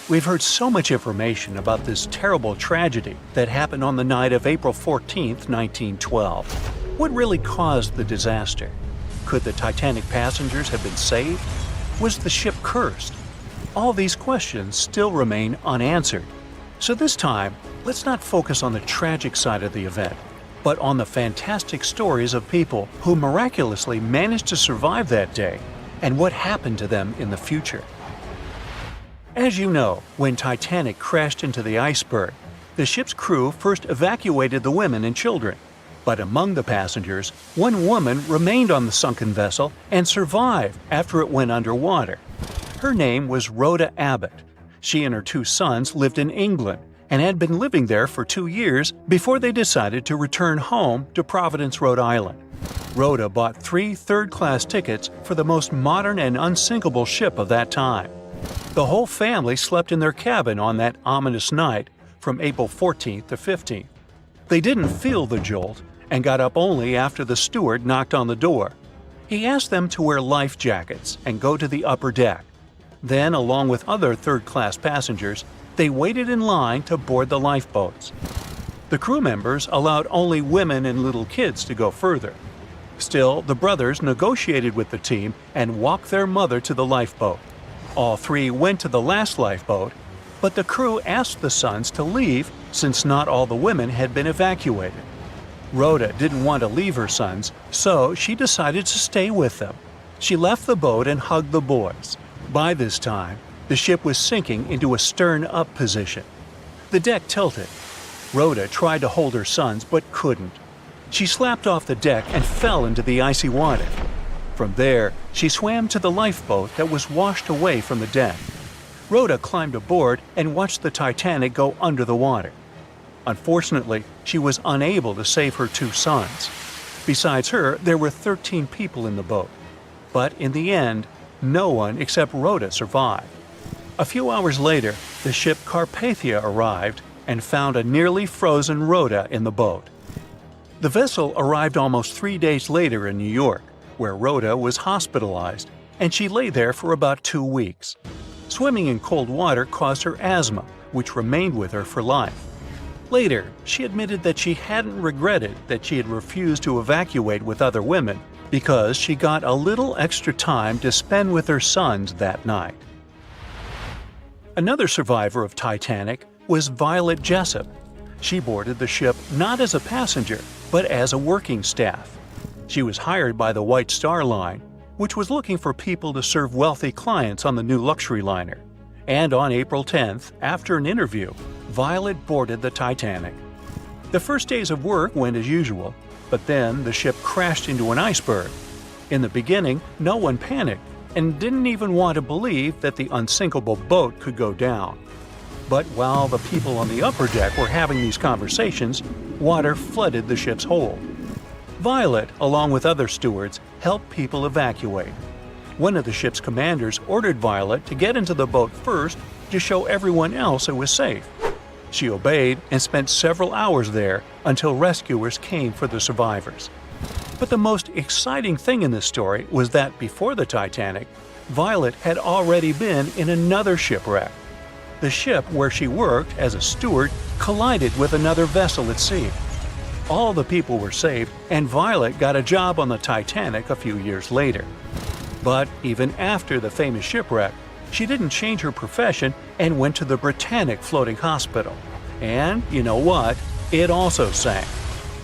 We've heard so much information about this terrible tragedy that happened on the night of April 14, 1912. What really caused the disaster? Could the Titanic passengers have been saved? Was the ship cursed? All these questions still remain unanswered. So this time, let's not focus on the tragic side of the event, but on the fantastic stories of people who miraculously managed to survive that day and what happened to them in the future. As you know, when Titanic crashed into the iceberg, the ship's crew first evacuated the women and children. But among the passengers, one woman remained on the sunken vessel and survived after it went underwater. Her name was Roda Abbott. She and her 2 sons lived in England and had been living there for 2 years before they decided to return home to Providence, Rhode Island. Rhoda bought 3 third-class tickets for the most modern and unsinkable ship of that time. The whole family slept in their cabin on that ominous night from April 14th to 15th. They didn't feel the jolt and got up only after the steward knocked on the door. He asked them to wear life jackets and go to the upper deck. Then, along with other third-class passengers, they waited in line to board the lifeboats. The crew members allowed only women and little kids to go further. Still, the brothers negotiated with the team and walked their mother to the lifeboat. All 3 went to the last lifeboat, but the crew asked the sons to leave since not all the women had been evacuated. Rhoda didn't want to leave her sons, so she decided to stay with them. She left the boat and hugged the boys. By this time, the ship was sinking into a stern-up position. The deck tilted. Rhoda tried to hold her sons but couldn't. She slapped off the deck and fell into the icy water. From there, she swam to the lifeboat that was washed away from the deck. Rhoda climbed aboard and watched the Titanic go under the water. Unfortunately, she was unable to save her 2 sons. Besides her, there were 13 people in the boat. But in the end, no one except Rhoda survived. A few hours later, the ship Carpathia arrived and found a nearly frozen Rhoda in the boat. The vessel arrived almost 3 days later in New York, where Rhoda was hospitalized, and she lay there for about 2 weeks. Swimming in cold water caused her asthma, which remained with her for life. Later, she admitted that she hadn't regretted that she had refused to evacuate with other women because she got a little extra time to spend with her sons that night. Another survivor of Titanic was Violet Jessup. She boarded the ship not as a passenger, but as a working staff. She was hired by the White Star Line, which was looking for people to serve wealthy clients on the new luxury liner. And on April 10th, after an interview, Violet boarded the Titanic. The first days of work went as usual, but then the ship crashed into an iceberg. In the beginning, no one panicked and didn't even want to believe that the unsinkable boat could go down. But while the people on the upper deck were having these conversations, water flooded the ship's hold. Violet, along with other stewards, helped people evacuate. One of the ship's commanders ordered Violet to get into the boat first to show everyone else it was safe. She obeyed and spent several hours there until rescuers came for the survivors. But the most exciting thing in this story was that before the Titanic, Violet had already been in another shipwreck. The ship where she worked as a steward collided with another vessel at sea. All the people were saved, and Violet got a job on the Titanic a few years later. But even after the famous shipwreck, she didn't change her profession and went to the Britannic floating hospital. And you know what? It also sank.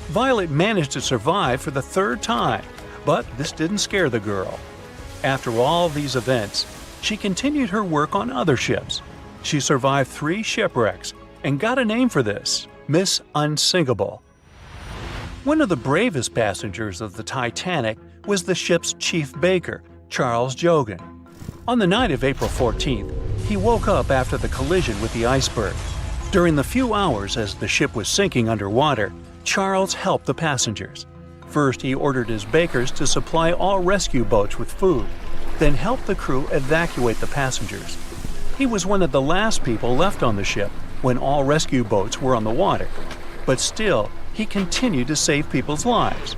Violet managed to survive for the 3rd time, but this didn't scare the girl. After all these events, she continued her work on other ships. She survived 3 shipwrecks and got a name for this, Miss Unsinkable. One of the bravest passengers of the Titanic was the ship's chief baker, Charles Joughin. On the night of April 14th, he woke up after the collision with the iceberg. During the few hours as the ship was sinking underwater, Charles helped the passengers. First, he ordered his bakers to supply all rescue boats with food, then helped the crew evacuate the passengers. He was one of the last people left on the ship when all rescue boats were on the water. But still, he continued to save people's lives.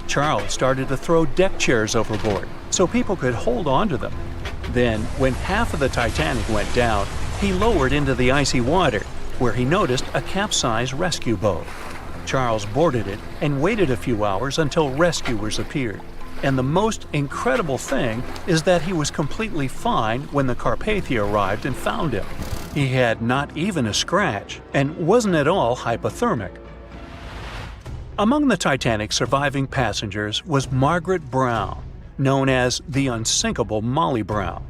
Charles started to throw deck chairs overboard so people could hold on to them. Then, when half of the Titanic went down, he lowered into the icy water, where he noticed a capsized rescue boat. Charles boarded it and waited a few hours until rescuers appeared. And the most incredible thing is that he was completely fine when the Carpathia arrived and found him. He had not even a scratch and wasn't at all hypothermic. Among the Titanic's surviving passengers was Margaret Brown, known as the unsinkable Molly Brown.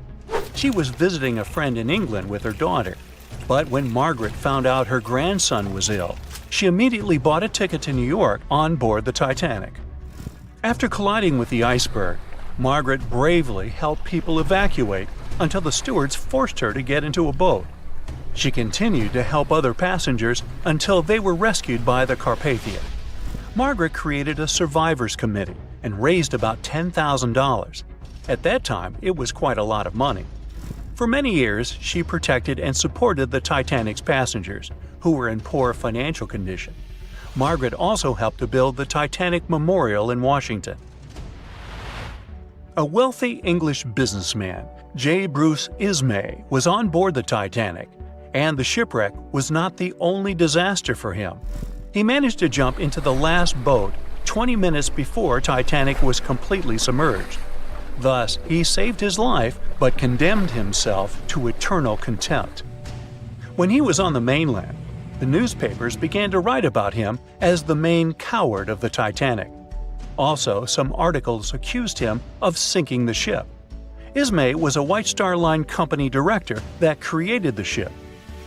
She was visiting a friend in England with her daughter, but when Margaret found out her grandson was ill, she immediately bought a ticket to New York on board the Titanic. After colliding with the iceberg, Margaret bravely helped people evacuate until the stewards forced her to get into a boat. She continued to help other passengers until they were rescued by the Carpathia. Margaret created a survivors committee and raised about $10,000. At that time, it was quite a lot of money. For many years, she protected and supported the Titanic's passengers, who were in poor financial condition. Margaret also helped to build the Titanic Memorial in Washington. A wealthy English businessman, J. Bruce Ismay, was on board the Titanic, and the shipwreck was not the only disaster for him. He managed to jump into the last boat 20 minutes before Titanic was completely submerged. Thus, he saved his life but condemned himself to eternal contempt. When he was on the mainland, the newspapers began to write about him as the main coward of the Titanic. Also, some articles accused him of sinking the ship. Ismay was a White Star Line company director that created the ship.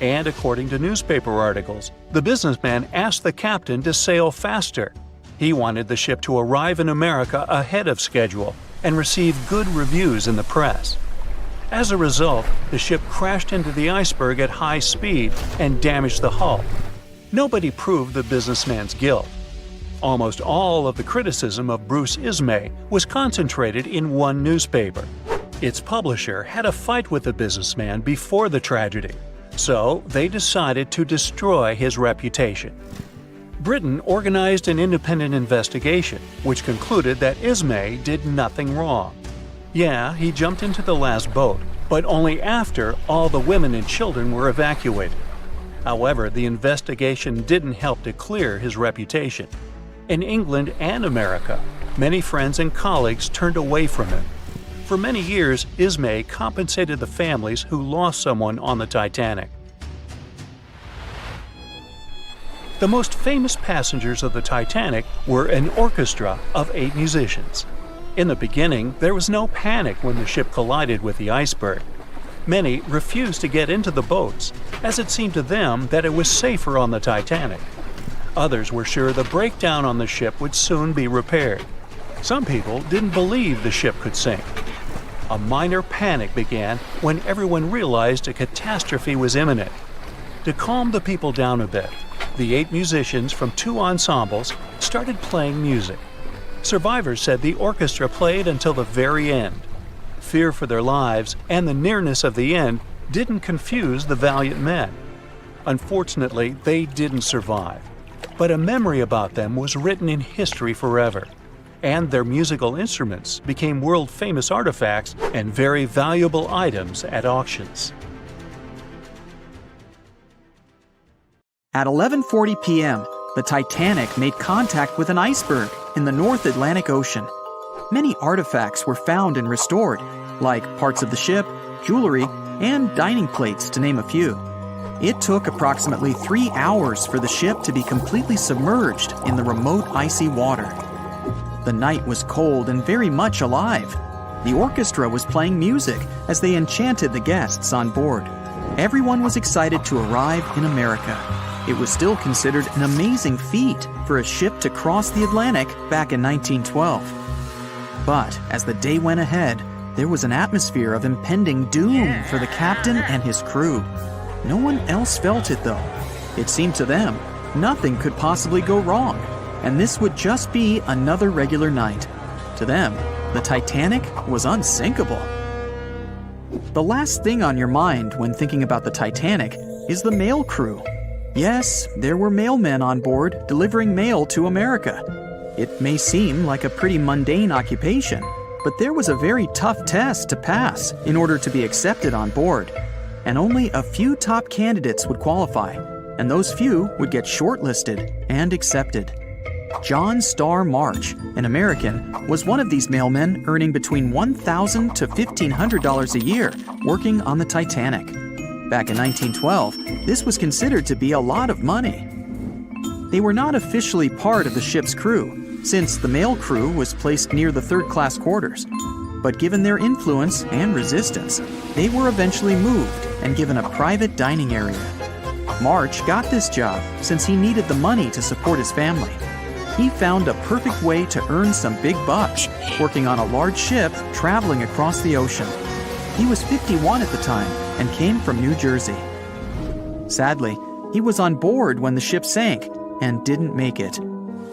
And according to newspaper articles, the businessman asked the captain to sail faster. He wanted the ship to arrive in America ahead of schedule and receive good reviews in the press. As a result, the ship crashed into the iceberg at high speed and damaged the hull. Nobody proved the businessman's guilt. Almost all of the criticism of Bruce Ismay was concentrated in one newspaper. Its publisher had a fight with the businessman before the tragedy, so they decided to destroy his reputation. Britain organized an independent investigation, which concluded that Ismay did nothing wrong. Yeah, he jumped into the last boat, but only after all the women and children were evacuated. However, the investigation didn't help to clear his reputation. In England and America, many friends and colleagues turned away from him. For many years, Ismay compensated the families who lost someone on the Titanic. The most famous passengers of the Titanic were an orchestra of 8 musicians. In the beginning, there was no panic when the ship collided with the iceberg. Many refused to get into the boats, as it seemed to them that it was safer on the Titanic. Others were sure the breakdown on the ship would soon be repaired. Some people didn't believe the ship could sink. A minor panic began when everyone realized a catastrophe was imminent. To calm the people down a bit, the 8 musicians from 2 ensembles started playing music. Survivors said the orchestra played until the very end. Fear for their lives and the nearness of the end didn't confuse the valiant men. Unfortunately, they didn't survive, but a memory about them was written in history forever, and their musical instruments became world-famous artifacts and very valuable items at auctions. At 11:40 p.m., the Titanic made contact with an iceberg in the North Atlantic Ocean. Many artifacts were found and restored, like parts of the ship, jewelry, and dining plates, to name a few. It took approximately 3 hours for the ship to be completely submerged in the remote icy water. The night was cold and very much alive. The orchestra was playing music as they enchanted the guests on board. Everyone was excited to arrive in America. It was still considered an amazing feat for a ship to cross the Atlantic back in 1912. But as the day went ahead, there was an atmosphere of impending doom for the captain and his crew. No one else felt it, though. It seemed to them nothing could possibly go wrong, and this would just be another regular night. To them, the Titanic was unsinkable. The last thing on your mind when thinking about the Titanic is the mail crew. Yes, there were mailmen on board delivering mail to America. It may seem like a pretty mundane occupation, but there was a very tough test to pass in order to be accepted on board. and only a few top candidates would qualify, and those few would get shortlisted and accepted. John Starr March, an American, was one of these mailmen earning between $1,000 to $1,500 a year working on the Titanic. Back in 1912, this was considered to be a lot of money. They were not officially part of the ship's crew, since the mail crew was placed near the third-class quarters. But given their influence and resistance, they were eventually moved and given a private dining area. March got this job since he needed the money to support his family. He found a perfect way to earn some big bucks, working on a large ship traveling across the ocean. He was 51 at the time and came from New Jersey. Sadly, he was on board when the ship sank and didn't make it.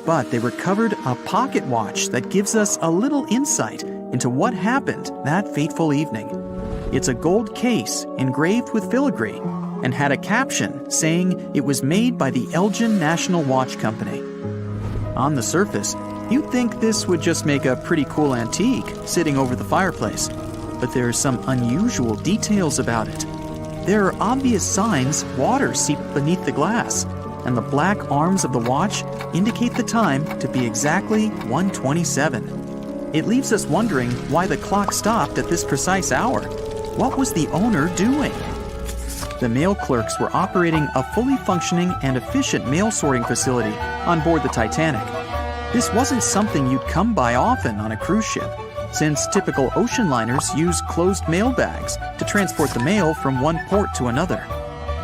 But they recovered a pocket watch that gives us a little insight into what happened that fateful evening. It's a gold case engraved with filigree and had a caption saying it was made by the Elgin National Watch Company. On the surface, you'd think this would just make a pretty cool antique sitting over the fireplace, but there are some unusual details about it. There are obvious signs water seeped beneath the glass, and the black arms of the watch indicate the time to be exactly 1:27. It leaves us wondering why the clock stopped at this precise hour. What was the owner doing? The mail clerks were operating a fully functioning and efficient mail sorting facility on board the Titanic. This wasn't something you'd come by often on a cruise ship, since typical ocean liners use closed mail bags to transport the mail from one port to another.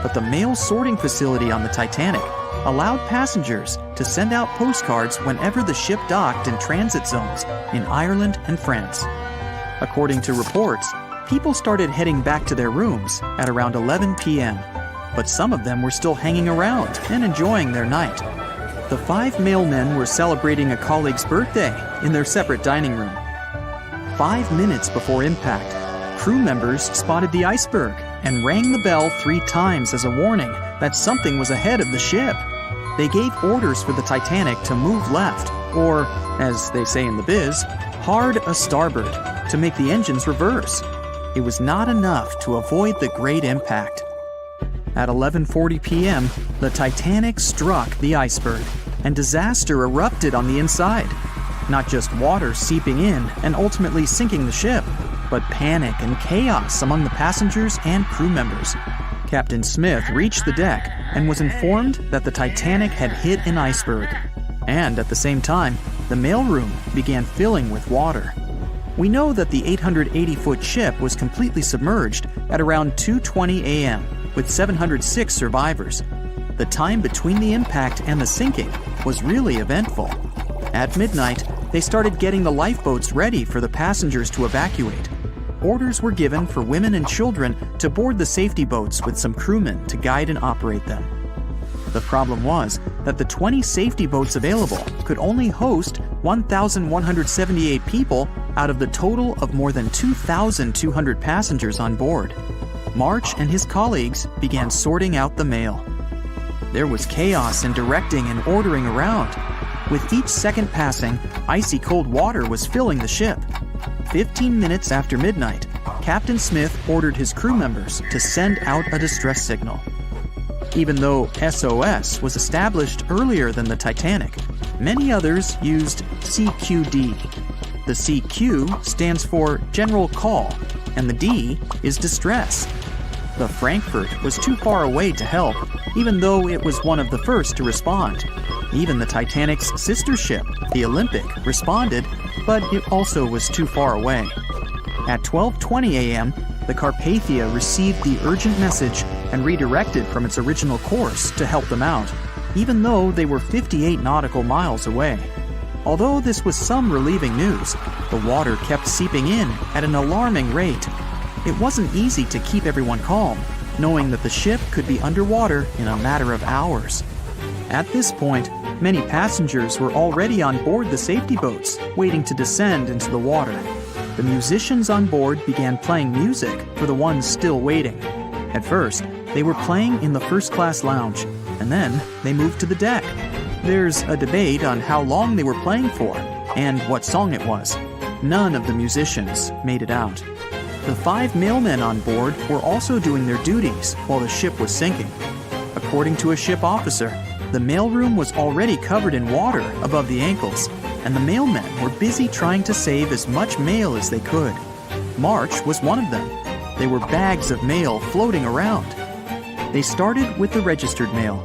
But the mail sorting facility on the Titanic allowed passengers to send out postcards whenever the ship docked in transit zones in Ireland and France. According to reports, people started heading back to their rooms at around 11 p.m., but some of them were still hanging around and enjoying their night. The 5 mailmen were celebrating a colleague's birthday in their separate dining room. 5 minutes before impact, crew members spotted the iceberg and rang the bell 3 times as a warning that something was ahead of the ship. They gave orders for the Titanic to move left, or, as they say in the biz, hard a starboard, to make the engines reverse. It was not enough to avoid the great impact. At 11:40 p.m., the Titanic struck the iceberg, and disaster erupted on the inside. Not just water seeping in and ultimately sinking the ship, but panic and chaos among the passengers and crew members. Captain Smith reached the deck and was informed that the Titanic had hit an iceberg. And at the same time, the mailroom began filling with water. We know that the 880-foot ship was completely submerged at around 2:20 a.m., with 706 survivors. The time between the impact and the sinking was really eventful. At midnight, they started getting the lifeboats ready for the passengers to evacuate. Orders were given for women and children to board the safety boats with some crewmen to guide and operate them. The problem was that the 20 safety boats available could only host 1,178 people out of the total of more than 2,200 passengers on board. March and his colleagues began sorting out the mail. There was chaos in directing and ordering around. With each second passing, icy cold water was filling the ship. 15 minutes after midnight, Captain Smith ordered his crew members to send out a distress signal. Even though SOS was established earlier than the Titanic, many others used CQD. The CQ stands for General Call, and the D is Distress. The Frankfurt was too far away to help, even though it was one of the first to respond. Even the Titanic's sister ship, the Olympic, responded, but it also was too far away. At 12:20 a.m., the Carpathia received the urgent message and redirected from its original course to help them out, even though they were 58 nautical miles away. Although this was some relieving news, the water kept seeping in at an alarming rate. It wasn't easy to keep everyone calm, knowing that the ship could be underwater in a matter of hours. At this point, many passengers were already on board the safety boats, waiting to descend into the water. The musicians on board began playing music for the ones still waiting. At first, they were playing in the first-class lounge, and then they moved to the deck. There's a debate on how long they were playing for and what song it was. None of the musicians made it out. The 5 mailmen on board were also doing their duties while the ship was sinking. According to a ship officer, the mailroom was already covered in water above the ankles, and the mailmen were busy trying to save as much mail as they could. March was one of them. They were bags of mail floating around. They started with the registered mail.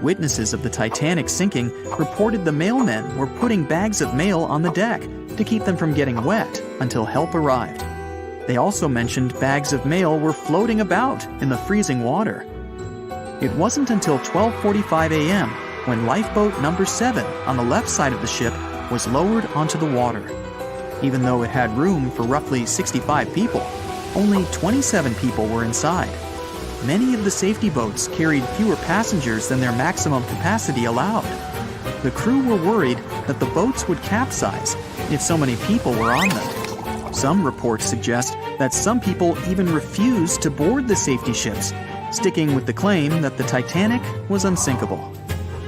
Witnesses of the Titanic sinking reported the mailmen were putting bags of mail on the deck to keep them from getting wet until help arrived. They also mentioned bags of mail were floating about in the freezing water. It wasn't until 12:45 a.m. when lifeboat number 7 on the left side of the ship was lowered onto the water. Even though it had room for roughly 65 people, only 27 people were inside. Many of the safety boats carried fewer passengers than their maximum capacity allowed. The crew were worried that the boats would capsize if so many people were on them. Some reports suggest that some people even refused to board the safety ships, sticking with the claim that the Titanic was unsinkable.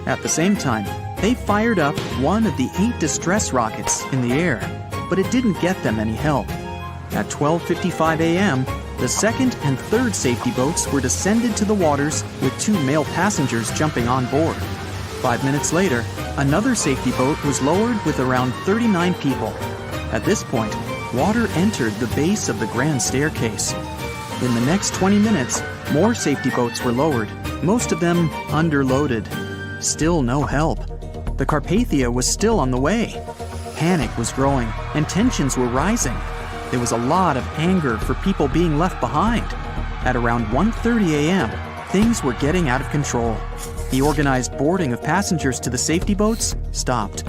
At the same time, they fired up one of the 8 distress rockets in the air, but it didn't get them any help. At 12:55 a.m., the second and third safety boats were descended to the waters with 2 male passengers jumping on board. 5 minutes later, another safety boat was lowered with around 39 people. At this point, water entered the base of the grand staircase. In the next 20 minutes, more safety boats were lowered, most of them underloaded. Still no help. The Carpathia was still on the way. Panic was growing, and tensions were rising. There was a lot of anger for people being left behind. At around 1:30 a.m., things were getting out of control. The organized boarding of passengers to the safety boats stopped.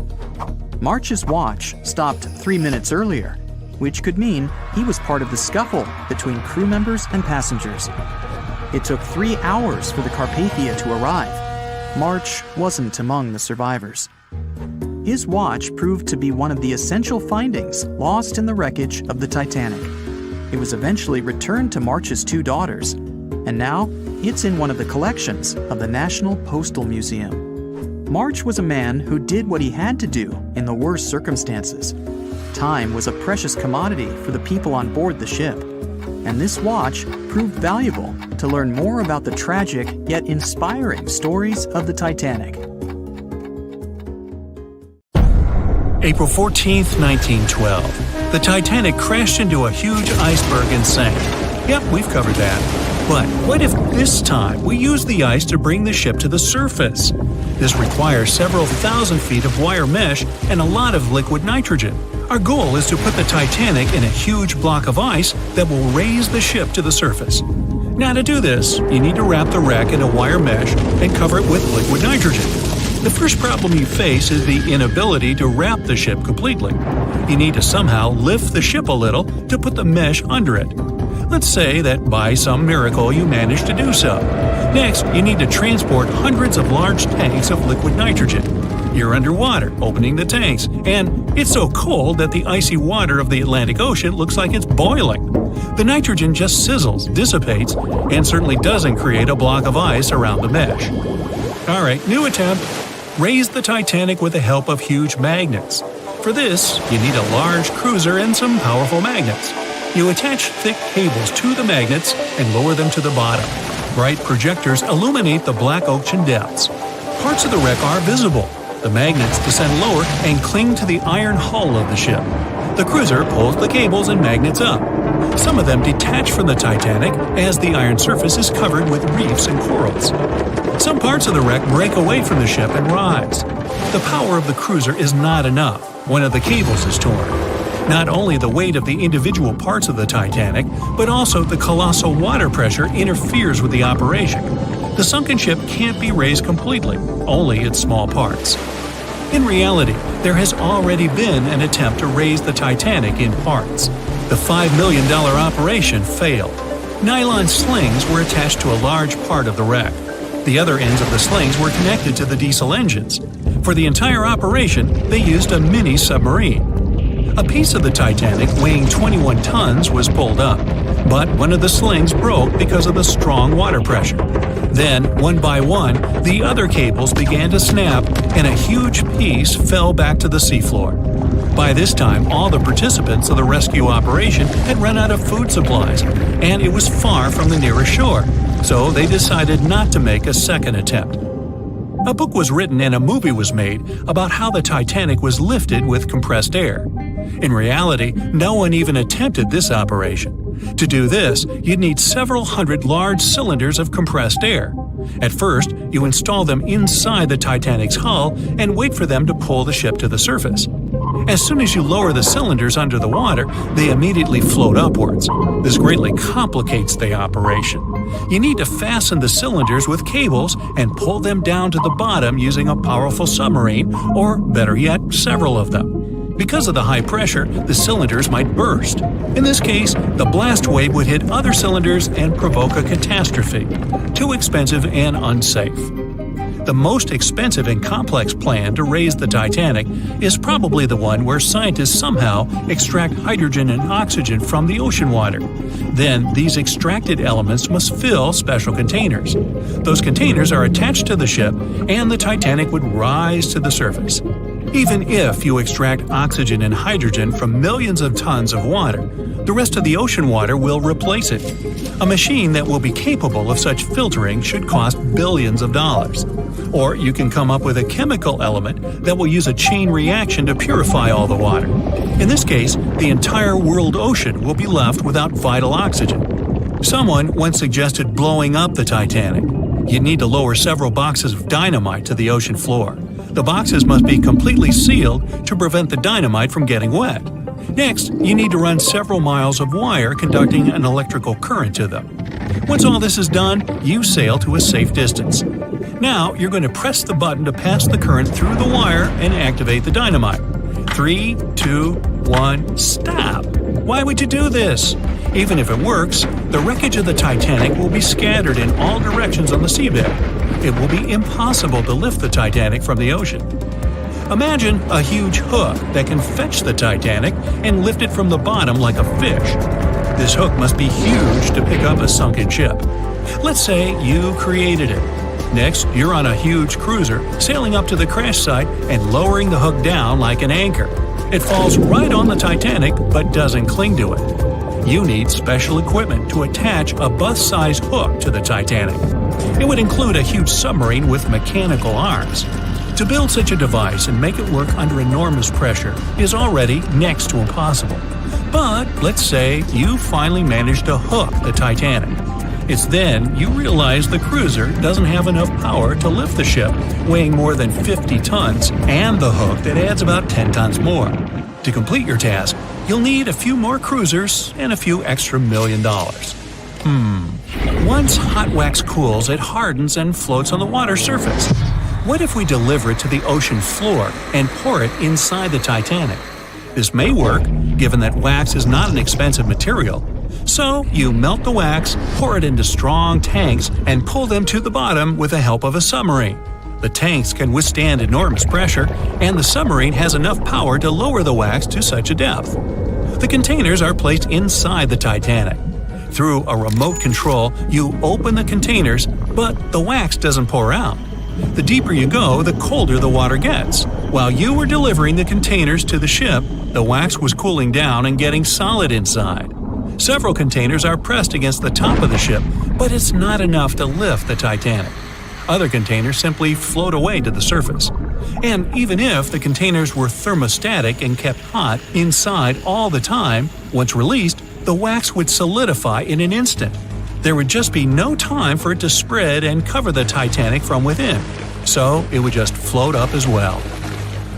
March's watch stopped 3 minutes earlier, which could mean he was part of the scuffle between crew members and passengers. It took 3 hours for the Carpathia to arrive. March wasn't among the survivors. His watch proved to be one of the essential findings lost in the wreckage of the Titanic. It was eventually returned to March's 2 daughters, and now it's in one of the collections of the National Postal Museum. March was a man who did what he had to do in the worst circumstances. Time was a precious commodity for the people on board the ship, and this watch proved valuable to learn more about the tragic yet inspiring stories of the Titanic. April 14th, 1912. The Titanic crashed into a huge iceberg and sank. Yep, we've covered that. But what if this time we use the ice to bring the ship to the surface? This requires several thousand feet of wire mesh and a lot of liquid nitrogen. Our goal is to put the Titanic in a huge block of ice that will raise the ship to the surface. Now to do this, you need to wrap the wreck in a wire mesh and cover it with liquid nitrogen. The first problem you face is the inability to wrap the ship completely. You need to somehow lift the ship a little to put the mesh under it. Let's say that by some miracle you manage to do so. Next, you need to transport hundreds of large tanks of liquid nitrogen. You're underwater, opening the tanks, and it's so cold that the icy water of the Atlantic Ocean looks like it's boiling. The nitrogen just sizzles, dissipates, and certainly doesn't create a block of ice around the mesh. Alright, new attempt. Raise the Titanic with the help of huge magnets. For this, you need a large cruiser and some powerful magnets. You attach thick cables to the magnets and lower them to the bottom. Bright projectors illuminate the black ocean depths. Parts of the wreck are visible. The magnets descend lower and cling to the iron hull of the ship. The cruiser pulls the cables and magnets up. Some of them detach from the Titanic as the iron surface is covered with reefs and corals. Some parts of the wreck break away from the ship and rise. The power of the cruiser is not enough. One of the cables is torn. Not only the weight of the individual parts of the Titanic, but also the colossal water pressure interferes with the operation. The sunken ship can't be raised completely, only its small parts. In reality, there has already been an attempt to raise the Titanic in parts. The $5 million operation failed. Nylon slings were attached to a large part of the wreck. The other ends of the slings were connected to the diesel engines. For the entire operation, they used a mini submarine. A piece of the Titanic weighing 21 tons was pulled up, but one of the slings broke because of the strong water pressure. Then, one by one, the other cables began to snap, and a huge piece fell back to the seafloor. By this time, all the participants of the rescue operation had run out of food supplies, and it was far from the nearest shore, so they decided not to make a second attempt. A book was written and a movie was made about how the Titanic was lifted with compressed air. In reality, no one even attempted this operation. To do this, you'd need several hundred large cylinders of compressed air. At first, you install them inside the Titanic's hull and wait for them to pull the ship to the surface. As soon as you lower the cylinders under the water, they immediately float upwards. This greatly complicates the operation. You need to fasten the cylinders with cables and pull them down to the bottom using a powerful submarine, or better yet, several of them. Because of the high pressure, the cylinders might burst. In this case, the blast wave would hit other cylinders and provoke a catastrophe. Too expensive and unsafe. The most expensive and complex plan to raise the Titanic is probably the one where scientists somehow extract hydrogen and oxygen from the ocean water. Then, these extracted elements must fill special containers. Those containers are attached to the ship, and the Titanic would rise to the surface. Even if you extract oxygen and hydrogen from millions of tons of water, the rest of the ocean water will replace it. A machine that will be capable of such filtering should cost billions of dollars. Or you can come up with a chemical element that will use a chain reaction to purify all the water. In this case, the entire world ocean will be left without vital oxygen. Someone once suggested blowing up the Titanic. You'd need to lower several boxes of dynamite to the ocean floor. The boxes must be completely sealed to prevent the dynamite from getting wet. Next, you need to run several miles of wire conducting an electrical current to them. Once all this is done, you sail to a safe distance. Now, you're going to press the button to pass the current through the wire and activate the dynamite. 3, 2, 1, stop! Why would you do this? Even if it works, the wreckage of the Titanic will be scattered in all directions on the seabed. It will be impossible to lift the Titanic from the ocean. Imagine a huge hook that can fetch the Titanic and lift it from the bottom like a fish. This hook must be huge to pick up a sunken ship. Let's say you created it. Next, you're on a huge cruiser, sailing up to the crash site and lowering the hook down like an anchor. It falls right on the Titanic but doesn't cling to it. You need special equipment to attach a bus-sized hook to the Titanic. It would include a huge submarine with mechanical arms. To build such a device and make it work under enormous pressure is already next to impossible. But let's say you finally managed to hook the Titanic. It's then you realize the cruiser doesn't have enough power to lift the ship, weighing more than 50 tons, and the hook that adds about 10 tons more. To complete your task, you'll need a few more cruisers and a few extra $1 million. Once hot wax cools, it hardens and floats on the water surface. What if we deliver it to the ocean floor and pour it inside the Titanic? This may work, given that wax is not an expensive material. So, you melt the wax, pour it into strong tanks, and pull them to the bottom with the help of a submarine. The tanks can withstand enormous pressure, and the submarine has enough power to lower the wax to such a depth. The containers are placed inside the Titanic. Through a remote control, you open the containers, but the wax doesn't pour out. The deeper you go, the colder the water gets. While you were delivering the containers to the ship, the wax was cooling down and getting solid inside. Several containers are pressed against the top of the ship, but it's not enough to lift the Titanic. Other containers simply float away to the surface. And even if the containers were thermostatic and kept hot inside all the time, once released, the wax would solidify in an instant. There would just be no time for it to spread and cover the Titanic from within, so it would just float up as well.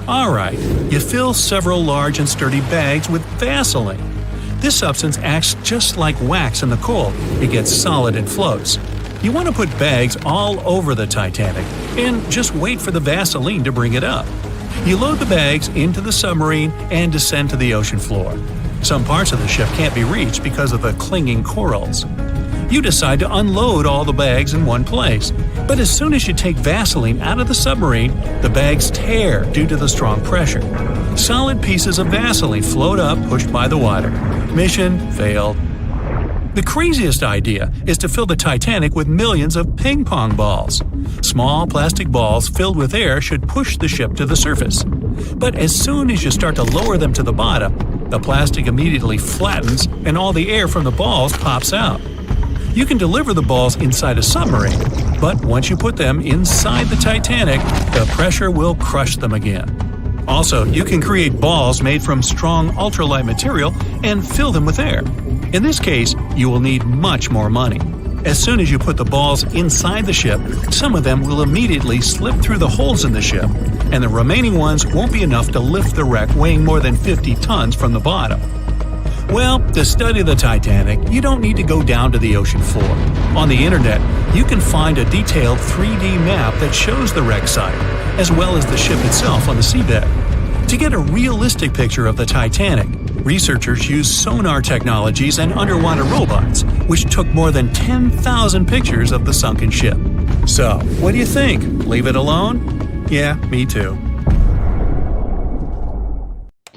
Alright, you fill several large and sturdy bags with Vaseline. This substance acts just like wax in the cold. It gets solid and floats. You want to put bags all over the Titanic and just wait for the Vaseline to bring it up. You load the bags into the submarine and descend to the ocean floor. Some parts of the ship can't be reached because of the clinging corals. You decide to unload all the bags in one place. But as soon as you take Vaseline out of the submarine, the bags tear due to the strong pressure. Solid pieces of Vaseline float up, pushed by the water. Mission failed. The craziest idea is to fill the Titanic with millions of ping-pong balls. Small plastic balls filled with air should push the ship to the surface. But as soon as you start to lower them to the bottom, the plastic immediately flattens and all the air from the balls pops out. You can deliver the balls inside a submarine, but once you put them inside the Titanic, the pressure will crush them again. Also, you can create balls made from strong ultralight material and fill them with air. In this case, you will need much more money. As soon as you put the balls inside the ship, some of them will immediately slip through the holes in the ship, and the remaining ones won't be enough to lift the wreck weighing more than 50 tons from the bottom. Well, to study the Titanic, you don't need to go down to the ocean floor. On the internet, you can find a detailed 3D map that shows the wreck site, as well as the ship itself on the seabed. To get a realistic picture of the Titanic, researchers used sonar technologies and underwater robots, which took more than 10,000 pictures of the sunken ship. So, what do you think? Leave it alone? Yeah, me too.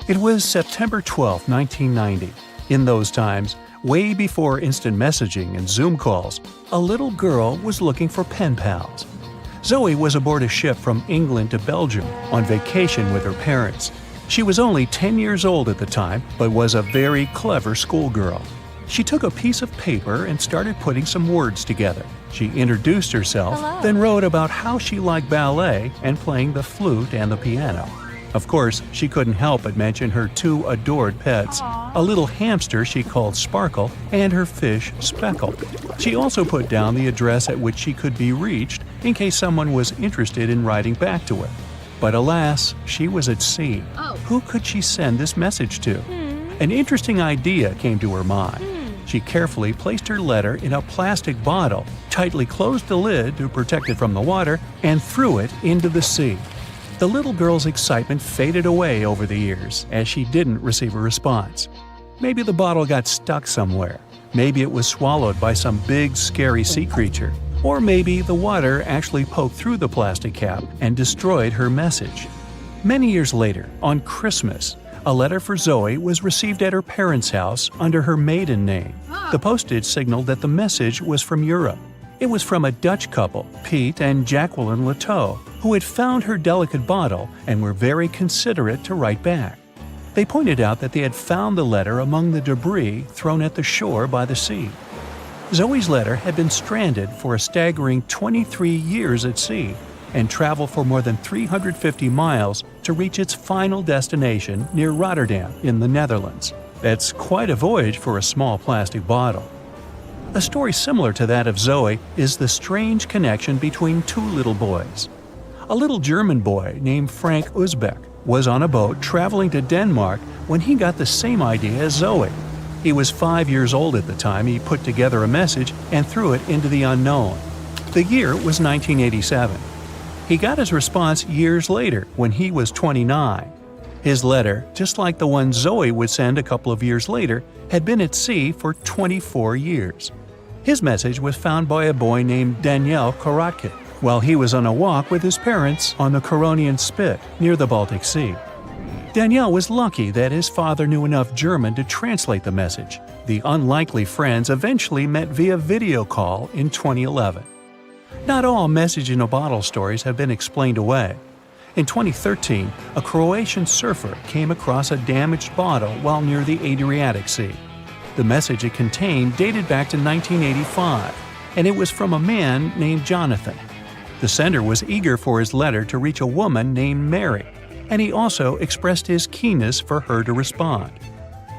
It was September 12, 1990. In those times, way before instant messaging and Zoom calls, a little girl was looking for pen pals. Zoe was aboard a ship from England to Belgium on vacation with her parents. She was only 10 years old at the time, but was a very clever schoolgirl. She took a piece of paper and started putting some words together. She introduced herself, then wrote about how she liked ballet and playing the flute and the piano. Of course, she couldn't help but mention her two adored pets, a little hamster she called Sparkle and her fish Speckle. She also put down the address at which she could be reached in case someone was interested in writing back to her. But alas, she was at sea. Who could she send this message to? An interesting idea came to her mind. She carefully placed her letter in a plastic bottle, tightly closed the lid to protect it from the water, and threw it into the sea. The little girl's excitement faded away over the years as she didn't receive a response. Maybe the bottle got stuck somewhere. Maybe it was swallowed by some big, scary sea creature. Or maybe the water actually poked through the plastic cap and destroyed her message. Many years later, on Christmas, a letter for Zoe was received at her parents' house under her maiden name. The postage signaled that the message was from Europe. It was from a Dutch couple, Piet and Jacqueline Lateau, who had found her delicate bottle and were very considerate to write back. They pointed out that they had found the letter among the debris thrown at the shore by the sea. Zoe's letter had been stranded for a staggering 23 years at sea and traveled for more than 350 miles to reach its final destination near Rotterdam in the Netherlands. That's quite a voyage for a small plastic bottle. A story similar to that of Zoe is the strange connection between two little boys. A little German boy named Frank Uzbek was on a boat traveling to Denmark when he got the same idea as Zoe. He was 5 years old at the time he put together a message and threw it into the unknown. The year was 1987. He got his response years later when he was 29. His letter, just like the one Zoe would send a couple of years later, had been at sea for 24 years. His message was found by a boy named Daniel Korotkin while he was on a walk with his parents on the Koronian Spit near the Baltic Sea. Daniel was lucky that his father knew enough German to translate the message. The unlikely friends eventually met via video call in 2011. Not all message-in-a-bottle stories have been explained away. In 2013, a Croatian surfer came across a damaged bottle while near the Adriatic Sea. The message it contained dated back to 1985, and it was from a man named Jonathan. The sender was eager for his letter to reach a woman named Mary, and he also expressed his keenness for her to respond.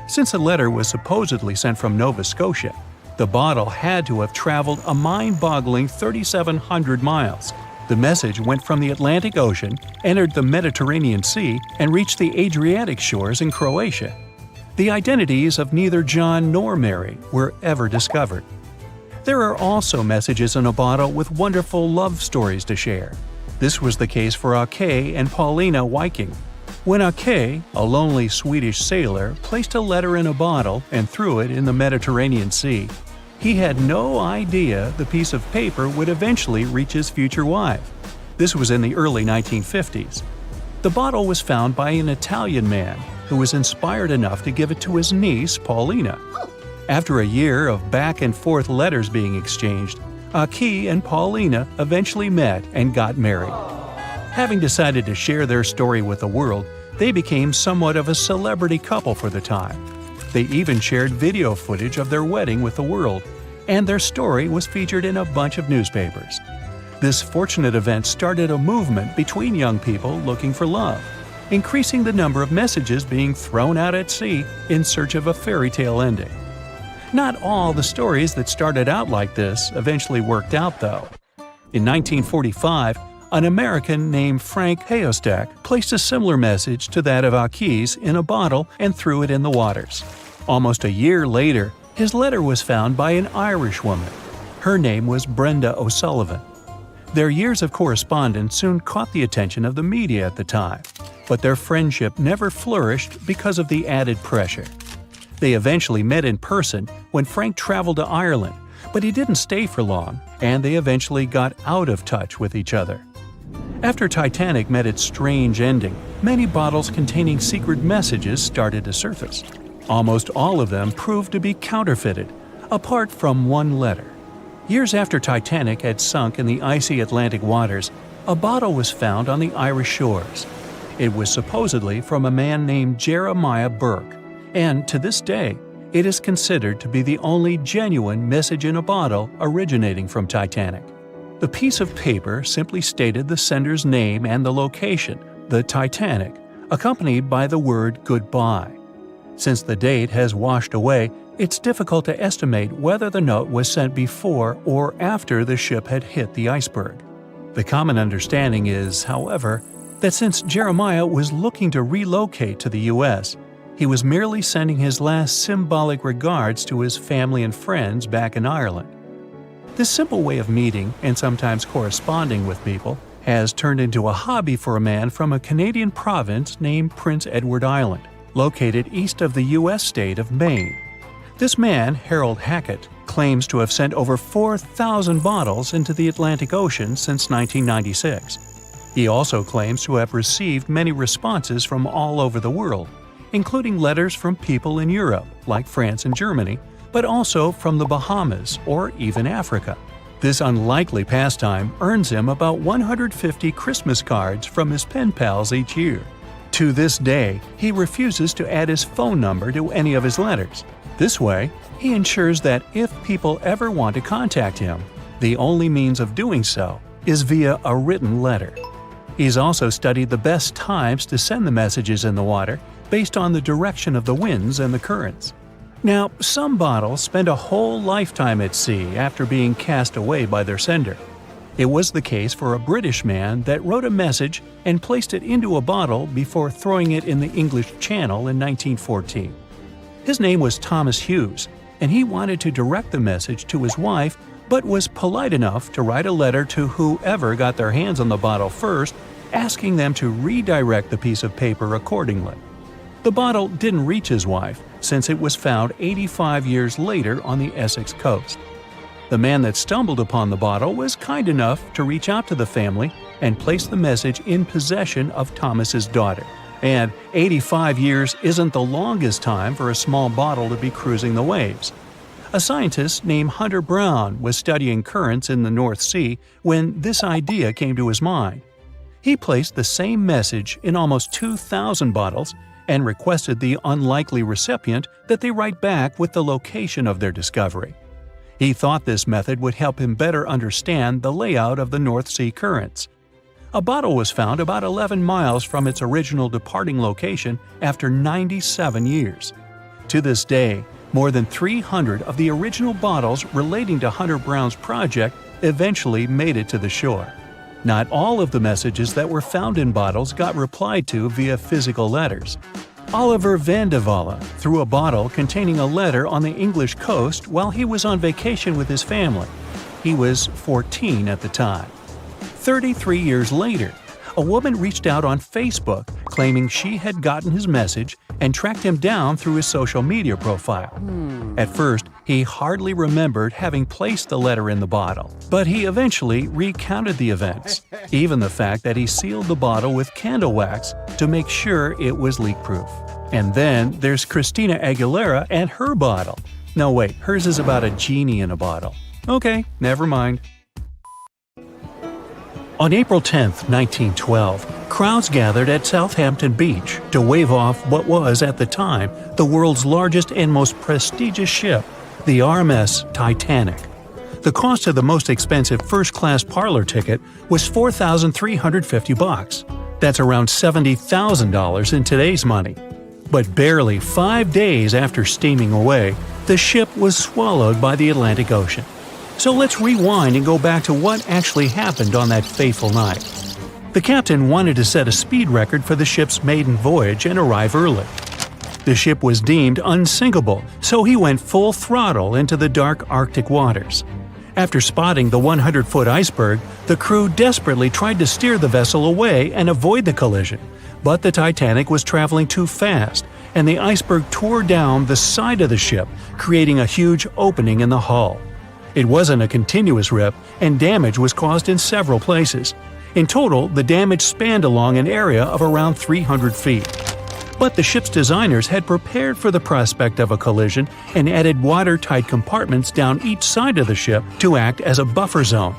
Since the letter was supposedly sent from Nova Scotia, the bottle had to have traveled a mind-boggling 3,700 miles. The message went from the Atlantic Ocean, entered the Mediterranean Sea, and reached the Adriatic shores in Croatia. The identities of neither John nor Mary were ever discovered. There are also messages in a bottle with wonderful love stories to share. This was the case for Ake and Paulina Viking. When Ake, a lonely Swedish sailor, placed a letter in a bottle and threw it in the Mediterranean Sea, he had no idea the piece of paper would eventually reach his future wife. This was in the early 1950s. The bottle was found by an Italian man who was inspired enough to give it to his niece, Paulina. After a year of back-and-forth letters being exchanged, Ake and Paulina eventually met and got married. Having decided to share their story with the world, they became somewhat of a celebrity couple for the time. They even shared video footage of their wedding with the world, and their story was featured in a bunch of newspapers. This fortunate event started a movement between young people looking for love, increasing the number of messages being thrown out at sea in search of a fairy tale ending. Not all the stories that started out like this eventually worked out, though. In 1945, an American named Frank Hayostak placed a similar message to that of Akis in a bottle and threw it in the waters. Almost a year later, his letter was found by an Irish woman. Her name was Brenda O'Sullivan. Their years of correspondence soon caught the attention of the media at the time, but their friendship never flourished because of the added pressure. They eventually met in person when Frank traveled to Ireland, but he didn't stay for long, and they eventually got out of touch with each other. After Titanic met its strange ending, many bottles containing secret messages started to surface. Almost all of them proved to be counterfeited, apart from one letter. Years after Titanic had sunk in the icy Atlantic waters, a bottle was found on the Irish shores. It was supposedly from a man named Jeremiah Burke, and to this day, it is considered to be the only genuine message in a bottle originating from Titanic. The piece of paper simply stated the sender's name and the location, the Titanic, accompanied by the word goodbye. Since the date has washed away, it's difficult to estimate whether the note was sent before or after the ship had hit the iceberg. The common understanding is, however, that since Jeremiah was looking to relocate to the U.S., he was merely sending his last symbolic regards to his family and friends back in Ireland. This simple way of meeting and sometimes corresponding with people has turned into a hobby for a man from a Canadian province named Prince Edward Island, located east of the U.S. state of Maine. This man, Harold Hackett, claims to have sent over 4,000 bottles into the Atlantic Ocean since 1996. He also claims to have received many responses from all over the world, including letters from people in Europe, like France and Germany, but also from the Bahamas or even Africa. This unlikely pastime earns him about 150 Christmas cards from his pen pals each year. To this day, he refuses to add his phone number to any of his letters. This way, he ensures that if people ever want to contact him, the only means of doing so is via a written letter. He's also studied the best times to send the messages in the water based on the direction of the winds and the currents. Now, some bottles spend a whole lifetime at sea after being cast away by their sender. It was the case for a British man that wrote a message and placed it into a bottle before throwing it in the English Channel in 1914. His name was Thomas Hughes, and he wanted to direct the message to his wife, but was polite enough to write a letter to whoever got their hands on the bottle first, asking them to redirect the piece of paper accordingly. The bottle didn't reach his wife, since it was found 85 years later on the Essex coast. The man that stumbled upon the bottle was kind enough to reach out to the family and place the message in possession of Thomas's daughter. And 85 years isn't the longest time for a small bottle to be cruising the waves. A scientist named Hunter Brown was studying currents in the North Sea when this idea came to his mind. He placed the same message in almost 2,000 bottles and requested the unlikely recipient that they write back with the location of their discovery. He thought this method would help him better understand the layout of the North Sea currents. A bottle was found about 11 miles from its original departing location after 97 years. To this day, more than 300 of the original bottles relating to Hunter Brown's project eventually made it to the shore. Not all of the messages that were found in bottles got replied to via physical letters. Oliver van de Walle threw a bottle containing a letter on the English coast while he was on vacation with his family. He was 14 at the time. 33 years later, a woman reached out on Facebook claiming she had gotten his message and tracked him down through his social media profile. At first, he hardly remembered having placed the letter in the bottle, but he eventually recounted the events, even the fact that he sealed the bottle with candle wax to make sure it was leak-proof. And then there's Christina Aguilera and her bottle. No wait, hers is about a genie in a bottle. Okay, never mind. On April 10, 1912, crowds gathered at Southampton Beach to wave off what was, at the time, the world's largest and most prestigious ship, the RMS Titanic. The cost of the most expensive first-class parlor ticket was $4,350. That's around $70,000 in today's money. But barely 5 days after steaming away, the ship was swallowed by the Atlantic Ocean. So let's rewind and go back to what actually happened on that fateful night. The captain wanted to set a speed record for the ship's maiden voyage and arrive early. The ship was deemed unsinkable, so he went full throttle into the dark Arctic waters. After spotting the 100-foot iceberg, the crew desperately tried to steer the vessel away and avoid the collision, but the Titanic was traveling too fast, and the iceberg tore down the side of the ship, creating a huge opening in the hull. It wasn't a continuous rip, and damage was caused in several places. In total, the damage spanned along an area of around 300 feet. But the ship's designers had prepared for the prospect of a collision and added watertight compartments down each side of the ship to act as a buffer zone.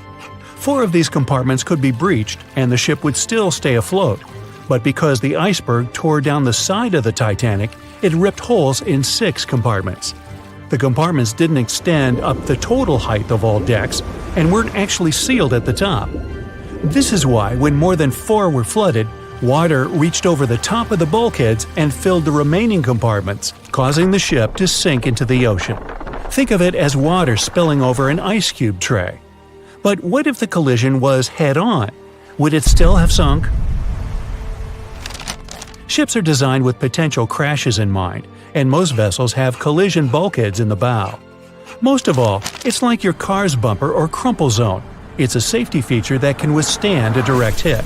4 of these compartments could be breached and the ship would still stay afloat. But because the iceberg tore down the side of the Titanic, it ripped holes in 6 compartments. The compartments didn't extend up the total height of all decks and weren't actually sealed at the top. This is why, when more than 4 were flooded, water reached over the top of the bulkheads and filled the remaining compartments, causing the ship to sink into the ocean. Think of it as water spilling over an ice cube tray. But what if the collision was head-on? Would it still have sunk? Ships are designed with potential crashes in mind, and most vessels have collision bulkheads in the bow. Most of all, it's like your car's bumper or crumple zone. It's a safety feature that can withstand a direct hit.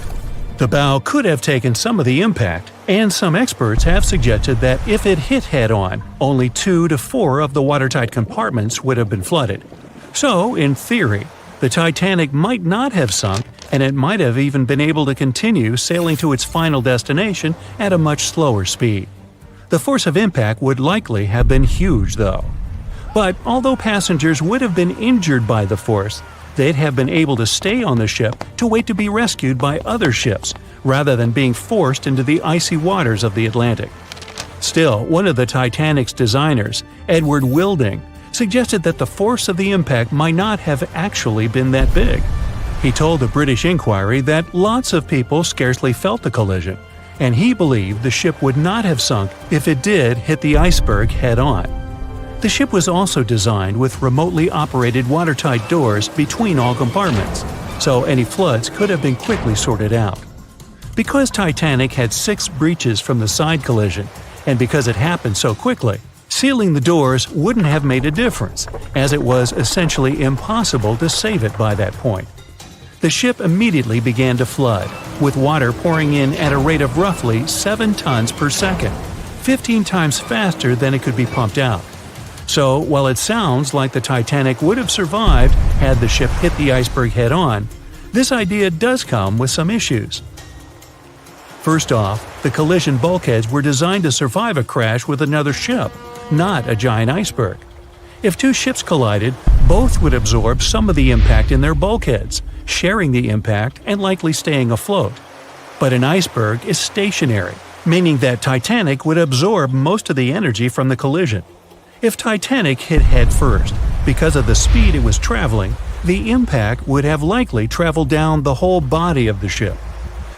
The bow could have taken some of the impact, and some experts have suggested that if it hit head-on, only 2 to 4 of the watertight compartments would have been flooded. So, in theory, the Titanic might not have sunk, and it might have even been able to continue sailing to its final destination at a much slower speed. The force of impact would likely have been huge, though. But although passengers would have been injured by the force, they'd have been able to stay on the ship to wait to be rescued by other ships, rather than being forced into the icy waters of the Atlantic. Still, one of the Titanic's designers, Edward Wilding, suggested that the force of the impact might not have actually been that big. He told the British Inquiry that lots of people scarcely felt the collision, and he believed the ship would not have sunk if it did hit the iceberg head-on. The ship was also designed with remotely operated watertight doors between all compartments, so any floods could have been quickly sorted out. Because Titanic had 6 breaches from the side collision, and because it happened so quickly, sealing the doors wouldn't have made a difference, as it was essentially impossible to save it by that point. The ship immediately began to flood, with water pouring in at a rate of roughly 7 tons per second, 15 times faster than it could be pumped out. So, while it sounds like the Titanic would have survived had the ship hit the iceberg head-on, this idea does come with some issues. First off, the collision bulkheads were designed to survive a crash with another ship, not a giant iceberg. If 2 ships collided, both would absorb some of the impact in their bulkheads, sharing the impact and likely staying afloat. But an iceberg is stationary, meaning that Titanic would absorb most of the energy from the collision. If Titanic hit head first, because of the speed it was traveling, the impact would have likely traveled down the whole body of the ship.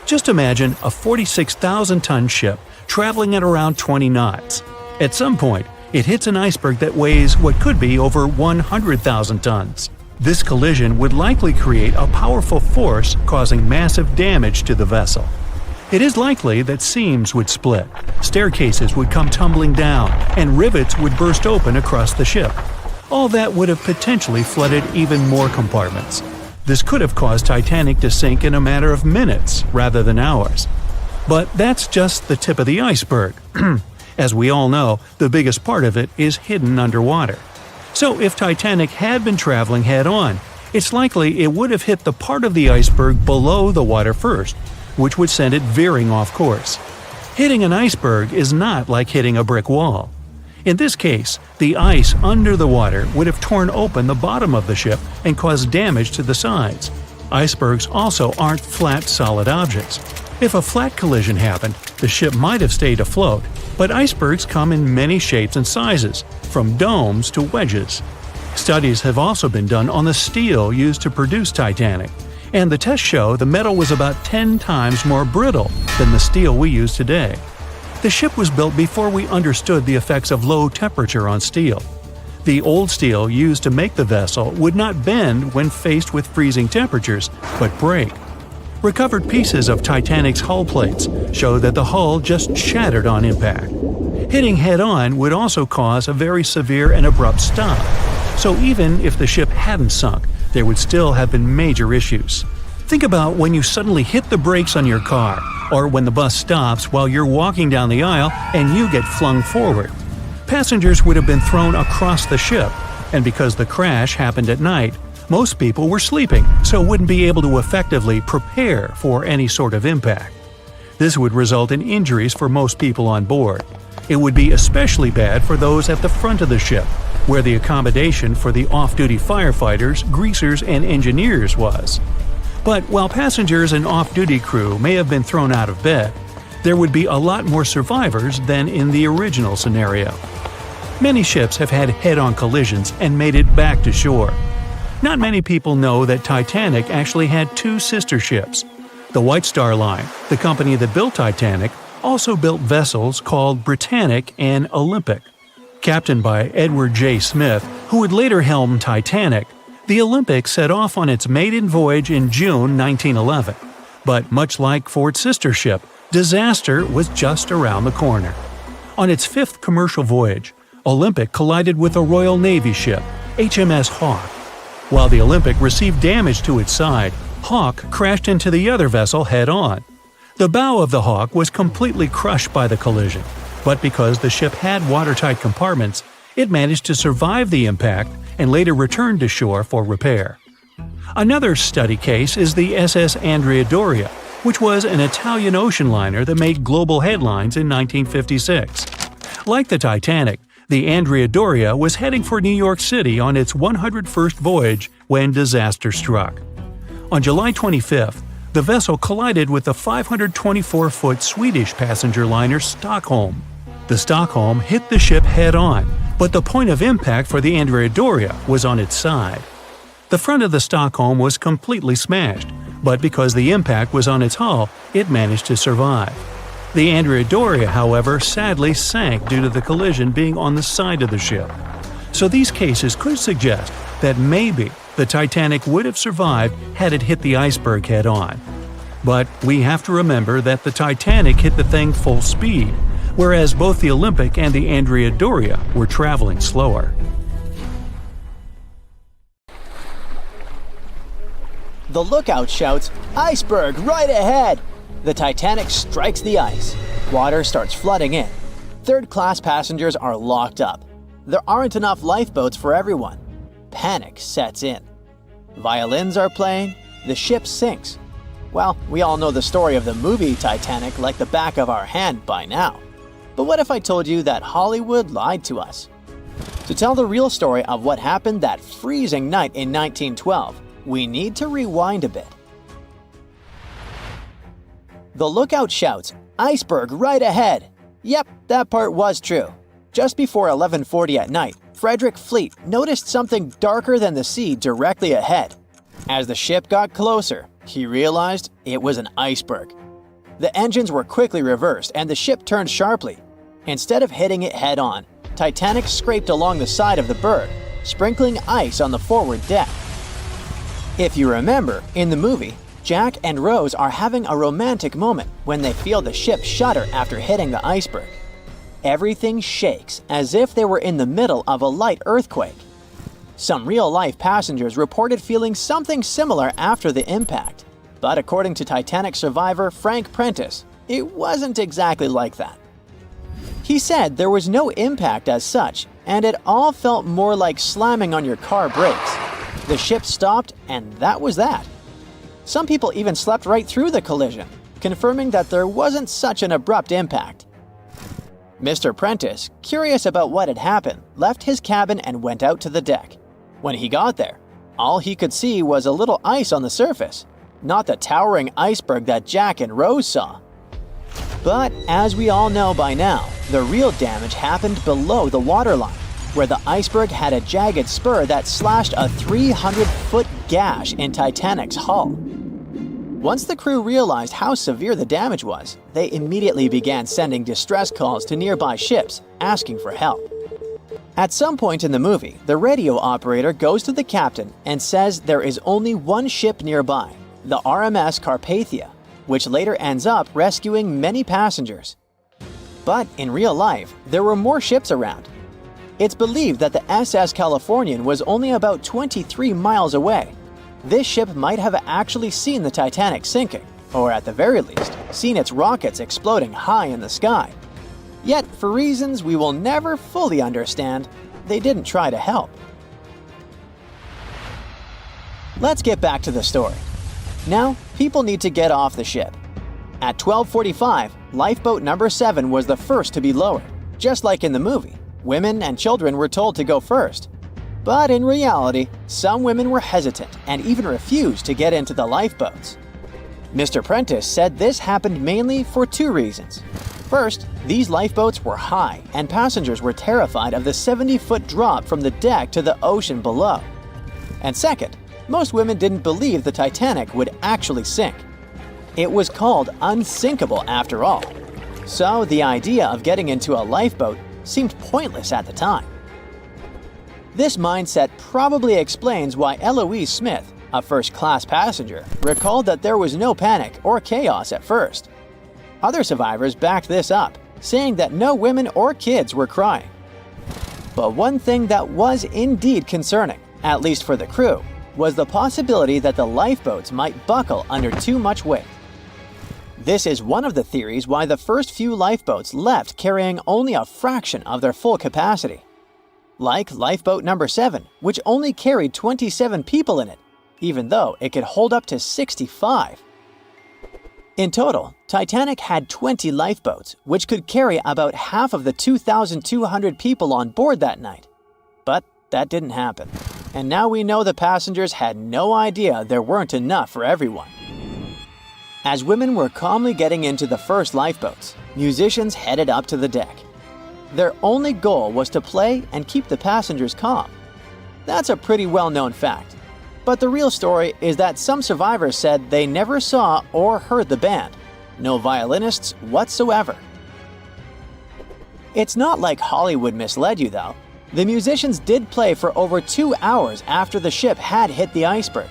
Just imagine a 46,000-ton ship traveling at around 20 knots. At some point, it hits an iceberg that weighs what could be over 100,000 tons. This collision would likely create a powerful force causing massive damage to the vessel. It is likely that seams would split, staircases would come tumbling down, and rivets would burst open across the ship. All that would have potentially flooded even more compartments. This could have caused Titanic to sink in a matter of minutes rather than hours. But that's just the tip of the iceberg. As we all know, the biggest part of it is hidden underwater. So if Titanic had been traveling head-on, it's likely it would have hit the part of the iceberg below the water first, which would send it veering off course. Hitting an iceberg is not like hitting a brick wall. In this case, the ice under the water would have torn open the bottom of the ship and caused damage to the sides. Icebergs also aren't flat, solid objects. If a flat collision happened, the ship might have stayed afloat, but icebergs come in many shapes and sizes, from domes to wedges. Studies have also been done on the steel used to produce Titanic, and the tests show the metal was about 10 times more brittle than the steel we use today. The ship was built before we understood the effects of low temperature on steel. The old steel used to make the vessel would not bend when faced with freezing temperatures, but break. Recovered pieces of Titanic's hull plates show that the hull just shattered on impact. Hitting head-on would also cause a very severe and abrupt stop, so even if the ship hadn't sunk, there would still have been major issues. Think about when you suddenly hit the brakes on your car, or when the bus stops while you're walking down the aisle and you get flung forward. Passengers would have been thrown across the ship, and because the crash happened at night, most people were sleeping, so wouldn't be able to effectively prepare for any sort of impact. This would result in injuries for most people on board. It would be especially bad for those at the front of the ship, where the accommodation for the off-duty firefighters, greasers, and engineers was. But while passengers and off-duty crew may have been thrown out of bed, there would be a lot more survivors than in the original scenario. Many ships have had head-on collisions and made it back to shore. Not many people know that Titanic actually had two sister ships. The White Star Line, the company that built Titanic, also built vessels called Britannic and Olympic. Captained by Edward J. Smith, who would later helm Titanic, the Olympic set off on its maiden voyage in June 1911. But much like Ford's sister ship, disaster was just around the corner. On its fifth commercial voyage, Olympic collided with a Royal Navy ship, HMS Hawke. While the Olympic received damage to its side, Hawke crashed into the other vessel head-on. The bow of the Hawke was completely crushed by the collision, but because the ship had watertight compartments, it managed to survive the impact and later returned to shore for repair. Another study case is the SS Andrea Doria, which was an Italian ocean liner that made global headlines in 1956. Like the Titanic, the Andrea Doria was heading for New York City on its 101st voyage when disaster struck. On July 25th, the vessel collided with the 524-foot Swedish passenger liner Stockholm. The Stockholm hit the ship head-on, but the point of impact for the Andrea Doria was on its side. The front of the Stockholm was completely smashed, but because the impact was on its hull, it managed to survive. The Andrea Doria, however, sadly sank due to the collision being on the side of the ship. So these cases could suggest that maybe the Titanic would have survived had it hit the iceberg head-on. But we have to remember that the Titanic hit the thing full speed, whereas both the Olympic and the Andrea Doria were traveling slower. The lookout shouts, "Iceberg right ahead!" The Titanic strikes the ice. Water starts flooding in. Third-class passengers are locked up. There aren't enough lifeboats for everyone. Panic sets in. Violins are playing. The ship sinks. Well, we all know the story of the movie Titanic like the back of our hand by now. But what if I told you that Hollywood lied to us? To tell the real story of what happened that freezing night in 1912, we need to rewind a bit. The lookout shouts, "Iceberg right ahead!" Yep, that part was true. Just before 11:40 at night, Frederick Fleet noticed something darker than the sea directly ahead. As the ship got closer, he realized it was an iceberg. The engines were quickly reversed and the ship turned sharply. Instead of hitting it head-on, Titanic scraped along the side of the berg, sprinkling ice on the forward deck. If you remember, in the movie, Jack and Rose are having a romantic moment when they feel the ship shudder after hitting the iceberg. Everything shakes as if they were in the middle of a light earthquake. Some real-life passengers reported feeling something similar after the impact, but according to Titanic survivor Frank Prentice, it wasn't exactly like that. He said there was no impact as such, and it all felt more like slamming on your car brakes. The ship stopped, and that was that. Some people even slept right through the collision, confirming that there wasn't such an abrupt impact. Mr. Prentice, curious about what had happened, left his cabin and went out to the deck. When he got there, All he could see was a little ice on the surface, not the towering iceberg that Jack and Rose saw. But as we all know by now, the real damage happened below the waterline, where the iceberg had a jagged spur that slashed a 300-foot gash in Titanic's hull. Once the crew realized how severe the damage was, they immediately began sending distress calls to nearby ships, asking for help. At some point in the movie, the radio operator goes to the captain and says there is only one ship nearby, the RMS Carpathia, which later ends up rescuing many passengers. But in real life, there were more ships around. It's believed that the SS Californian was only about 23 miles away. This ship might have actually seen the Titanic sinking, or at the very least, seen its rockets exploding high in the sky. Yet, for reasons we will never fully understand, they didn't try to help. Let's get back to the story. Now, people need to get off the ship. At 12:45, Lifeboat number 7 was the first to be lowered. Just like in the movie, women and children were told to go first. But in reality, some women were hesitant and even refused to get into the lifeboats. Mr. Prentice said this happened mainly for 2 reasons. First, these lifeboats were high and passengers were terrified of the 70-foot drop from the deck to the ocean below. And second, most women didn't believe the Titanic would actually sink. It was called unsinkable after all. So the idea of getting into a lifeboat seemed pointless at the time. This mindset probably explains why Eloise Smith, a first-class passenger, recalled that there was no panic or chaos at first. Other survivors backed this up, saying that no women or kids were crying. But one thing that was indeed concerning, at least for the crew, was the possibility that the lifeboats might buckle under too much weight. This is one of the theories why the first few lifeboats left carrying only a fraction of their full capacity. Like Lifeboat number 7, which only carried 27 people in it, even though it could hold up to 65. In total, Titanic had 20 lifeboats, which could carry about half of the 2,200 people on board that night. But that didn't happen. And now we know the passengers had no idea there weren't enough for everyone. As women were calmly getting into the first lifeboats, musicians headed up to the deck. Their only goal was to play and keep the passengers calm. That's a pretty well-known fact. But the real story is that some survivors said they never saw or heard the band. No violinists whatsoever. It's not like Hollywood misled you though. The musicians did play for over 2 hours after the ship had hit the iceberg.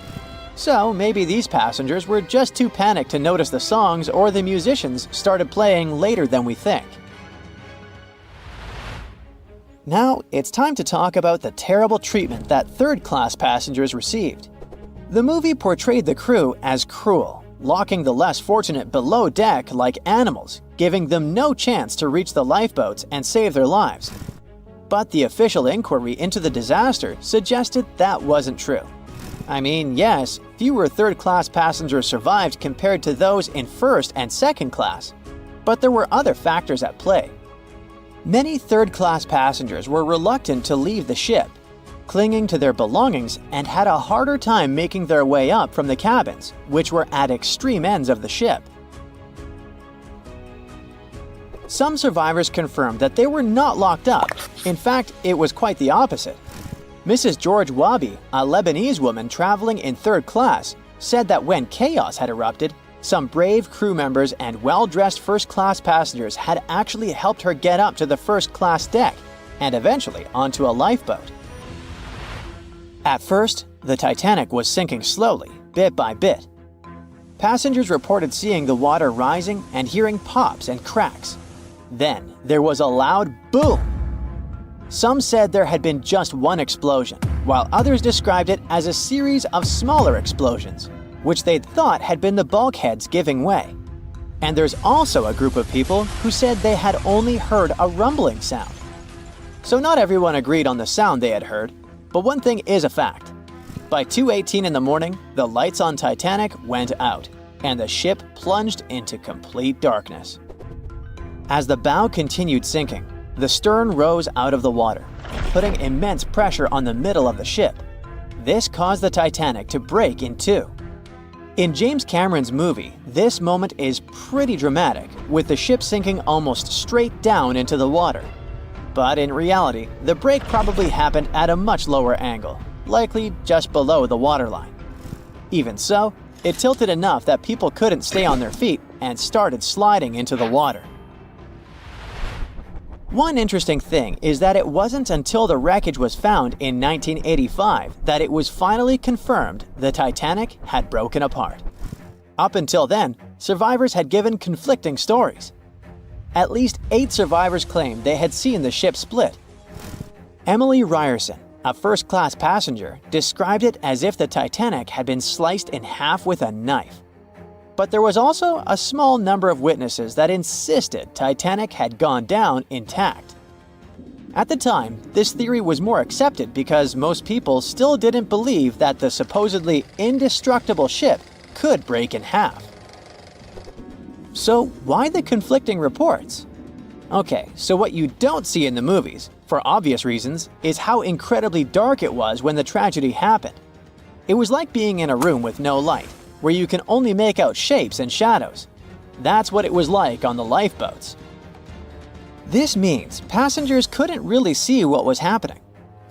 So maybe these passengers were just too panicked to notice the songs, or the musicians started playing later than we think. Now, it's time to talk about the terrible treatment that third-class passengers received. The movie portrayed the crew as cruel, locking the less fortunate below deck like animals, giving them no chance to reach the lifeboats and save their lives. But the official inquiry into the disaster suggested that wasn't true. I mean, yes, fewer third-class passengers survived compared to those in first and second class, but there were other factors at play. Many third-class passengers were reluctant to leave the ship, clinging to their belongings, and had a harder time making their way up from the cabins, which were at extreme ends of the ship. Some survivors confirmed that they were not locked up. In fact, it was quite the opposite. Mrs. George Wabi, a Lebanese woman traveling in third class, said that when chaos had erupted, some brave crew members and well-dressed first-class passengers had actually helped her get up to the first-class deck and eventually onto a lifeboat. At first, the Titanic was sinking slowly, bit by bit. Passengers reported seeing the water rising and hearing pops and cracks. Then, there was a loud boom. Some said there had been just one explosion, while others described it as a series of smaller explosions, which they'd thought had been the bulkheads giving way. And there's also a group of people who said they had only heard a rumbling sound. So not everyone agreed on the sound they had heard, but one thing is a fact. By 2:18 in the morning, the lights on Titanic went out, and the ship plunged into complete darkness. As the bow continued sinking, the stern rose out of the water, putting immense pressure on the middle of the ship. This caused the Titanic to break in two. In James Cameron's movie, this moment is pretty dramatic, with the ship sinking almost straight down into the water. But in reality, the break probably happened at a much lower angle, likely just below the waterline. Even so, it tilted enough that people couldn't stay on their feet and started sliding into the water. One interesting thing is that it wasn't until the wreckage was found in 1985 that it was finally confirmed the Titanic had broken apart. Up until then, survivors had given conflicting stories. At least 8 survivors claimed they had seen the ship split. Emily Ryerson, a first-class passenger, described it as if the Titanic had been sliced in half with a knife. But there was also a small number of witnesses that insisted Titanic had gone down intact. At the time, this theory was more accepted because most people still didn't believe that the supposedly indestructible ship could break in half. So why the conflicting reports? Okay, so what you don't see in the movies, for obvious reasons, is how incredibly dark it was when the tragedy happened. It was like being in a room with no light, where you can only make out shapes and shadows. That's what it was like on the lifeboats. This means passengers couldn't really see what was happening,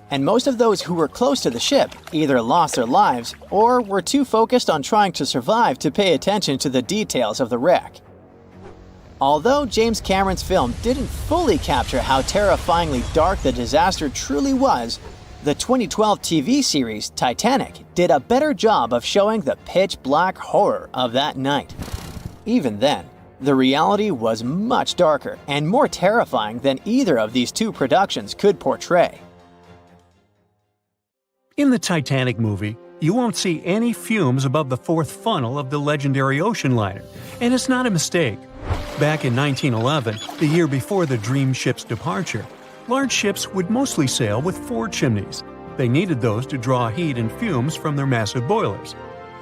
and most of those who were close to the ship either lost their lives or were too focused on trying to survive to pay attention to the details of the wreck. Although James Cameron's film didn't fully capture how terrifyingly dark the disaster truly was, the 2012 TV series Titanic did a better job of showing the pitch-black horror of that night. Even then, the reality was much darker and more terrifying than either of these two productions could portray. In the Titanic movie, you won't see any fumes above the 4th funnel of the legendary ocean liner, and it's not a mistake. Back in 1911, the year before the Dream ship's departure, large ships would mostly sail with 4 chimneys. They needed those to draw heat and fumes from their massive boilers.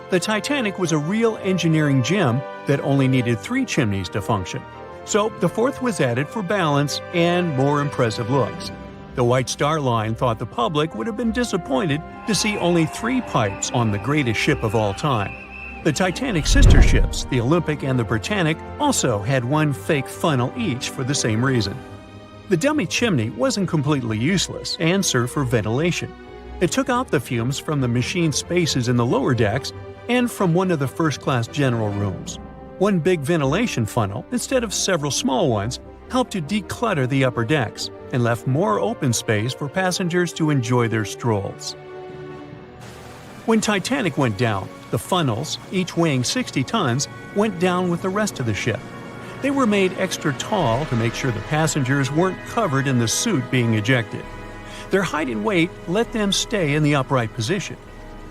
The Titanic was a real engineering gem that only needed 3 chimneys to function. So the 4th was added for balance and more impressive looks. The White Star Line thought the public would have been disappointed to see only 3 pipes on the greatest ship of all time. The Titanic's sister ships, the Olympic and the Britannic, also had 1 fake funnel each for the same reason. The dummy chimney wasn't completely useless and served for ventilation. It took out the fumes from the machine spaces in the lower decks and from one of the first-class general rooms. 1 big ventilation funnel, instead of several small ones, helped to declutter the upper decks and left more open space for passengers to enjoy their strolls. When Titanic went down, the funnels, each weighing 60 tons, went down with the rest of the ship. They were made extra tall to make sure the passengers weren't covered in the soot being ejected. Their height and weight let them stay in the upright position.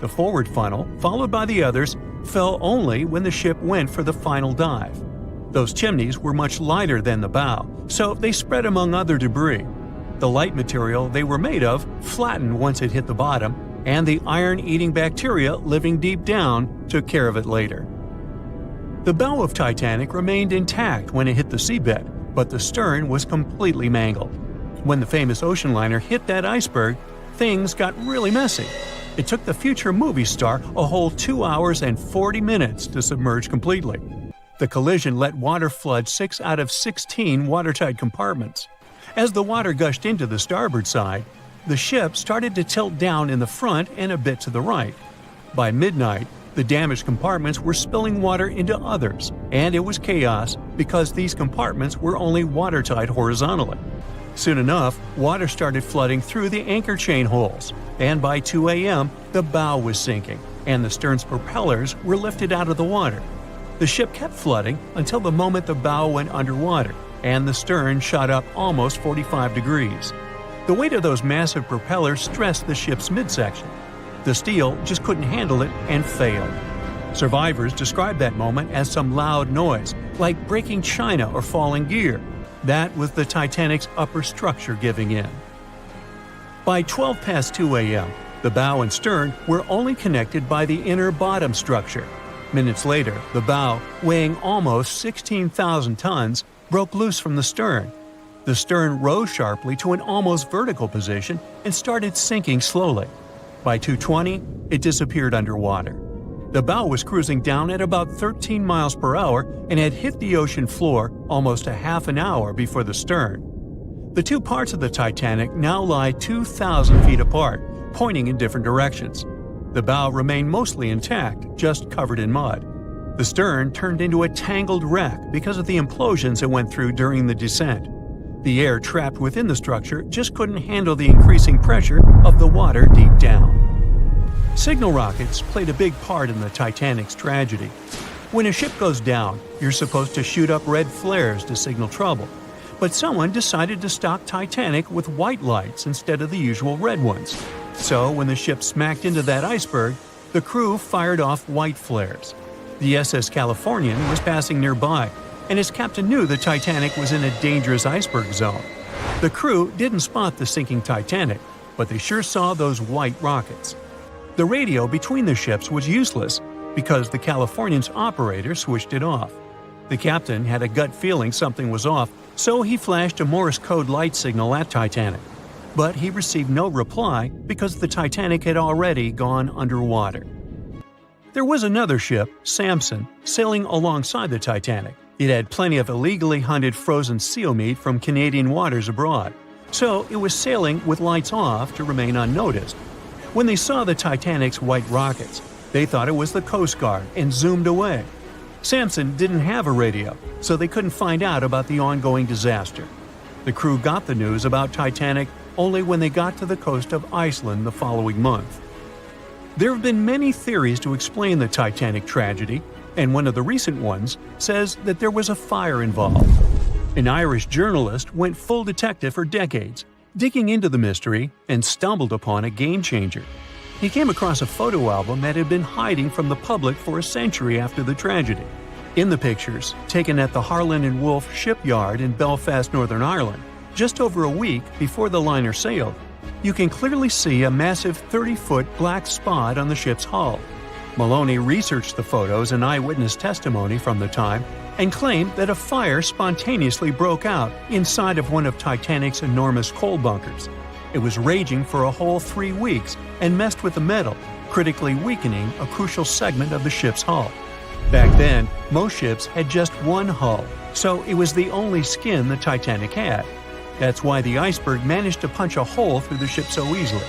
The forward funnel, followed by the others, fell only when the ship went for the final dive. Those chimneys were much lighter than the bow, so they spread among other debris. The light material they were made of flattened once it hit the bottom, and the iron-eating bacteria living deep down took care of it later. The bow of Titanic remained intact when it hit the seabed, but the stern was completely mangled. When the famous ocean liner hit that iceberg, things got really messy. It took the future movie star a whole 2 hours and 40 minutes to submerge completely. The collision let water flood 6 out of 16 watertight compartments. As the water gushed into the starboard side, the ship started to tilt down in the front and a bit to the right. By midnight, the damaged compartments were spilling water into others, and it was chaos because these compartments were only watertight horizontally. Soon enough, water started flooding through the anchor chain holes, and by 2 a.m., the bow was sinking, and the stern's propellers were lifted out of the water. The ship kept flooding until the moment the bow went underwater, and the stern shot up almost 45 degrees. The weight of those massive propellers stressed the ship's midsection. The steel just couldn't handle it and failed. Survivors described that moment as some loud noise, like breaking china or falling gear. That was the Titanic's upper structure giving in. By 12 past 2 a.m., the bow and stern were only connected by the inner bottom structure. Minutes later, the bow, weighing almost 16,000 tons, broke loose from the stern. The stern rose sharply to an almost vertical position and started sinking slowly. By 2:20, it disappeared underwater. The bow was cruising down at about 13 miles per hour and had hit the ocean floor almost a half an hour before the stern. The two parts of the Titanic now lie 2,000 feet apart, pointing in different directions. The bow remained mostly intact, just covered in mud. The stern turned into a tangled wreck because of the implosions it went through during the descent. The air trapped within the structure just couldn't handle the increasing pressure of the water deep down. Signal rockets played a big part in the Titanic's tragedy. When a ship goes down, you're supposed to shoot up red flares to signal trouble. But someone decided to stock Titanic with white lights instead of the usual red ones. So when the ship smacked into that iceberg, the crew fired off white flares. The SS Californian was passing nearby, and his captain knew the Titanic was in a dangerous iceberg zone. The crew didn't spot the sinking Titanic, but they sure saw those white rockets. The radio between the ships was useless because the Californian's operator switched it off. The captain had a gut feeling something was off, so he flashed a Morse code light signal at Titanic. But he received no reply because the Titanic had already gone underwater. There was another ship, Samson, sailing alongside the Titanic. It had plenty of illegally hunted frozen seal meat from Canadian waters abroad, so it was sailing with lights off to remain unnoticed. When they saw the Titanic's white rockets, they thought it was the Coast Guard and zoomed away. Samson didn't have a radio, so they couldn't find out about the ongoing disaster. The crew got the news about Titanic only when they got to the coast of Iceland the following month. There have been many theories to explain the Titanic tragedy, and one of the recent ones says that there was a fire involved. An Irish journalist went full detective for decades, digging into the mystery, and stumbled upon a game-changer. He came across a photo album that had been hiding from the public for a century after the tragedy. In the pictures, taken at the Harland and Wolff shipyard in Belfast, Northern Ireland, just over a week before the liner sailed, you can clearly see a massive 30-foot black spot on the ship's hull. Maloney researched the photos and eyewitness testimony from the time and claimed that a fire spontaneously broke out inside of one of Titanic's enormous coal bunkers. It was raging for a whole 3 weeks and messed with the metal, critically weakening a crucial segment of the ship's hull. Back then, most ships had just one hull, so it was the only skin the Titanic had. That's why the iceberg managed to punch a hole through the ship so easily.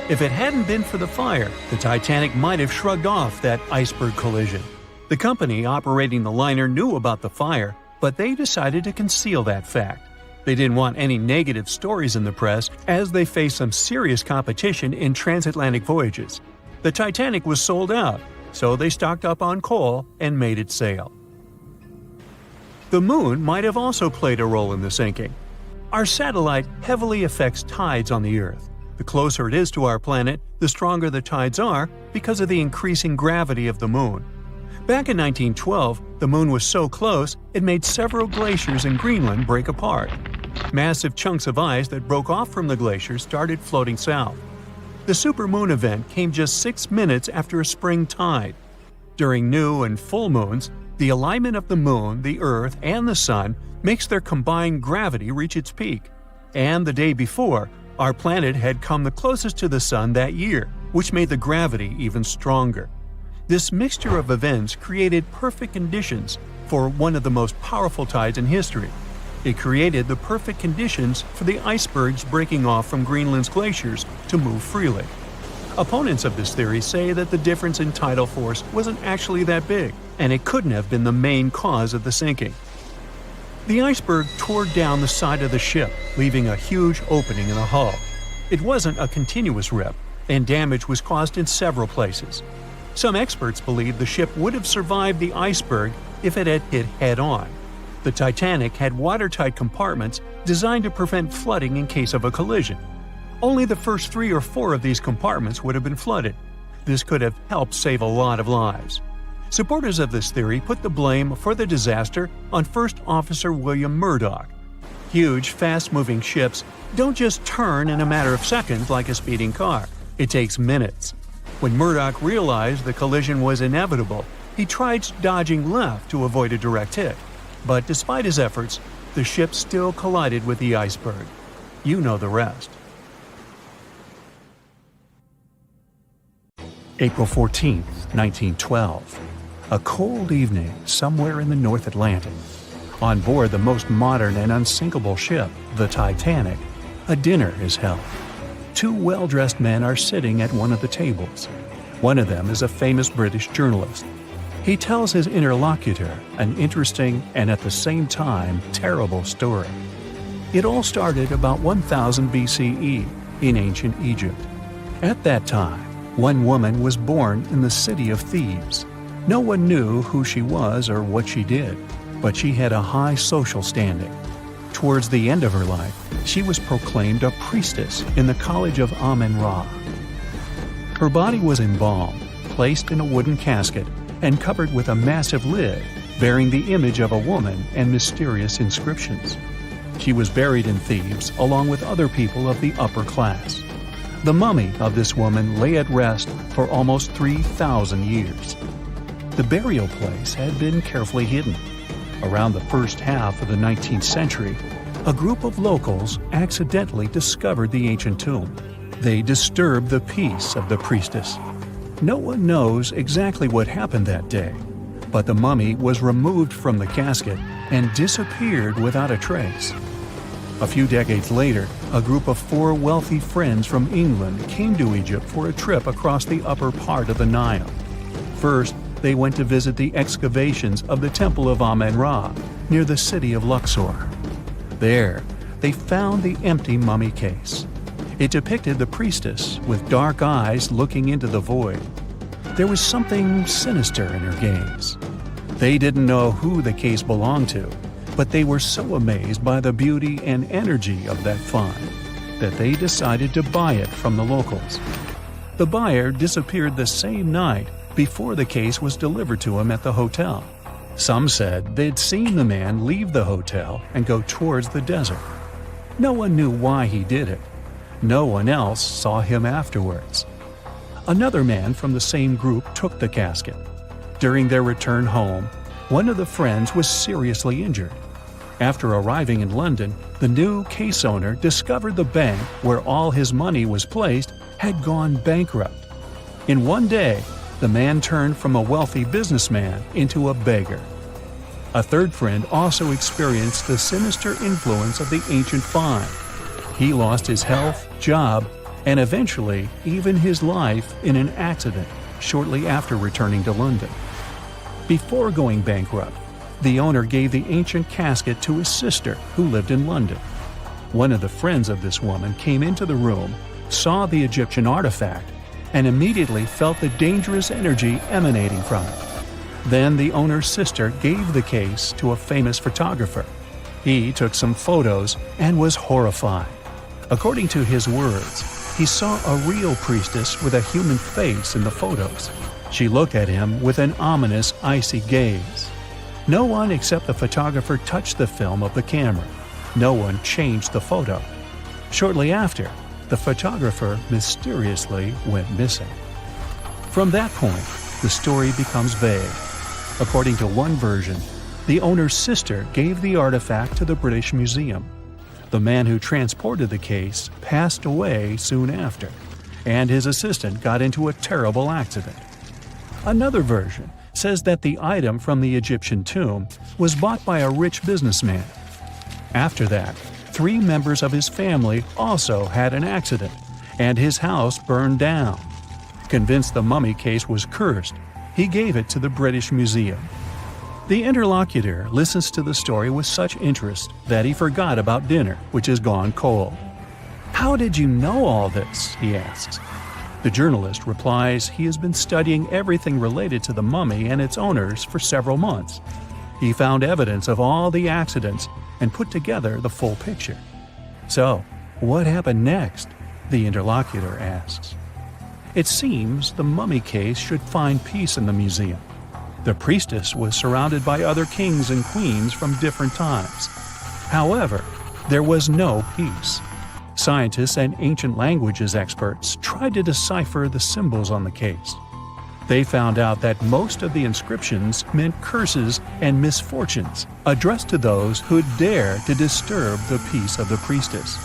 If it hadn't been for the fire, the Titanic might have shrugged off that iceberg collision. The company operating the liner knew about the fire, but they decided to conceal that fact. They didn't want any negative stories in the press as they faced some serious competition in transatlantic voyages. The Titanic was sold out, so they stocked up on coal and made it sail. The moon might have also played a role in the sinking. Our satellite heavily affects tides on the Earth. The closer it is to our planet, the stronger the tides are because of the increasing gravity of the moon. Back in 1912, the moon was so close it made several glaciers in Greenland break apart. Massive chunks of ice that broke off from the glaciers started floating south. The supermoon event came just 6 minutes after a spring tide. During new and full moons, the alignment of the moon, the Earth, and the Sun makes their combined gravity reach its peak. And the day before, our planet had come the closest to the Sun that year, which made the gravity even stronger. This mixture of events created perfect conditions for one of the most powerful tides in history. It created the perfect conditions for the icebergs breaking off from Greenland's glaciers to move freely. Opponents of this theory say that the difference in tidal force wasn't actually that big, and it couldn't have been the main cause of the sinking. The iceberg tore down the side of the ship, leaving a huge opening in the hull. It wasn't a continuous rip, and damage was caused in several places. Some experts believe the ship would have survived the iceberg if it had hit head-on. The Titanic had watertight compartments designed to prevent flooding in case of a collision. Only the first 3 or 4 of these compartments would have been flooded. This could have helped save a lot of lives. Supporters of this theory put the blame for the disaster on First Officer William Murdoch. Huge, fast-moving ships don't just turn in a matter of seconds like a speeding car. It takes minutes. When Murdoch realized the collision was inevitable, he tried dodging left to avoid a direct hit. But despite his efforts, the ship still collided with the iceberg. You know the rest. April 14, 1912. A cold evening somewhere in the North Atlantic. On board the most modern and unsinkable ship, the Titanic, a dinner is held. Two well-dressed men are sitting at one of the tables. One of them is a famous British journalist. He tells his interlocutor an interesting and at the same time terrible story. It all started about 1000 BCE in ancient Egypt. At that time, one woman was born in the city of Thebes. No one knew who she was or what she did, but she had a high social standing. Towards the end of her life, she was proclaimed a priestess in the College of Amen-Ra. Her body was embalmed, placed in a wooden casket, and covered with a massive lid bearing the image of a woman and mysterious inscriptions. She was buried in Thebes along with other people of the upper class. The mummy of this woman lay at rest for almost 3,000 years. The burial place had been carefully hidden. Around the first half of the 19th century, a group of locals accidentally discovered the ancient tomb. They disturbed the peace of the priestess. No one knows exactly what happened that day, but the mummy was removed from the casket and disappeared without a trace. A few decades later, a group of 4 wealthy friends from England came to Egypt for a trip across the upper part of the Nile. First, they went to visit the excavations of the Temple of Amen-Ra near the city of Luxor. There, they found the empty mummy case. It depicted the priestess with dark eyes looking into the void. There was something sinister in her gaze. They didn't know who the case belonged to, but they were so amazed by the beauty and energy of that find that they decided to buy it from the locals. The buyer disappeared the same night before the case was delivered to him at the hotel. Some said they'd seen the man leave the hotel and go towards the desert. No one knew why he did it. No one else saw him afterwards. Another man from the same group took the casket. During their return home, one of the friends was seriously injured. After arriving in London, the new case owner discovered the bank where all his money was placed had gone bankrupt. In one day, the man turned from a wealthy businessman into a beggar. A third friend also experienced the sinister influence of the ancient find. He lost his health, job, and eventually even his life in an accident shortly after returning to London. Before going bankrupt, the owner gave the ancient casket to his sister who lived in London. One of the friends of this woman came into the room, saw the Egyptian artifact, and immediately felt the dangerous energy emanating from it. Then the owner's sister gave the case to a famous photographer. He took some photos and was horrified. According to his words, he saw a real priestess with a human face in the photos. She looked at him with an ominous, icy gaze. No one except the photographer touched the film of the camera. No one changed the photo. Shortly after, the photographer mysteriously went missing. From that point, the story becomes vague. According to one version, the owner's sister gave the artifact to the British Museum. The man who transported the case passed away soon after, and his assistant got into a terrible accident. Another version says that the item from the Egyptian tomb was bought by a rich businessman. After that, 3 members of his family also had an accident, and his house burned down. Convinced the mummy case was cursed, he gave it to the British Museum. The interlocutor listens to the story with such interest that he forgot about dinner, which has gone cold. "How did you know all this?" he asks. The journalist replies he has been studying everything related to the mummy and its owners for several months. He found evidence of all the accidents and put together the full picture. "So, what happened next?" the interlocutor asks. It seems the mummy case should find peace in the museum. The priestess was surrounded by other kings and queens from different times. However, there was no peace. Scientists and ancient languages experts tried to decipher the symbols on the case. They found out that most of the inscriptions meant curses and misfortunes addressed to those who'd dare to disturb the peace of the priestess.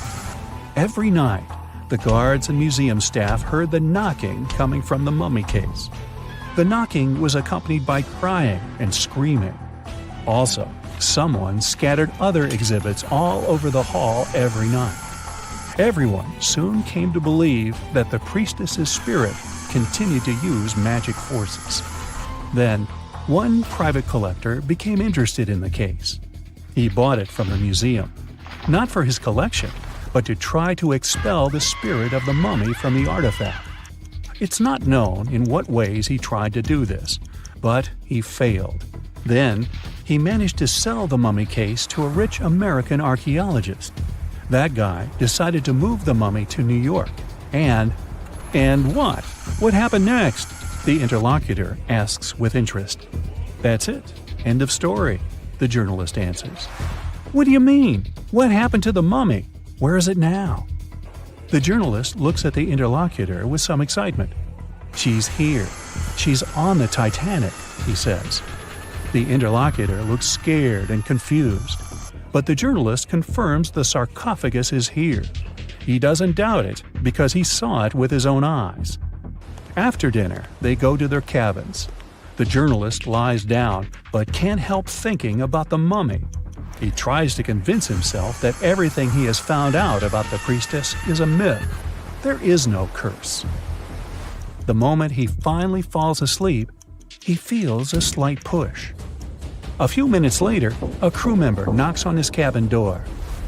Every night, the guards and museum staff heard the knocking coming from the mummy case. The knocking was accompanied by crying and screaming. Also, someone scattered other exhibits all over the hall every night. Everyone soon came to believe that the priestess's spirit continued to use magic forces. Then, one private collector became interested in the case. He bought it from the museum, not for his collection, but to try to expel the spirit of the mummy from the artifact. It's not known in what ways he tried to do this, but he failed. Then, he managed to sell the mummy case to a rich American archaeologist. That guy decided to move the mummy to New York. And what? What happened next? The interlocutor asks with interest. That's it. End of story, the journalist answers. What do you mean? What happened to the mummy? Where is it now? The journalist looks at the interlocutor with some excitement. She's here. She's on the Titanic, he says. The interlocutor looks scared and confused, but the journalist confirms the sarcophagus is here. He doesn't doubt it because he saw it with his own eyes. After dinner, they go to their cabins. The journalist lies down but can't help thinking about the mummy. He tries to convince himself that everything he has found out about the priestess is a myth. There is no curse. The moment he finally falls asleep, he feels a slight push. A few minutes later, a crew member knocks on his cabin door.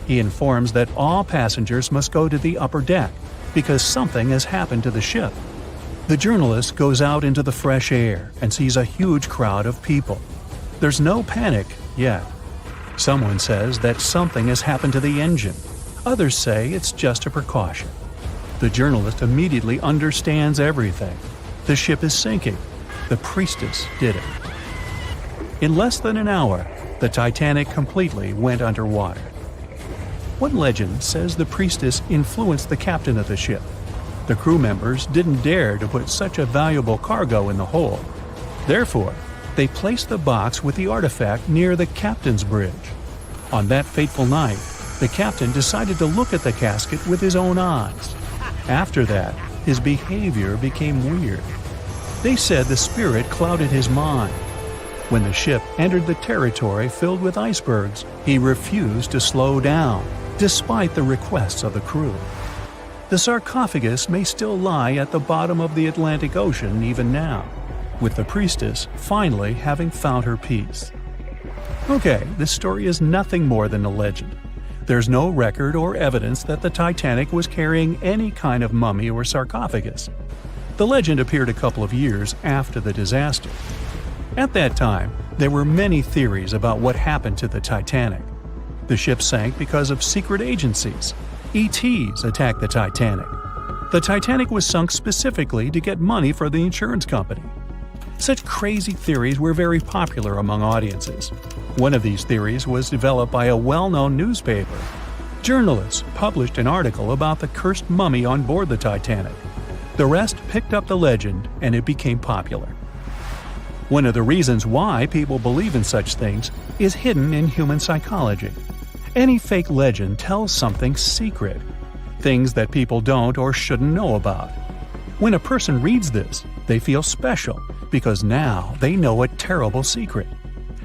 He informs that all passengers must go to the upper deck because something has happened to the ship. The journalist goes out into the fresh air and sees a huge crowd of people. There's no panic yet. Someone says that something has happened to the engine. Others say it's just a precaution. The journalist immediately understands everything. The ship is sinking. The priestess did it. In less than an hour, the Titanic completely went underwater. One legend says the priestess influenced the captain of the ship. The crew members didn't dare to put such a valuable cargo in the hold. Therefore, they placed the box with the artifact near the captain's bridge. On that fateful night, the captain decided to look at the casket with his own eyes. After that, his behavior became weird. They said the spirit clouded his mind. When the ship entered the territory filled with icebergs, he refused to slow down, despite the requests of the crew. The sarcophagus may still lie at the bottom of the Atlantic Ocean even now, with the priestess finally having found her peace. Okay, this story is nothing more than a legend. There's no record or evidence that the Titanic was carrying any kind of mummy or sarcophagus. The legend appeared a couple of years after the disaster. At that time, there were many theories about what happened to the Titanic. The ship sank because of secret agencies. ETs attacked the Titanic. The Titanic was sunk specifically to get money for the insurance company. Such crazy theories were very popular among audiences. One of these theories was developed by a well-known newspaper. Journalists published an article about the cursed mummy on board the Titanic. The rest picked up the legend and it became popular. One of the reasons why people believe in such things is hidden in human psychology. Any fake legend tells something secret, things that people don't or shouldn't know about. When a person reads this, they feel special because now they know a terrible secret.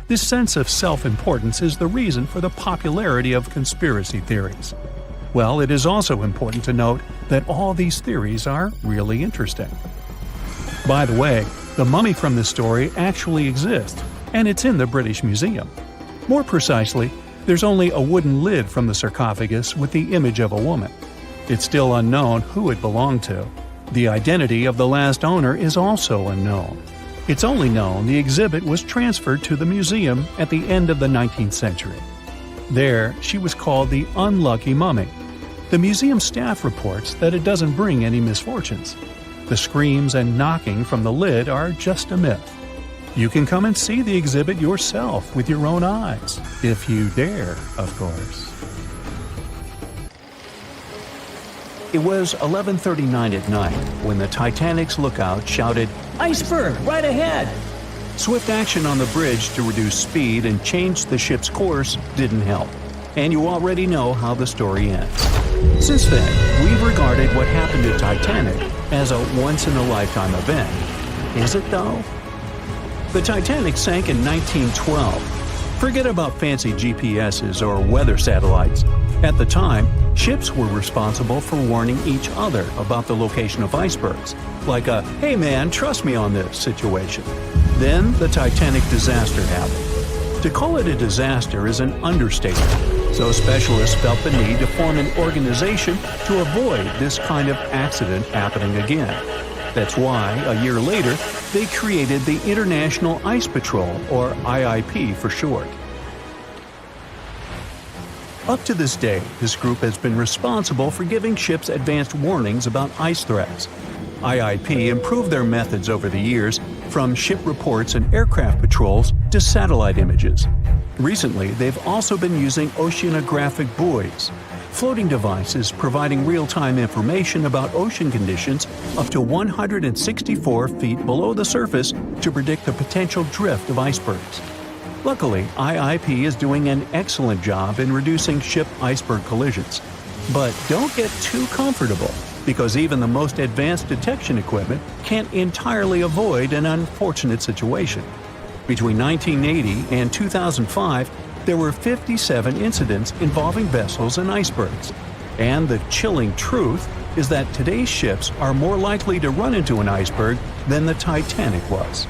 This sense of self-importance is the reason for the popularity of conspiracy theories. Well, it is also important to note that all these theories are really interesting. By the way, the mummy from this story actually exists, and it's in the British Museum. More precisely, there's only a wooden lid from the sarcophagus with the image of a woman. It's still unknown who it belonged to. The identity of the last owner is also unknown. It's only known the exhibit was transferred to the museum at the end of the 19th century. There, she was called the Unlucky Mummy. The museum staff reports that it doesn't bring any misfortunes. The screams and knocking from the lid are just a myth. You can come and see the exhibit yourself with your own eyes, if you dare, of course. It was 11:39 at night when the Titanic's lookout shouted, "Iceberg, right ahead!" Swift action on the bridge to reduce speed and change the ship's course didn't help, and you already know how the story ends. Since then, we've regarded what happened to Titanic as a once-in-a-lifetime event. Is it though? The Titanic sank in 1912. Forget about fancy GPSs or weather satellites. At the time, ships were responsible for warning each other about the location of icebergs, like a "hey man, trust me on this" situation. Then the Titanic disaster happened. To call it a disaster is an understatement, so specialists felt the need to form an organization to avoid this kind of accident happening again. That's why, a year later, they created the International Ice Patrol, or IIP for short. Up to this day, this group has been responsible for giving ships advanced warnings about ice threats. IIP improved their methods over the years, from ship reports and aircraft patrols to satellite images. Recently, they've also been using oceanographic buoys, floating devices providing real-time information about ocean conditions up to 164 feet below the surface to predict the potential drift of icebergs. Luckily, IIP is doing an excellent job in reducing ship iceberg collisions. But don't get too comfortable, because even the most advanced detection equipment can't entirely avoid an unfortunate situation. Between 1980 and 2005, there were 57 incidents involving vessels and icebergs. And the chilling truth is that today's ships are more likely to run into an iceberg than the Titanic was.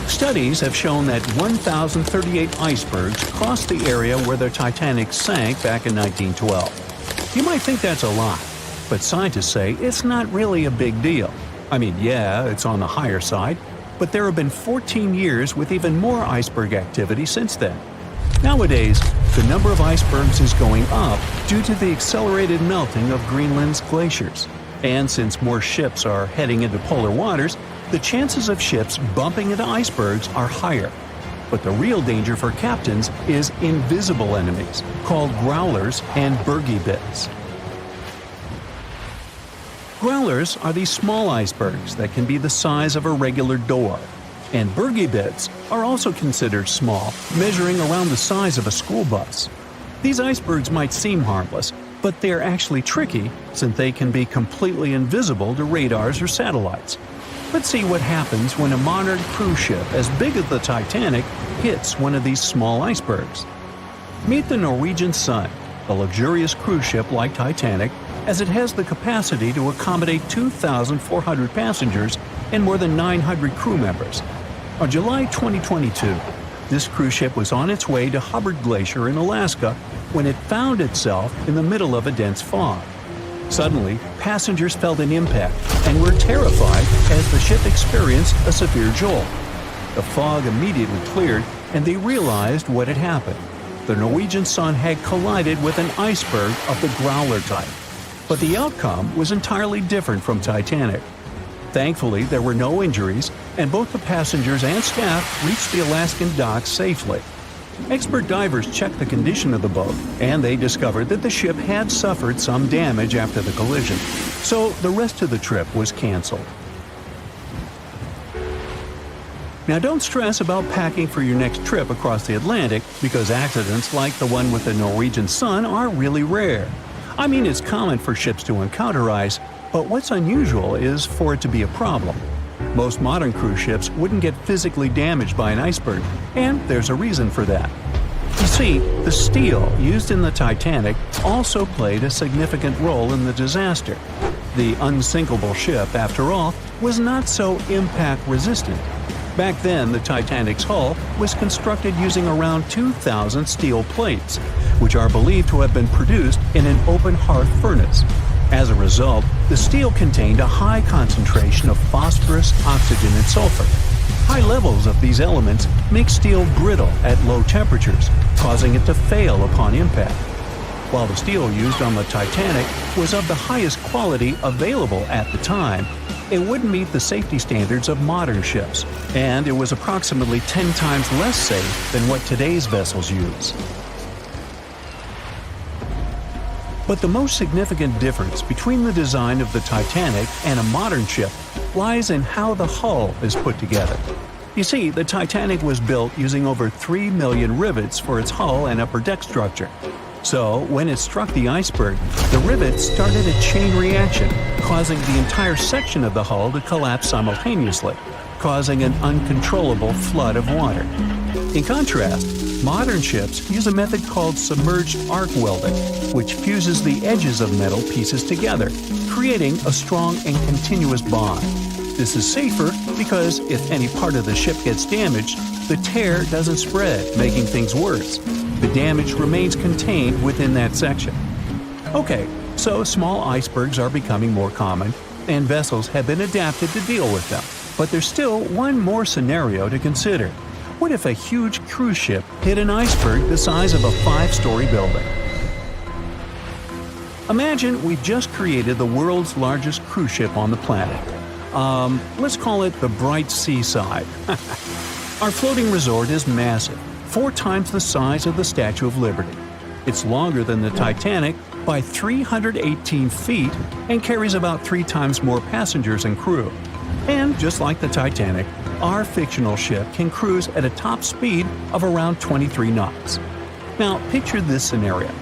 Studies have shown that 1,038 icebergs crossed the area where the Titanic sank back in 1912. You might think that's a lot, but scientists say it's not really a big deal. I mean, yeah, it's on the higher side, but there have been 14 years with even more iceberg activity since then. Nowadays, the number of icebergs is going up due to the accelerated melting of Greenland's glaciers. And since more ships are heading into polar waters, the chances of ships bumping into icebergs are higher. But the real danger for captains is invisible enemies, called growlers and bergy bits. Growlers are these small icebergs that can be the size of a regular door. And bergy bits are also considered small, measuring around the size of a school bus. These icebergs might seem harmless, but they're actually tricky since they can be completely invisible to radars or satellites. Let's see what happens when a modern cruise ship as big as the Titanic hits one of these small icebergs. Meet the Norwegian Sun, a luxurious cruise ship like Titanic, as it has the capacity to accommodate 2,400 passengers and more than 900 crew members. On July 2022, this cruise ship was on its way to Hubbard Glacier in Alaska when it found itself in the middle of a dense fog. Suddenly, passengers felt an impact and were terrified as the ship experienced a severe jolt. The fog immediately cleared and they realized what had happened. The Norwegian Sun had collided with an iceberg of the growler type. But the outcome was entirely different from Titanic. Thankfully, there were no injuries, and both the passengers and staff reached the Alaskan docks safely. Expert divers checked the condition of the boat, and they discovered that the ship had suffered some damage after the collision, so the rest of the trip was canceled. Now don't stress about packing for your next trip across the Atlantic, because accidents like the one with the Norwegian Sun are really rare. I mean, it's common for ships to encounter ice, but what's unusual is for it to be a problem. Most modern cruise ships wouldn't get physically damaged by an iceberg, and there's a reason for that. You see, the steel used in the Titanic also played a significant role in the disaster. The unsinkable ship, after all, was not so impact-resistant. Back then, the Titanic's hull was constructed using around 2,000 steel plates, which are believed to have been produced in an open hearth furnace. As a result, the steel contained a high concentration of phosphorus, oxygen, and sulfur. High levels of these elements make steel brittle at low temperatures, causing it to fail upon impact. While the steel used on the Titanic was of the highest quality available at the time, it wouldn't meet the safety standards of modern ships, and it was approximately 10 times less safe than what today's vessels use. But the most significant difference between the design of the Titanic and a modern ship lies in how the hull is put together. You see, the Titanic was built using over 3 million rivets for its hull and upper deck structure. So, when it struck the iceberg, the rivets started a chain reaction, causing the entire section of the hull to collapse simultaneously, causing an uncontrollable flood of water. In contrast, modern ships use a method called submerged arc welding, which fuses the edges of metal pieces together, creating a strong and continuous bond. This is safer because if any part of the ship gets damaged, the tear doesn't spread, making things worse. The damage remains contained within that section. Okay, so small icebergs are becoming more common, and vessels have been adapted to deal with them. But there's still one more scenario to consider. What if a huge cruise ship hit an iceberg the size of a 5-story building? Imagine we've just created the world's largest cruise ship on the planet. Let's call it the Bright Seaside. Our floating resort is massive, 4 times the size of the Statue of Liberty. It's longer than the Titanic by 318 feet and carries about 3 times more passengers and crew. And just like the Titanic, our fictional ship can cruise at a top speed of around 23 knots. Now, picture this scenario.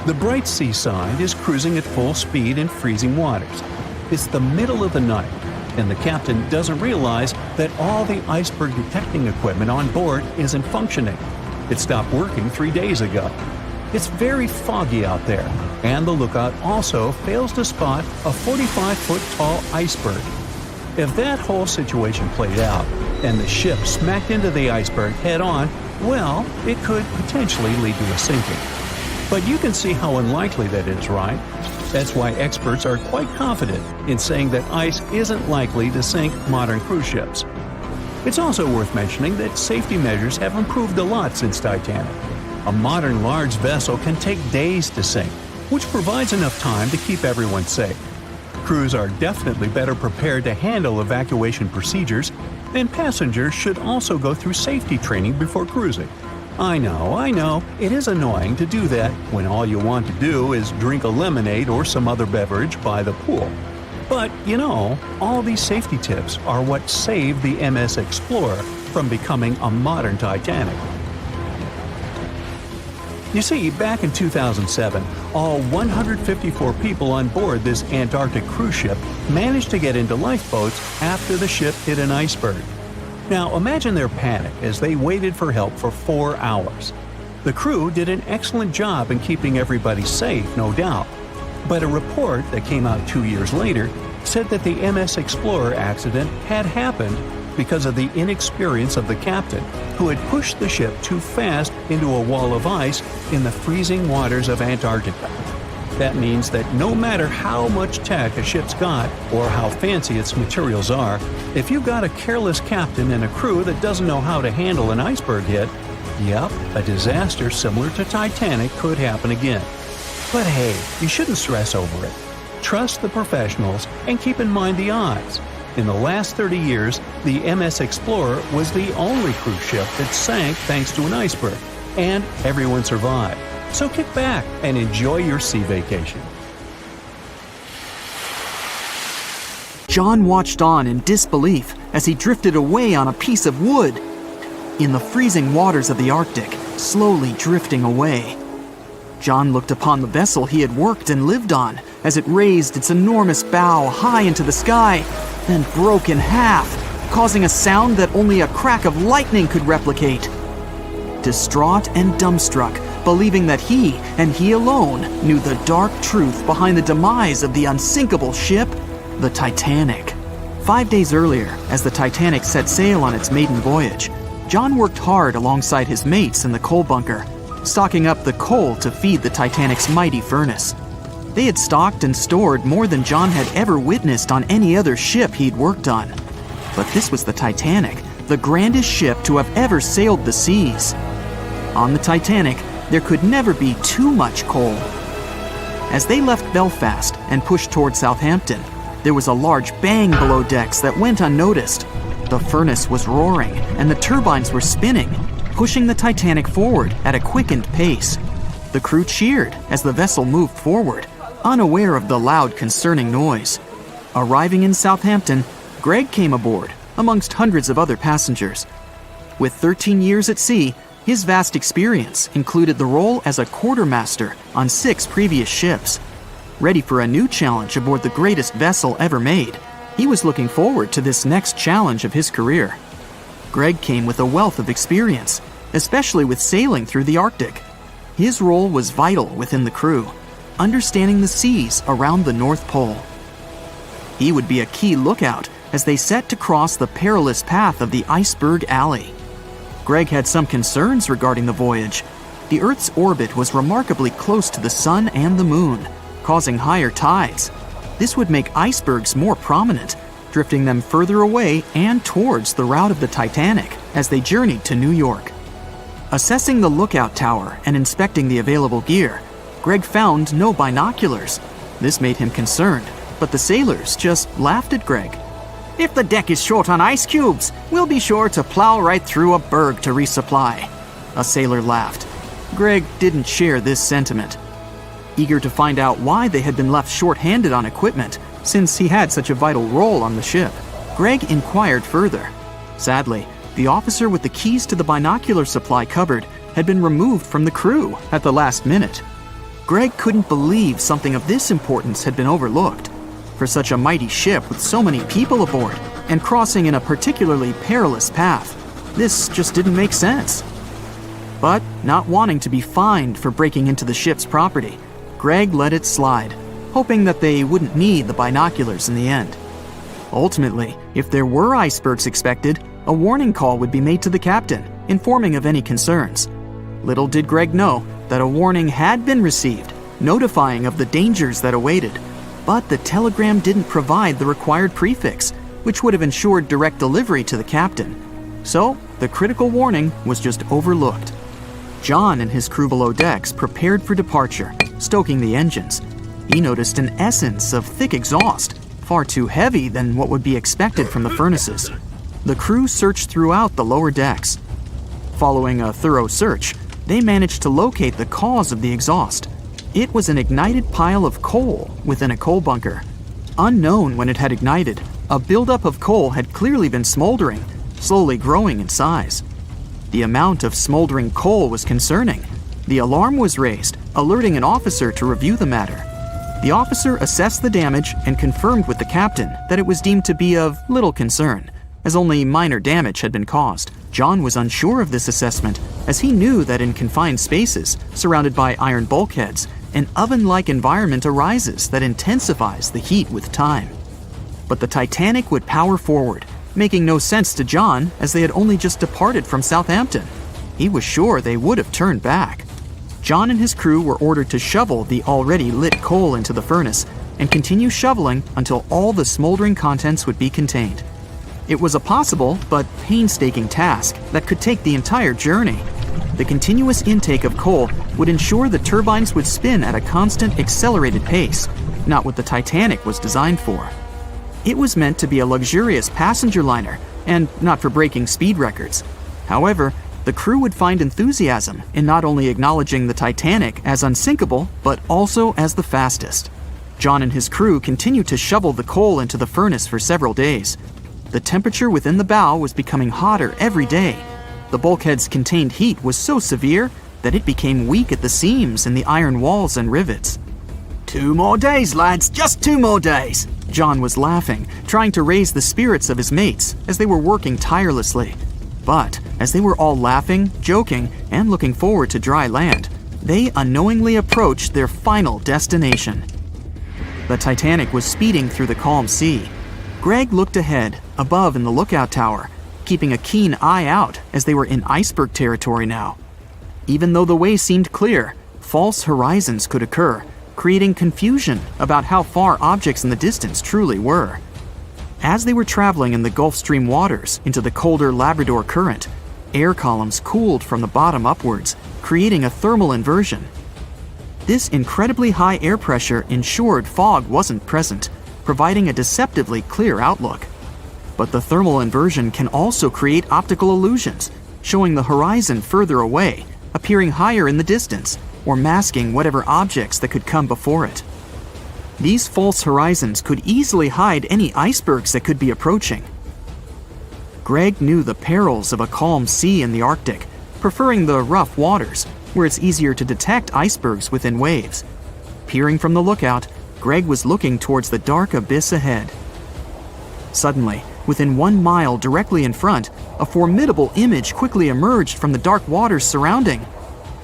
The Bright Seaside is cruising at full speed in freezing waters. It's the middle of the night, and the captain doesn't realize that all the iceberg detecting equipment on board isn't functioning. It stopped working 3 days ago. It's very foggy out there, and the lookout also fails to spot a 45-foot tall iceberg. If that whole situation played out, and the ship smacked into the iceberg head-on, well, it could potentially lead to a sinking. But you can see how unlikely that is, right? That's why experts are quite confident in saying that ice isn't likely to sink modern cruise ships. It's also worth mentioning that safety measures have improved a lot since Titanic. A modern large vessel can take days to sink, which provides enough time to keep everyone safe. Crews are definitely better prepared to handle evacuation procedures, and passengers should also go through safety training before cruising. I know, it is annoying to do that when all you want to do is drink a lemonade or some other beverage by the pool. But, all these safety tips are what saved the MS Explorer from becoming a modern Titanic. You see, back in 2007, all 154 people on board this Antarctic cruise ship managed to get into lifeboats after the ship hit an iceberg. Now imagine their panic as they waited for help for 4 hours. The crew did an excellent job in keeping everybody safe, no doubt. But a report that came out 2 years later said that the MS Explorer accident had happened because of the inexperience of the captain, who had pushed the ship too fast into a wall of ice in the freezing waters of Antarctica. That means that no matter how much tech a ship's got or how fancy its materials are, if you've got a careless captain and a crew that doesn't know how to handle an iceberg hit, yep, a disaster similar to Titanic could happen again. But hey, you shouldn't stress over it. Trust the professionals and keep in mind the odds. In the last 30 years, the MS Explorer was the only cruise ship that sank thanks to an iceberg, and everyone survived. So kick back and enjoy your sea vacation. John watched on in disbelief as he drifted away on a piece of wood. In the freezing waters of the Arctic, slowly drifting away. John looked upon the vessel he had worked and lived on as it raised its enormous bow high into the sky, then broke in half, causing a sound that only a crack of lightning could replicate. Distraught and dumbstruck, believing that he, and he alone, knew the dark truth behind the demise of the unsinkable ship, the Titanic. 5 days earlier, as the Titanic set sail on its maiden voyage, John worked hard alongside his mates in the coal bunker, stocking up the coal to feed the Titanic's mighty furnace. They had stocked and stored more than John had ever witnessed on any other ship he'd worked on. But this was the Titanic, the grandest ship to have ever sailed the seas. On the Titanic, there could never be too much coal. As they left Belfast and pushed toward Southampton, there was a large bang below decks that went unnoticed. The furnace was roaring and the turbines were spinning, pushing the Titanic forward at a quickened pace. The crew cheered as the vessel moved forward, unaware of the loud, concerning noise. Arriving in Southampton, Greg came aboard, amongst hundreds of other passengers. With 13 years at sea, His vast experience included the role as a quartermaster on 6 previous ships. Ready for a new challenge aboard the greatest vessel ever made, he was looking forward to this next challenge of his career. Greg came with a wealth of experience, especially with sailing through the Arctic. His role was vital within the crew, understanding the seas around the North Pole. He would be a key lookout as they set to cross the perilous path of the iceberg alley. Greg had some concerns regarding the voyage. The Earth's orbit was remarkably close to the sun and the moon, causing higher tides. This would make icebergs more prominent, drifting them further away and towards the route of the Titanic as they journeyed to New York. Assessing the lookout tower and inspecting the available gear, Greg found no binoculars. This made him concerned, but the sailors just laughed at Greg. "If the deck is short on ice cubes, we'll be sure to plow right through a berg to resupply." A sailor laughed. Greg didn't share this sentiment. Eager to find out why they had been left short-handed on equipment, since he had such a vital role on the ship, Greg inquired further. Sadly, the officer with the keys to the binocular supply cupboard had been removed from the crew at the last minute. Greg couldn't believe something of this importance had been overlooked. For such a mighty ship with so many people aboard and crossing in a particularly perilous path, this just didn't make sense. But not wanting to be fined for breaking into the ship's property, Greg let it slide, hoping that they wouldn't need the binoculars in the end. Ultimately, if there were icebergs expected, a warning call would be made to the captain, informing of any concerns. Little did Greg know that a warning had been received, notifying of the dangers that awaited. But the telegram didn't provide the required prefix, which would have ensured direct delivery to the captain. So, the critical warning was just overlooked. John and his crew below decks prepared for departure, stoking the engines. He noticed an essence of thick exhaust, far too heavy than what would be expected from the furnaces. The crew searched throughout the lower decks. Following a thorough search, they managed to locate the cause of the exhaust. It was an ignited pile of coal within a coal bunker. Unknown when it had ignited, a buildup of coal had clearly been smoldering, slowly growing in size. The amount of smoldering coal was concerning. The alarm was raised, alerting an officer to review the matter. The officer assessed the damage and confirmed with the captain that it was deemed to be of little concern, as only minor damage had been caused. John was unsure of this assessment, as he knew that in confined spaces, surrounded by iron bulkheads, an oven-like environment arises that intensifies the heat with time. But the Titanic would power forward, making no sense to John as they had only just departed from Southampton. He was sure they would have turned back. John and his crew were ordered to shovel the already lit coal into the furnace and continue shoveling until all the smoldering contents would be contained. It was a possible but painstaking task that could take the entire journey. The continuous intake of coal would ensure the turbines would spin at a constant accelerated pace, not what the Titanic was designed for. It was meant to be a luxurious passenger liner and not for breaking speed records. However, the crew would find enthusiasm in not only acknowledging the Titanic as unsinkable, but also as the fastest. John and his crew continued to shovel the coal into the furnace for several days. The temperature within the bow was becoming hotter every day. The bulkhead's contained heat was so severe that it became weak at the seams in the iron walls and rivets. 2 more days, lads, just 2 more days. John was laughing, trying to raise the spirits of his mates as they were working tirelessly. But as they were all laughing, joking, and looking forward to dry land, they unknowingly approached their final destination. The Titanic was speeding through the calm sea. Greg looked ahead, above in the lookout tower, keeping a keen eye out as they were in iceberg territory now. Even though the way seemed clear, false horizons could occur, creating confusion about how far objects in the distance truly were. As they were traveling in the Gulf Stream waters into the colder Labrador Current, air columns cooled from the bottom upwards, creating a thermal inversion. This incredibly high air pressure ensured fog wasn't present, providing a deceptively clear outlook. But the thermal inversion can also create optical illusions, showing the horizon further away, appearing higher in the distance, or masking whatever objects that could come before it. These false horizons could easily hide any icebergs that could be approaching. Greg knew the perils of a calm sea in the Arctic, preferring the rough waters, where it's easier to detect icebergs within waves. Peering from the lookout, Greg was looking towards the dark abyss ahead. Suddenly, within 1 mile directly in front, a formidable image quickly emerged from the dark waters surrounding.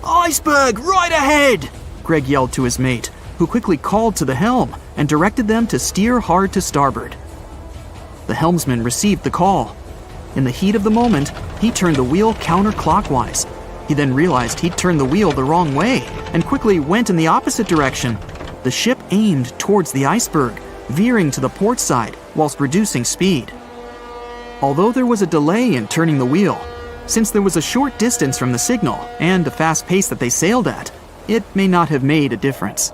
"Iceberg, right ahead!" Greg yelled to his mate, who quickly called to the helm and directed them to steer hard to starboard. The helmsman received the call. In the heat of the moment, he turned the wheel counterclockwise. He then realized he'd turned the wheel the wrong way and quickly went in the opposite direction. The ship aimed towards the iceberg, veering to the port side whilst reducing speed. Although there was a delay in turning the wheel, since there was a short distance from the signal and the fast pace that they sailed at, it may not have made a difference.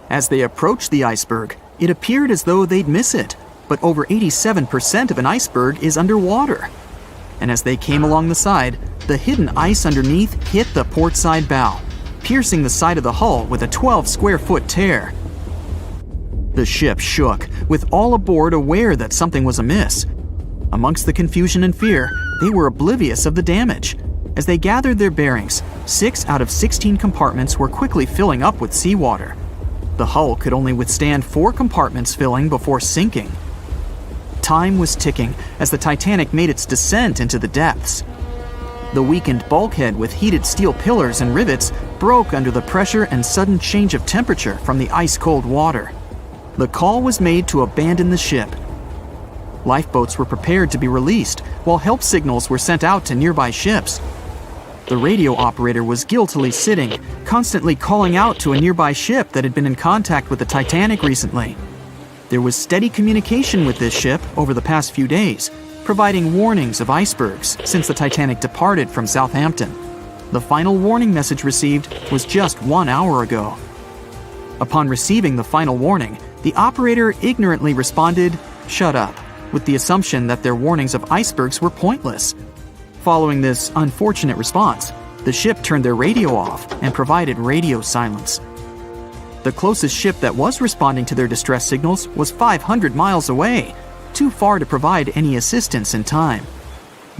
As they approached the iceberg, it appeared as though they'd miss it, but over 87% of an iceberg is underwater. And as they came along the side, the hidden ice underneath hit the port side bow, piercing the side of the hull with a 12-square-foot tear. The ship shook, with all aboard aware that something was amiss. Amongst the confusion and fear, they were oblivious of the damage. As they gathered their bearings, 6 out of 16 compartments were quickly filling up with seawater. The hull could only withstand 4 compartments filling before sinking. Time was ticking as the Titanic made its descent into the depths. The weakened bulkhead with heated steel pillars and rivets broke under the pressure and sudden change of temperature from the ice-cold water. The call was made to abandon the ship. Lifeboats were prepared to be released, while help signals were sent out to nearby ships. The radio operator was guiltily sitting, constantly calling out to a nearby ship that had been in contact with the Titanic recently. There was steady communication with this ship over the past few days, providing warnings of icebergs since the Titanic departed from Southampton. The final warning message received was just 1 hour ago. Upon receiving the final warning, the operator ignorantly responded, "Shut up," with the assumption that their warnings of icebergs were pointless. Following this unfortunate response, the ship turned their radio off and provided radio silence. The closest ship that was responding to their distress signals was 500 miles away, too far to provide any assistance in time.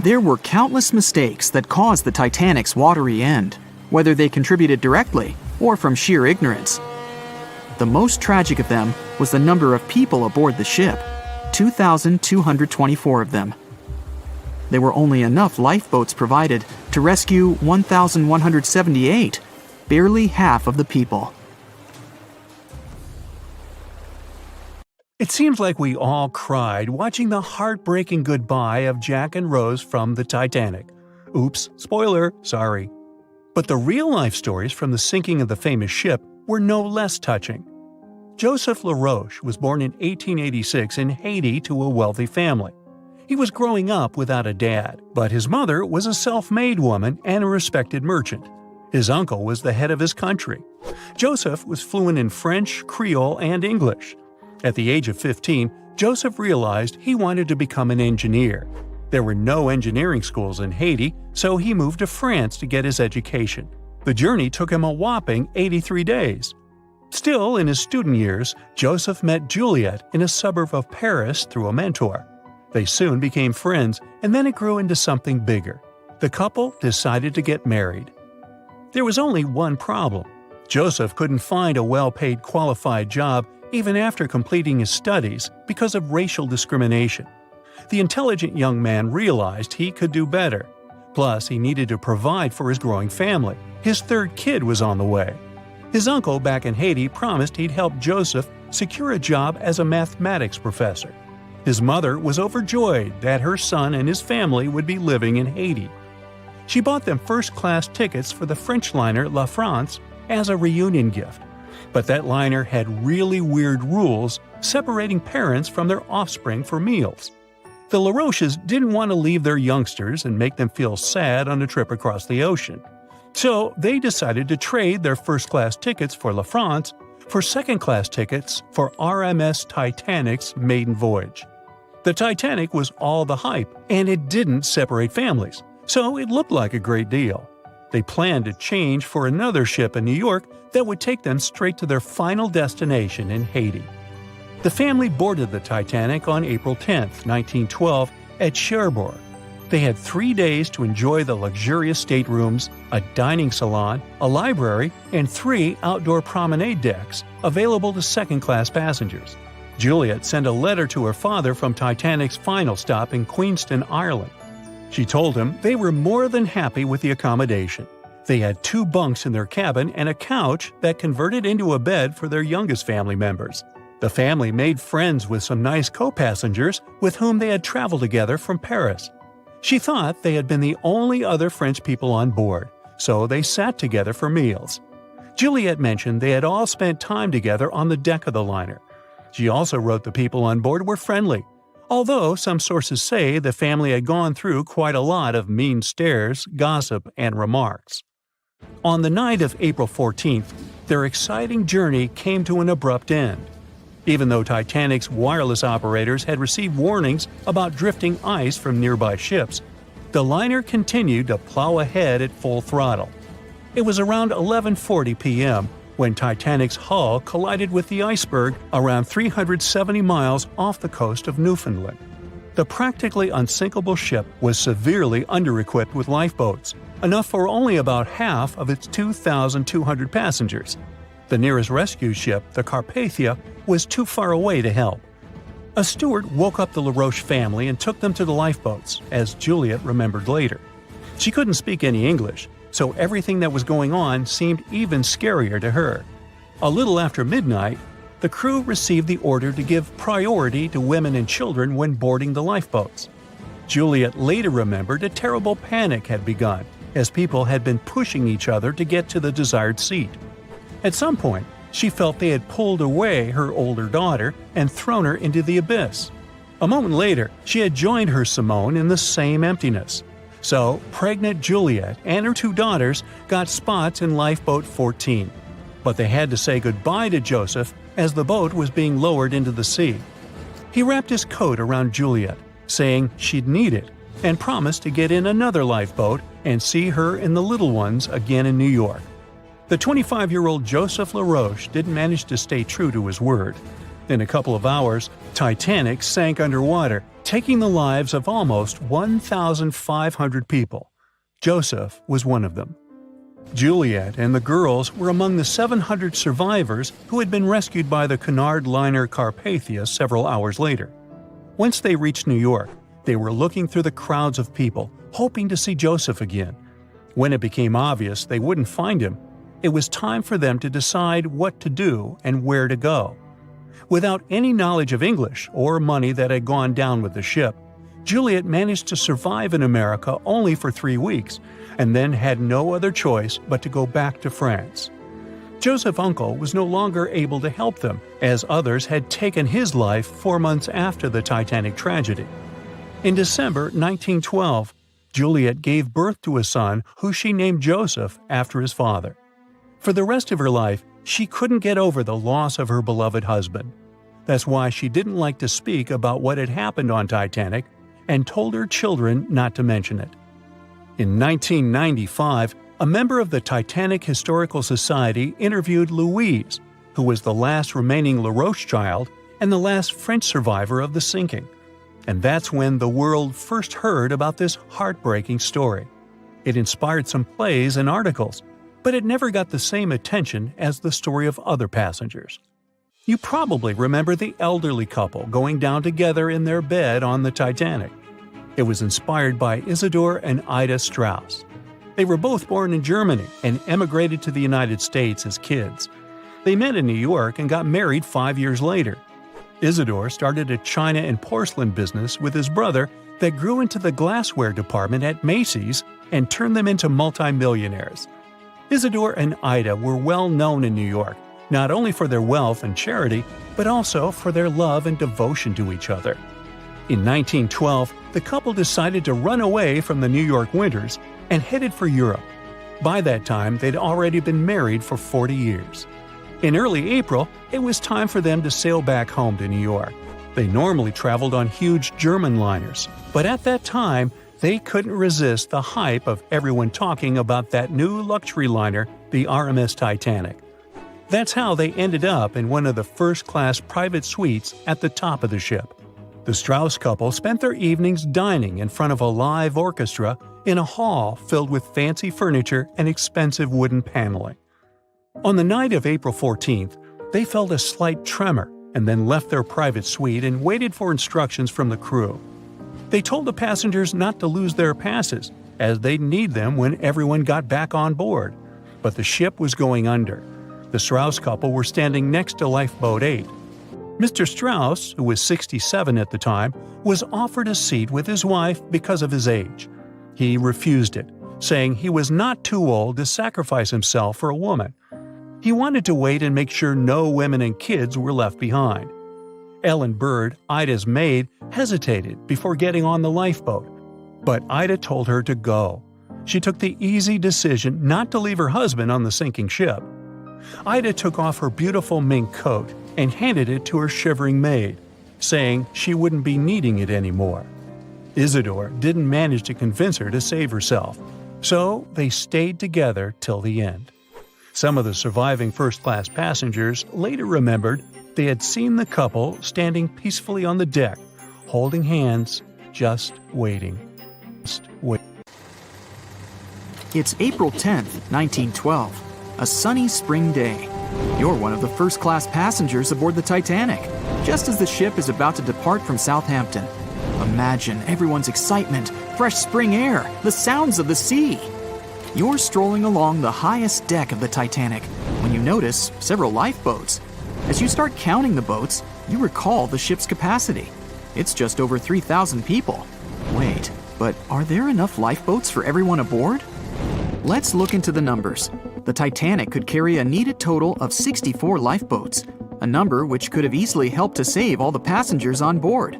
There were countless mistakes that caused the Titanic's watery end, whether they contributed directly or from sheer ignorance. The most tragic of them was the number of people aboard the ship, 2,224 of them. There were only enough lifeboats provided to rescue 1,178, barely half of the people. It seems like we all cried watching the heartbreaking goodbye of Jack and Rose from the Titanic. Oops, spoiler, sorry. But the real-life stories from the sinking of the famous ship were no less touching. Joseph Lar Roche was born in 1886 in Haiti to a wealthy family. He was growing up without a dad, but his mother was a self-made woman and a respected merchant. His uncle was the head of his country. Joseph was fluent in French, Creole, and English. At the age of 15, Joseph realized he wanted to become an engineer. There were no engineering schools in Haiti, so he moved to France to get his education. The journey took him a whopping 83 days. Still, in his student years, Joseph met Juliet in a suburb of Paris through a mentor. They soon became friends, and then it grew into something bigger. The couple decided to get married. There was only one problem. Joseph couldn't find a well-paid qualified job even after completing his studies because of racial discrimination. The intelligent young man realized he could do better. Plus, he needed to provide for his growing family. His third kid was on the way. His uncle back in Haiti promised he'd help Joseph secure a job as a mathematics professor. His mother was overjoyed that her son and his family would be living in Haiti. She bought them first-class tickets for the French liner La France as a reunion gift. But that liner had really weird rules separating parents from their offspring for meals. The Lar Roches didn't want to leave their youngsters and make them feel sad on a trip across the ocean. So they decided to trade their first-class tickets for La France for second-class tickets for RMS Titanic's maiden voyage. The Titanic was all the hype, and it didn't separate families, so it looked like a great deal. They planned to change for another ship in New York that would take them straight to their final destination in Haiti. The family boarded the Titanic on April 10, 1912, at Cherbourg. They had 3 days to enjoy the luxurious staterooms, a dining salon, a library, and 3 outdoor promenade decks available to second-class passengers. Juliet sent a letter to her father from Titanic's final stop in Queenston, Ireland. She told him they were more than happy with the accommodation. They had 2 bunks in their cabin and a couch that converted into a bed for their youngest family members. The family made friends with some nice co-passengers with whom they had traveled together from Paris. She thought they had been the only other French people on board, so they sat together for meals. Juliet mentioned they had all spent time together on the deck of the liner. She also wrote the people on board were friendly, although some sources say the family had gone through quite a lot of mean stares, gossip, and remarks. On the night of April 14th, their exciting journey came to an abrupt end. Even though Titanic's wireless operators had received warnings about drifting ice from nearby ships, the liner continued to plow ahead at full throttle. It was around 11:40 p.m. when Titanic's hull collided with the iceberg around 370 miles off the coast of Newfoundland. The practically unsinkable ship was severely under-equipped with lifeboats, enough for only about half of its 2,200 passengers. The nearest rescue ship, the Carpathia, was too far away to help. A steward woke up the Lar Roche family and took them to the lifeboats, as Juliet remembered later. She couldn't speak any English, so everything that was going on seemed even scarier to her. A little after midnight, the crew received the order to give priority to women and children when boarding the lifeboats. Juliet later remembered a terrible panic had begun, as people had been pushing each other to get to the desired seat. At some point, she felt they had pulled away her older daughter and thrown her into the abyss. A moment later, she had joined her Simone in the same emptiness. So, pregnant Juliet and her 2 daughters got spots in Lifeboat 14. But they had to say goodbye to Joseph as the boat was being lowered into the sea. He wrapped his coat around Juliet, saying she'd need it, and promised to get in another lifeboat and see her and the little ones again in New York. The 25-year-old Joseph Lar Roche didn't manage to stay true to his word. In a couple of hours, Titanic sank underwater, taking the lives of almost 1,500 people. Joseph was one of them. Juliet and the girls were among the 700 survivors who had been rescued by the Cunard liner Carpathia several hours later. Once they reached New York, they were looking through the crowds of people, hoping to see Joseph again. When it became obvious they wouldn't find him, it was time for them to decide what to do and where to go. Without any knowledge of English or money that had gone down with the ship, Juliet managed to survive in America only for 3 weeks, and then had no other choice but to go back to France. Joseph's uncle was no longer able to help them, as others had taken his life 4 months after the Titanic tragedy. In December 1912, Juliet gave birth to a son who she named Joseph after his father. For the rest of her life, she couldn't get over the loss of her beloved husband. That's why she didn't like to speak about what had happened on Titanic and told her children not to mention it. In 1995, a member of the Titanic Historical Society interviewed Louise, who was the last remaining Lar Roche child and the last French survivor of the sinking. And that's when the world first heard about this heartbreaking story. It inspired some plays and articles, but it never got the same attention as the story of other passengers. You probably remember the elderly couple going down together in their bed on the Titanic. It was inspired by Isidor and Ida Strauss. They were both born in Germany and emigrated to the United States as kids. They met in New York and got married 5 years later. Isidor started a china and porcelain business with his brother that grew into the glassware department at Macy's and turned them into multimillionaires. Isidor and Ida were well known in New York, not only for their wealth and charity, but also for their love and devotion to each other. In 1912, the couple decided to run away from the New York winters and headed for Europe. By that time, they'd already been married for 40 years. In early April, it was time for them to sail back home to New York. They normally traveled on huge German liners, but at that time, they couldn't resist the hype of everyone talking about that new luxury liner, the RMS Titanic. That's how they ended up in one of the first-class private suites at the top of the ship. The Strauss couple spent their evenings dining in front of a live orchestra in a hall filled with fancy furniture and expensive wooden paneling. On the night of April 14th, they felt a slight tremor and then left their private suite and waited for instructions from the crew. They told the passengers not to lose their passes, as they'd need them when everyone got back on board. But the ship was going under. The Strauss couple were standing next to Lifeboat 8. Mr. Strauss, who was 67 at the time, was offered a seat with his wife because of his age. He refused it, saying he was not too old to sacrifice himself for a woman. He wanted to wait and make sure no women and kids were left behind. Ellen Bird, Ida's maid, hesitated before getting on the lifeboat, but Ida told her to go. She took the easy decision not to leave her husband on the sinking ship. Ida took off her beautiful mink coat and handed it to her shivering maid, saying she wouldn't be needing it anymore. Isidor didn't manage to convince her to save herself, so they stayed together till the end. Some of the surviving first-class passengers later remembered they had seen the couple standing peacefully on the deck, holding hands, just waiting. It's April 10th, 1912, a sunny spring day. You're one of the first-class passengers aboard the Titanic, just as the ship is about to depart from Southampton. Imagine everyone's excitement, fresh spring air, the sounds of the sea. You're strolling along the highest deck of the Titanic when you notice several lifeboats. As you start counting the boats, you recall the ship's capacity. It's just over 3,000 people. Wait, but are there enough lifeboats for everyone aboard? Let's look into the numbers. The Titanic could carry a needed total of 64 lifeboats, a number which could have easily helped to save all the passengers on board.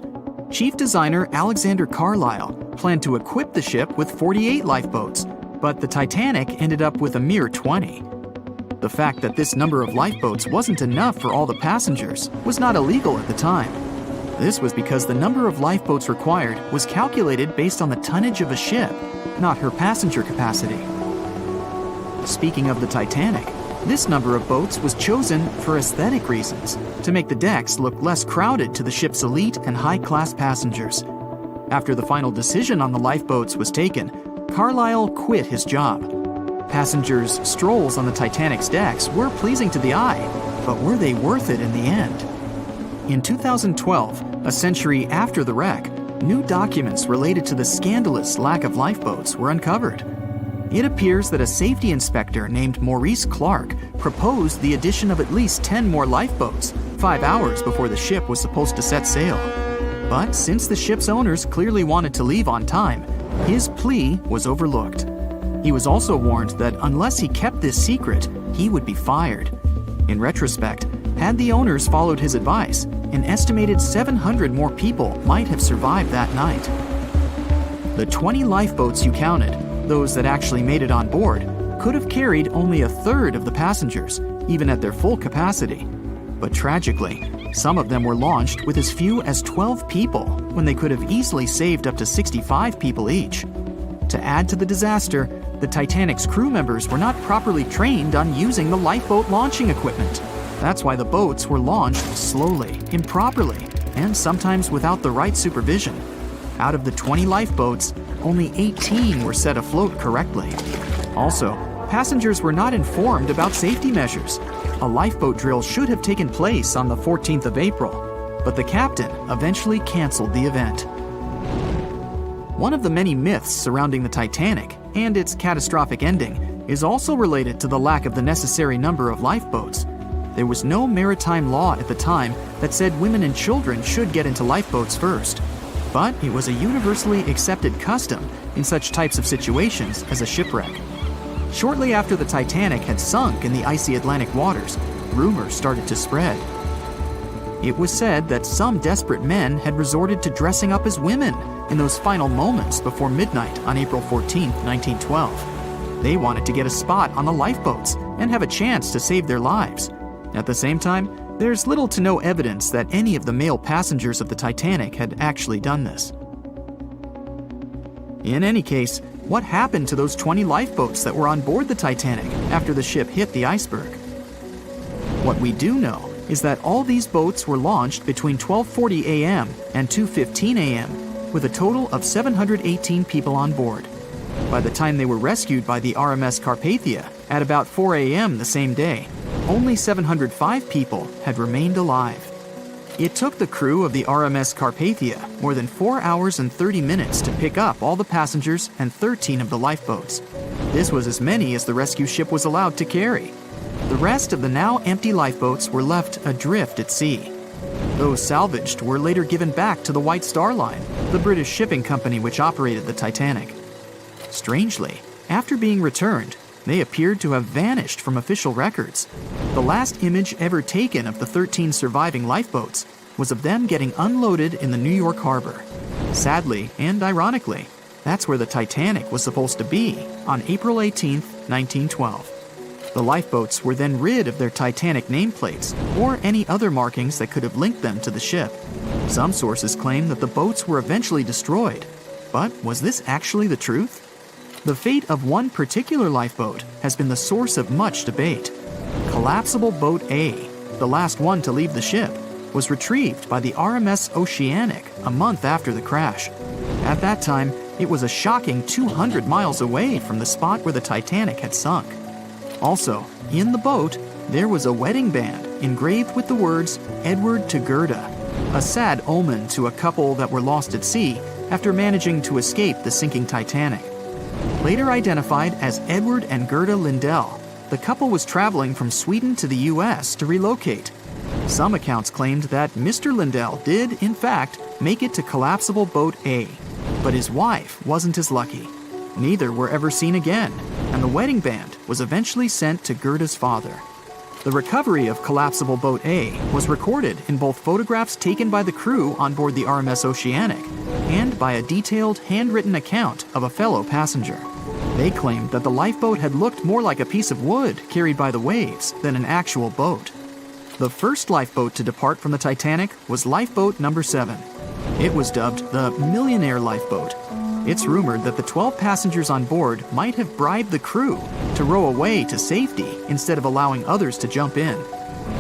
Chief designer Alexander Carlisle planned to equip the ship with 48 lifeboats, but the Titanic ended up with a mere 20. The fact that this number of lifeboats wasn't enough for all the passengers was not illegal at the time. This was because the number of lifeboats required was calculated based on the tonnage of a ship, not her passenger capacity. Speaking of the Titanic, this number of boats was chosen for aesthetic reasons, to make the decks look less crowded to the ship's elite and high-class passengers. After the final decision on the lifeboats was taken, Carlisle quit his job. Passengers' strolls on the Titanic's decks were pleasing to the eye, but were they worth it in the end? In 2012, a century after the wreck, new documents related to the scandalous lack of lifeboats were uncovered. It appears that a safety inspector named Maurice Clark proposed the addition of at least 10 more lifeboats, 5 hours before the ship was supposed to set sail. But since the ship's owners clearly wanted to leave on time, his plea was overlooked. He was also warned that unless he kept this secret, he would be fired. In retrospect, had the owners followed his advice, an estimated 700 more people might have survived that night. The 20 lifeboats you counted, those that actually made it on board, could have carried only a third of the passengers, even at their full capacity. But tragically, some of them were launched with as few as 12 people when they could have easily saved up to 65 people each. To add to the disaster, the Titanic's crew members were not properly trained on using the lifeboat launching equipment. That's why the boats were launched slowly, improperly, and sometimes without the right supervision. Out of the 20 lifeboats, only 18 were set afloat correctly. Also, passengers were not informed about safety measures. A lifeboat drill should have taken place on the 14th of April, but the captain eventually canceled the event. One of the many myths surrounding the Titanic and its catastrophic ending is also related to the lack of the necessary number of lifeboats. There was no maritime law at the time that said women and children should get into lifeboats first, but it was a universally accepted custom in such types of situations as a shipwreck. Shortly after the Titanic had sunk in the icy Atlantic waters, rumors started to spread. It was said that some desperate men had resorted to dressing up as women in those final moments before midnight on April 14, 1912. They wanted to get a spot on the lifeboats and have a chance to save their lives. At the same time, there's little to no evidence that any of the male passengers of the Titanic had actually done this. In any case, what happened to those 20 lifeboats that were on board the Titanic after the ship hit the iceberg? What we do know is that all these boats were launched between 12:40 a.m. and 2:15 a.m., with a total of 718 people on board. By the time they were rescued by the RMS Carpathia at about 4 a.m. the same day, only 705 people had remained alive. It took the crew of the RMS Carpathia more than 4 hours and 30 minutes to pick up all the passengers and 13 of the lifeboats. This was as many as the rescue ship was allowed to carry. The rest of the now empty lifeboats were left adrift at sea. Those salvaged were later given back to the White Star Line, the British shipping company which operated the Titanic. Strangely, after being returned, they appeared to have vanished from official records. The last image ever taken of the 13 surviving lifeboats was of them getting unloaded in the New York harbor. Sadly, and ironically, that's where the Titanic was supposed to be on April 18, 1912. The lifeboats were then rid of their Titanic nameplates or any other markings that could have linked them to the ship. Some sources claim that the boats were eventually destroyed. But was this actually the truth? The fate of one particular lifeboat has been the source of much debate. Collapsible Boat A, the last one to leave the ship, was retrieved by the RMS Oceanic a month after the crash. At that time, it was a shocking 200 miles away from the spot where the Titanic had sunk. Also, in the boat, there was a wedding band engraved with the words "Edward to Gerda," a sad omen to a couple that were lost at sea after managing to escape the sinking Titanic. Later identified as Edward and Gerda Lindell, the couple was traveling from Sweden to the U.S. to relocate. Some accounts claimed that Mr. Lindell did, in fact, make it to Collapsible Boat A, but his wife wasn't as lucky. Neither were ever seen again, and the wedding band was eventually sent to Gerda's father. The recovery of Collapsible Boat A was recorded in both photographs taken by the crew on board the RMS Oceanic and by a detailed handwritten account of a fellow passenger. They claimed that the lifeboat had looked more like a piece of wood carried by the waves than an actual boat. The first lifeboat to depart from the Titanic was Lifeboat Number 7. It was dubbed the Millionaire Lifeboat. It's rumored that the 12 passengers on board might have bribed the crew to row away to safety instead of allowing others to jump in.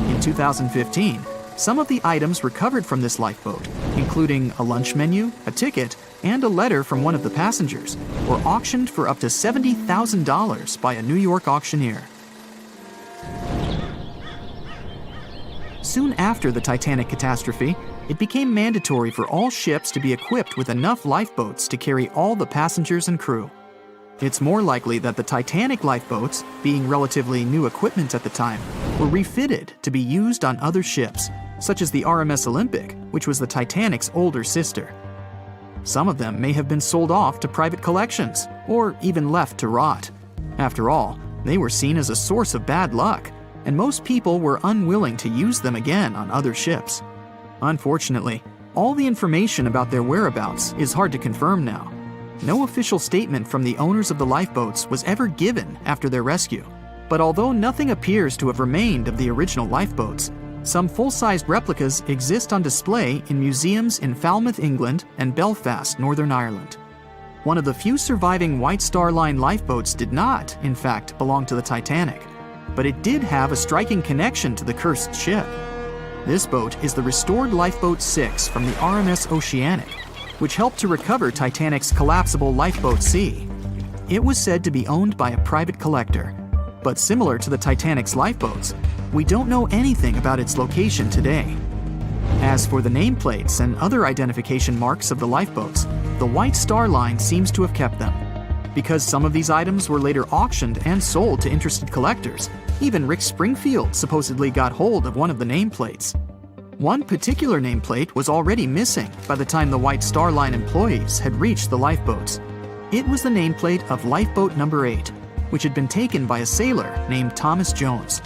In 2015, some of the items recovered from this lifeboat, including a lunch menu, a ticket, and a letter from one of the passengers, were auctioned for up to $70,000 by a New York auctioneer. Soon after the Titanic catastrophe, it became mandatory for all ships to be equipped with enough lifeboats to carry all the passengers and crew. It's more likely that the Titanic lifeboats, being relatively new equipment at the time, were refitted to be used on other ships, such as the RMS Olympic, which was the Titanic's older sister. Some of them may have been sold off to private collections, or even left to rot. After all, they were seen as a source of bad luck, and most people were unwilling to use them again on other ships. Unfortunately, all the information about their whereabouts is hard to confirm now. No official statement from the owners of the lifeboats was ever given after their rescue. But although nothing appears to have remained of the original lifeboats, some full-sized replicas exist on display in museums in Falmouth, England, and Belfast, Northern Ireland. One of the few surviving White Star Line lifeboats did not, in fact, belong to the Titanic, but it did have a striking connection to the cursed ship. This boat is the restored Lifeboat 6 from the RMS Oceanic, which helped to recover Titanic's collapsible Lifeboat C. It was said to be owned by a private collector, but similar to the Titanic's lifeboats, we don't know anything about its location today. As for the nameplates and other identification marks of the lifeboats, the White Star Line seems to have kept them. Because some of these items were later auctioned and sold to interested collectors, even Rick Springfield supposedly got hold of one of the nameplates. One particular nameplate was already missing by the time the White Star Line employees had reached the lifeboats. It was the nameplate of Lifeboat Number 8, which had been taken by a sailor named Thomas Jones.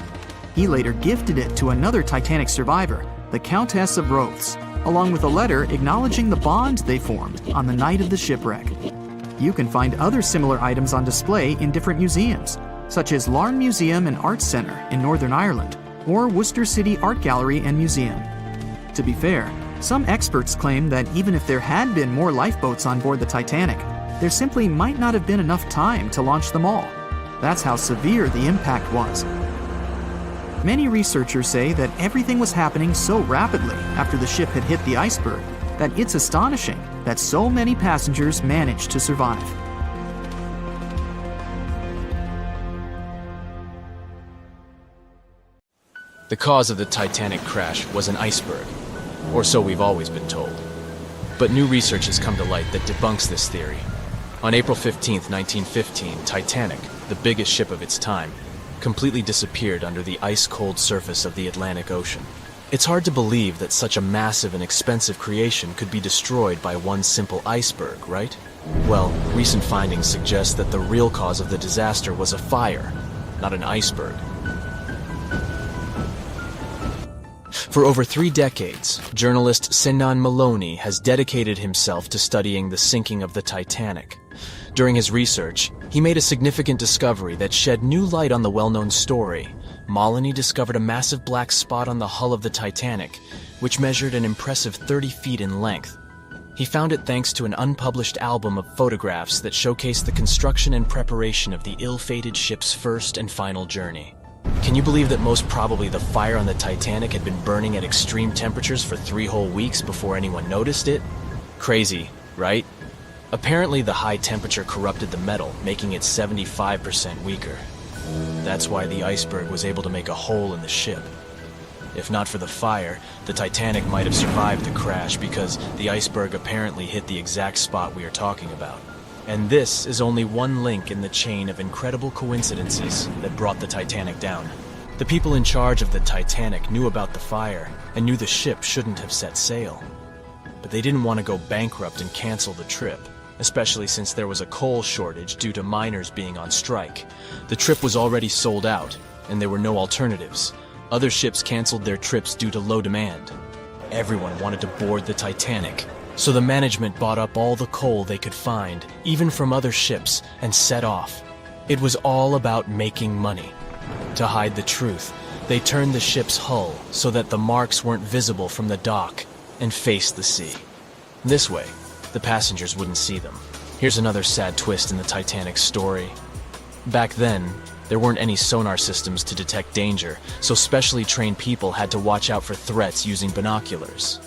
He later gifted it to another Titanic survivor, the Countess of Rothes, along with a letter acknowledging the bond they formed on the night of the shipwreck. You can find other similar items on display in different museums, such as Larne Museum and Arts Centre in Northern Ireland, or Worcester City Art Gallery and Museum. To be fair, some experts claim that even if there had been more lifeboats on board the Titanic, there simply might not have been enough time to launch them all. That's how severe the impact was. Many researchers say that everything was happening so rapidly after the ship had hit the iceberg that it's astonishing that so many passengers managed to survive. The cause of the Titanic crash was an iceberg, or so we've always been told. But new research has come to light that debunks this theory. On April 15, 1915, Titanic, the biggest ship of its time, completely disappeared under the ice-cold surface of the Atlantic Ocean. It's hard to believe that such a massive and expensive creation could be destroyed by one simple iceberg, right? Well, recent findings suggest that the real cause of the disaster was a fire, not an iceberg. For over 3 decades, journalist Senan Maloney has dedicated himself to studying the sinking of the Titanic. During his research, he made a significant discovery that shed new light on the well-known story. Maloney discovered a massive black spot on the hull of the Titanic, which measured an impressive 30 feet in length. He found it thanks to an unpublished album of photographs that showcased the construction and preparation of the ill-fated ship's first and final journey. Can you believe that most probably the fire on the Titanic had been burning at extreme temperatures for 3 whole weeks before anyone noticed it? Crazy, right? Apparently the high temperature corrupted the metal, making it 75% weaker. That's why the iceberg was able to make a hole in the ship. If not for the fire, the Titanic might have survived the crash because the iceberg apparently hit the exact spot we are talking about. And this is only one link in the chain of incredible coincidences that brought the Titanic down. The people in charge of the Titanic knew about the fire and knew the ship shouldn't have set sail. But they didn't want to go bankrupt and cancel the trip, especially since there was a coal shortage due to miners being on strike. The trip was already sold out, and there were no alternatives. Other ships canceled their trips due to low demand. Everyone wanted to board the Titanic, so the management bought up all the coal they could find, even from other ships, and set off. It was all about making money. To hide the truth, they turned the ship's hull so that the marks weren't visible from the dock and faced the sea. This way, the passengers wouldn't see them. Here's another sad twist in the Titanic's story. Back then, there weren't any sonar systems to detect danger, so specially trained people had to watch out for threats using binoculars.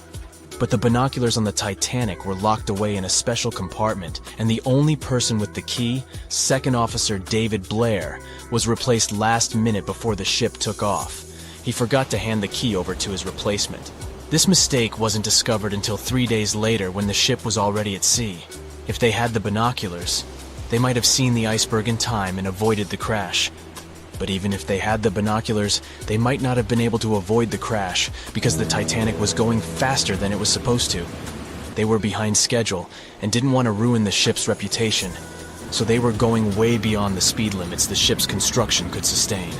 But the binoculars on the Titanic were locked away in a special compartment, and the only person with the key, Second Officer David Blair, was replaced last minute before the ship took off. He forgot to hand the key over to his replacement. This mistake wasn't discovered until 3 days later when the ship was already at sea. If they had the binoculars, they might have seen the iceberg in time and avoided the crash. But even if they had the binoculars, they might not have been able to avoid the crash because the Titanic was going faster than it was supposed to. They were behind schedule and didn't want to ruin the ship's reputation, so they were going way beyond the speed limits the ship's construction could sustain.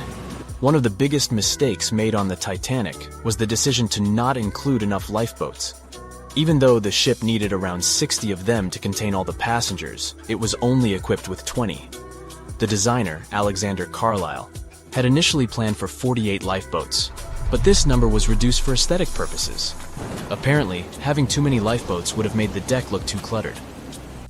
One of the biggest mistakes made on the Titanic was the decision to not include enough lifeboats. Even though the ship needed around 60 of them to contain all the passengers, it was only equipped with 20. The designer, Alexander Carlisle, had initially planned for 48 lifeboats, but this number was reduced for aesthetic purposes. Apparently, having too many lifeboats would have made the deck look too cluttered.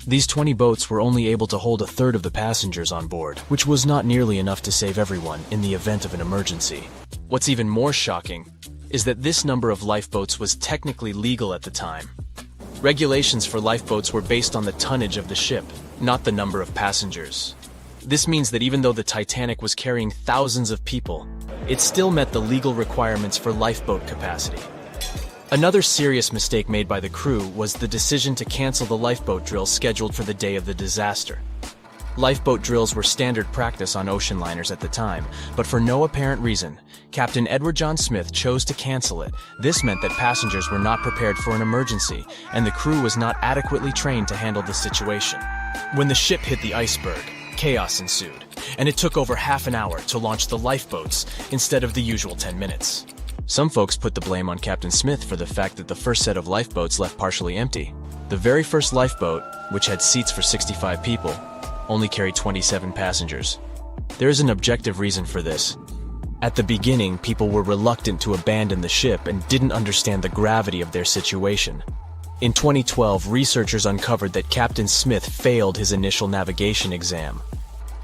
These 20 boats were only able to hold a third of the passengers on board, which was not nearly enough to save everyone in the event of an emergency. What's even more shocking is that this number of lifeboats was technically legal at the time. Regulations for lifeboats were based on the tonnage of the ship, not the number of passengers. This means that even though the Titanic was carrying thousands of people, it still met the legal requirements for lifeboat capacity. Another serious mistake made by the crew was the decision to cancel the lifeboat drill scheduled for the day of the disaster. Lifeboat drills were standard practice on ocean liners at the time, but for no apparent reason, Captain Edward John Smith chose to cancel it. This meant that passengers were not prepared for an emergency, and the crew was not adequately trained to handle the situation. When the ship hit the iceberg, chaos ensued, and it took over half an hour to launch the lifeboats instead of the usual 10 minutes. Some folks put the blame on Captain Smith for the fact that the first set of lifeboats left partially empty. The very first lifeboat, which had seats for 65 people, only carried 27 passengers. There is an objective reason for this. At the beginning, people were reluctant to abandon the ship and didn't understand the gravity of their situation. In 2012, researchers uncovered that Captain Smith failed his initial navigation exam.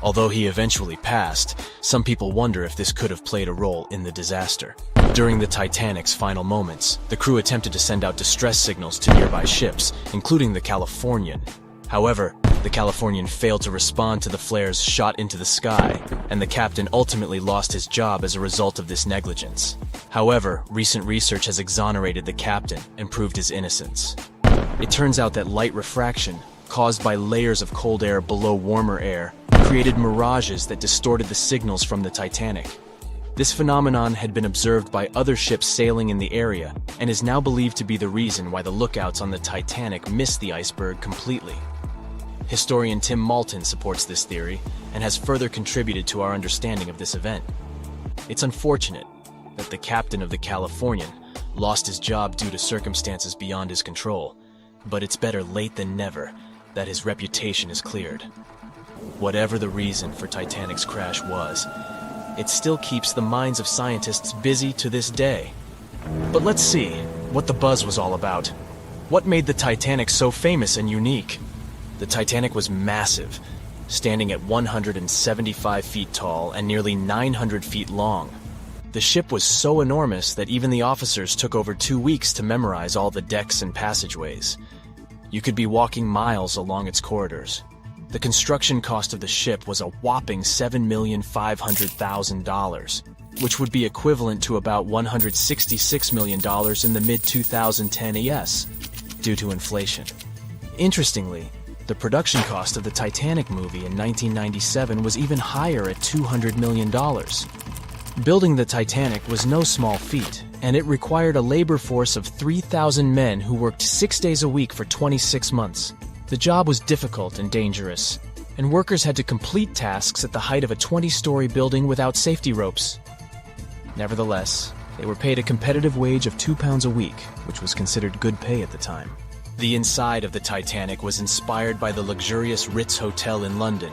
Although he eventually passed, some people wonder if this could have played a role in the disaster. During the Titanic's final moments, the crew attempted to send out distress signals to nearby ships, including the Californian. However, the Californian failed to respond to the flares shot into the sky, and the captain ultimately lost his job as a result of this negligence. However, recent research has exonerated the captain and proved his innocence. It turns out that light refraction, caused by layers of cold air below warmer air, created mirages that distorted the signals from the Titanic. This phenomenon had been observed by other ships sailing in the area and is now believed to be the reason why the lookouts on the Titanic missed the iceberg completely. Historian Tim Malton supports this theory and has further contributed to our understanding of this event. It's unfortunate that the captain of the Californian lost his job due to circumstances beyond his control, but it's better late than never that his reputation is cleared. Whatever the reason for Titanic's crash was, it still keeps the minds of scientists busy to this day. But let's see what the buzz was all about. What made the Titanic so famous and unique? The Titanic was massive, standing at 175 feet tall and nearly 900 feet long. The ship was so enormous that even the officers took over 2 weeks to memorize all the decks and passageways. You could be walking miles along its corridors. The construction cost of the ship was a whopping $7,500,000, which would be equivalent to about $166 million in the mid-2010 ES, due to inflation. Interestingly, the production cost of the Titanic movie in 1997 was even higher at $200 million. Building the Titanic was no small feat, and it required a labor force of 3,000 men who worked 6 days a week for 26 months. The job was difficult and dangerous, and workers had to complete tasks at the height of a 20-story building without safety ropes. Nevertheless, they were paid a competitive wage of £2 a week, which was considered good pay at the time. The inside of the Titanic was inspired by the luxurious Ritz Hotel in London.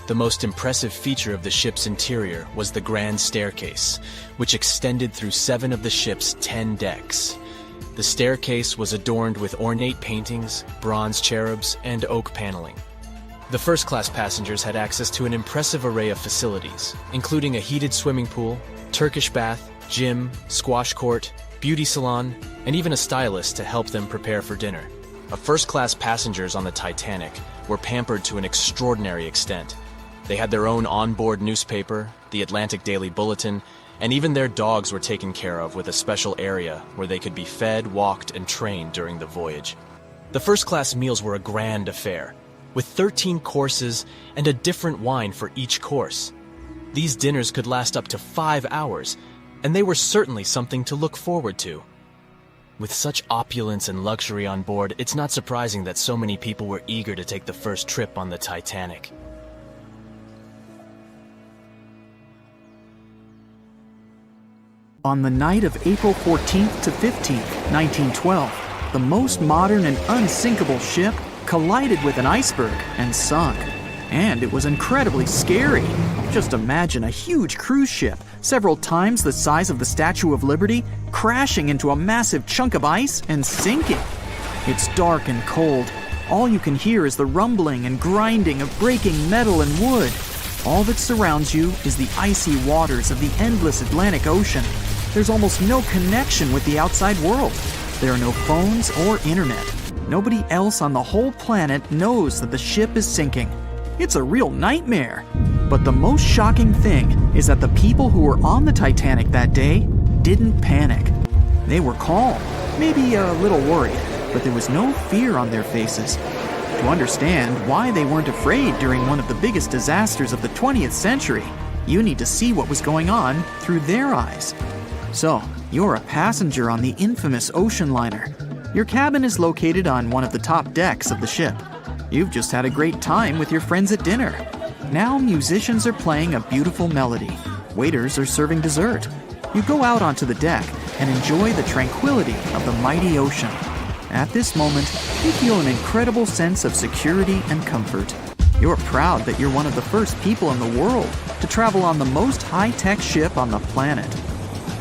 The most impressive feature of the ship's interior was the grand staircase, which extended through 7 of the ship's 10 decks. The staircase was adorned with ornate paintings, bronze cherubs, and oak paneling. The first-class passengers had access to an impressive array of facilities, including a heated swimming pool, Turkish bath, gym, squash court, beauty salon, and even a stylist to help them prepare for dinner. First-class passengers on the Titanic were pampered to an extraordinary extent. They had their own onboard newspaper, the Atlantic Daily Bulletin, and even their dogs were taken care of with a special area where they could be fed, walked, and trained during the voyage. The first-class meals were a grand affair, with 13 courses and a different wine for each course. These dinners could last up to 5 hours, and they were certainly something to look forward to. With such opulence and luxury on board, it's not surprising that so many people were eager to take the first trip on the Titanic. On the night of April 14th to 15th, 1912, the most modern and unsinkable ship collided with an iceberg and sunk. And it was incredibly scary. Just imagine a huge cruise ship, several times the size of the Statue of Liberty, crashing into a massive chunk of ice and sinking. It's dark and cold. All you can hear is the rumbling and grinding of breaking metal and wood. All that surrounds you is the icy waters of the endless Atlantic Ocean. There's almost no connection with the outside world. There are no phones or internet. Nobody else on the whole planet knows that the ship is sinking. It's a real nightmare. But the most shocking thing is that the people who were on the Titanic that day didn't panic. They were calm, maybe a little worried, but there was no fear on their faces. To understand why they weren't afraid during one of the biggest disasters of the 20th century, you need to see what was going on through their eyes. So, you're a passenger on the infamous ocean liner. Your cabin is located on one of the top decks of the ship. You've just had a great time with your friends at dinner. Now musicians are playing a beautiful melody. Waiters are serving dessert. You go out onto the deck and enjoy the tranquility of the mighty ocean. At this moment, you feel an incredible sense of security and comfort. You're proud that you're one of the first people in the world to travel on the most high-tech ship on the planet.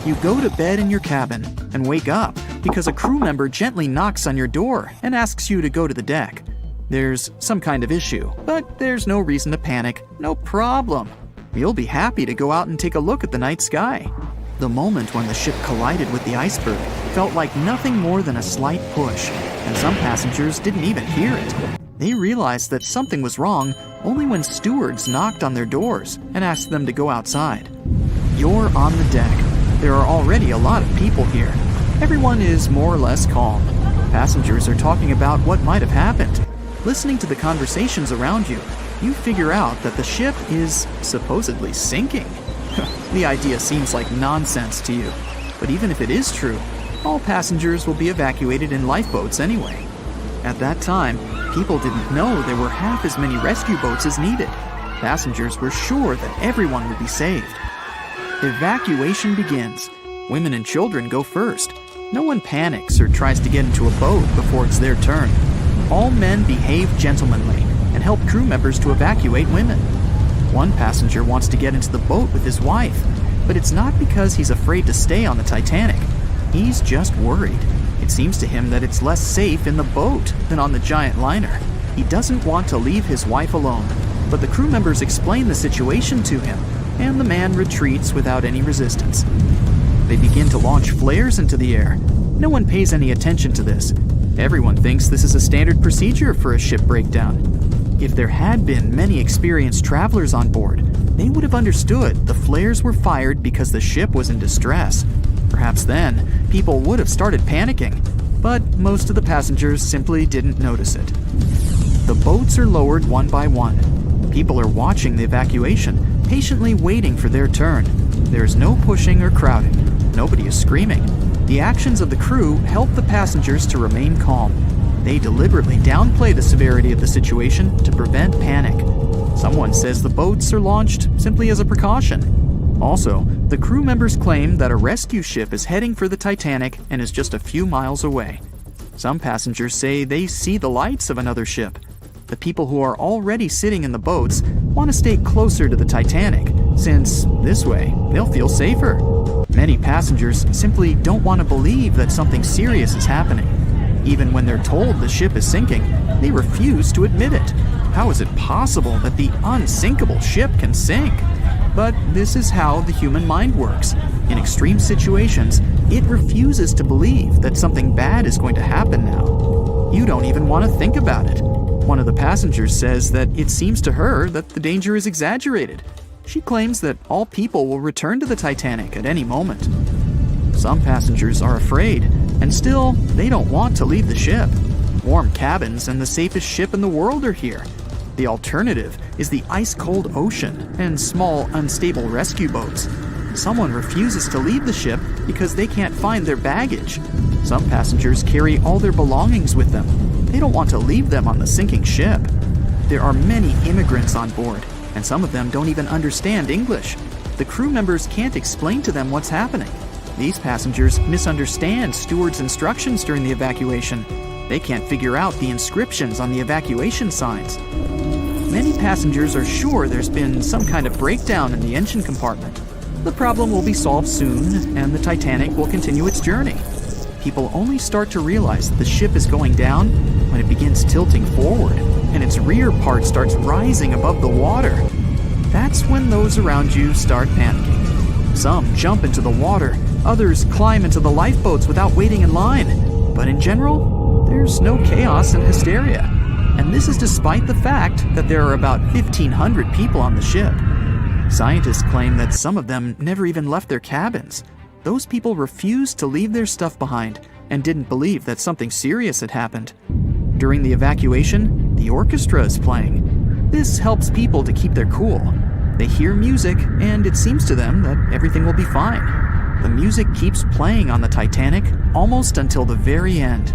You go to bed in your cabin and wake up because a crew member gently knocks on your door and asks you to go to the deck. There's some kind of issue, but there's no reason to panic. No problem. You'll be happy to go out and take a look at the night sky. The moment when the ship collided with the iceberg felt like nothing more than a slight push, and some passengers didn't even hear it. They realized that something was wrong only when stewards knocked on their doors and asked them to go outside. You're on the deck. There are already a lot of people here. Everyone is more or less calm. Passengers are talking about what might have happened. Listening to the conversations around you, you figure out that the ship is supposedly sinking. The idea seems like nonsense to you, but even if it is true, all passengers will be evacuated in lifeboats anyway. At that time, people didn't know there were half as many rescue boats as needed. Passengers were sure that everyone would be saved. Evacuation begins. Women and children go first. No one panics or tries to get into a boat before it's their turn. All men behave gentlemanly and help crew members to evacuate women. One passenger wants to get into the boat with his wife, but it's not because he's afraid to stay on the Titanic. He's just worried. It seems to him that it's less safe in the boat than on the giant liner. He doesn't want to leave his wife alone, but the crew members explain the situation to him, and the man retreats without any resistance. They begin to launch flares into the air. No one pays any attention to this. Everyone thinks this is a standard procedure for a ship breakdown. If there had been many experienced travelers on board, they would have understood the flares were fired because the ship was in distress. Perhaps then, people would have started panicking, but most of the passengers simply didn't notice it. The boats are lowered one by one. People are watching the evacuation, patiently waiting for their turn. There's no pushing or crowding. Nobody is screaming. The actions of the crew help the passengers to remain calm. They deliberately downplay the severity of the situation to prevent panic. Someone says the boats are launched simply as a precaution. Also, the crew members claim that a rescue ship is heading for the Titanic and is just a few miles away. Some passengers say they see the lights of another ship. The people who are already sitting in the boats want to stay closer to the Titanic, since this way they'll feel safer. Many passengers simply don't want to believe that something serious is happening. Even when they're told the ship is sinking, they refuse to admit it. How is it possible that the unsinkable ship can sink? But this is how the human mind works. In extreme situations, it refuses to believe that something bad is going to happen now. You don't even want to think about it. One of the passengers says that it seems to her that the danger is exaggerated. She claims that all people will return to the Titanic at any moment. Some passengers are afraid, and still, they don't want to leave the ship. Warm cabins and the safest ship in the world are here. The alternative is the ice-cold ocean and small, unstable rescue boats. Someone refuses to leave the ship because they can't find their baggage. Some passengers carry all their belongings with them. They don't want to leave them on the sinking ship. There are many immigrants on board, and some of them don't even understand English. The crew members can't explain to them what's happening. These passengers misunderstand stewards' instructions during the evacuation. They can't figure out the inscriptions on the evacuation signs. Many passengers are sure there's been some kind of breakdown in the engine compartment. The problem will be solved soon, and the Titanic will continue its journey. People only start to realize that the ship is going down when it begins tilting forward, and its rear part starts rising above the water. That's when those around you start panicking. Some jump into the water, others climb into the lifeboats without waiting in line. But in general, there's no chaos and hysteria. And this is despite the fact that there are about 1,500 people on the ship. Scientists claim that some of them never even left their cabins. Those people refused to leave their stuff behind and didn't believe that something serious had happened. During the evacuation, the orchestra is playing. This helps people to keep their cool. They hear music, and it seems to them that everything will be fine. The music keeps playing on the Titanic almost until the very end.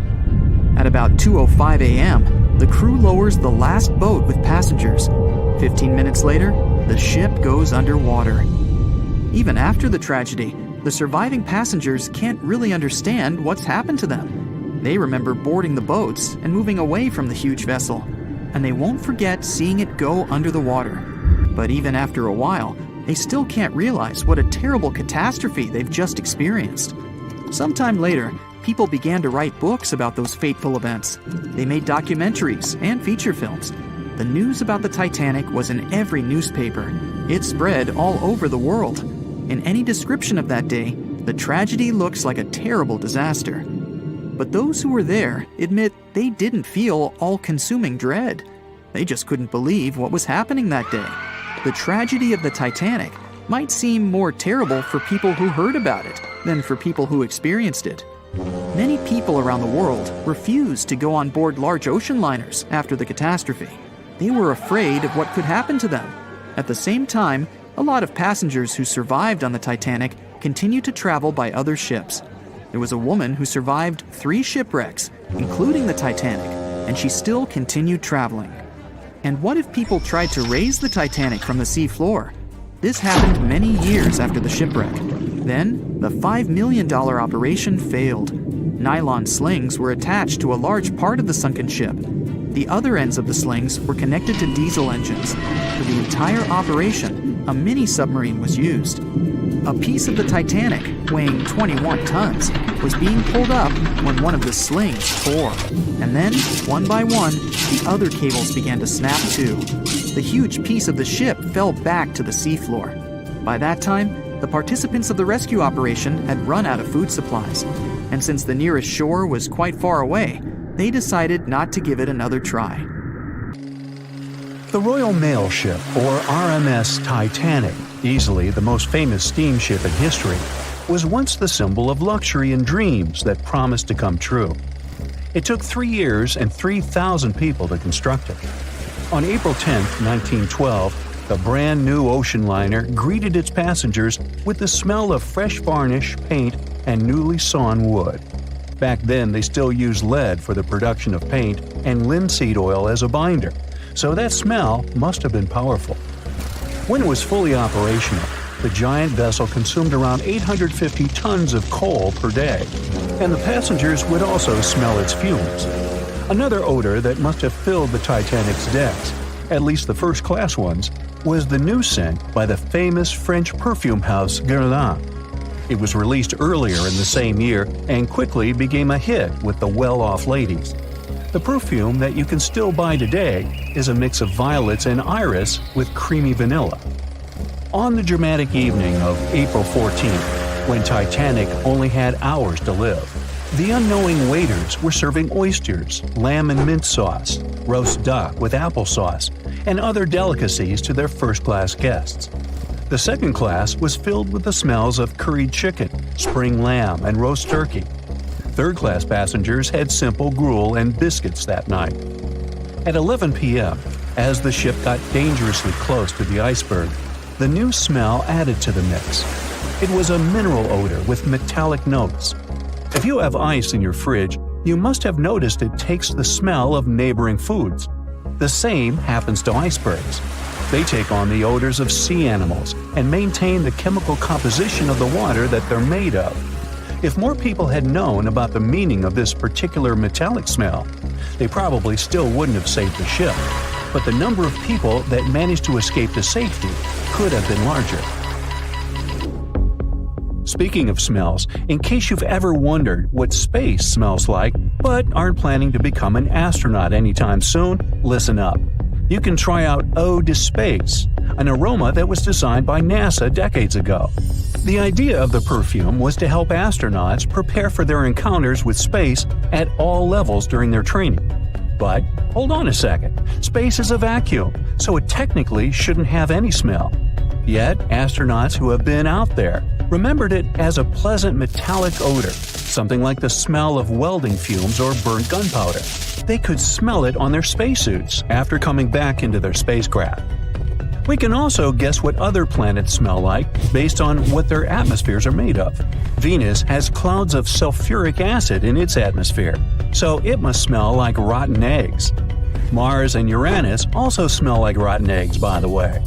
At about 2:05 a.m., the crew lowers the last boat with passengers. 15 minutes later, the ship goes underwater. Even after the tragedy, the surviving passengers can't really understand what's happened to them. They remember boarding the boats and moving away from the huge vessel, and they won't forget seeing it go under the water. But even after a while, they still can't realize what a terrible catastrophe they've just experienced. Sometime later, people began to write books about those fateful events. They made documentaries and feature films. The news about the Titanic was in every newspaper. It spread all over the world. In any description of that day, the tragedy looks like a terrible disaster. But those who were there admit they didn't feel all-consuming dread. They just couldn't believe what was happening that day. The tragedy of the Titanic might seem more terrible for people who heard about it than for people who experienced it. Many people around the world refused to go on board large ocean liners after the catastrophe. They were afraid of what could happen to them. At the same time, a lot of passengers who survived on the Titanic continued to travel by other ships. There was a woman who survived 3 shipwrecks, including the Titanic, and she still continued traveling. And what if people tried to raise the Titanic from the sea floor? This happened many years after the shipwreck. Then, the $5 million operation failed. Nylon slings were attached to a large part of the sunken ship. The other ends of the slings were connected to diesel engines. For the entire operation, a mini-submarine was used. A piece of the Titanic, weighing 21 tons, was being pulled up when one of the slings tore. And then, one by one, the other cables began to snap too. The huge piece of the ship fell back to the seafloor. By that time, the participants of the rescue operation had run out of food supplies. And since the nearest shore was quite far away, they decided not to give it another try. The Royal Mail Ship, or RMS Titanic, easily the most famous steamship in history, was once the symbol of luxury and dreams that promised to come true. It took 3 years and 3,000 people to construct it. On April 10, 1912, the brand new ocean liner greeted its passengers with the smell of fresh varnish, paint, and newly sawn wood. Back then, they still used lead for the production of paint and linseed oil as a binder, so that smell must have been powerful. When it was fully operational, the giant vessel consumed around 850 tons of coal per day, and the passengers would also smell its fumes. Another odor that must have filled the Titanic's decks, at least the first-class ones, was the new scent by the famous French perfume house Guerlain. It was released earlier in the same year and quickly became a hit with the well-off ladies. The perfume that you can still buy today is a mix of violets and iris with creamy vanilla. On the dramatic evening of April 14th, when Titanic only had hours to live, the unknowing waiters were serving oysters, lamb and mint sauce, roast duck with applesauce, and other delicacies to their first-class guests. The second class was filled with the smells of curried chicken, spring lamb, and roast turkey. Third-class passengers had simple gruel and biscuits that night. At 11 p.m., as the ship got dangerously close to the iceberg, the new smell added to the mix. It was a mineral odor with metallic notes. If you have ice in your fridge, you must have noticed it takes the smell of neighboring foods. The same happens to icebergs. They take on the odors of sea animals and maintain the chemical composition of the water that they're made of. If more people had known about the meaning of this particular metallic smell, they probably still wouldn't have saved the ship. But the number of people that managed to escape to safety could have been larger. Speaking of smells, in case you've ever wondered what space smells like but aren't planning to become an astronaut anytime soon, listen up. You can try out Eau de Space, an aroma that was designed by NASA decades ago. The idea of the perfume was to help astronauts prepare for their encounters with space at all levels during their training. But hold on a second, space is a vacuum, so it technically shouldn't have any smell. Yet, astronauts who have been out there remembered it as a pleasant metallic odor, something like the smell of welding fumes or burnt gunpowder. They could smell it on their spacesuits after coming back into their spacecraft. We can also guess what other planets smell like based on what their atmospheres are made of. Venus has clouds of sulfuric acid in its atmosphere, so it must smell like rotten eggs. Mars and Uranus also smell like rotten eggs, by the way.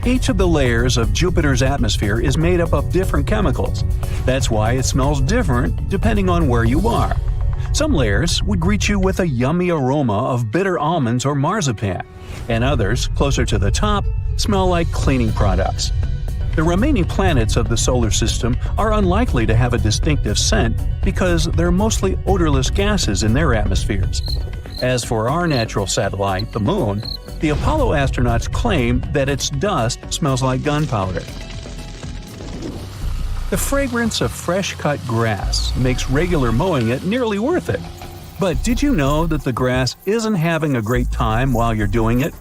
Each of the layers of Jupiter's atmosphere is made up of different chemicals. That's why it smells different depending on where you are. Some layers would greet you with a yummy aroma of bitter almonds or marzipan, and others, closer to the top, smell like cleaning products. The remaining planets of the solar system are unlikely to have a distinctive scent because they're mostly odorless gases in their atmospheres. As for our natural satellite, the Moon, the Apollo astronauts claim that its dust smells like gunpowder. The fragrance of fresh-cut grass makes regular mowing it nearly worth it. But did you know that the grass isn't having a great time while you're doing it?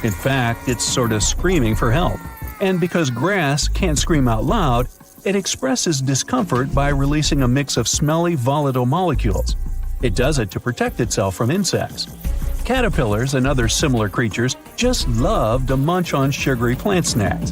In fact, it's sort of screaming for help. And because grass can't scream out loud, it expresses discomfort by releasing a mix of smelly, volatile molecules. It does it to protect itself from insects. Caterpillars and other similar creatures just love to munch on sugary plant snacks.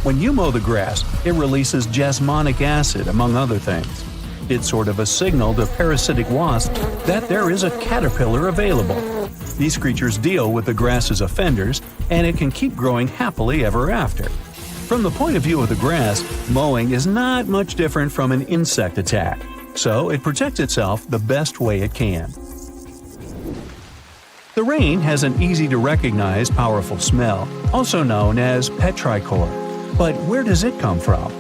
When you mow the grass, it releases jasmonic acid, among other things. It's sort of a signal to parasitic wasps that there is a caterpillar available. These creatures deal with the grass's offenders, and it can keep growing happily ever after. From the point of view of the grass, mowing is not much different from an insect attack, so it protects itself the best way it can. The rain has an easy-to-recognize powerful smell, also known as petrichor. But where does it come from?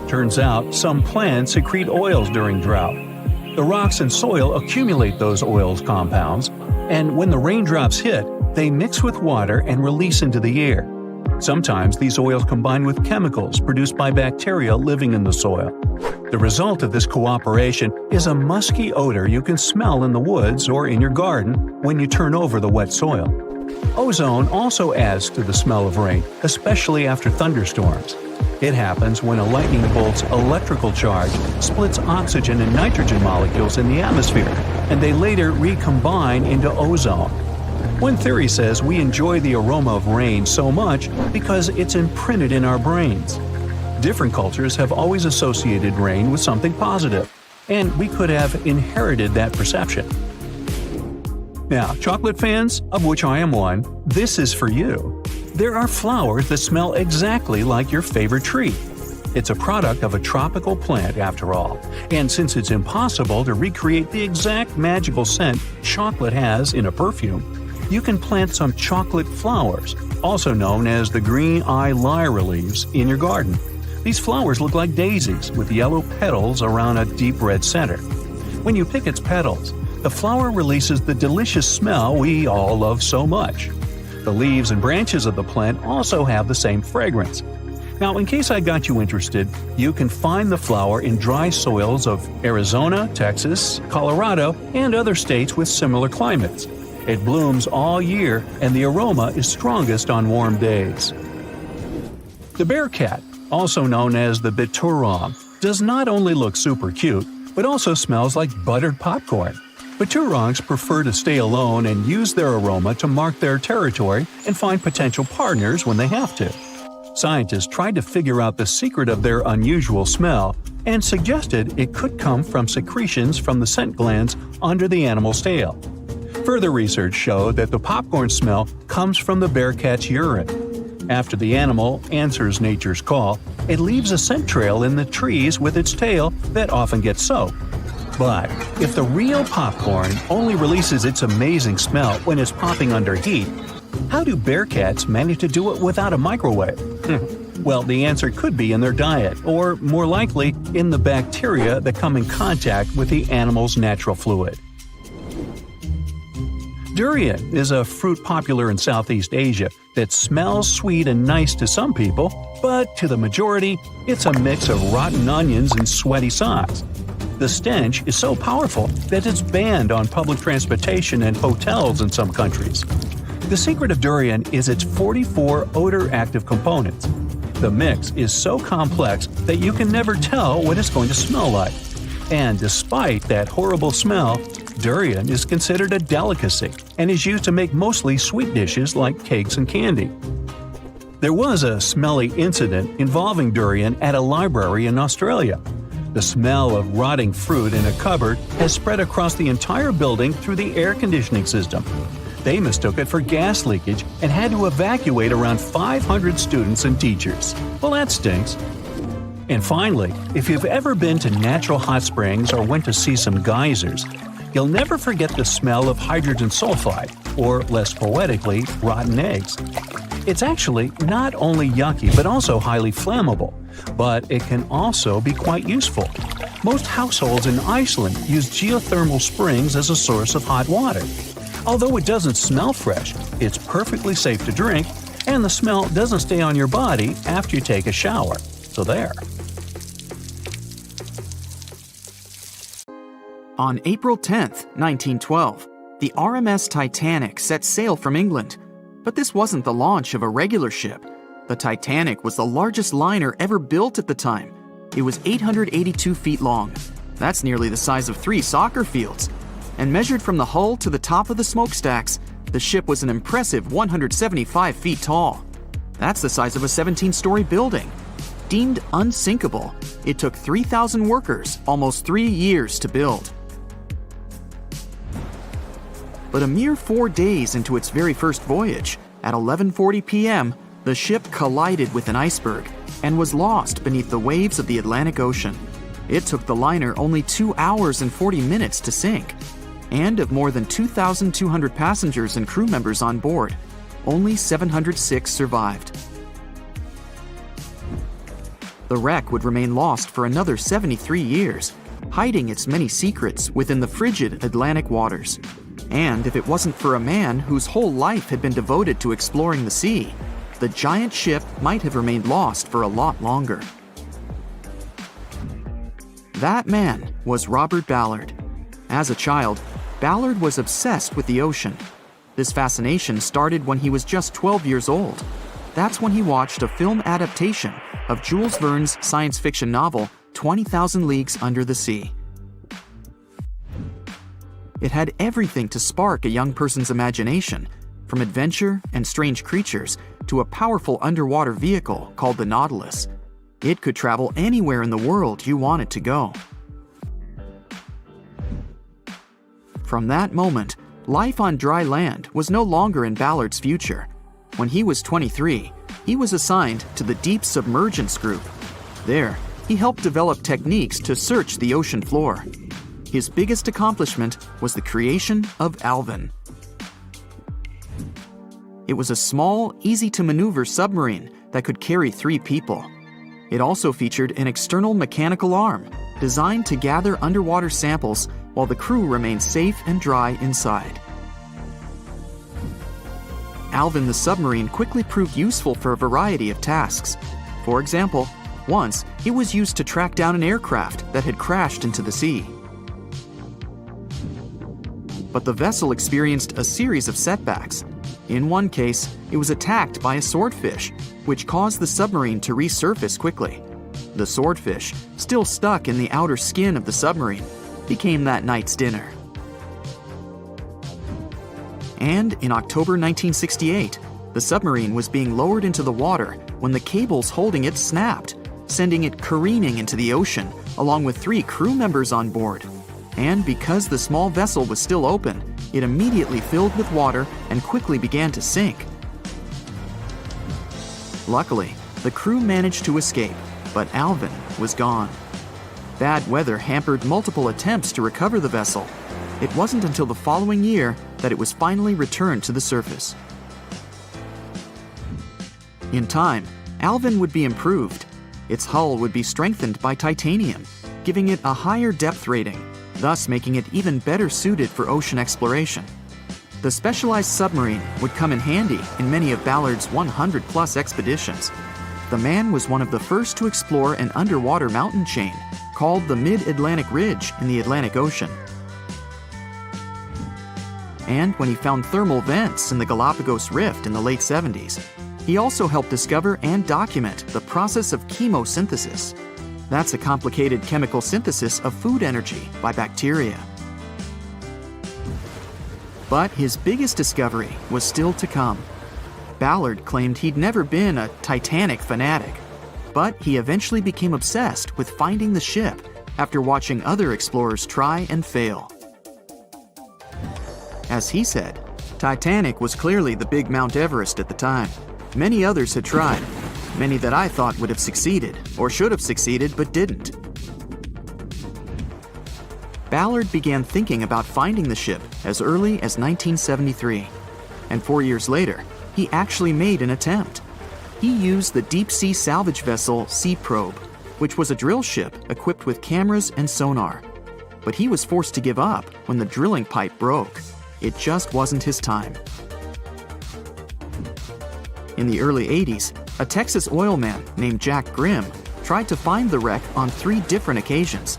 Turns out some plants secrete oils during drought. The rocks and soil accumulate those oils compounds, and when the raindrops hit, they mix with water and release into the air. Sometimes these oils combine with chemicals produced by bacteria living in the soil. The result of this cooperation is a musky odor you can smell in the woods or in your garden when you turn over the wet soil. Ozone also adds to the smell of rain, especially after thunderstorms. It happens when a lightning bolt's electrical charge splits oxygen and nitrogen molecules in the atmosphere, and they later recombine into ozone. One theory says we enjoy the aroma of rain so much because it's imprinted in our brains. Different cultures have always associated rain with something positive, and we could have inherited that perception. Now, chocolate fans, of which I am one, this is for you. There are flowers that smell exactly like your favorite tree. It's a product of a tropical plant, after all, and since it's impossible to recreate the exact magical scent chocolate has in a perfume, you can plant some chocolate flowers, also known as the green eye lyra leaves, in your garden. These flowers look like daisies with yellow petals around a deep red center. When you pick its petals, the flower releases the delicious smell we all love so much. The leaves and branches of the plant also have the same fragrance. Now, in case I got you interested, you can find the flower in dry soils of Arizona, Texas, Colorado, and other states with similar climates. It blooms all year, and the aroma is strongest on warm days. The bear cat, also known as the biturong, does not only look super cute, but also smells like buttered popcorn. Biturongs prefer to stay alone and use their aroma to mark their territory and find potential partners when they have to. Scientists tried to figure out the secret of their unusual smell and suggested it could come from secretions from the scent glands under the animal's tail. Further research showed that the popcorn smell comes from the bear cat's urine. After the animal answers nature's call, it leaves a scent trail in the trees with its tail that often gets soaked. But if the real popcorn only releases its amazing smell when it's popping under heat, how do bear cats manage to do it without a microwave? Well, the answer could be in their diet, or more likely, in the bacteria that come in contact with the animal's natural fluid. Durian is a fruit popular in Southeast Asia that smells sweet and nice to some people, but to the majority, it's a mix of rotten onions and sweaty socks. The stench is so powerful that it's banned on public transportation and hotels in some countries. The secret of durian is its 44 odor-active components. The mix is so complex that you can never tell what it's going to smell like. And despite that horrible smell, durian is considered a delicacy and is used to make mostly sweet dishes like cakes and candy. There was a smelly incident involving durian at a library in Australia. The smell of rotting fruit in a cupboard has spread across the entire building through the air conditioning system. They mistook it for gas leakage and had to evacuate around 500 students and teachers. Well, that stinks. And finally, if you've ever been to natural hot springs or went to see some geysers, you'll never forget the smell of hydrogen sulfide, or less poetically, rotten eggs. It's actually not only yucky but also highly flammable, but it can also be quite useful. Most households in Iceland use geothermal springs as a source of hot water. Although it doesn't smell fresh, it's perfectly safe to drink, and the smell doesn't stay on your body after you take a shower. So there. On April 10, 1912, the RMS Titanic set sail from England. But this wasn't the launch of a regular ship. The Titanic was the largest liner ever built at the time. It was 882 feet long. That's nearly the size of 3 soccer fields. And measured from the hull to the top of the smokestacks, the ship was an impressive 175 feet tall. That's the size of a 17-story building. Deemed unsinkable, it took 3,000 workers almost 3 years to build. But a mere 4 days into its very first voyage, at 11:40 p.m., the ship collided with an iceberg and was lost beneath the waves of the Atlantic Ocean. It took the liner only 2 hours and 40 minutes to sink. And of more than 2,200 passengers and crew members on board, only 706 survived. The wreck would remain lost for another 73 years, hiding its many secrets within the frigid Atlantic waters. And if it wasn't for a man whose whole life had been devoted to exploring the sea, the giant ship might have remained lost for a lot longer. That man was Robert Ballard. As a child, Ballard was obsessed with the ocean. This fascination started when he was just 12 years old. That's when he watched a film adaptation of Jules Verne's science fiction novel, 20,000 Leagues Under the Sea. It had everything to spark a young person's imagination, from adventure and strange creatures to a powerful underwater vehicle called the Nautilus. It could travel anywhere in the world you wanted to go. From that moment, life on dry land was no longer in Ballard's future. When he was 23, he was assigned to the Deep Submergence Group. There, he helped develop techniques to search the ocean floor. His biggest accomplishment was the creation of Alvin. It was a small, easy-to-maneuver submarine that could carry 3 people. It also featured an external mechanical arm designed to gather underwater samples while the crew remained safe and dry inside. Alvin the submarine quickly proved useful for a variety of tasks. For example, once it was used to track down an aircraft that had crashed into the sea. But the vessel experienced a series of setbacks. In one case, it was attacked by a swordfish, which caused the submarine to resurface quickly. The swordfish, still stuck in the outer skin of the submarine, became that night's dinner. And in October 1968, the submarine was being lowered into the water when the cables holding it snapped, sending it careening into the ocean, along with 3 crew members on board. And because the small vessel was still open, it immediately filled with water and quickly began to sink. Luckily, the crew managed to escape, but Alvin was gone. Bad weather hampered multiple attempts to recover the vessel. It wasn't until the following year that it was finally returned to the surface. In time, Alvin would be improved. Its hull would be strengthened by titanium, giving it a higher depth rating, thus making it even better suited for ocean exploration. The specialized submarine would come in handy in many of Ballard's 100-plus expeditions. The man was one of the first to explore an underwater mountain chain called the Mid-Atlantic Ridge in the Atlantic Ocean. And when he found thermal vents in the Galapagos Rift in the late 70s, he also helped discover and document the process of chemosynthesis. That's a complicated chemical synthesis of food energy by bacteria. But his biggest discovery was still to come. Ballard claimed he'd never been a Titanic fanatic, but he eventually became obsessed with finding the ship after watching other explorers try and fail. As he said, Titanic was clearly the big Mount Everest at the time. Many others had tried, many that I thought would have succeeded, or should have succeeded but didn't. Ballard began thinking about finding the ship as early as 1973, and 4 years later, he actually made an attempt. He used the deep-sea salvage vessel Sea Probe, which was a drill ship equipped with cameras and sonar. But he was forced to give up when the drilling pipe broke. It just wasn't his time. In the early 80s, a Texas oil man named Jack Grimm tried to find the wreck on 3 different occasions.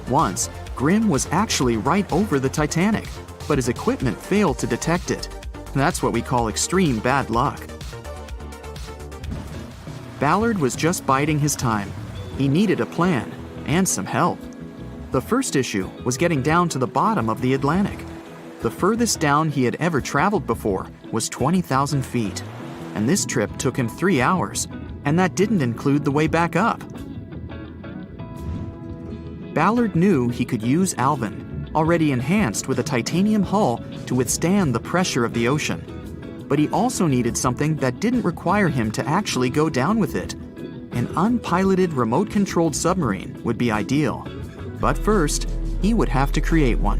Once, Grimm was actually right over the Titanic, but his equipment failed to detect it. That's what we call extreme bad luck. Ballard was just biding his time. He needed a plan and some help. The first issue was getting down to the bottom of the Atlantic. The furthest down he had ever traveled before was 20,000 feet, and this trip took him 3 hours, and that didn't include the way back up. Ballard knew he could use Alvin, already enhanced with a titanium hull to withstand the pressure of the ocean. But he also needed something that didn't require him to actually go down with it. An unpiloted remote-controlled submarine would be ideal. But first, he would have to create one.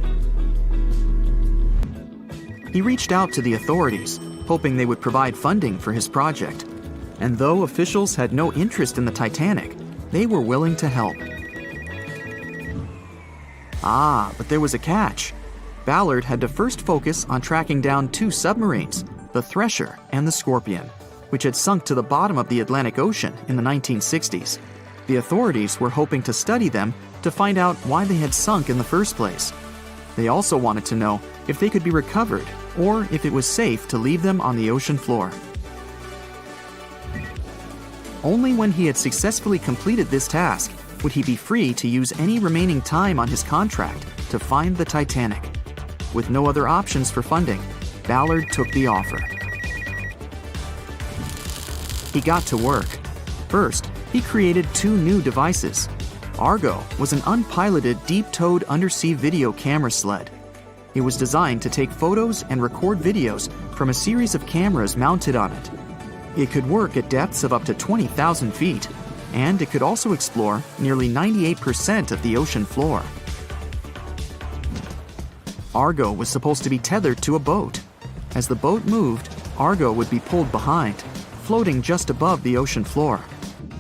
He reached out to the authorities, hoping they would provide funding for his project. And though officials had no interest in the Titanic, they were willing to help. But there was a catch. Ballard had to first focus on tracking down 2 submarines, the Thresher and the Scorpion, which had sunk to the bottom of the Atlantic Ocean in the 1960s. The authorities were hoping to study them to find out why they had sunk in the first place. They also wanted to know if they could be recovered or if it was safe to leave them on the ocean floor. Only when he had successfully completed this task would he be free to use any remaining time on his contract to find the Titanic. With no other options for funding, Ballard took the offer. He got to work. First, he created 2 new devices. Argo was an unpiloted deep-towed undersea video camera sled. It was designed to take photos and record videos from a series of cameras mounted on it. It could work at depths of up to 20,000 feet, and it could also explore nearly 98% of the ocean floor. Argo was supposed to be tethered to a boat. As the boat moved, Argo would be pulled behind, floating just above the ocean floor.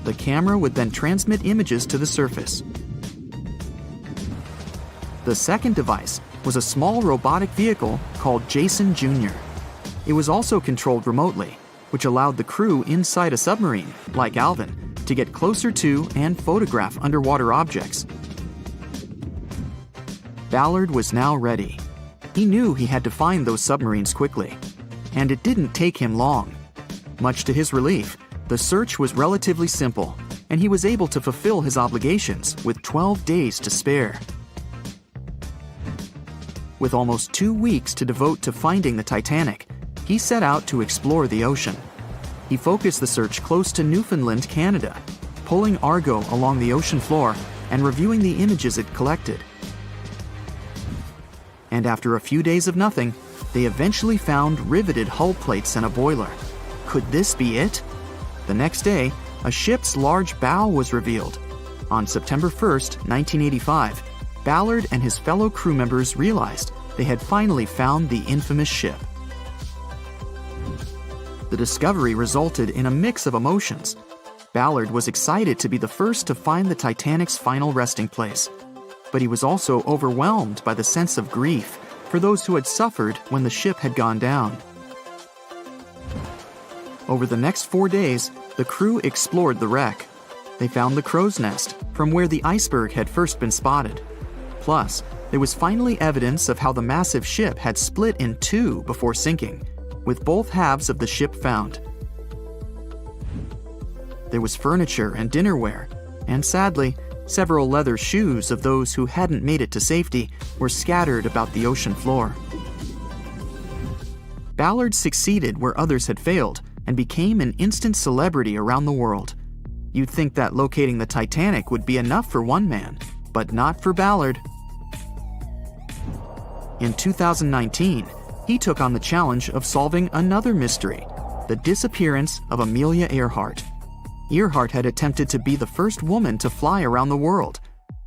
The camera would then transmit images to the surface. The second device was a small robotic vehicle called Jason Jr. It was also controlled remotely, which allowed the crew inside a submarine, like Alvin, to get closer to and photograph underwater objects. Ballard was now ready. He knew he had to find those submarines quickly, and it didn't take him long. Much to his relief, the search was relatively simple, and he was able to fulfill his obligations with 12 days to spare. With almost 2 weeks to devote to finding the Titanic, he set out to explore the ocean. He focused the search close to Newfoundland, Canada, pulling Argo along the ocean floor and reviewing the images it collected. And after a few days of nothing, they eventually found riveted hull plates and a boiler. Could this be it? The next day, a ship's large bow was revealed. On September 1st, 1985, Ballard and his fellow crew members realized they had finally found the infamous ship. The discovery resulted in a mix of emotions. Ballard was excited to be the first to find the Titanic's final resting place, but he was also overwhelmed by the sense of grief for those who had suffered when the ship had gone down. Over the next 4 days, the crew explored the wreck. They found the crow's nest, from where the iceberg had first been spotted. Plus, there was finally evidence of how the massive ship had split in 2 before sinking, with both halves of the ship found. There was furniture and dinnerware, and sadly, several leather shoes of those who hadn't made it to safety were scattered about the ocean floor. Ballard succeeded where others had failed and became an instant celebrity around the world. You'd think that locating the Titanic would be enough for one man, but not for Ballard. In 2019, he took on the challenge of solving another mystery, the disappearance of Amelia Earhart. Earhart had attempted to be the first woman to fly around the world.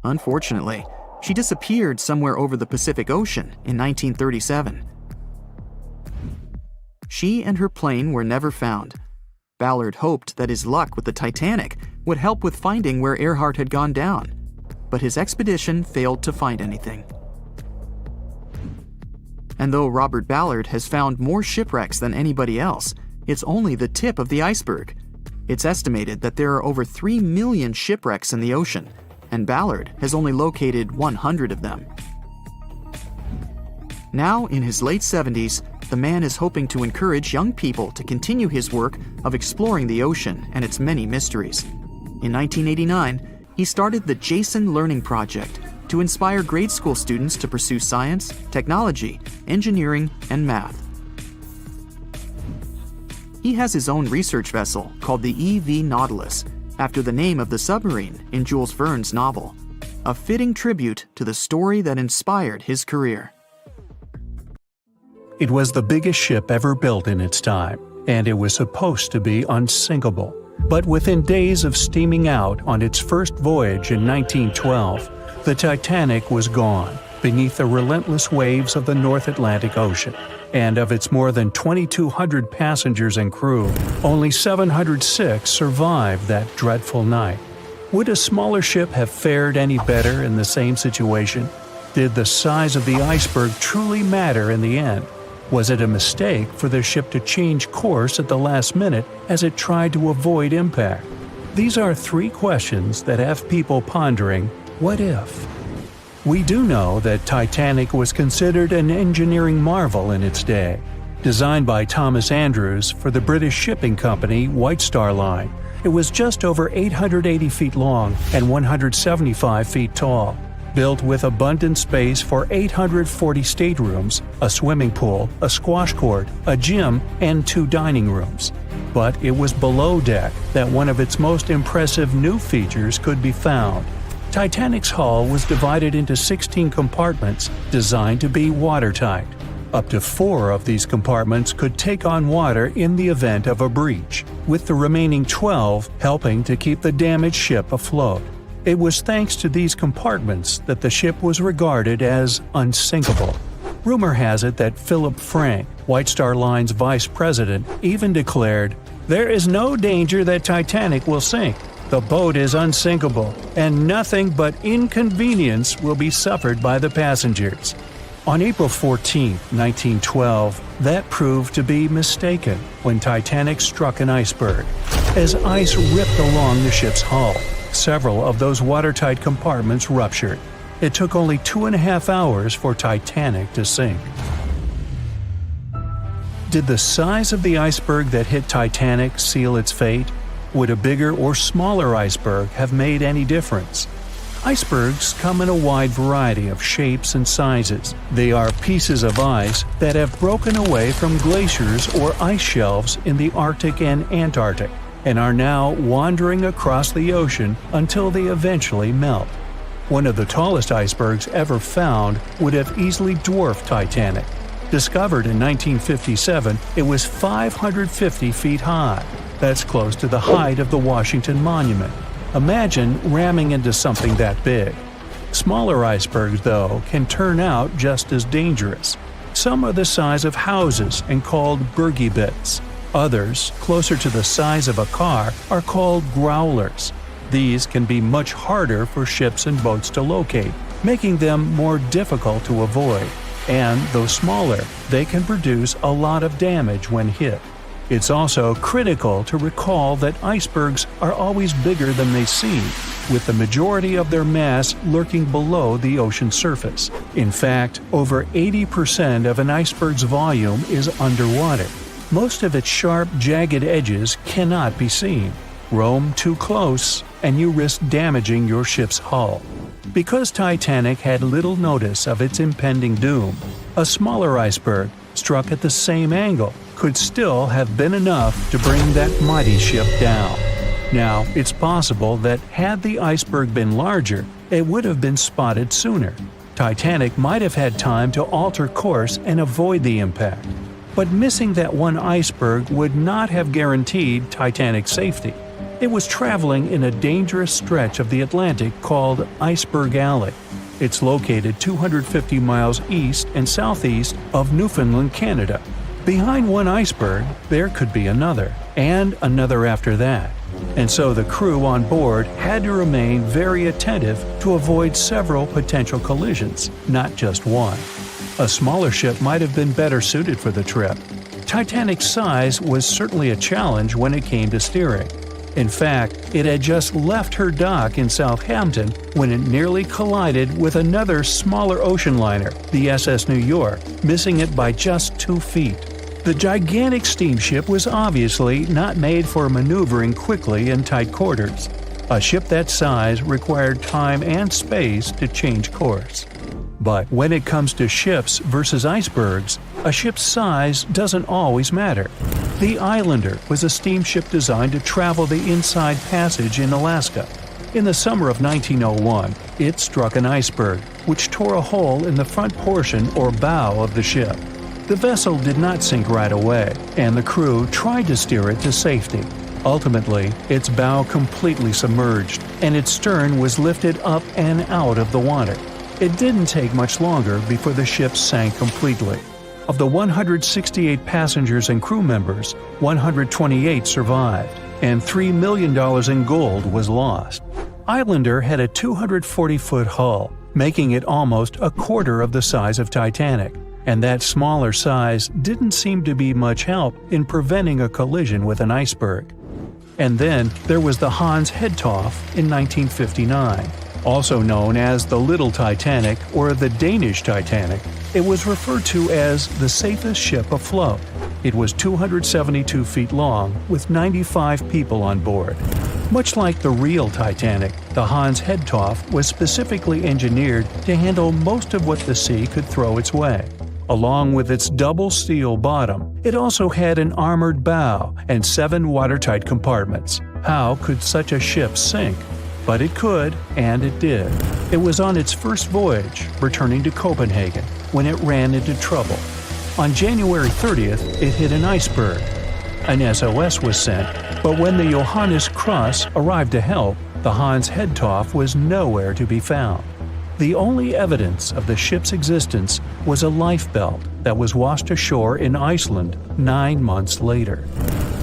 Unfortunately, she disappeared somewhere over the Pacific Ocean in 1937. she and her plane were never found. Ballard hoped that his luck with the Titanic would help with finding where Earhart had gone down, but his expedition failed to find anything. And though Robert Ballard has found more shipwrecks than anybody else, it's only the tip of the iceberg. It's estimated that there are over 3 million shipwrecks in the ocean, and Ballard has only located 100 of them. Now, in his late 70s, the man is hoping to encourage young people to continue his work of exploring the ocean and its many mysteries. In 1989, he started the Jason Learning Project to inspire grade school students to pursue science, technology, engineering, and math. He has his own research vessel called the EV Nautilus, after the name of the submarine in Jules Verne's novel, a fitting tribute to the story that inspired his career. It was the biggest ship ever built in its time, and it was supposed to be unsinkable. But within days of steaming out on its first voyage in 1912, the Titanic was gone beneath the relentless waves of the North Atlantic Ocean. And of its more than 2,200 passengers and crew, only 706 survived that dreadful night. Would a smaller ship have fared any better in the same situation? Did the size of the iceberg truly matter in the end? Was it a mistake for the ship to change course at the last minute as it tried to avoid impact? These are 3 questions that have people pondering, what if? We do know that Titanic was considered an engineering marvel in its day. Designed by Thomas Andrews for the British shipping company White Star Line, it was just over 880 feet long and 175 feet tall. Built with abundant space for 840 staterooms, a swimming pool, a squash court, a gym, and 2 dining rooms. But it was below deck that one of its most impressive new features could be found. Titanic's hull was divided into 16 compartments designed to be watertight. Up to 4 of these compartments could take on water in the event of a breach, with the remaining 12 helping to keep the damaged ship afloat. It was thanks to these compartments that the ship was regarded as unsinkable. Rumor has it that Philip Frank, White Star Line's vice president, even declared, "There is no danger that Titanic will sink. The boat is unsinkable, and nothing but inconvenience will be suffered by the passengers." On April 14, 1912, that proved to be mistaken when Titanic struck an iceberg. As ice ripped along the ship's hull, several of those watertight compartments ruptured. It took only 2.5 hours for Titanic to sink. Did the size of the iceberg that hit Titanic seal its fate? Would a bigger or smaller iceberg have made any difference? Icebergs come in a wide variety of shapes and sizes. They are pieces of ice that have broken away from glaciers or ice shelves in the Arctic and Antarctic, and are now wandering across the ocean until they eventually melt. One of the tallest icebergs ever found would have easily dwarfed Titanic. Discovered in 1957, it was 550 feet high. That's close to the height of the Washington Monument. Imagine ramming into something that big. Smaller icebergs, though, can turn out just as dangerous. Some are the size of houses and called bergy bits. Others, closer to the size of a car, are called growlers. These can be much harder for ships and boats to locate, making them more difficult to avoid. And, though smaller, they can produce a lot of damage when hit. It's also critical to recall that icebergs are always bigger than they seem, with the majority of their mass lurking below the ocean surface. In fact, over 80% of an iceberg's volume is underwater. Most of its sharp, jagged edges cannot be seen. Roam too close, and you risk damaging your ship's hull. Because Titanic had little notice of its impending doom, a smaller iceberg, struck at the same angle, could still have been enough to bring that mighty ship down. Now, it's possible that had the iceberg been larger, it would have been spotted sooner. Titanic might have had time to alter course and avoid the impact. But missing that one iceberg would not have guaranteed Titanic's safety. It was traveling in a dangerous stretch of the Atlantic called Iceberg Alley. It's located 250 miles east and southeast of Newfoundland, Canada. Behind one iceberg, there could be another, and another after that. And so the crew on board had to remain very attentive to avoid several potential collisions, not just one. A smaller ship might have been better suited for the trip. Titanic's size was certainly a challenge when it came to steering. In fact, it had just left her dock in Southampton when it nearly collided with another smaller ocean liner, the SS New York, missing it by just 2 feet. The gigantic steamship was obviously not made for maneuvering quickly in tight quarters. A ship that size required time and space to change course. But when it comes to ships versus icebergs, a ship's size doesn't always matter. The Islander was a steamship designed to travel the Inside Passage in Alaska. In the summer of 1901, it struck an iceberg, which tore a hole in the front portion or bow of the ship. The vessel did not sink right away, and the crew tried to steer it to safety. Ultimately, its bow completely submerged, and its stern was lifted up and out of the water. It didn't take much longer before the ship sank completely. Of the 168 passengers and crew members, 128 survived, and $3 million in gold was lost. Islander had a 240-foot hull, making it almost a quarter of the size of Titanic, and that smaller size didn't seem to be much help in preventing a collision with an iceberg. And then there was the Hans Hedtoft in 1959. Also known as the Little Titanic or the Danish Titanic, it was referred to as the safest ship afloat. It was 272 feet long with 95 people on board. Much like the real Titanic, the Hans Hedtoft was specifically engineered to handle most of what the sea could throw its way. Along with its double steel bottom, it also had an armored bow and 7 watertight compartments. How could such a ship sink? But it could, and it did. It was on its first voyage, returning to Copenhagen, when it ran into trouble. On January 30th, it hit an iceberg. An SOS was sent, but when the Johannes Cross arrived to help, the Hans Hedtoft was nowhere to be found. The only evidence of the ship's existence was a lifebelt that was washed ashore in Iceland 9 months later.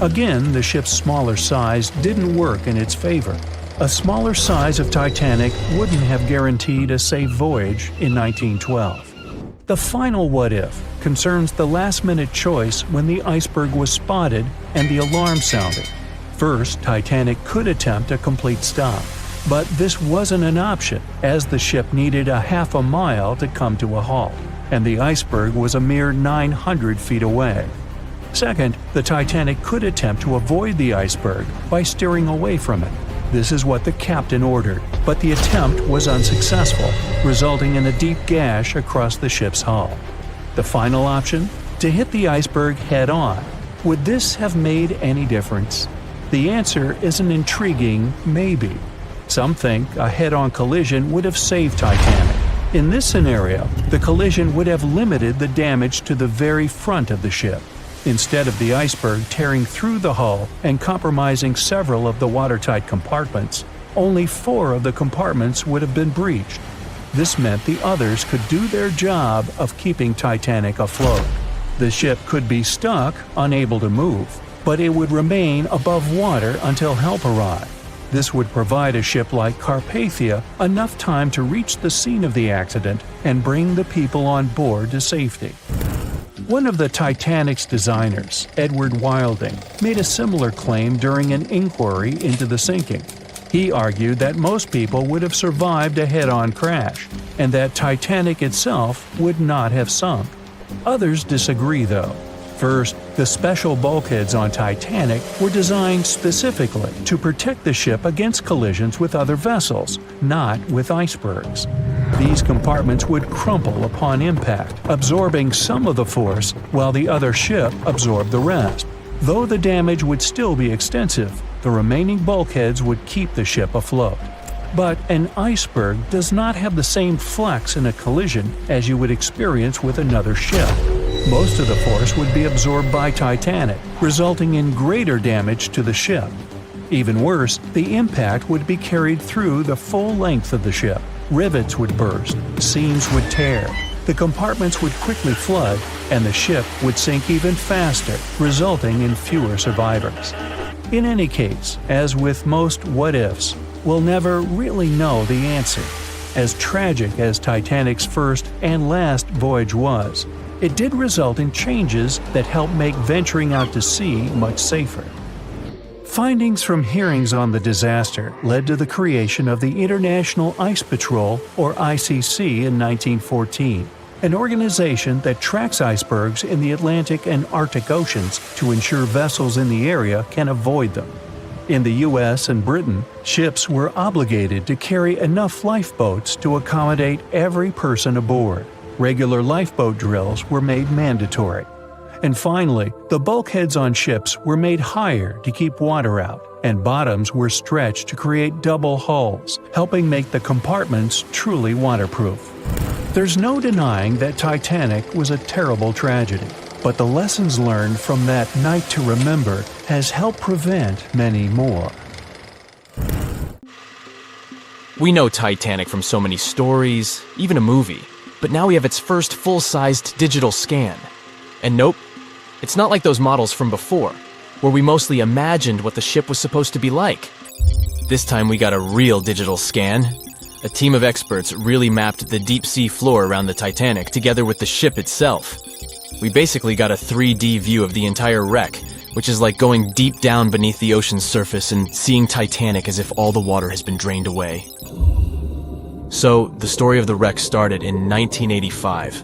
Again, the ship's smaller size didn't work in its favor. A smaller size of Titanic wouldn't have guaranteed a safe voyage in 1912. The final what-if concerns the last-minute choice when the iceberg was spotted and the alarm sounded. First, Titanic could attempt a complete stop, but this wasn't an option as the ship needed a half a mile to come to a halt, and the iceberg was a mere 900 feet away. Second, the Titanic could attempt to avoid the iceberg by steering away from it. This is what the captain ordered, but the attempt was unsuccessful, resulting in a deep gash across the ship's hull. The final option? To hit the iceberg head-on. Would this have made any difference? The answer is an intriguing maybe. Some think a head-on collision would have saved Titanic. In this scenario, the collision would have limited the damage to the very front of the ship. Instead of the iceberg tearing through the hull and compromising several of the watertight compartments, only 4 of the compartments would have been breached. This meant the others could do their job of keeping Titanic afloat. The ship could be stuck, unable to move, but it would remain above water until help arrived. This would provide a ship like Carpathia enough time to reach the scene of the accident and bring the people on board to safety. One of the Titanic's designers, Edward Wilding, made a similar claim during an inquiry into the sinking. He argued that most people would have survived a head-on crash, and that Titanic itself would not have sunk. Others disagree, though. First, the special bulkheads on Titanic were designed specifically to protect the ship against collisions with other vessels, not with icebergs. These compartments would crumple upon impact, absorbing some of the force while the other ship absorbed the rest. Though the damage would still be extensive, the remaining bulkheads would keep the ship afloat. But an iceberg does not have the same flex in a collision as you would experience with another ship. Most of the force would be absorbed by Titanic, resulting in greater damage to the ship. Even worse, the impact would be carried through the full length of the ship. Rivets would burst, seams would tear, the compartments would quickly flood and the ship would sink even faster, resulting in fewer survivors. In any case, as with most what-ifs, we'll never really know the answer. As tragic as Titanic's first and last voyage was, it did result in changes that helped make venturing out to sea much safer. Findings from hearings on the disaster led to the creation of the International Ice Patrol, or ICC, in 1914, an organization that tracks icebergs in the Atlantic and Arctic Oceans to ensure vessels in the area can avoid them. In the US and Britain, ships were obligated to carry enough lifeboats to accommodate every person aboard. Regular lifeboat drills were made mandatory. And finally, the bulkheads on ships were made higher to keep water out, and bottoms were stretched to create double hulls, helping make the compartments truly waterproof. There's no denying that Titanic was a terrible tragedy, but the lessons learned from that night to remember has helped prevent many more. We know Titanic from so many stories, even a movie, but now we have its first full-sized digital scan. And nope, it's not like those models from before, where we mostly imagined what the ship was supposed to be like. This time we got a real digital scan. A team of experts really mapped the deep-sea floor around the Titanic together with the ship itself. We basically got a 3D view of the entire wreck, which is like going deep down beneath the ocean's surface and seeing Titanic as if all the water has been drained away. So, the story of the wreck started in 1985,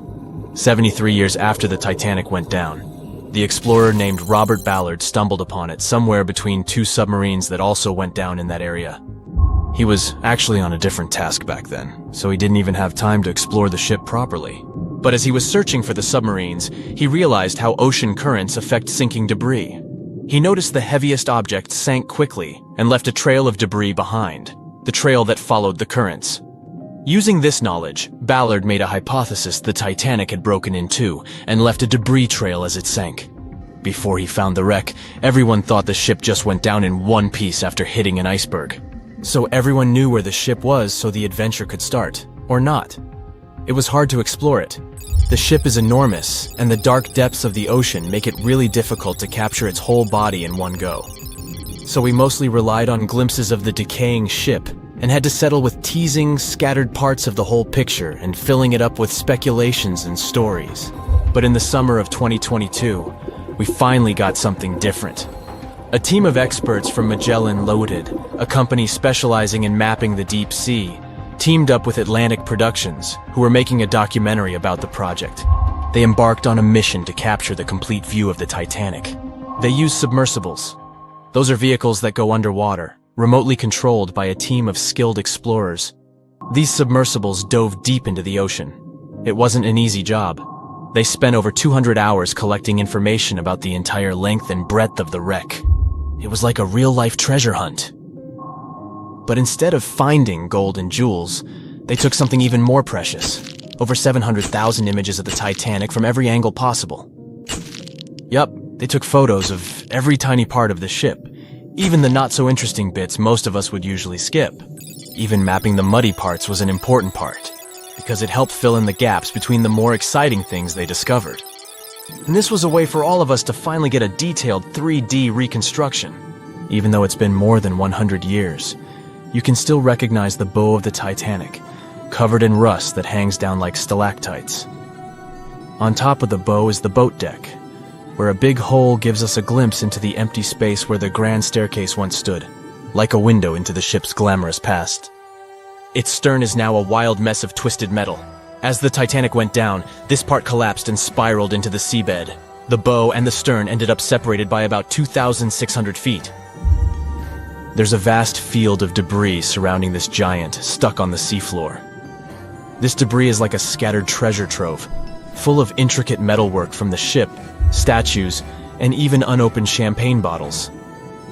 73 years after the Titanic went down. The explorer named Robert Ballard stumbled upon it somewhere between two submarines that also went down in that area. He was actually on a different task back then, so he didn't even have time to explore the ship properly. But as he was searching for the submarines, he realized how ocean currents affect sinking debris. He noticed the heaviest object sank quickly and left a trail of debris behind, the trail that followed the currents. Using this knowledge, Ballard made a hypothesis the Titanic had broken in two and left a debris trail as it sank. Before he found the wreck, everyone thought the ship just went down in one piece after hitting an iceberg. So everyone knew where the ship was so the adventure could start, or not. It was hard to explore it. The ship is enormous, and the dark depths of the ocean make it really difficult to capture its whole body in one go. So we mostly relied on glimpses of the decaying ship, and had to settle with teasing scattered parts of the whole picture and filling it up with speculations and stories. But in the summer of 2022, we finally got something different. A team of experts from Magellan Loaded, a company specializing in mapping the deep sea, teamed up with Atlantic Productions, who were making a documentary about the project. They embarked on a mission to capture the complete view of the Titanic. They used submersibles. Those are vehicles that go underwater, remotely controlled by a team of skilled explorers. These submersibles dove deep into the ocean. It wasn't an easy job. They spent over 200 hours collecting information about the entire length and breadth of the wreck. It was like a real-life treasure hunt. But instead of finding gold and jewels, they took something even more precious. Over 700,000 images of the Titanic from every angle possible. Yup, they took photos of every tiny part of the ship, even the not-so-interesting bits most of us would usually skip. Even mapping the muddy parts was an important part, because it helped fill in the gaps between the more exciting things they discovered. And this was a way for all of us to finally get a detailed 3D reconstruction. Even though it's been more than 100 years, you can still recognize the bow of the Titanic, covered in rust that hangs down like stalactites. On top of the bow is the boat deck, where a big hole gives us a glimpse into the empty space where the grand staircase once stood, like a window into the ship's glamorous past. Its stern is now a wild mess of twisted metal. As the Titanic went down, this part collapsed and spiraled into the seabed. The bow and the stern ended up separated by about 2,600 feet. There's a vast field of debris surrounding this giant, stuck on the seafloor. This debris is like a scattered treasure trove, full of intricate metalwork from the ship, statues, and even unopened champagne bottles.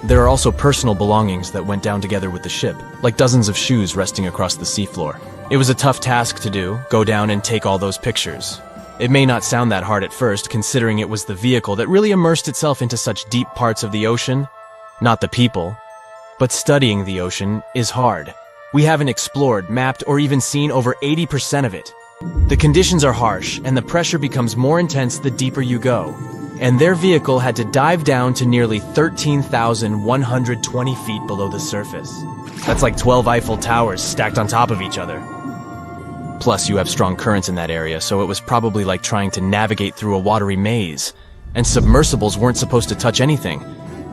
There are also personal belongings that went down together with the ship, like dozens of shoes resting across the seafloor. It was a tough task to do, go down and take all those pictures. It may not sound that hard at first, considering it was the vehicle that really immersed itself into such deep parts of the ocean, not the people. But studying the ocean is hard. We haven't explored, mapped, or even seen over 80% of it. The conditions are harsh, and the pressure becomes more intense the deeper you go. And their vehicle had to dive down to nearly 13,120 feet below the surface. That's like 12 Eiffel Towers stacked on top of each other. Plus, you have strong currents in that area, so it was probably like trying to navigate through a watery maze. And submersibles weren't supposed to touch anything.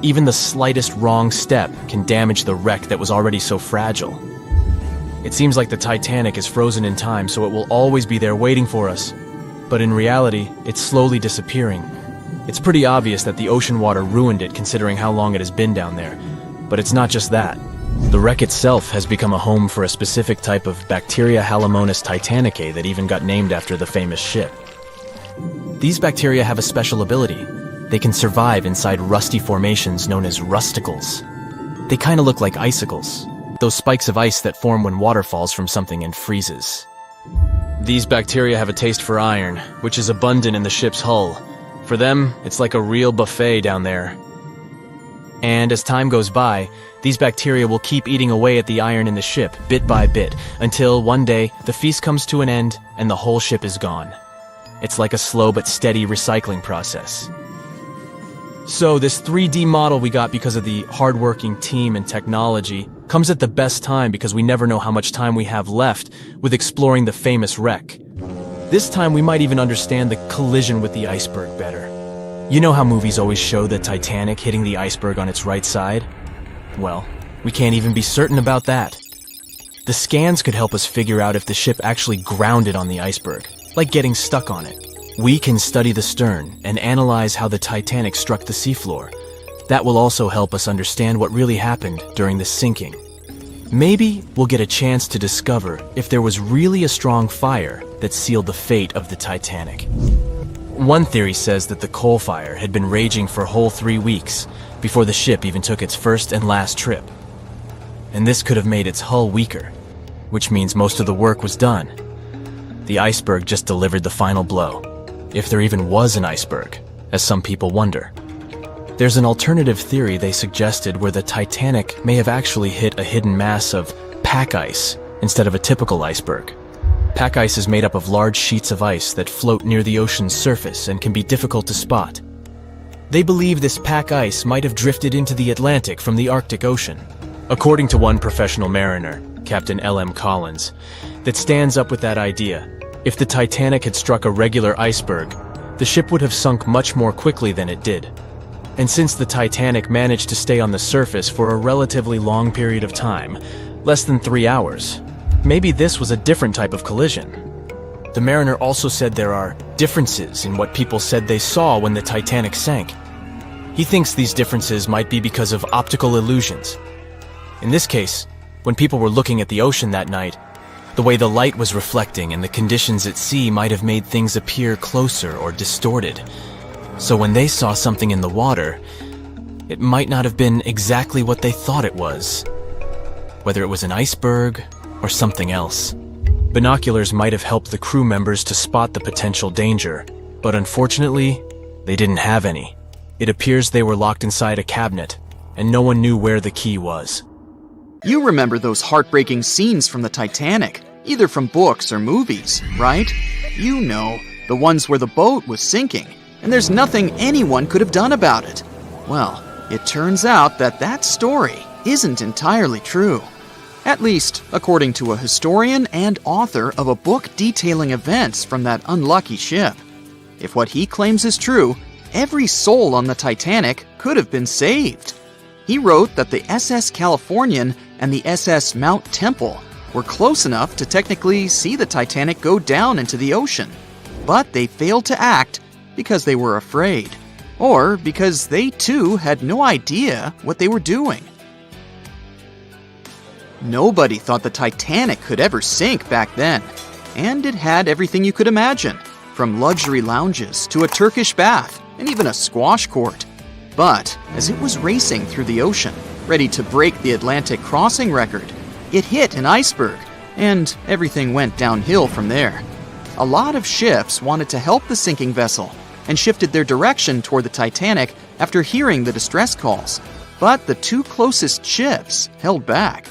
Even the slightest wrong step can damage the wreck that was already so fragile. It seems like the Titanic is frozen in time, so it will always be there waiting for us. But in reality, it's slowly disappearing. It's pretty obvious that the ocean water ruined it considering how long it has been down there. But it's not just that. The wreck itself has become a home for a specific type of bacteria Halomonas titanicae that even got named after the famous ship. These bacteria have a special ability. They can survive inside rusty formations known as rusticles. They kind of look like icicles, those spikes of ice that form when water falls from something and freezes. These bacteria have a taste for iron, which is abundant in the ship's hull. For them, it's like a real buffet down there. And as time goes by, these bacteria will keep eating away at the iron in the ship, bit by bit, until one day, the feast comes to an end and the whole ship is gone. It's like a slow but steady recycling process. So this 3D model we got because of the hardworking team and technology comes at the best time because we never know how much time we have left with exploring the famous wreck. This time we might even understand the collision with the iceberg better. You know how movies always show the Titanic hitting the iceberg on its right side? Well, we can't even be certain about that. The scans could help us figure out if the ship actually grounded on the iceberg, like getting stuck on it. We can study the stern and analyze how the Titanic struck the seafloor. That will also help us understand what really happened during the sinking. Maybe we'll get a chance to discover if there was really a strong fire that sealed the fate of the Titanic. One theory says that the coal fire had been raging for a whole 3 weeks before the ship even took its first and last trip. And this could have made its hull weaker, which means most of the work was done. The iceberg just delivered the final blow, if there even was an iceberg, as some people wonder. There's an alternative theory they suggested where the Titanic may have actually hit a hidden mass of pack ice instead of a typical iceberg. Pack ice is made up of large sheets of ice that float near the ocean's surface and can be difficult to spot. They believe this pack ice might have drifted into the Atlantic from the Arctic Ocean. According to one professional mariner, Captain L.M. Collins, that stands up with that idea. If the Titanic had struck a regular iceberg, the ship would have sunk much more quickly than it did. And since the Titanic managed to stay on the surface for a relatively long period of time, less than 3 hours, maybe this was a different type of collision. The mariner also said there are differences in what people said they saw when the Titanic sank. He thinks these differences might be because of optical illusions. In this case, when people were looking at the ocean that night, the way the light was reflecting and the conditions at sea might have made things appear closer or distorted. So when they saw something in the water, it might not have been exactly what they thought it was. Whether it was an iceberg or something else. Binoculars might have helped the crew members to spot the potential danger, but unfortunately, they didn't have any. It appears they were locked inside a cabinet, and no one knew where the key was. You remember those heartbreaking scenes from the Titanic, either from books or movies, right? You know, the ones where the boat was sinking, and there's nothing anyone could have done about it. Well, it turns out that that story isn't entirely true. At least, according to a historian and author of a book detailing events from that unlucky ship. If what he claims is true, every soul on the Titanic could have been saved. He wrote that the SS Californian and the SS Mount Temple were close enough to technically see the Titanic go down into the ocean, but they failed to act because they were afraid, or because they too had no idea what they were doing. Nobody thought the Titanic could ever sink back then, and it had everything you could imagine, from luxury lounges to a Turkish bath and even a squash court. But as it was racing through the ocean, ready to break the Atlantic crossing record, it hit an iceberg, and everything went downhill from there. A lot of ships wanted to help the sinking vessel and shifted their direction toward the Titanic after hearing the distress calls, but the two closest ships held back.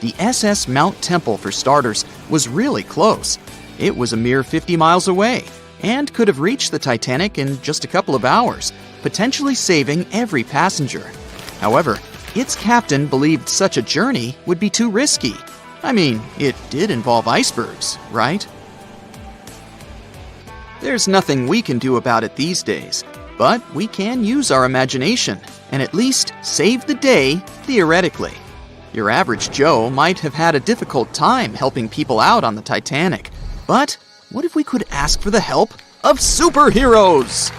The SS Mount Temple, for starters, was really close, It was a mere 50 miles away and could have reached the Titanic in just a couple of hours, potentially saving every passenger. However, its captain believed such a journey would be too risky. I mean, it did involve icebergs, right? There's nothing we can do about it these days, but we can use our imagination and at least save the day, theoretically. Your average Joe might have had a difficult time helping people out on the Titanic, but what if we could ask for the help of superheroes?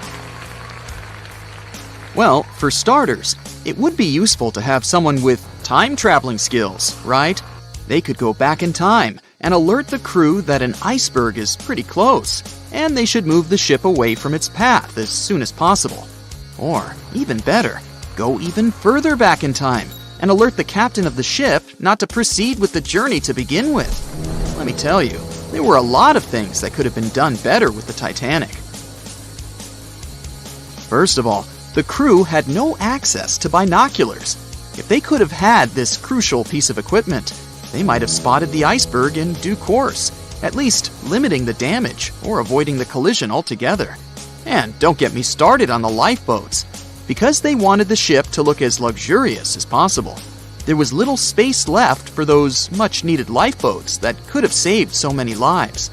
Well, for starters, it would be useful to have someone with time-traveling skills, right? They could go back in time and alert the crew that an iceberg is pretty close, and they should move the ship away from its path as soon as possible. Or, even better, go even further back in time and alert the captain of the ship not to proceed with the journey to begin with. Let me tell you, there were a lot of things that could have been done better with the Titanic. First of all, the crew had no access to binoculars. If they could have had this crucial piece of equipment, they might have spotted the iceberg in due course, at least limiting the damage or avoiding the collision altogether. And don't get me started on the lifeboats. Because they wanted the ship to look as luxurious as possible, there was little space left for those much-needed lifeboats that could have saved so many lives.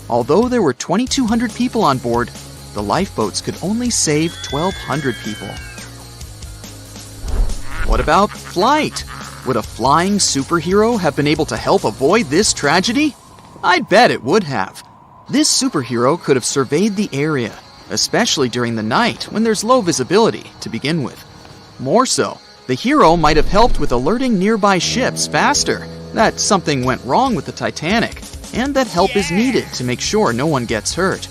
Although there were 2,200 people on board, the lifeboats could only save 1,200 people. What about flight? Would a flying superhero have been able to help avoid this tragedy? I bet it would have. This superhero could have surveyed the area, especially during the night when there's low visibility to begin with. More so, the hero might have helped with alerting nearby ships faster that something went wrong with the Titanic, and that help is needed to make sure no one gets hurt.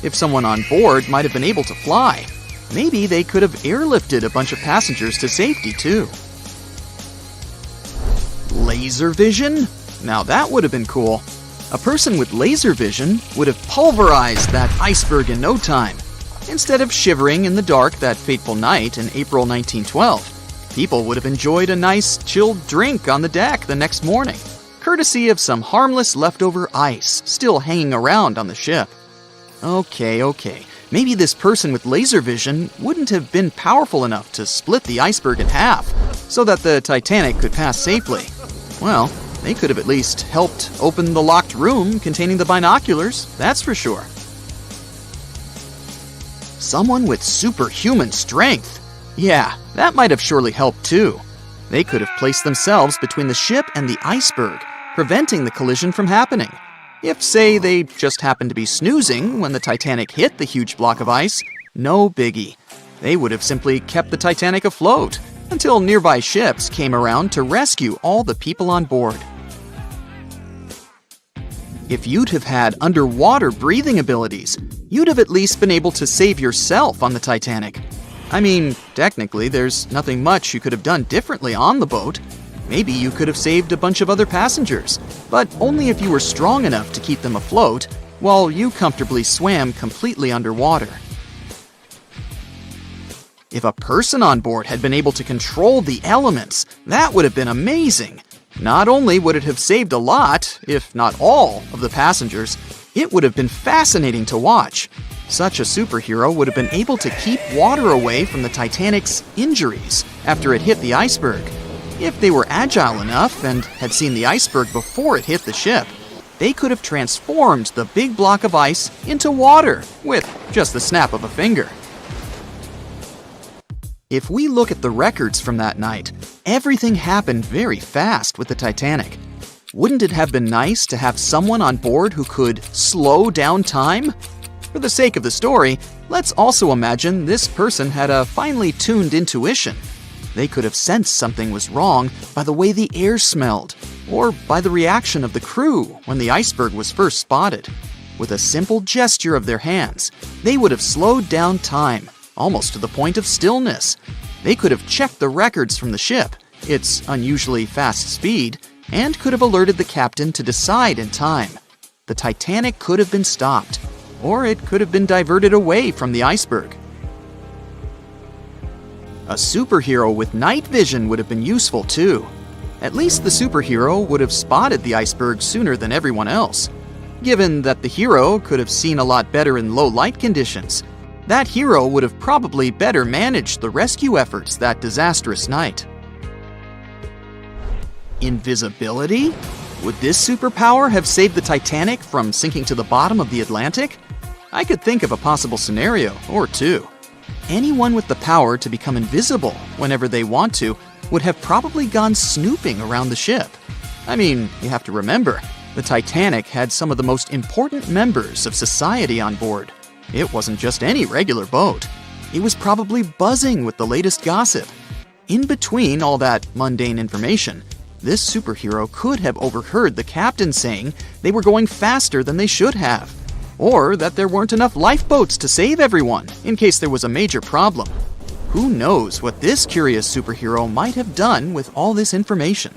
If someone on board might have been able to fly, maybe they could have airlifted a bunch of passengers to safety too. Laser vision? Now that would have been cool. A person with laser vision would have pulverized that iceberg in no time. Instead of shivering in the dark that fateful night in April 1912, people would have enjoyed a nice chilled drink on the deck the next morning, courtesy of some harmless leftover ice still hanging around on the ship. Okay, maybe this person with laser vision wouldn't have been powerful enough to split the iceberg in half so that the Titanic could pass safely. Well, they could have at least helped open the locked room containing the binoculars, that's for sure. Someone with superhuman strength. Yeah, that might have surely helped too. They could have placed themselves between the ship and the iceberg, preventing the collision from happening. If, say, they just happened to be snoozing when the Titanic hit the huge block of ice, no biggie. They would have simply kept the Titanic afloat until nearby ships came around to rescue all the people on board. If you'd have had underwater breathing abilities, you'd have at least been able to save yourself on the Titanic. I mean, technically, there's nothing much you could have done differently on the boat. Maybe you could have saved a bunch of other passengers, but only if you were strong enough to keep them afloat, while you comfortably swam completely underwater. If a person on board had been able to control the elements, that would have been amazing. Not only would it have saved a lot, if not all, of the passengers, it would have been fascinating to watch. Such a superhero would have been able to keep water away from the Titanic's injuries after it hit the iceberg. If they were agile enough and had seen the iceberg before it hit the ship, they could have transformed the big block of ice into water with just the snap of a finger. If we look at the records from that night, everything happened very fast with the Titanic. Wouldn't it have been nice to have someone on board who could slow down time? For the sake of the story, let's also imagine this person had a finely tuned intuition. They could have sensed something was wrong by the way the air smelled, or by the reaction of the crew when the iceberg was first spotted. With a simple gesture of their hands, they would have slowed down time, almost to the point of stillness. They could have checked the records from the ship, its unusually fast speed, and could have alerted the captain to decide in time. The Titanic could have been stopped, or it could have been diverted away from the iceberg. A superhero with night vision would have been useful too. At least the superhero would have spotted the iceberg sooner than everyone else. Given that the hero could have seen a lot better in low light conditions, that hero would have probably better managed the rescue efforts that disastrous night. Invisibility? Would this superpower have saved the Titanic from sinking to the bottom of the Atlantic? I could think of a possible scenario or two. Anyone with the power to become invisible whenever they want to would have probably gone snooping around the ship. I mean, you have to remember, the Titanic had some of the most important members of society on board. It wasn't just any regular boat. It was probably buzzing with the latest gossip. In between all that mundane information, this superhero could have overheard the captain saying they were going faster than they should have, or that there weren't enough lifeboats to save everyone in case there was a major problem. Who knows what this curious superhero might have done with all this information?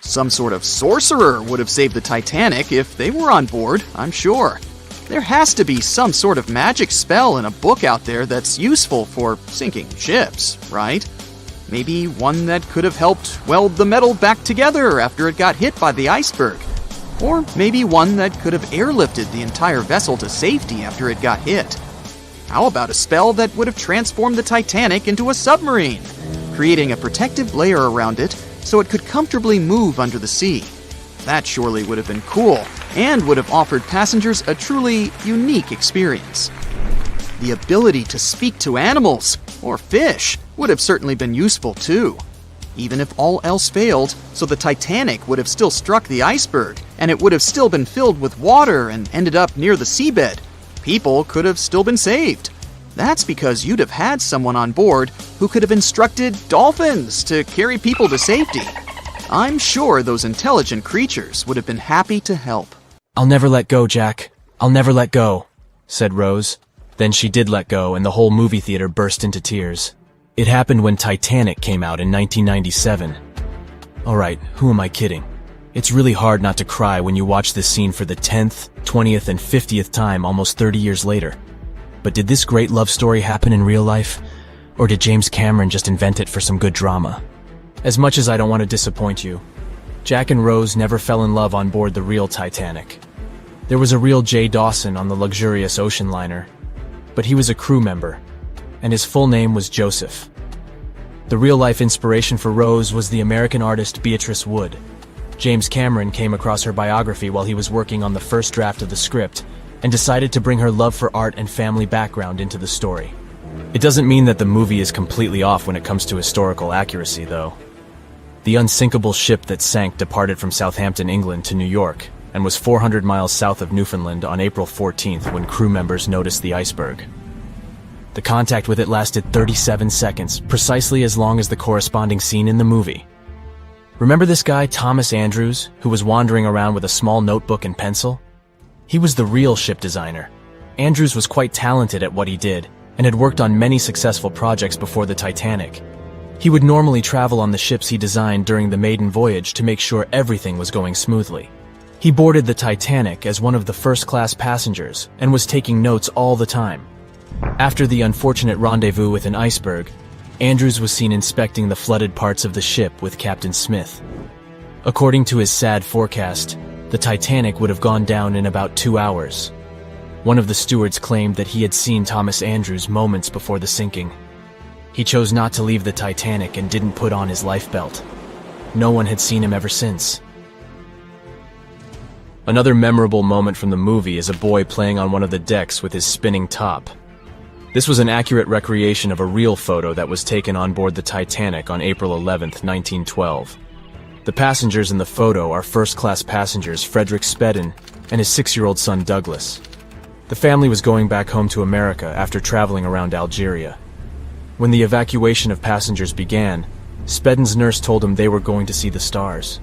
Some sort of sorcerer would have saved the Titanic if they were on board, I'm sure. There has to be some sort of magic spell in a book out there that's useful for sinking ships, right? Maybe one that could have helped weld the metal back together after it got hit by the iceberg. Or maybe one that could have airlifted the entire vessel to safety after it got hit. How about a spell that would have transformed the Titanic into a submarine, creating a protective layer around it so it could comfortably move under the sea? That surely would have been cool, and would have offered passengers a truly unique experience. The ability to speak to animals, or fish, would have certainly been useful too. Even if all else failed, so the Titanic would have still struck the iceberg, and it would have still been filled with water and ended up near the seabed, people could have still been saved. That's because you'd have had someone on board who could have instructed dolphins to carry people to safety. I'm sure those intelligent creatures would have been happy to help. "I'll never let go, Jack. I'll never let go," said Rose. Then she did let go, and the whole movie theater burst into tears. It happened when Titanic came out in 1997. Alright, who am I kidding? It's really hard not to cry when you watch this scene for the 10th, 20th, and 50th time almost 30 years later. But did this great love story happen in real life? Or did James Cameron just invent it for some good drama? As much as I don't want to disappoint you, Jack and Rose never fell in love on board the real Titanic. There was a real Jay Dawson on the luxurious ocean liner, but he was a crew member, and his full name was Joseph. The real-life inspiration for Rose was the American artist Beatrice Wood. James Cameron came across her biography while he was working on the first draft of the script, and decided to bring her love for art and family background into the story. It doesn't mean that the movie is completely off when it comes to historical accuracy, though. The unsinkable ship that sank departed from Southampton, England to New York, and was 400 miles south of Newfoundland on April 14th when crew members noticed the iceberg. The contact with it lasted 37 seconds, precisely as long as the corresponding scene in the movie. Remember this guy, Thomas Andrews, who was wandering around with a small notebook and pencil? He was the real ship designer. Andrews was quite talented at what he did, and had worked on many successful projects before the Titanic. He would normally travel on the ships he designed during the maiden voyage to make sure everything was going smoothly. He boarded the Titanic as one of the first-class passengers and was taking notes all the time. After the unfortunate rendezvous with an iceberg, Andrews was seen inspecting the flooded parts of the ship with Captain Smith. According to his sad forecast, the Titanic would have gone down in about 2 hours. One of the stewards claimed that he had seen Thomas Andrews moments before the sinking. He chose not to leave the Titanic and didn't put on his life belt. No one had seen him ever since. Another memorable moment from the movie is a boy playing on one of the decks with his spinning top. This was an accurate recreation of a real photo that was taken on board the Titanic on April 11th, 1912. The passengers in the photo are first-class passengers Frederick Spedden and his 6-year-old son Douglas. The family was going back home to America after traveling around Algeria. When the evacuation of passengers began, Spedden's nurse told him they were going to see the stars.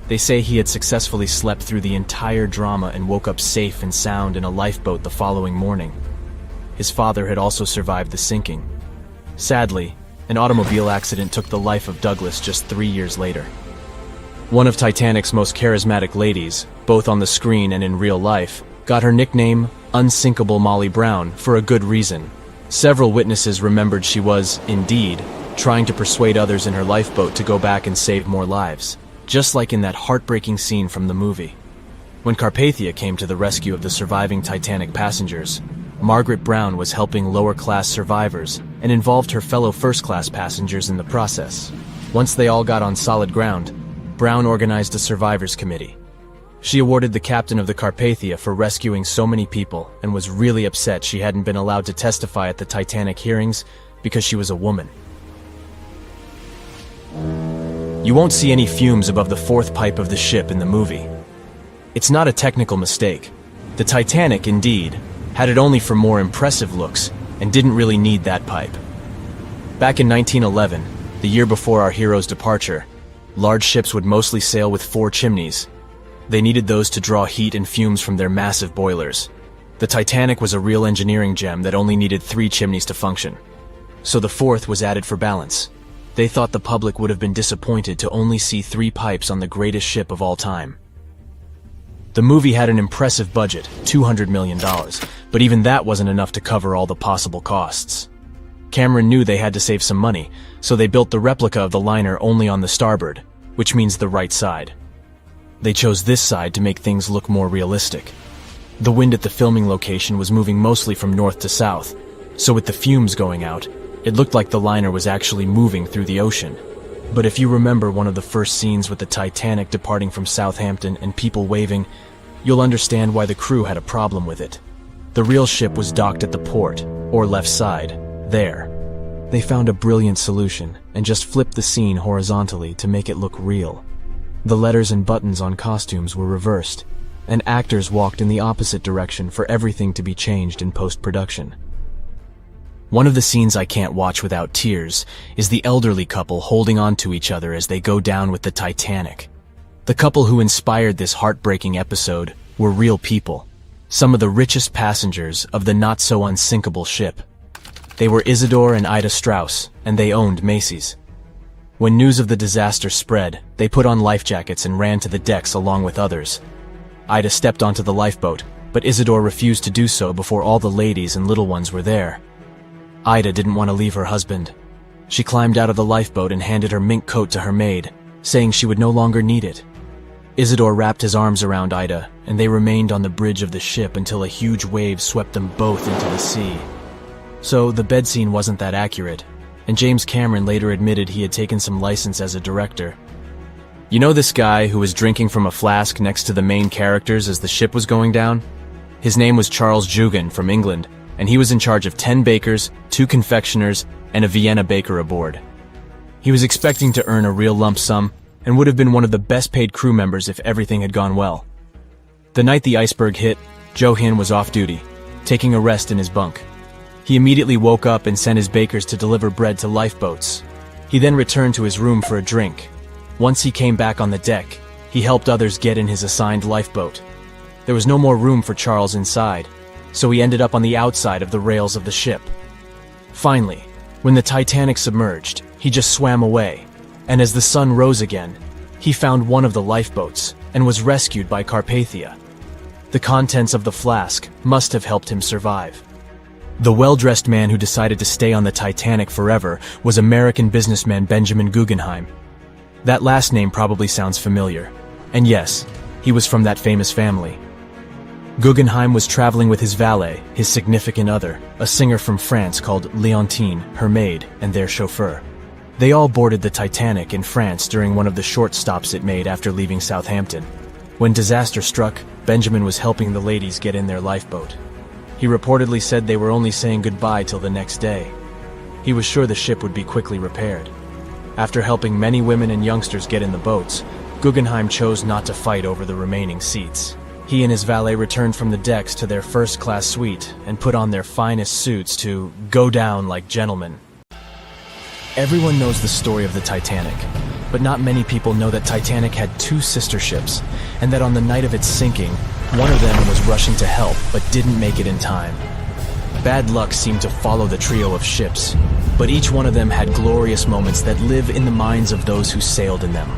They say he had successfully slept through the entire drama and woke up safe and sound in a lifeboat the following morning. His father had also survived the sinking. Sadly, an automobile accident took the life of Douglas just 3 years later. One of Titanic's most charismatic ladies, both on the screen and in real life, got her nickname Unsinkable Molly Brown for a good reason. Several witnesses remembered she was, indeed, trying to persuade others in her lifeboat to go back and save more lives, just like in that heartbreaking scene from the movie. When Carpathia came to the rescue of the surviving Titanic passengers, Margaret Brown was helping lower-class survivors and involved her fellow first-class passengers in the process. Once they all got on solid ground, Brown organized a survivors committee. She awarded the captain of the Carpathia for rescuing so many people and was really upset she hadn't been allowed to testify at the Titanic hearings because she was a woman. You won't see any fumes above the fourth pipe of the ship in the movie. It's not a technical mistake. The Titanic, indeed, had it only for more impressive looks and didn't really need that pipe. Back in 1911, the year before our hero's departure, large ships would mostly sail with 4 chimneys. They needed those to draw heat and fumes from their massive boilers. The Titanic was a real engineering gem that only needed 3 chimneys to function. So the 4th was added for balance. They thought the public would have been disappointed to only see 3 pipes on the greatest ship of all time. The movie had an impressive budget, $200 million, but even that wasn't enough to cover all the possible costs. Cameron knew they had to save some money, so they built the replica of the liner only on the starboard, which means the right side. They chose this side to make things look more realistic. The wind at the filming location was moving mostly from north to south, so with the fumes going out, it looked like the liner was actually moving through the ocean. But if you remember one of the first scenes with the Titanic departing from Southampton and people waving, you'll understand why the crew had a problem with it. The real ship was docked at the port, or left side, there. They found a brilliant solution and just flipped the scene horizontally to make it look real. The letters and buttons on costumes were reversed, and actors walked in the opposite direction for everything to be changed in post-production. One of the scenes I can't watch without tears is the elderly couple holding on to each other as they go down with the Titanic. The couple who inspired this heartbreaking episode were real people, some of the richest passengers of the not-so-unsinkable ship. They were Isidor and Ida Strauss, and they owned Macy's. When news of the disaster spread, they put on life jackets and ran to the decks along with others. Ida stepped onto the lifeboat, but Isidor refused to do so before all the ladies and little ones were there. Ida didn't want to leave her husband. She climbed out of the lifeboat and handed her mink coat to her maid, saying she would no longer need it. Isidor wrapped his arms around Ida, and they remained on the bridge of the ship until a huge wave swept them both into the sea. So the bed scene wasn't that accurate, and James Cameron later admitted he had taken some license as a director. You know this guy who was drinking from a flask next to the main characters as the ship was going down? His name was Charles Joughin from England, and he was in charge of 10 bakers, 2 confectioners, and a Vienna baker aboard. He was expecting to earn a real lump sum, and would have been one of the best-paid crew members if everything had gone well. The night the iceberg hit, Joughin was off duty, taking a rest in his bunk. He immediately woke up and sent his bakers to deliver bread to lifeboats. He then returned to his room for a drink. Once he came back on the deck, he helped others get in his assigned lifeboat. There was no more room for Charles inside, so he ended up on the outside of the rails of the ship. Finally, when the Titanic submerged, he just swam away, and as the sun rose again, he found one of the lifeboats and was rescued by Carpathia. The contents of the flask must have helped him survive. The well-dressed man who decided to stay on the Titanic forever was American businessman Benjamin Guggenheim. That last name probably sounds familiar, and yes, he was from that famous family. Guggenheim was traveling with his valet, his significant other, a singer from France called Leontine, her maid, and their chauffeur. They all boarded the Titanic in France during one of the short stops it made after leaving Southampton. When disaster struck, Benjamin was helping the ladies get in their lifeboat. He reportedly said they were only saying goodbye till the next day. He was sure the ship would be quickly repaired. After helping many women and youngsters get in the boats, Guggenheim chose not to fight over the remaining seats. He and his valet returned from the decks to their first-class suite and put on their finest suits to go down like gentlemen. Everyone knows the story of the Titanic, but not many people know that Titanic had 2 sister ships, and that on the night of its sinking, one of them was rushing to help but didn't make it in time. Bad luck seemed to follow the trio of ships, but each one of them had glorious moments that live in the minds of those who sailed in them.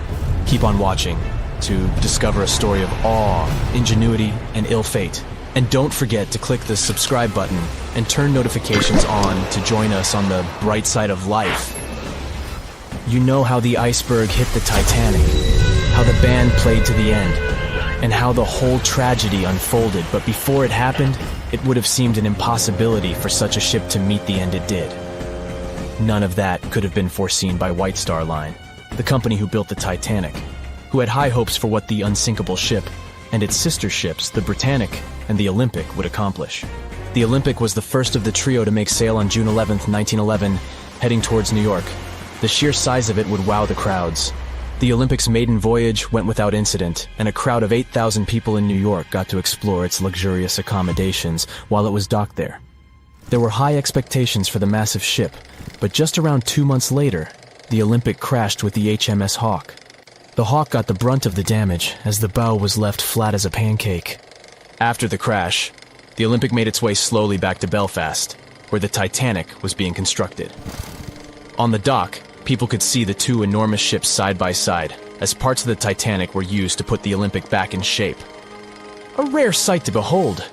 Keep on watching to discover a story of awe, ingenuity, and ill fate. And don't forget to click the subscribe button and turn notifications on to join us on the bright side of life. You know how the iceberg hit the Titanic, how the band played to the end, and how the whole tragedy unfolded, but before it happened, it would have seemed an impossibility for such a ship to meet the end it did. None of that could have been foreseen by White Star Line, the company who built the Titanic, who had high hopes for what the unsinkable ship and its sister ships, the Britannic and the Olympic, would accomplish. The Olympic was the first of the trio to make sail on June 11, 1911, heading towards New York. The sheer size of it would wow the crowds. The Olympic's maiden voyage went without incident, and a crowd of 8,000 people in New York got to explore its luxurious accommodations while it was docked there. There were high expectations for the massive ship, but just around 2 months later, the Olympic crashed with the HMS Hawke. The Hawke got the brunt of the damage, as the bow was left flat as a pancake. After the crash, the Olympic made its way slowly back to Belfast, where the Titanic was being constructed. On the dock, people could see the two enormous ships side by side, as parts of the Titanic were used to put the Olympic back in shape. A rare sight to behold.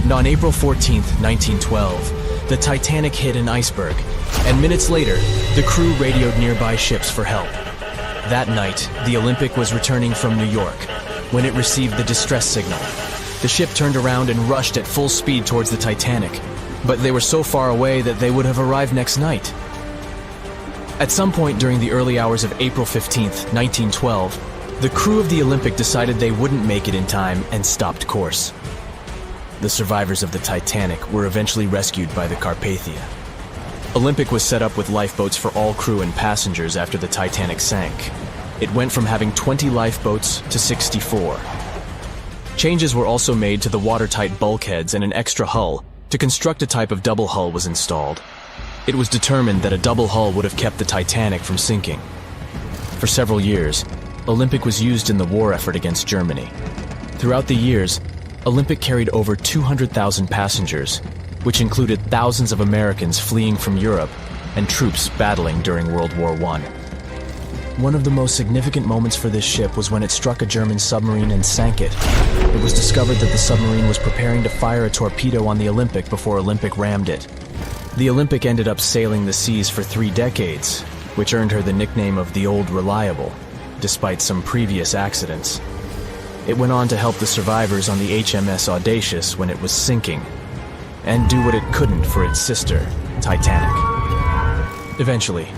And on April 14, 1912, the Titanic hit an iceberg, and minutes later, the crew radioed nearby ships for help. That night, the Olympic was returning from New York when it received the distress signal. The ship turned around and rushed at full speed towards the Titanic, but they were so far away that they would have arrived next night. At some point during the early hours of April 15, 1912, the crew of the Olympic decided they wouldn't make it in time and stopped course. The survivors of the Titanic were eventually rescued by the Carpathia. Olympic was set up with lifeboats for all crew and passengers after the Titanic sank. It went from having 20 lifeboats to 64. Changes were also made to the watertight bulkheads, and an extra hull to construct a type of double hull was installed. It was determined that a double hull would have kept the Titanic from sinking. For several years, Olympic was used in the war effort against Germany. Throughout the years, Olympic carried over 200,000 passengers, which included thousands of Americans fleeing from Europe and troops battling during World War I. One of the most significant moments for this ship was when it struck a German submarine and sank it. It was discovered that the submarine was preparing to fire a torpedo on the Olympic before Olympic rammed it. The Olympic ended up sailing the seas for 3 decades, which earned her the nickname of the Old Reliable, despite some previous accidents. It went on to help the survivors on the HMS Audacious when it was sinking, and do what it couldn't for its sister, Titanic. Eventually,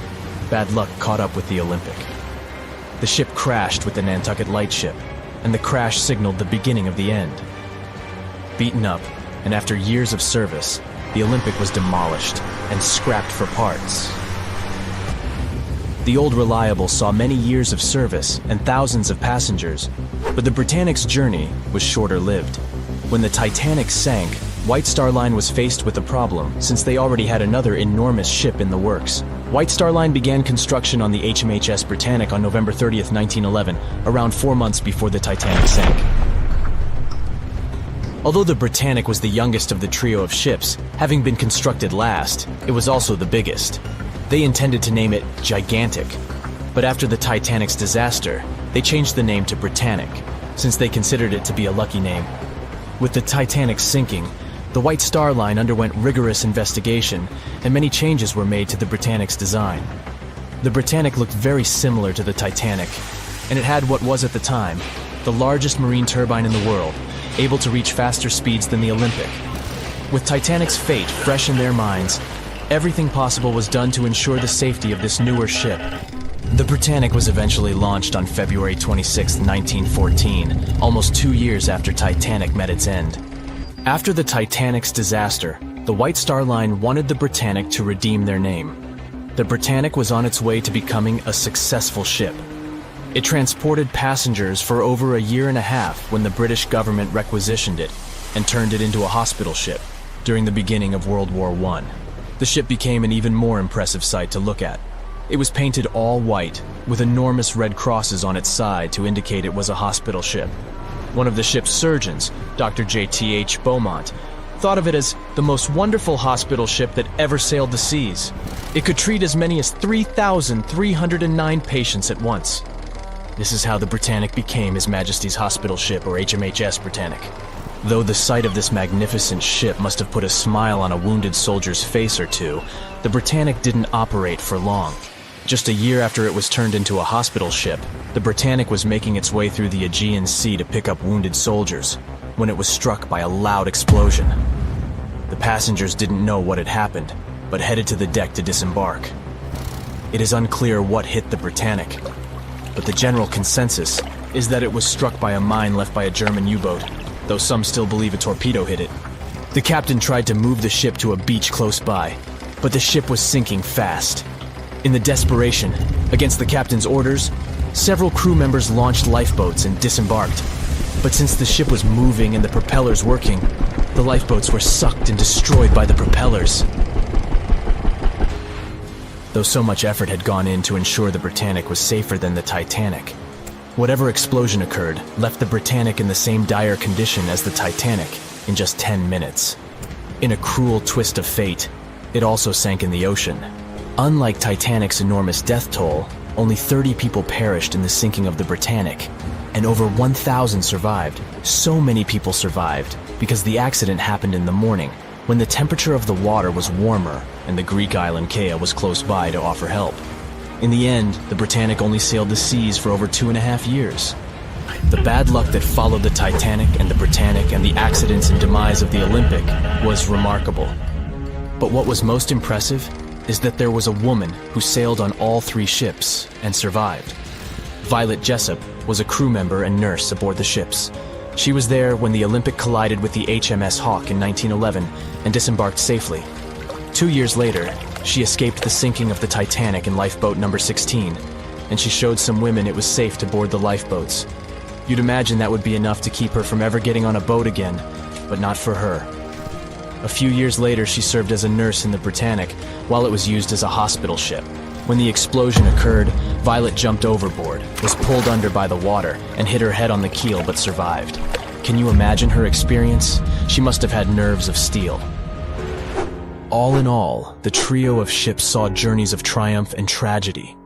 bad luck caught up with the Olympic. The ship crashed with the Nantucket Lightship, and the crash signaled the beginning of the end. Beaten up, and after years of service, the Olympic was demolished and scrapped for parts. The Old Reliable saw many years of service and thousands of passengers, but the Britannic's journey was shorter-lived. When the Titanic sank, White Star Line was faced with a problem since they already had another enormous ship in the works. White Star Line began construction on the HMHS Britannic on November 30th, 1911, around 4 months before the Titanic sank. Although the Britannic was the youngest of the trio of ships, having been constructed last, it was also the biggest. They intended to name it Gigantic, but after the Titanic's disaster, they changed the name to Britannic, since they considered it to be a lucky name. With the Titanic sinking, the White Star Line underwent rigorous investigation, and many changes were made to the Britannic's design. The Britannic looked very similar to the Titanic, and it had what was at the time the largest marine turbine in the world, able to reach faster speeds than the Olympic. With Titanic's fate fresh in their minds, everything possible was done to ensure the safety of this newer ship. The Britannic was eventually launched on February 26, 1914, almost 2 years after Titanic met its end. After the Titanic's disaster, the White Star Line wanted the Britannic to redeem their name. The Britannic was on its way to becoming a successful ship. It transported passengers for over a year and a half when the British government requisitioned it and turned it into a hospital ship during the beginning of World War I. The ship became an even more impressive sight to look at. It was painted all white, with enormous red crosses on its side to indicate it was a hospital ship. One of the ship's surgeons, Dr. J.T.H. Beaumont, thought of it as the most wonderful hospital ship that ever sailed the seas. It could treat as many as 3,309 patients at once. This is how the Britannic became His Majesty's Hospital Ship, or HMHS Britannic. Though the sight of this magnificent ship must have put a smile on a wounded soldier's face or two, the Britannic didn't operate for long. Just a year after it was turned into a hospital ship, the Britannic was making its way through the Aegean Sea to pick up wounded soldiers when it was struck by a loud explosion. The passengers didn't know what had happened, but headed to the deck to disembark. It is unclear what hit the Britannic, but the general consensus is that it was struck by a mine left by a German U-boat, though some still believe a torpedo hit it. The captain tried to move the ship to a beach close by, but the ship was sinking fast. In the desperation, against the captain's orders, several crew members launched lifeboats and disembarked. But since the ship was moving and the propellers working, the lifeboats were sucked and destroyed by the propellers. Though so much effort had gone in to ensure the Britannic was safer than the Titanic, whatever explosion occurred left the Britannic in the same dire condition as the Titanic in just 10 minutes. In a cruel twist of fate, it also sank in the ocean. Unlike Titanic's enormous death toll, only 30 people perished in the sinking of the Britannic, and over 1,000 survived. So many people survived because the accident happened in the morning, when the temperature of the water was warmer and the Greek island Kea was close by to offer help. In the end, the Britannic only sailed the seas for over 2.5 years. The bad luck that followed the Titanic and the Britannic and the accidents and demise of the Olympic was remarkable. But what was most impressive is that there was a woman who sailed on all 3 ships and survived. Violet Jessup was a crew member and nurse aboard the ships. She was there when the Olympic collided with the HMS Hawke in 1911 and disembarked safely. 2 years later, she escaped the sinking of the Titanic in lifeboat number 16, and she showed some women it was safe to board the lifeboats. You'd imagine that would be enough to keep her from ever getting on a boat again, but not for her. A few years later, she served as a nurse in the Britannic while it was used as a hospital ship. When the explosion occurred, Violet jumped overboard, was pulled under by the water, and hit her head on the keel but survived. Can you imagine her experience? She must have had nerves of steel. All in all, the trio of ships saw journeys of triumph and tragedy.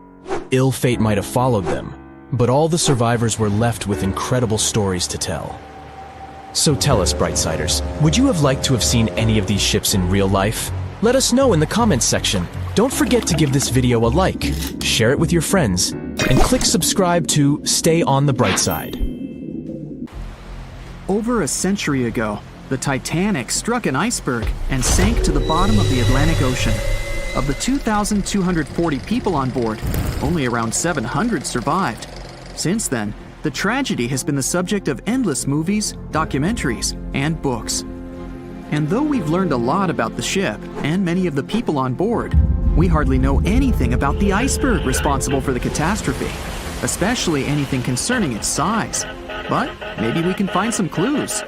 Ill fate might have followed them, but all the survivors were left with incredible stories to tell. So tell us, Brightsiders, would you have liked to have seen any of these ships in real life? Let us know in the comments section. Don't forget to give this video a like, share it with your friends, and click subscribe to stay on the bright side. Over a century ago, the Titanic struck an iceberg and sank to the bottom of the Atlantic Ocean. Of the 2,240 people on board, only around 700 survived. Since then, the tragedy has been the subject of endless movies, documentaries, and books. And though we've learned a lot about the ship and many of the people on board, we hardly know anything about the iceberg responsible for the catastrophe, especially anything concerning its size. But maybe we can find some clues.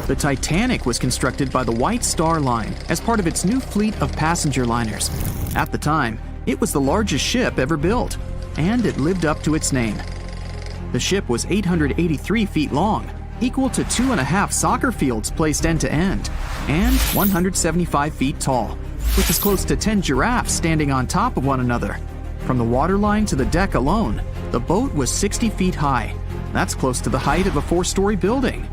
The Titanic was constructed by the White Star Line as part of its new fleet of passenger liners. At the time, it was the largest ship ever built, and it lived up to its name. The ship was 883 feet long, equal to 2.5 soccer fields placed end to end, and 175 feet tall, which is close to 10 giraffes standing on top of one another. From the waterline to the deck alone, the boat was 60 feet high. That's close to the height of a 4-story building.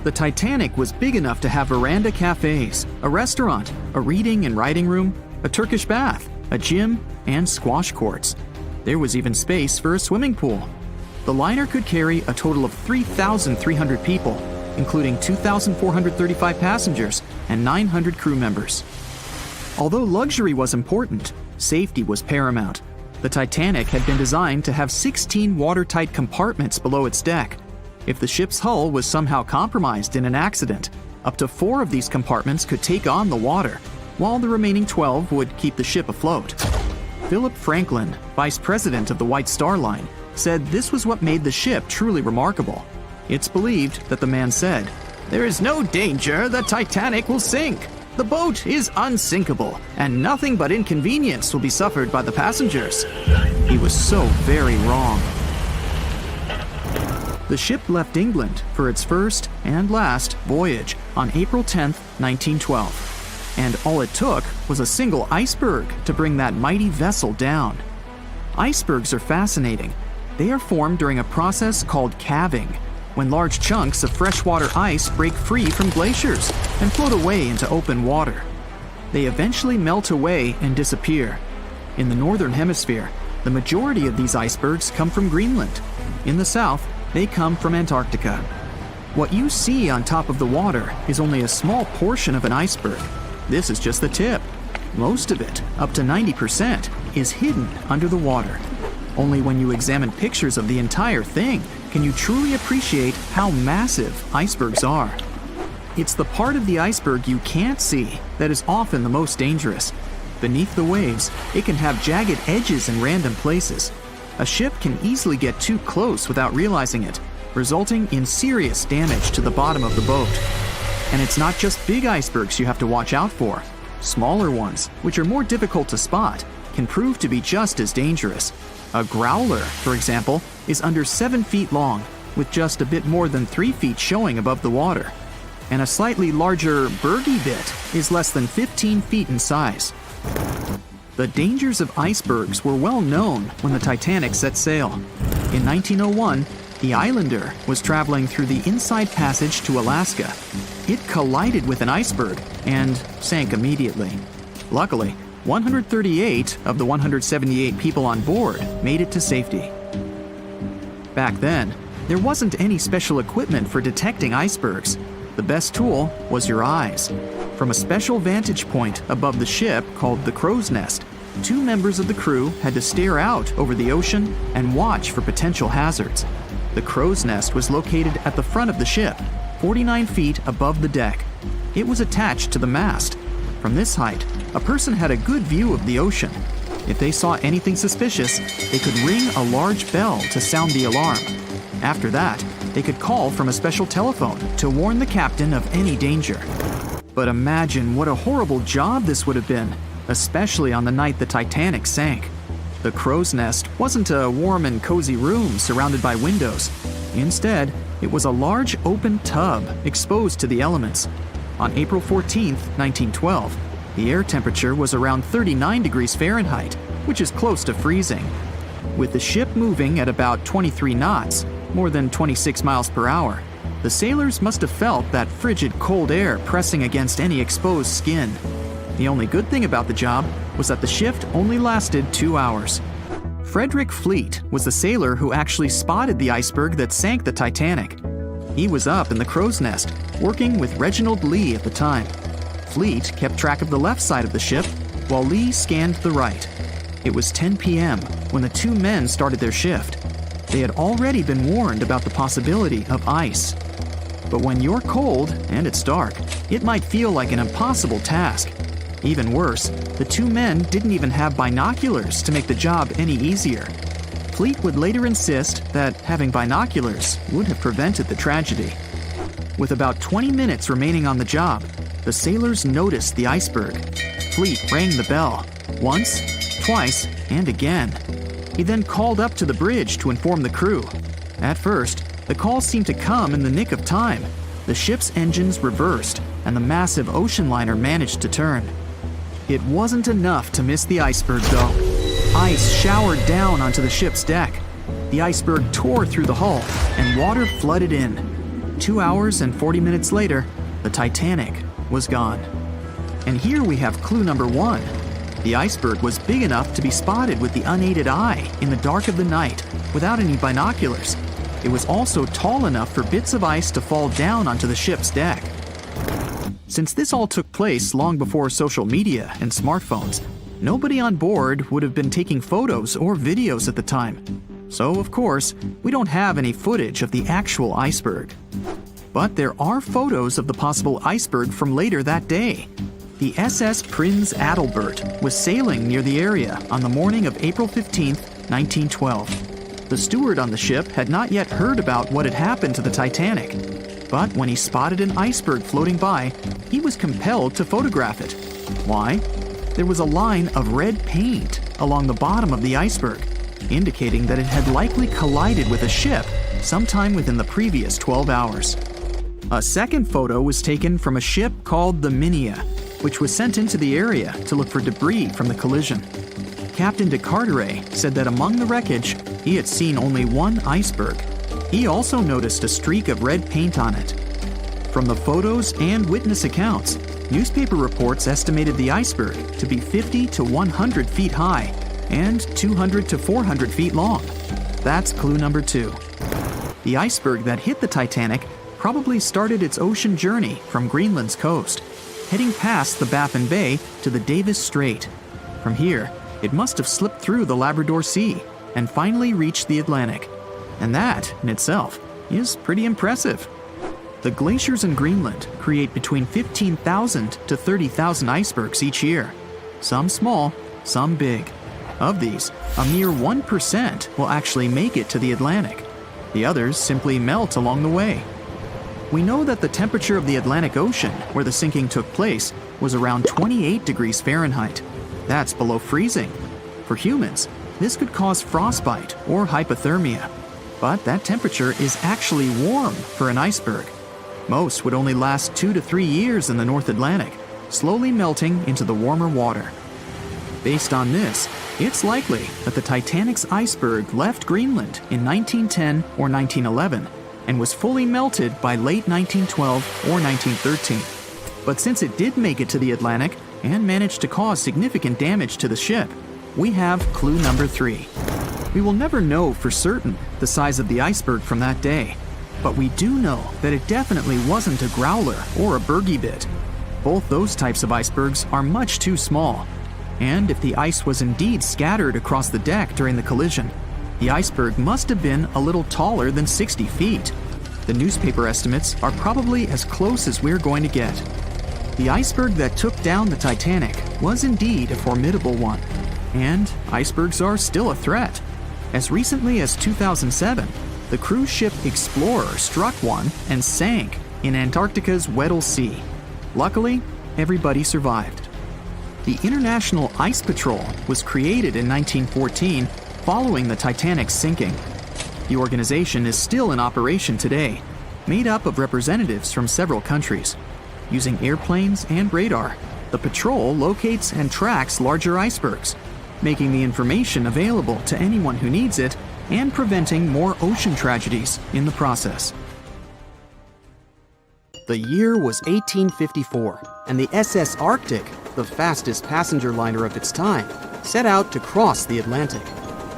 The Titanic was big enough to have veranda cafes, a restaurant, a reading and writing room, a Turkish bath, a gym, and squash courts. There was even space for a swimming pool. The liner could carry a total of 3,300 people, including 2,435 passengers and 900 crew members. Although luxury was important, safety was paramount. The Titanic had been designed to have 16 watertight compartments below its deck. If the ship's hull was somehow compromised in an accident, up to 4 of these compartments could take on the water, while the remaining 12 would keep the ship afloat. Philip Franklin, vice president of the White Star Line, said this was what made the ship truly remarkable. It's believed that the man said, "There is no danger the Titanic will sink. The boat is unsinkable, and nothing but inconvenience will be suffered by the passengers." He was so very wrong. The ship left England for its first and last voyage on April 10, 1912. And all it took was a single iceberg to bring that mighty vessel down. Icebergs are fascinating. They are formed during a process called calving, when large chunks of freshwater ice break free from glaciers and float away into open water. They eventually melt away and disappear. In the northern hemisphere, The majority of these icebergs come from Greenland. In the south, they come from Antarctica. What you see on top of the water is only a small portion of an iceberg. This is just the tip. Most of it, up to 90%, is hidden under the water. Only when you examine pictures of the entire thing can you truly appreciate how massive icebergs are. It's the part of the iceberg you can't see that is often the most dangerous. Beneath the waves, it can have jagged edges in random places. A ship can easily get too close without realizing it, resulting in serious damage to the bottom of the boat. And it's not just big icebergs you have to watch out for. Smaller ones, which are more difficult to spot, can prove to be just as dangerous. A growler, for example, is under 7 feet long, with just a bit more than 3 feet showing above the water. And a slightly larger bergy bit is less than 15 feet in size. The dangers of icebergs were well known when the Titanic set sail. In 1901, the Islander was traveling through the inside passage to Alaska. It collided with an iceberg and sank immediately. Luckily, 138 of the 178 people on board made it to safety. Back then, there wasn't any special equipment for detecting icebergs. The best tool was your eyes. From a special vantage point above the ship called the crow's nest, 2 members of the crew had to stare out over the ocean and watch for potential hazards. The crow's nest was located at the front of the ship, 49 feet above the deck. It was attached to the mast. From this height, a person had a good view of the ocean. If they saw anything suspicious, they could ring a large bell to sound the alarm. After that, they could call from a special telephone to warn the captain of any danger. But imagine what a horrible job this would have been, especially on the night the Titanic sank. The crow's nest wasn't a warm and cozy room surrounded by windows. Instead, it was a large open tub exposed to the elements. On April 14, 1912, the air temperature was around 39 degrees Fahrenheit, which is close to freezing. With the ship moving at about 23 knots, more than 26 miles per hour, the sailors must have felt that frigid cold air pressing against any exposed skin. The only good thing about the job was that the shift only lasted 2 hours. Frederick Fleet was the sailor who actually spotted the iceberg that sank the Titanic. He was up in the crow's nest, working with Reginald Lee at the time. Fleet kept track of the left side of the ship, while Lee scanned the right. It was 10 p.m. when the 2 men started their shift. They had already been warned about the possibility of ice. But when you're cold and it's dark, it might feel like an impossible task. Even worse, the 2 men didn't even have binoculars to make the job any easier. Fleet would later insist that having binoculars would have prevented the tragedy. With about 20 minutes remaining on the job, the sailors noticed the iceberg. Fleet rang the bell, once, twice, and again. He then called up to the bridge to inform the crew. At first, the call seemed to come in the nick of time. The ship's engines reversed, and the massive ocean liner managed to turn. It wasn't enough to miss the iceberg, though. Ice showered down onto the ship's deck. The iceberg tore through the hull, and water flooded in. 2 hours and 40 minutes later, the Titanic was gone. And here we have clue number 1. The iceberg was big enough to be spotted with the unaided eye in the dark of the night without any binoculars. It was also tall enough for bits of ice to fall down onto the ship's deck. Since this all took place long before social media and smartphones, nobody on board would have been taking photos or videos at the time. So, of course, we don't have any footage of the actual iceberg. But there are photos of the possible iceberg from later that day. The SS Prinz Adalbert was sailing near the area on the morning of April 15, 1912. The steward on the ship had not yet heard about what had happened to the Titanic. But when he spotted an iceberg floating by, he was compelled to photograph it. Why? There was a line of red paint along the bottom of the iceberg, indicating that it had likely collided with a ship sometime within the previous 12 hours. A second photo was taken from a ship called the Minia, which was sent into the area to look for debris from the collision. Captain de Carteret said that among the wreckage, he had seen only one iceberg. He also noticed a streak of red paint on it. From the photos and witness accounts, newspaper reports estimated the iceberg to be 50 to 100 feet high and 200 to 400 feet long. That's clue number 2. The iceberg that hit the Titanic probably started its ocean journey from Greenland's coast, heading past the Baffin Bay to the Davis Strait. From here, it must have slipped through the Labrador Sea and finally reached the Atlantic. And that, in itself, is pretty impressive. The glaciers in Greenland create between 15,000 to 30,000 icebergs each year. Some small, some big. Of these, a mere 1% will actually make it to the Atlantic. The others simply melt along the way. We know that the temperature of the Atlantic Ocean, where the sinking took place, was around 28 degrees Fahrenheit. That's below freezing. For humans, this could cause frostbite or hypothermia. But that temperature is actually warm for an iceberg. Most would only last 2 to 3 years in the North Atlantic, slowly melting into the warmer water. Based on this, it's likely that the Titanic's iceberg left Greenland in 1910 or 1911 and was fully melted by late 1912 or 1913. But since it did make it to the Atlantic and managed to cause significant damage to the ship, we have clue number 3. We will never know for certain the size of the iceberg from that day, but we do know that it definitely wasn't a growler or a bergy bit. Both those types of icebergs are much too small. And if the ice was indeed scattered across the deck during the collision, the iceberg must have been a little taller than 60 feet. The newspaper estimates are probably as close as we're going to get. The iceberg that took down the Titanic was indeed a formidable one. And icebergs are still a threat. As recently as 2007, the cruise ship Explorer struck one and sank in Antarctica's Weddell Sea. Luckily, everybody survived. The International Ice Patrol was created in 1914 following the Titanic's sinking. The organization is still in operation today, made up of representatives from several countries. Using airplanes and radar, the patrol locates and tracks larger icebergs, making the information available to anyone who needs it and preventing more ocean tragedies in the process. The year was 1854, and the SS Arctic, the fastest passenger liner of its time, set out to cross the Atlantic.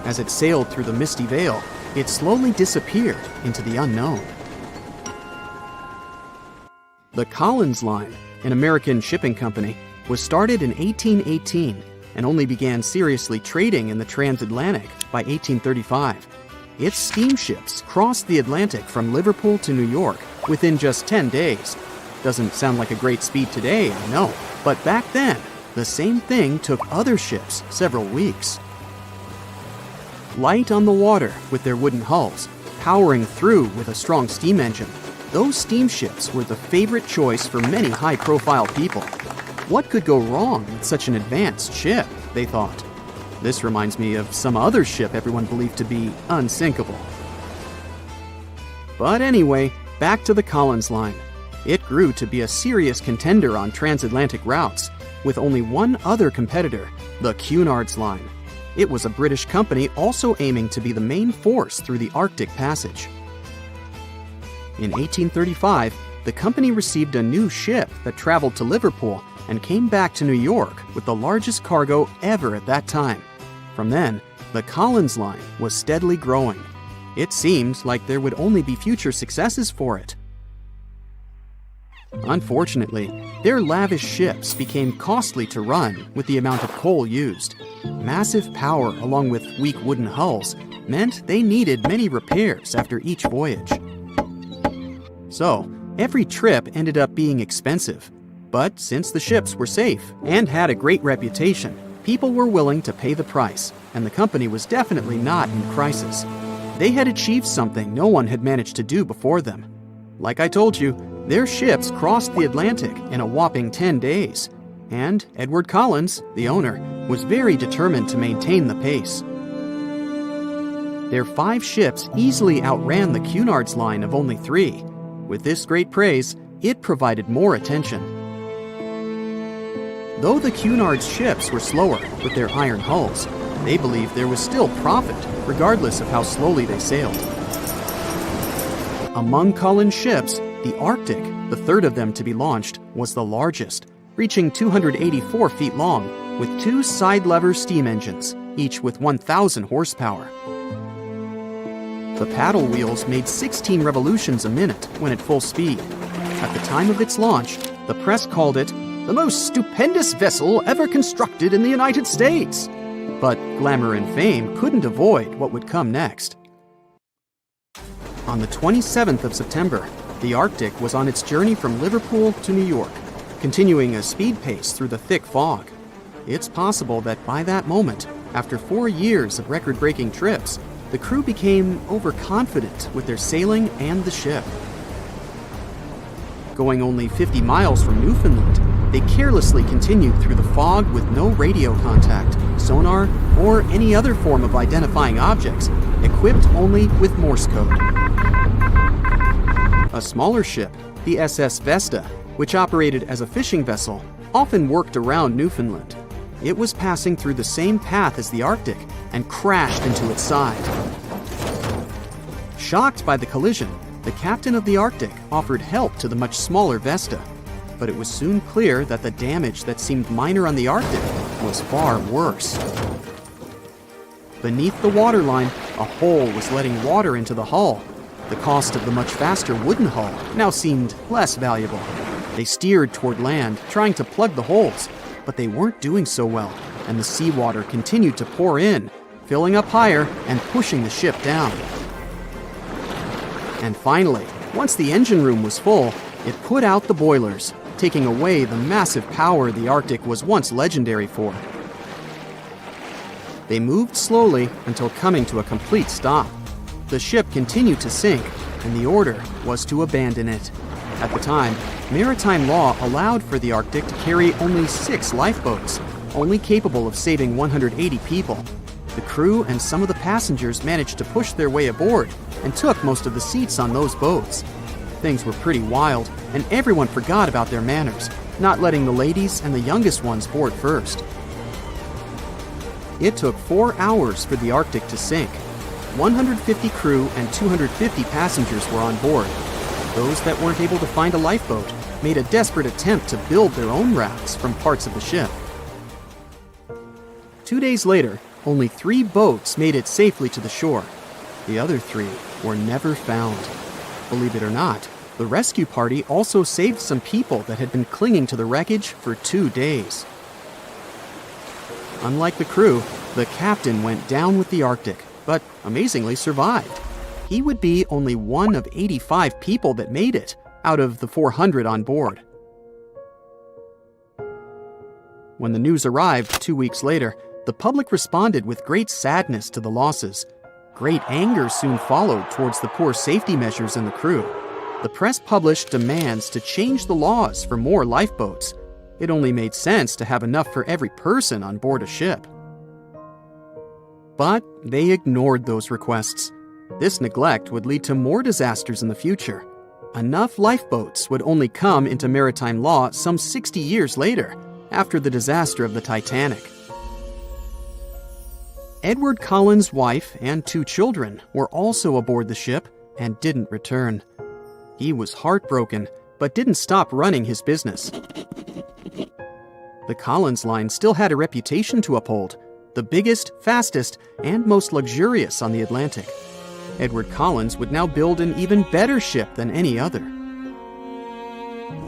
As it sailed through the misty veil, it slowly disappeared into the unknown. The Collins Line, an American shipping company, was started in 1818 and only began seriously trading in the transatlantic by 1835. Its steamships crossed the Atlantic from Liverpool to New York within just 10 days. Doesn't sound like a great speed today, I know, but back then, the same thing took other ships several weeks. Light on the water with their wooden hulls, powering through with a strong steam engine, those steamships were the favorite choice for many high-profile people. What could go wrong with such an advanced ship, they thought. This reminds me of some other ship everyone believed to be unsinkable. But anyway, back to the Collins Line. It grew to be a serious contender on transatlantic routes, with only one other competitor, the Cunard's Line. It was a British company also aiming to be the main force through the Arctic Passage. In 1835, the company received a new ship that traveled to Liverpool and came back to New York with the largest cargo ever at that time. From then, the Collins Line was steadily growing. It seemed like there would only be future successes for it. Unfortunately, their lavish ships became costly to run with the amount of coal used. Massive power along with weak wooden hulls meant they needed many repairs after each voyage. So, every trip ended up being expensive. But since the ships were safe and had a great reputation, people were willing to pay the price, and the company was definitely not in crisis. They had achieved something no one had managed to do before them. Like I told you, their ships crossed the Atlantic in a whopping 10 days, and Edward Collins, the owner, was very determined to maintain the pace. Their 5 ships easily outran the Cunard's Line of only 3. With this great praise, it provided more attention. Though the Cunard's ships were slower with their iron hulls, they believed there was still profit, regardless of how slowly they sailed. Among Collins' ships, the Arctic, the third of them to be launched, was the largest, reaching 284 feet long, with 2 side-lever steam engines. each with 1,000 horsepower. The paddle wheels made 16 revolutions a minute when at full speed. At the time of its launch, the press called it the most stupendous vessel ever constructed in the United States. But glamour and fame couldn't avoid what would come next. On the 27th of September, the Arctic was on its journey from Liverpool to New York, continuing a speed pace through the thick fog. It's possible that by that moment, after 4 years of record-breaking trips, the crew became overconfident with their sailing and the ship. Going only 50 miles from Newfoundland, they carelessly continued through the fog with no radio contact, sonar, or any other form of identifying objects, equipped only with Morse code. A smaller ship, the SS Vesta, which operated as a fishing vessel, often worked around Newfoundland. It was passing through the same path as the Arctic and crashed into its side. Shocked by the collision, the captain of the Arctic offered help to the much smaller Vesta, but it was soon clear that the damage that seemed minor on the Arctic was far worse. Beneath the waterline, a hole was letting water into the hull. The cost of the much faster wooden hull now seemed less valuable. They steered toward land, trying to plug the holes, but they weren't doing so well, and the seawater continued to pour in, filling up higher and pushing the ship down. And finally, once the engine room was full, it put out the boilers, taking away the massive power the Arctic was once legendary for. They moved slowly until coming to a complete stop. The ship continued to sink, and the order was to abandon it. At the time, maritime law allowed for the Arctic to carry only 6 lifeboats, only capable of saving 180 people. The crew and some of the passengers managed to push their way aboard and took most of the seats on those boats. Things were pretty wild, and everyone forgot about their manners, not letting the ladies and the youngest ones board first. It took 4 hours for the Arctic to sink. 150 crew and 250 passengers were on board. Those that weren't able to find a lifeboat made a desperate attempt to build their own rafts from parts of the ship. 2 days later, only 3 boats made it safely to the shore. The other 3 were never found. Believe it or not, the rescue party also saved some people that had been clinging to the wreckage for 2 days. Unlike the crew, the captain went down with the Arctic, but amazingly survived. He would be only one of 85 people that made it, out of the 400 on board. When the news arrived 2 weeks later, the public responded with great sadness to the losses. Great anger soon followed towards the poor safety measures in the crew. The press published demands to change the laws for more lifeboats. It only made sense to have enough for every person on board a ship. But they ignored those requests. This neglect would lead to more disasters in the future. Enough lifeboats would only come into maritime law some 60 years later, after the disaster of the Titanic. Edward Cullen's wife and 2 children were also aboard the ship and didn't return. He was heartbroken, but didn't stop running his business. The Collins line still had a reputation to uphold, the biggest, fastest, and most luxurious on the Atlantic. Edward Collins would now build an even better ship than any other.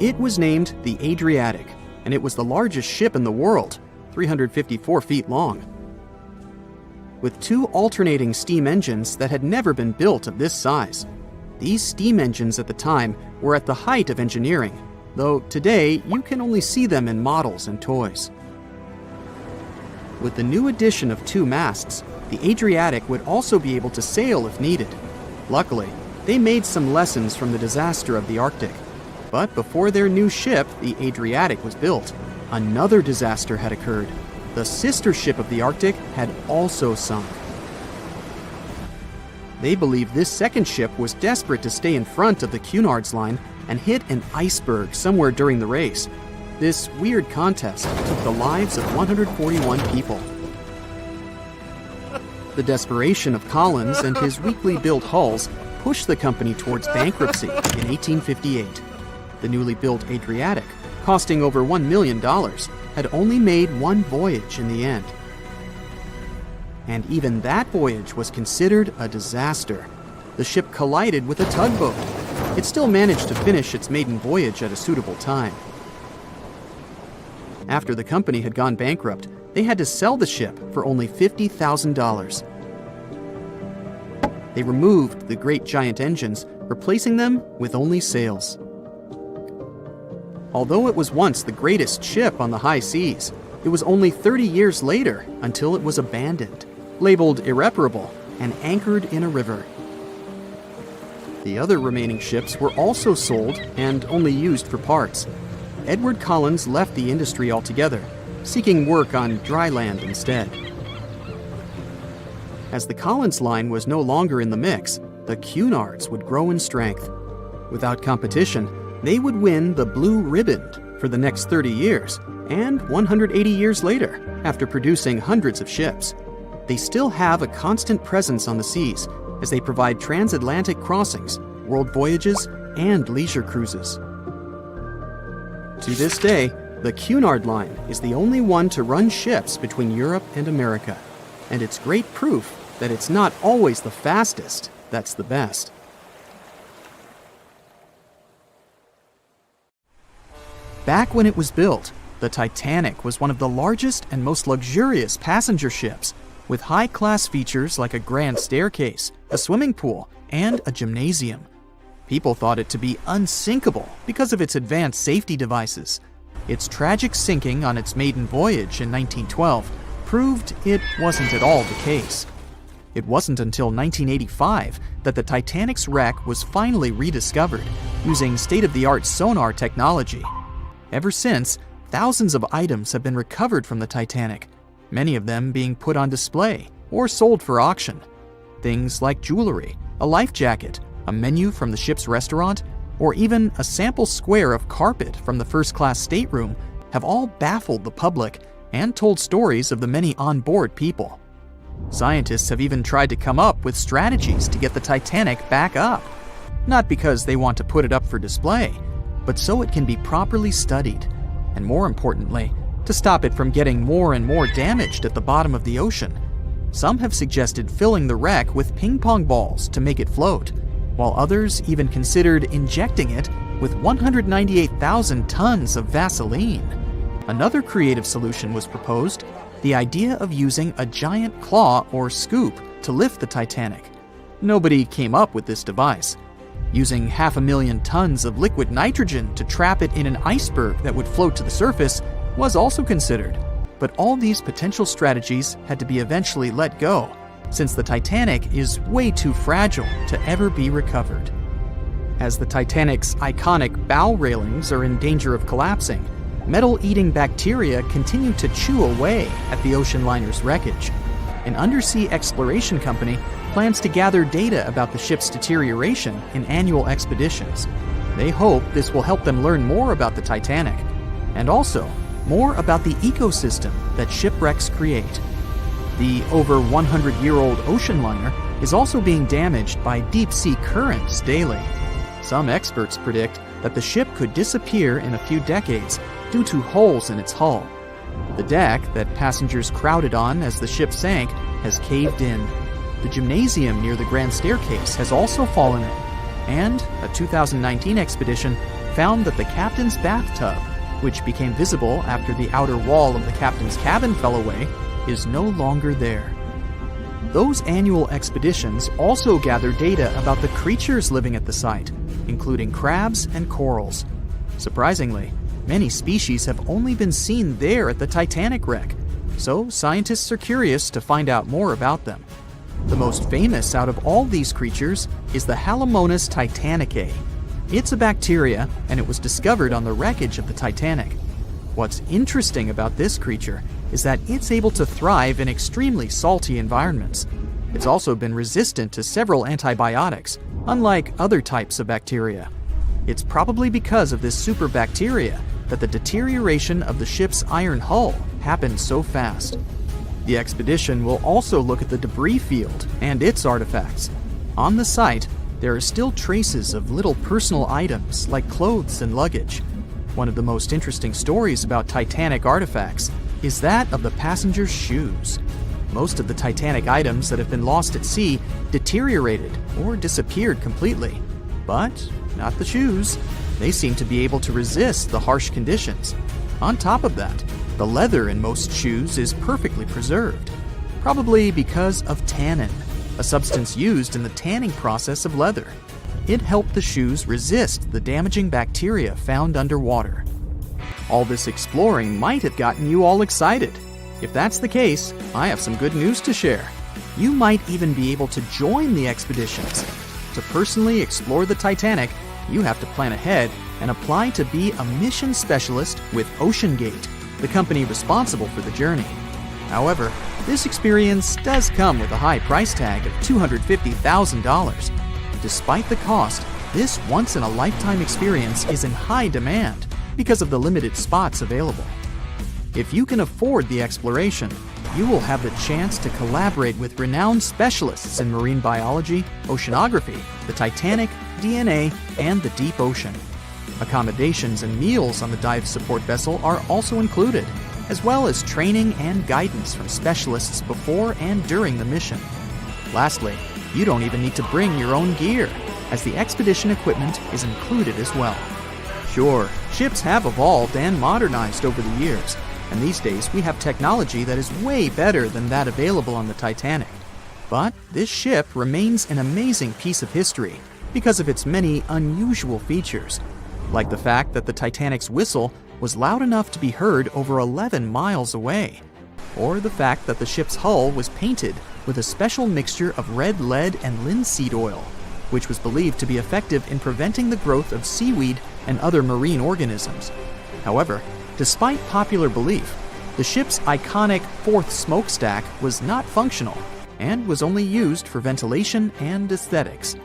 It was named the Adriatic, and it was the largest ship in the world, 354 feet long. With 2 alternating steam engines that had never been built of this size. These steam engines at the time were at the height of engineering, though today you can only see them in models and toys. With the new addition of 2 masts, the Adriatic would also be able to sail if needed. Luckily, they made some lessons from the disaster of the Arctic. But before their new ship, the Adriatic, was built, another disaster had occurred. The sister ship of the Arctic had also sunk. They believe this second ship was desperate to stay in front of the Cunard's line and hit an iceberg somewhere during the race. This weird contest took the lives of 141 people. The desperation of Collins and his weakly built hulls pushed the company towards bankruptcy in 1858. The newly built Adriatic, costing over $1 million, had only made 1 voyage in the end. And even that voyage was considered a disaster. The ship collided with a tugboat. It still managed to finish its maiden voyage at a suitable time. After the company had gone bankrupt, they had to sell the ship for only $50,000. They removed the great giant engines, replacing them with only sails. Although it was once the greatest ship on the high seas, it was only 30 years later until it was abandoned, labeled irreparable, and anchored in a river. The other remaining ships were also sold and only used for parts. Edward Collins left the industry altogether, seeking work on dry land instead. As the Collins line was no longer in the mix, the Cunards would grow in strength. Without competition, they would win the Blue Riband for the next 30 years, and 180 years later, after producing hundreds of ships. They still have a constant presence on the seas, as they provide transatlantic crossings, world voyages, and leisure cruises. To this day, the Cunard Line is the only one to run ships between Europe and America, and it's great proof that it's not always the fastest that's the best. Back when it was built, the Titanic was one of the largest and most luxurious passenger ships, with high-class features like a grand staircase, a swimming pool, and a gymnasium. People thought it to be unsinkable because of its advanced safety devices. Its tragic sinking on its maiden voyage in 1912 proved it wasn't at all the case. It wasn't until 1985 that the Titanic's wreck was finally rediscovered using state-of-the-art sonar technology. Ever since, thousands of items have been recovered from the Titanic, many of them being put on display or sold for auction. Things like jewelry, a life jacket, a menu from the ship's restaurant, or even a sample square of carpet from the first-class stateroom have all baffled the public and told stories of the many on-board people. Scientists have even tried to come up with strategies to get the Titanic back up, not because they want to put it up for display, but so it can be properly studied, and more importantly, to stop it from getting more and more damaged at the bottom of the ocean. Some have suggested filling the wreck with ping-pong balls to make it float, while others even considered injecting it with 198,000 tons of Vaseline. Another creative solution was proposed, the idea of using a giant claw or scoop to lift the Titanic. Nobody came up with this device. Using 500,000 tons of liquid nitrogen to trap it in an iceberg that would float to the surface was also considered, but all these potential strategies had to be eventually let go, since the Titanic is way too fragile to ever be recovered. As the Titanic's iconic bow railings are in danger of collapsing, metal-eating bacteria continue to chew away at the ocean liner's wreckage. An undersea exploration company plans to gather data about the ship's deterioration in annual expeditions. They hope this will help them learn more about the Titanic, and also more about the ecosystem that shipwrecks create. The over 100-year-old ocean liner is also being damaged by deep-sea currents daily. Some experts predict that the ship could disappear in a few decades due to holes in its hull. The deck that passengers crowded on as the ship sank has caved in. The gymnasium near the grand staircase has also fallen in, and a 2019 expedition found that the captain's bathtub, which became visible after the outer wall of the captain's cabin fell away, is no longer there. Those annual expeditions also gather data about the creatures living at the site, including crabs and corals. Surprisingly, many species have only been seen there at the Titanic wreck, so scientists are curious to find out more about them. The most famous out of all these creatures is the Halomonas titanicae. It's a bacteria, and it was discovered on the wreckage of the Titanic. What's interesting about this creature is that it's able to thrive in extremely salty environments. It's also been resistant to several antibiotics, unlike other types of bacteria. It's probably because of this superbacteria that the deterioration of the ship's iron hull happened so fast. The expedition will also look at the debris field and its artifacts. On the site, there are still traces of little personal items like clothes and luggage. One of the most interesting stories about Titanic artifacts is that of the passengers' shoes. Most of the Titanic items that have been lost at sea deteriorated or disappeared completely. But not the shoes. They seem to be able to resist the harsh conditions. On top of that, the leather in most shoes is perfectly preserved, probably because of tannin, a substance used in the tanning process of leather. It helped the shoes resist the damaging bacteria found underwater. All this exploring might have gotten you all excited. If that's the case, I have some good news to share. You might even be able to join the expeditions. To personally explore the Titanic, you have to plan ahead and apply to be a mission specialist with OceanGate, the company responsible for the journey. However, this experience does come with a high price tag of $250,000. Despite the cost, this once-in-a-lifetime experience is in high demand because of the limited spots available. If you can afford the exploration, you will have the chance to collaborate with renowned specialists in marine biology, oceanography, the Titanic, DNA, and the deep ocean. Accommodations and meals on the dive support vessel are also included, as well as training and guidance from specialists before and during the mission. Lastly, you don't even need to bring your own gear, as the expedition equipment is included as well. Sure, ships have evolved and modernized over the years, and these days we have technology that is way better than that available on the Titanic. But this ship remains an amazing piece of history because of its many unusual features, like the fact that the Titanic's whistle was loud enough to be heard over 11 miles away, or the fact that the ship's hull was painted with a special mixture of red lead and linseed oil, which was believed to be effective in preventing the growth of seaweed and other marine organisms. However, despite popular belief, the ship's iconic fourth smokestack was not functional and was only used for ventilation and aesthetics.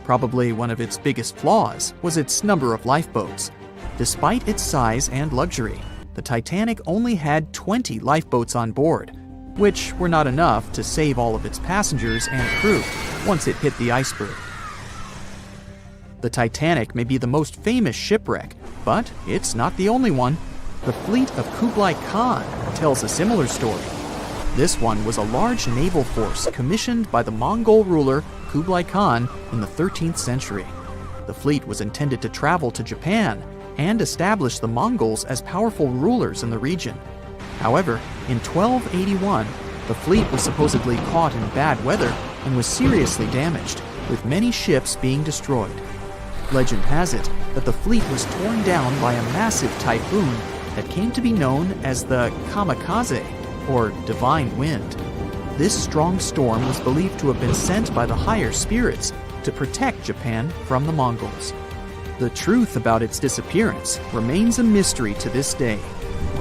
Probably one of its biggest flaws was its number of lifeboats. Despite its size and luxury, the Titanic only had 20 lifeboats on board, which were not enough to save all of its passengers and crew once it hit the iceberg. The Titanic may be the most famous shipwreck, but it's not the only one. The fleet of Kublai Khan tells a similar story. This one was a large naval force commissioned by the Mongol ruler Kublai Khan in the 13th century. The fleet was intended to travel to Japan and establish the Mongols as powerful rulers in the region. However, in 1281, the fleet was supposedly caught in bad weather and was seriously damaged, with many ships being destroyed. Legend has it that the fleet was torn down by a massive typhoon that came to be known as the kamikaze, or divine wind. This strong storm was believed to have been sent by the higher spirits to protect Japan from the Mongols. The truth about its disappearance remains a mystery to this day.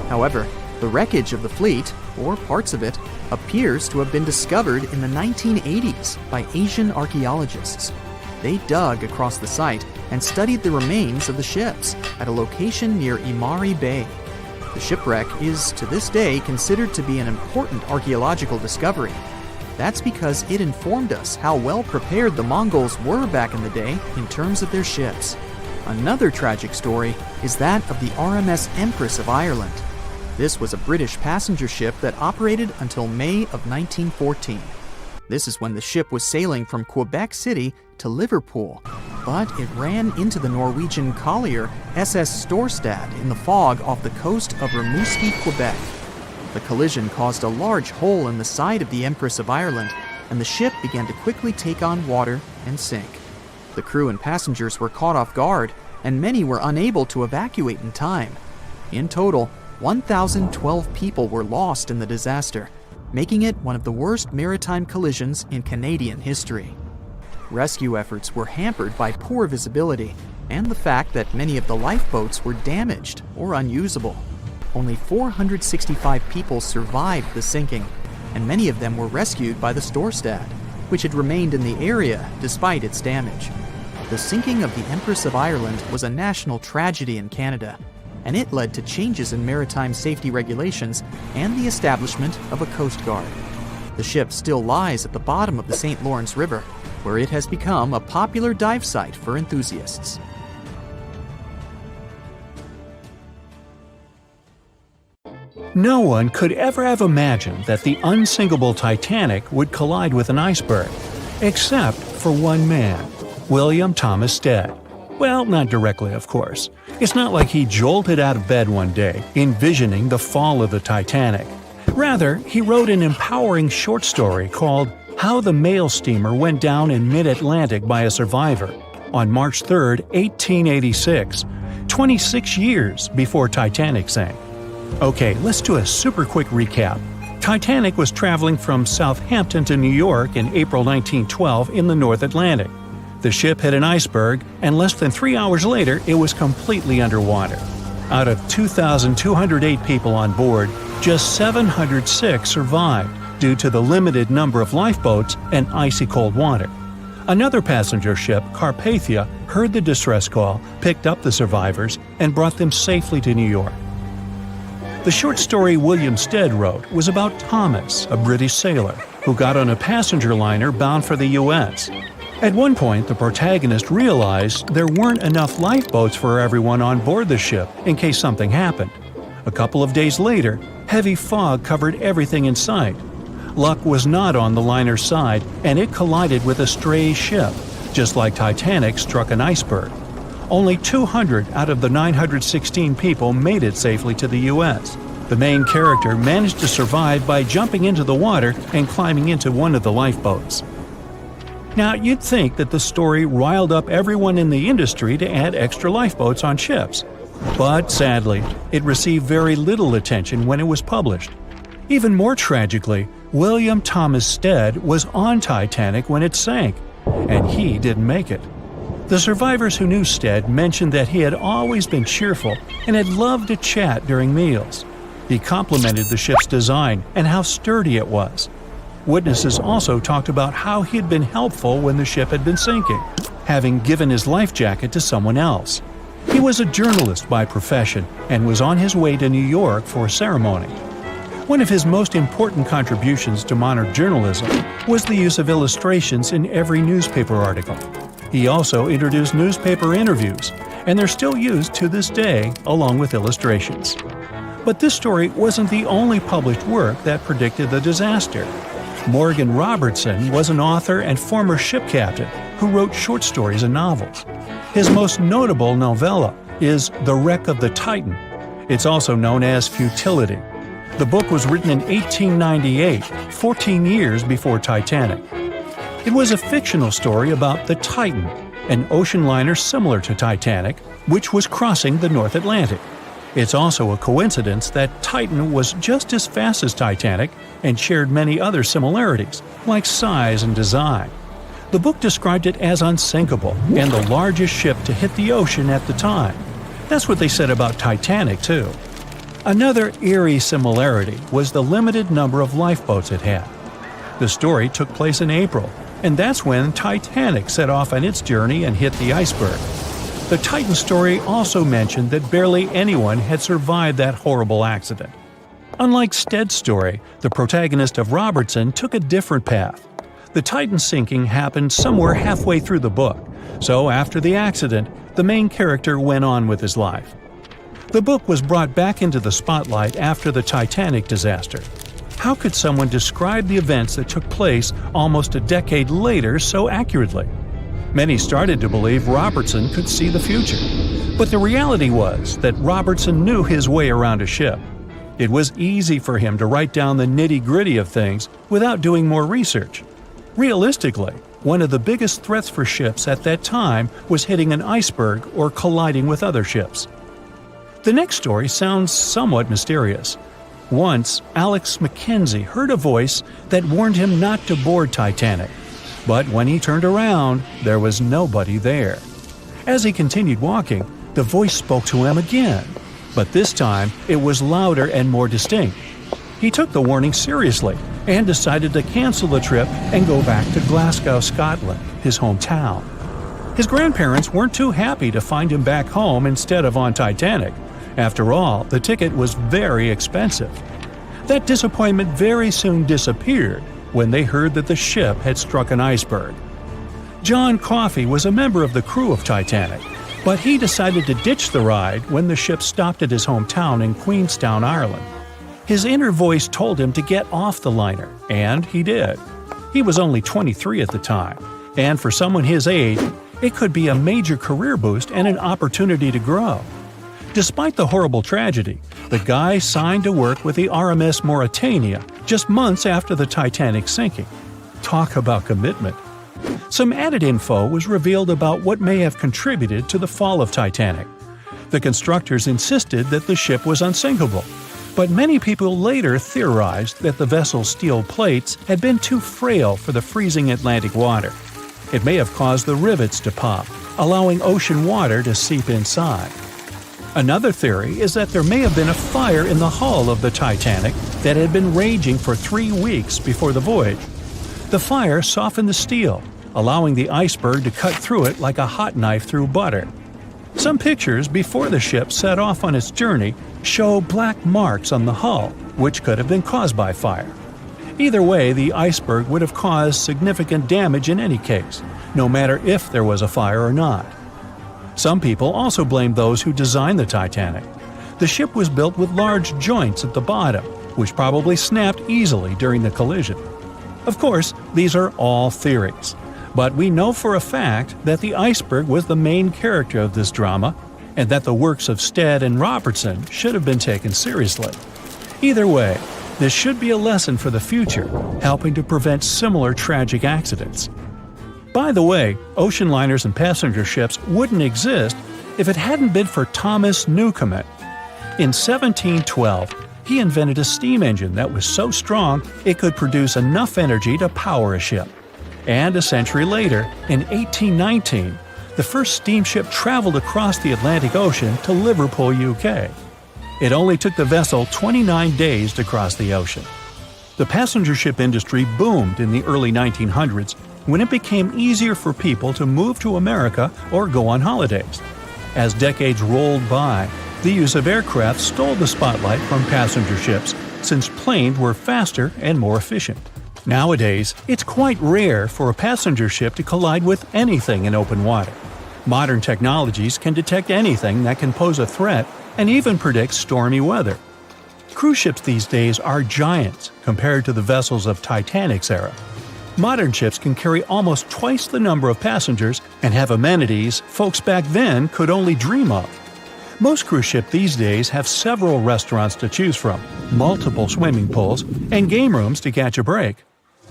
However, the wreckage of the fleet, or parts of it, appears to have been discovered in the 1980s by Asian archaeologists. They dug across the site and studied the remains of the ships at a location near Imari Bay. The shipwreck is, to this day, considered to be an important archaeological discovery. That's because it informed us how well prepared the Mongols were back in the day in terms of their ships. Another tragic story is that of the RMS Empress of Ireland. This was a British passenger ship that operated until May of 1914. This is when the ship was sailing from Quebec City to Liverpool, but it ran into the Norwegian collier SS Storstad in the fog off the coast of Rimouski, Quebec. The collision caused a large hole in the side of the Empress of Ireland, and the ship began to quickly take on water and sink. The crew and passengers were caught off guard, and many were unable to evacuate in time. In total, 1,012 people were lost in the disaster, making it one of the worst maritime collisions in Canadian history. Rescue efforts were hampered by poor visibility and the fact that many of the lifeboats were damaged or unusable. Only 465 people survived the sinking, and many of them were rescued by the Storstad, which had remained in the area despite its damage. The sinking of the Empress of Ireland was a national tragedy in Canada, and it led to changes in maritime safety regulations and the establishment of a Coast Guard. The ship still lies at the bottom of the St. Lawrence River, where it has become a popular dive site for enthusiasts. No one could ever have imagined that the unsinkable Titanic would collide with an iceberg, except for one man, William Thomas Stead. Well, not directly, of course. It's not like he jolted out of bed one day, envisioning the fall of the Titanic. Rather, he wrote an empowering short story called How the Mail Steamer Went Down in Mid-Atlantic by a Survivor on March 3, 1886, 26 years before Titanic sank. Okay, let's do a super quick recap. Titanic was traveling from Southampton to New York in April 1912 in the North Atlantic. The ship hit an iceberg, and less than 3 hours later, it was completely underwater. Out of 2,208 people on board, just 706 survived due to the limited number of lifeboats and icy cold water. Another passenger ship, Carpathia, heard the distress call, picked up the survivors, and brought them safely to New York. The short story William Stead wrote was about Thomas, a British sailor, who got on a passenger liner bound for the U.S. At one point, the protagonist realized there weren't enough lifeboats for everyone on board the ship in case something happened. A couple of days later, heavy fog covered everything in sight. Luck was not on the liner's side, and it collided with a stray ship, just like Titanic struck an iceberg. Only 200 out of the 916 people made it safely to the U.S. The main character managed to survive by jumping into the water and climbing into one of the lifeboats. Now, you'd think that the story riled up everyone in the industry to add extra lifeboats on ships. But sadly, it received very little attention when it was published. Even more tragically, William Thomas Stead was on Titanic when it sank, and he didn't make it. The survivors who knew Stead mentioned that he had always been cheerful and had loved to chat during meals. He complimented the ship's design and how sturdy it was. Witnesses also talked about how he had been helpful when the ship had been sinking, having given his life jacket to someone else. He was a journalist by profession and was on his way to New York for a ceremony. One of his most important contributions to modern journalism was the use of illustrations in every newspaper article. He also introduced newspaper interviews, and they're still used to this day along with illustrations. But this story wasn't the only published work that predicted the disaster. Morgan Robertson was an author and former ship captain who wrote short stories and novels. His most notable novella is The Wreck of the Titan. It's also known as Futility. The book was written in 1898, 14 years before Titanic. It was a fictional story about the Titan, an ocean liner similar to Titanic, which was crossing the North Atlantic. It's also a coincidence that Titan was just as fast as Titanic and shared many other similarities, like size and design. The book described it as unsinkable and the largest ship to hit the ocean at the time. That's what they said about Titanic, too. Another eerie similarity was the limited number of lifeboats it had. The story took place in April, and that's when Titanic set off on its journey and hit the iceberg. The Titan story also mentioned that barely anyone had survived that horrible accident. Unlike Stead's story, the protagonist of Robertson took a different path. The Titan sinking happened somewhere halfway through the book, so after the accident, the main character went on with his life. The book was brought back into the spotlight after the Titanic disaster. How could someone describe the events that took place almost a decade later so accurately? Many started to believe Robertson could see the future. But the reality was that Robertson knew his way around a ship. It was easy for him to write down the nitty-gritty of things without doing more research. Realistically, one of the biggest threats for ships at that time was hitting an iceberg or colliding with other ships. The next story sounds somewhat mysterious. Once, Alex Mackenzie heard a voice that warned him not to board Titanic. But when he turned around, there was nobody there. As he continued walking, the voice spoke to him again, but this time it was louder and more distinct. He took the warning seriously and decided to cancel the trip and go back to Glasgow, Scotland, his hometown. His grandparents weren't too happy to find him back home instead of on Titanic. After all, the ticket was very expensive. That disappointment very soon disappeared when they heard that the ship had struck an iceberg. John Coffey was a member of the crew of Titanic, but he decided to ditch the ride when the ship stopped at his hometown in Queenstown, Ireland. His inner voice told him to get off the liner, and he did. He was only 23 at the time, and for someone his age, it could be a major career boost and an opportunity to grow. Despite the horrible tragedy, the guy signed to work with the RMS Mauritania just months after the Titanic sinking. Talk about commitment. Some added info was revealed about what may have contributed to the fall of Titanic. The constructors insisted that the ship was unsinkable, but many people later theorized that the vessel's steel plates had been too frail for the freezing Atlantic water. It may have caused the rivets to pop, allowing ocean water to seep inside. Another theory is that there may have been a fire in the hull of the Titanic that had been raging for 3 weeks before the voyage. The fire softened the steel, allowing the iceberg to cut through it like a hot knife through butter. Some pictures before the ship set off on its journey show black marks on the hull, which could have been caused by fire. Either way, the iceberg would have caused significant damage in any case, no matter if there was a fire or not. Some people also blame those who designed the Titanic. The ship was built with large joints at the bottom, which probably snapped easily during the collision. Of course, these are all theories, but we know for a fact that the iceberg was the main character of this drama, and that the works of Stead and Robertson should have been taken seriously. Either way, this should be a lesson for the future, helping to prevent similar tragic accidents. By the way, ocean liners and passenger ships wouldn't exist if it hadn't been for Thomas Newcomen. In 1712, he invented a steam engine that was so strong it could produce enough energy to power a ship. And a century later, in 1819, the first steamship traveled across the Atlantic Ocean to Liverpool, UK. It only took the vessel 29 days to cross the ocean. The passenger ship industry boomed in the early 1900s when it became easier for people to move to America or go on holidays. As decades rolled by, the use of aircraft stole the spotlight from passenger ships, since planes were faster and more efficient. Nowadays, it's quite rare for a passenger ship to collide with anything in open water. Modern technologies can detect anything that can pose a threat and even predict stormy weather. Cruise ships these days are giants compared to the vessels of Titanic's era. Modern ships can carry almost twice the number of passengers and have amenities folks back then could only dream of. Most cruise ships these days have several restaurants to choose from, multiple swimming pools, and game rooms to catch a break.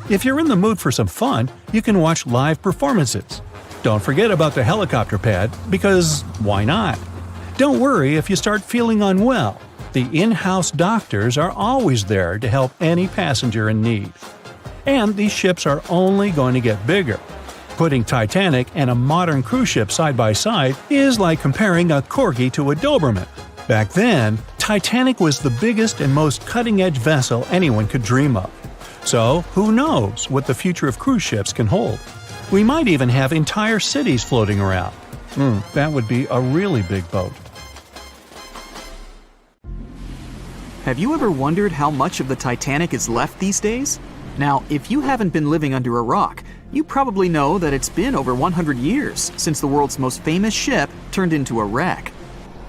If you're in the mood for some fun, you can watch live performances. Don't forget about the helicopter pad, because why not? Don't worry if you start feeling unwell. The in-house doctors are always there to help any passenger in need. And these ships are only going to get bigger. Putting Titanic and a modern cruise ship side by side is like comparing a Corgi to a Doberman. Back then, Titanic was the biggest and most cutting-edge vessel anyone could dream of. So, who knows what the future of cruise ships can hold? We might even have entire cities floating around. That would be a really big boat. Have you ever wondered how much of the Titanic is left these days? Now, if you haven't been living under a rock, you probably know that it's been over 100 years since the world's most famous ship turned into a wreck.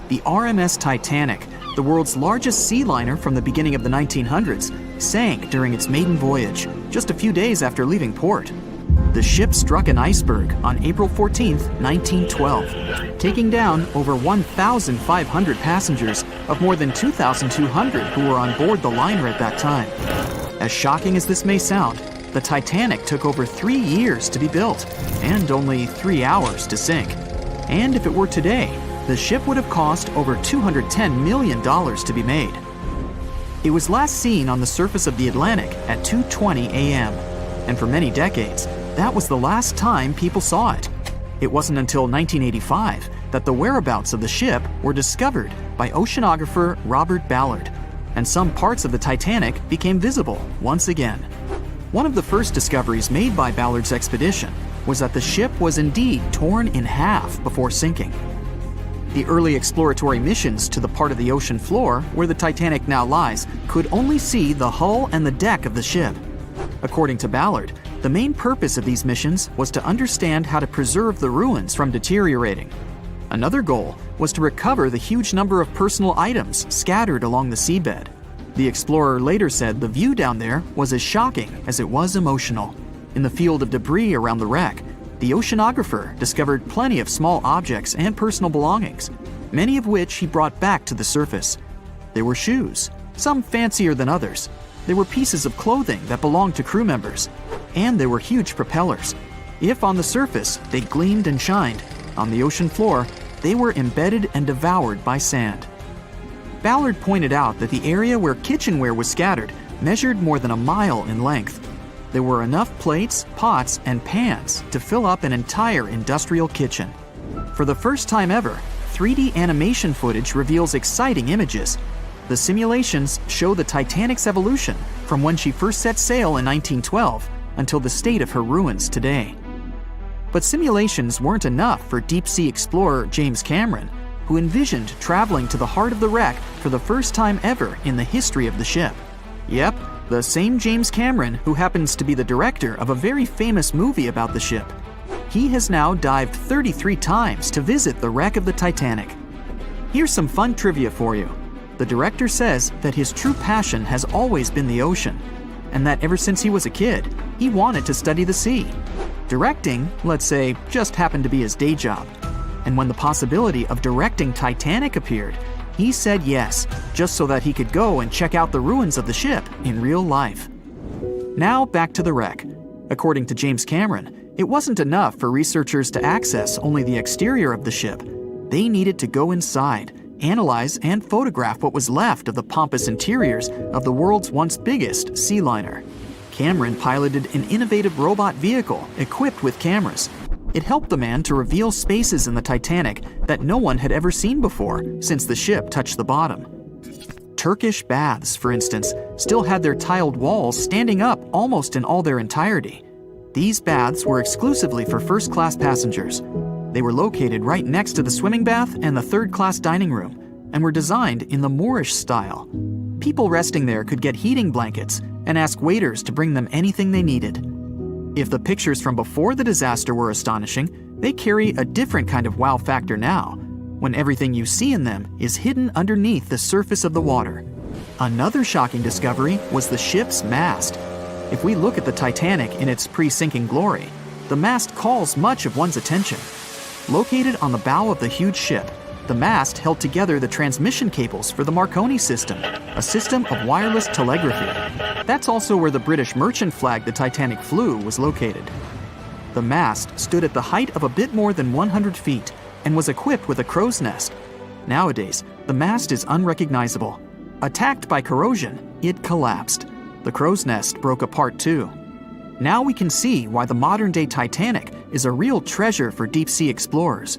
The RMS Titanic, the world's largest sea liner from the beginning of the 1900s, sank during its maiden voyage, just a few days after leaving port. The ship struck an iceberg on April 14, 1912, taking down over 1,500 passengers of more than 2,200 who were on board the liner at that time. As shocking as this may sound, the Titanic took over 3 years to be built and only 3 hours to sink. And if it were today, the ship would have cost over $210 million to be made. It was last seen on the surface of the Atlantic at 2:20 a.m., and for many decades, that was the last time people saw it. It wasn't until 1985 that the whereabouts of the ship were discovered by oceanographer Robert Ballard, and some parts of the Titanic became visible once again. One of the first discoveries made by Ballard's expedition was that the ship was indeed torn in half before sinking. The early exploratory missions to the part of the ocean floor where the Titanic now lies could only see the hull and the deck of the ship. According to Ballard, the main purpose of these missions was to understand how to preserve the ruins from deteriorating. Another goal was to recover the huge number of personal items scattered along the seabed. The explorer later said the view down there was as shocking as it was emotional. In the field of debris around the wreck, the oceanographer discovered plenty of small objects and personal belongings, many of which he brought back to the surface. There were shoes, some fancier than others. There were pieces of clothing that belonged to crew members. And there were huge propellers. If on the surface they gleamed and shined, on the ocean floor they were embedded and devoured by sand. Ballard pointed out that the area where kitchenware was scattered measured more than a mile in length. There were enough plates, pots, and pans to fill up an entire industrial kitchen. For the first time ever, 3D animation footage reveals exciting images. The simulations show the Titanic's evolution from when she first set sail in 1912 until the state of her ruins today. But simulations weren't enough for deep-sea explorer James Cameron, who envisioned traveling to the heart of the wreck for the first time ever in the history of the ship. Yep, the same James Cameron who happens to be the director of a very famous movie about the ship. He has now dived 33 times to visit the wreck of the Titanic. Here's some fun trivia for you. The director says that his true passion has always been the ocean, and that ever since he was a kid, he wanted to study the sea. Directing, let's say, just happened to be his day job. And when the possibility of directing Titanic appeared, he said yes, just so that he could go and check out the ruins of the ship in real life. Now back to the wreck. According to James Cameron, it wasn't enough for researchers to access only the exterior of the ship. They needed to go inside, analyze and photograph what was left of the pompous interiors of the world's once biggest sea liner. Cameron piloted an innovative robot vehicle equipped with cameras. It helped the man to reveal spaces in the Titanic that no one had ever seen before since the ship touched the bottom. Turkish baths, for instance, still had their tiled walls standing up almost in all their entirety. These baths were exclusively for first-class passengers. They were located right next to the swimming bath and the third-class dining room, and were designed in the Moorish style. People resting there could get heating blankets and ask waiters to bring them anything they needed. If the pictures from before the disaster were astonishing, they carry a different kind of wow factor now, when everything you see in them is hidden underneath the surface of the water. Another shocking discovery was the ship's mast. If we look at the Titanic in its pre-sinking glory, the mast calls much of one's attention. Located on the bow of the huge ship, the mast held together the transmission cables for the Marconi system, a system of wireless telegraphy. That's also where the British merchant flag the Titanic flew was located. The mast stood at the height of a bit more than 100 feet and was equipped with a crow's nest. Nowadays, the mast is unrecognizable. Attacked by corrosion, it collapsed. The crow's nest broke apart too. Now we can see why the modern-day Titanic is a real treasure for deep-sea explorers.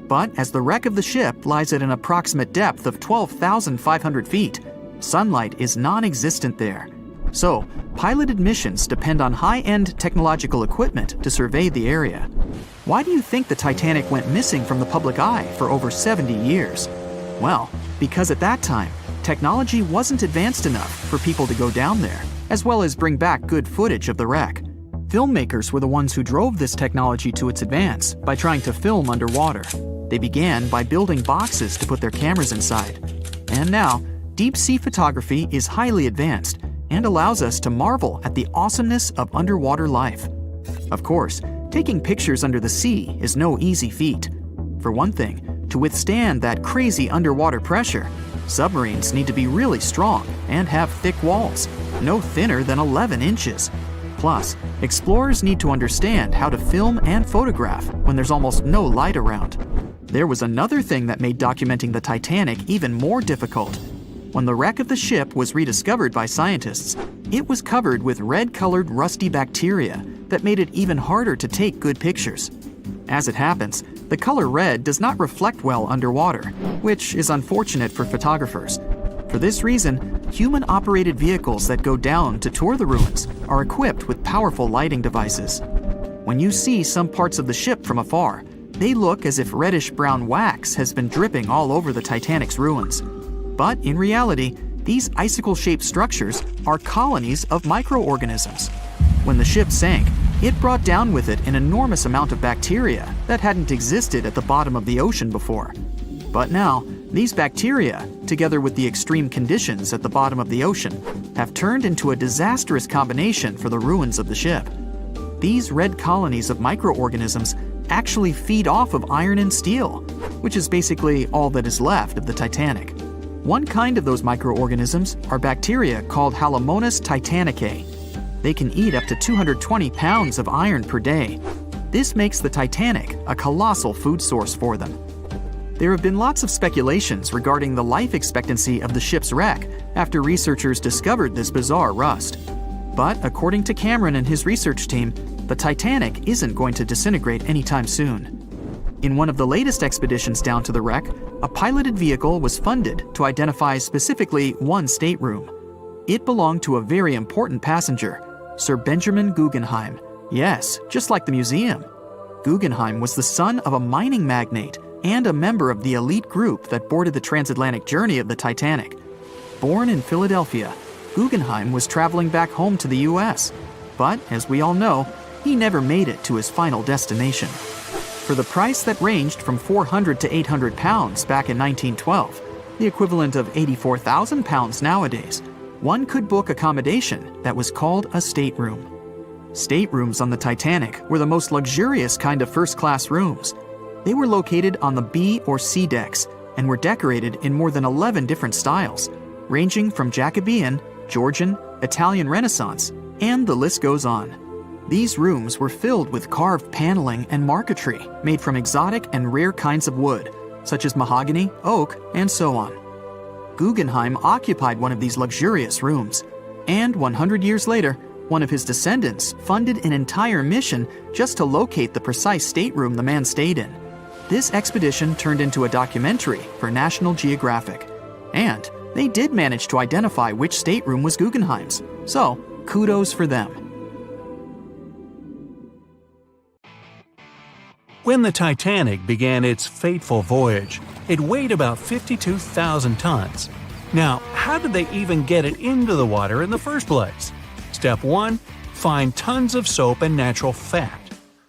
But as the wreck of the ship lies at an approximate depth of 12,500 feet, sunlight is non-existent there. So, piloted missions depend on high-end technological equipment to survey the area. Why do you think the Titanic went missing from the public eye for over 70 years? Well, because at that time, technology wasn't advanced enough for people to go down there, as well as bring back good footage of the wreck. Filmmakers were the ones who drove this technology to its advance by trying to film underwater. They began by building boxes to put their cameras inside. And now, deep-sea photography is highly advanced and allows us to marvel at the awesomeness of underwater life. Of course, taking pictures under the sea is no easy feat. For one thing, to withstand that crazy underwater pressure, submarines need to be really strong and have thick walls, no thinner than 11 inches. Plus, explorers need to understand how to film and photograph when there's almost no light around. There was another thing that made documenting the Titanic even more difficult. When the wreck of the ship was rediscovered by scientists, it was covered with red-colored rusty bacteria that made it even harder to take good pictures. As it happens, the color red does not reflect well underwater, which is unfortunate for photographers. For this reason, human-operated vehicles that go down to tour the ruins are equipped with powerful lighting devices. When you see some parts of the ship from afar, they look as if reddish-brown wax has been dripping all over the Titanic's ruins. But in reality, these icicle-shaped structures are colonies of microorganisms. When the ship sank, it brought down with it an enormous amount of bacteria that hadn't existed at the bottom of the ocean before. But now, These bacteria, together with the extreme conditions at the bottom of the ocean, have turned into a disastrous combination for the ruins of the ship. These red colonies of microorganisms actually feed off of iron and steel, which is basically all that is left of the Titanic. One kind of those microorganisms are bacteria called Halomonas titanicae. They can eat up to 220 pounds of iron per day. This makes the Titanic a colossal food source for them. There have been lots of speculations regarding the life expectancy of the ship's wreck after researchers discovered this bizarre rust. But according to Cameron and his research team, the Titanic isn't going to disintegrate anytime soon. In one of the latest expeditions down to the wreck, a piloted vehicle was funded to identify specifically one stateroom. It belonged to a very important passenger, Sir Benjamin Guggenheim. Yes, just like the museum. Guggenheim was the son of a mining magnate and a member of the elite group that boarded the transatlantic journey of the Titanic. Born in Philadelphia, Guggenheim was traveling back home to the US. But, as we all know, he never made it to his final destination. For the price that ranged from 400 to 800 pounds back in 1912, the equivalent of 84,000 pounds nowadays, one could book accommodation that was called a stateroom. Staterooms on the Titanic were the most luxurious kind of first-class rooms. They were located on the B or C decks and were decorated in more than 11 different styles, ranging from Jacobean, Georgian, Italian Renaissance, and the list goes on. These rooms were filled with carved paneling and marquetry made from exotic and rare kinds of wood, such as mahogany, oak, and so on. Guggenheim occupied one of these luxurious rooms, and 100 years later, one of his descendants funded an entire mission just to locate the precise stateroom the man stayed in. This expedition turned into a documentary for National Geographic, and they did manage to identify which stateroom was Guggenheim's, so kudos for them. When the Titanic began its fateful voyage, it weighed about 52,000 tons. Now, how did they even get it into the water in the first place? Step 1. Find tons of soap and natural fat.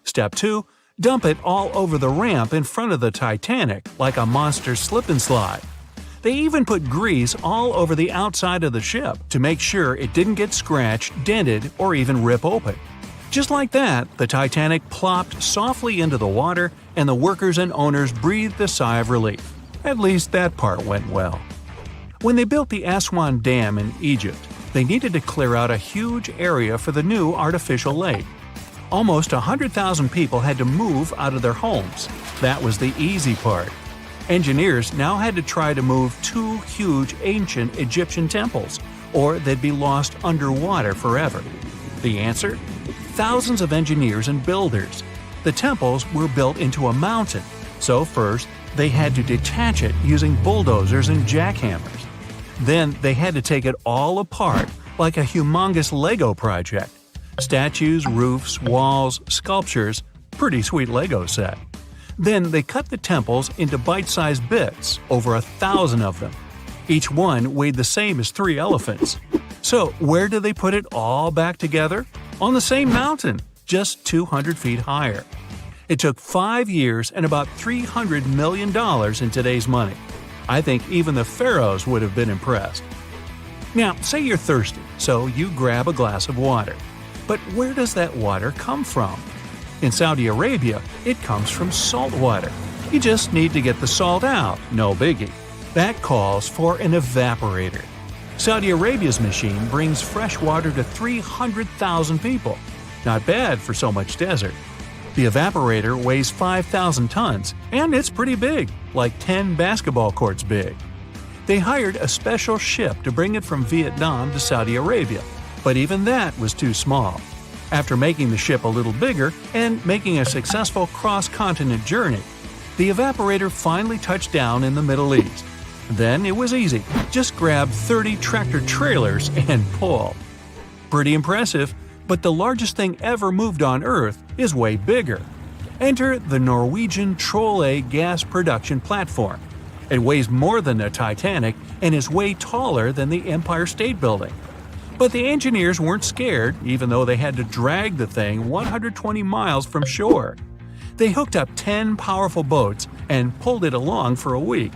Step 2. Dump it all over the ramp in front of the Titanic like a monster slip and slide. They even put grease all over the outside of the ship to make sure it didn't get scratched, dented, or even rip open. Just like that, the Titanic plopped softly into the water, and the workers and owners breathed a sigh of relief. At least that part went well. When they built the Aswan Dam in Egypt, they needed to clear out a huge area for the new artificial lake. Almost 100,000 people had to move out of their homes. That was the easy part. Engineers now had to try to move 2 huge ancient Egyptian temples, or they'd be lost underwater forever. The answer? Thousands of engineers and builders. The temples were built into a mountain, so first they had to detach it using bulldozers and jackhammers. Then they had to take it all apart like a humongous Lego project. Statues, roofs, walls, sculptures, pretty sweet Lego set. Then they cut the temples into bite-sized bits, over 1,000 of them. Each one weighed the same as 3 elephants. So where did they put it all back together? On the same mountain, just 200 feet higher. It took 5 years and about $300 million in today's money. I think even the pharaohs would have been impressed. Now, say you're thirsty, so you grab a glass of water. But where does that water come from? In Saudi Arabia, it comes from salt water. You just need to get the salt out, no biggie. That calls for an evaporator. Saudi Arabia's machine brings fresh water to 300,000 people. Not bad for so much desert. The evaporator weighs 5,000 tons, and it's pretty big, like 10 basketball courts big. They hired a special ship to bring it from Vietnam to Saudi Arabia, but even that was too small. After making the ship a little bigger and making a successful cross-continent journey, the evaporator finally touched down in the Middle East. Then it was easy. Just grab 30 tractor trailers and pull. Pretty impressive, but the largest thing ever moved on Earth is way bigger. Enter the Norwegian Troll gas production platform. It weighs more than the Titanic and is way taller than the Empire State Building. But the engineers weren't scared, even though they had to drag the thing 120 miles from shore. They hooked up 10 powerful boats and pulled it along for a week.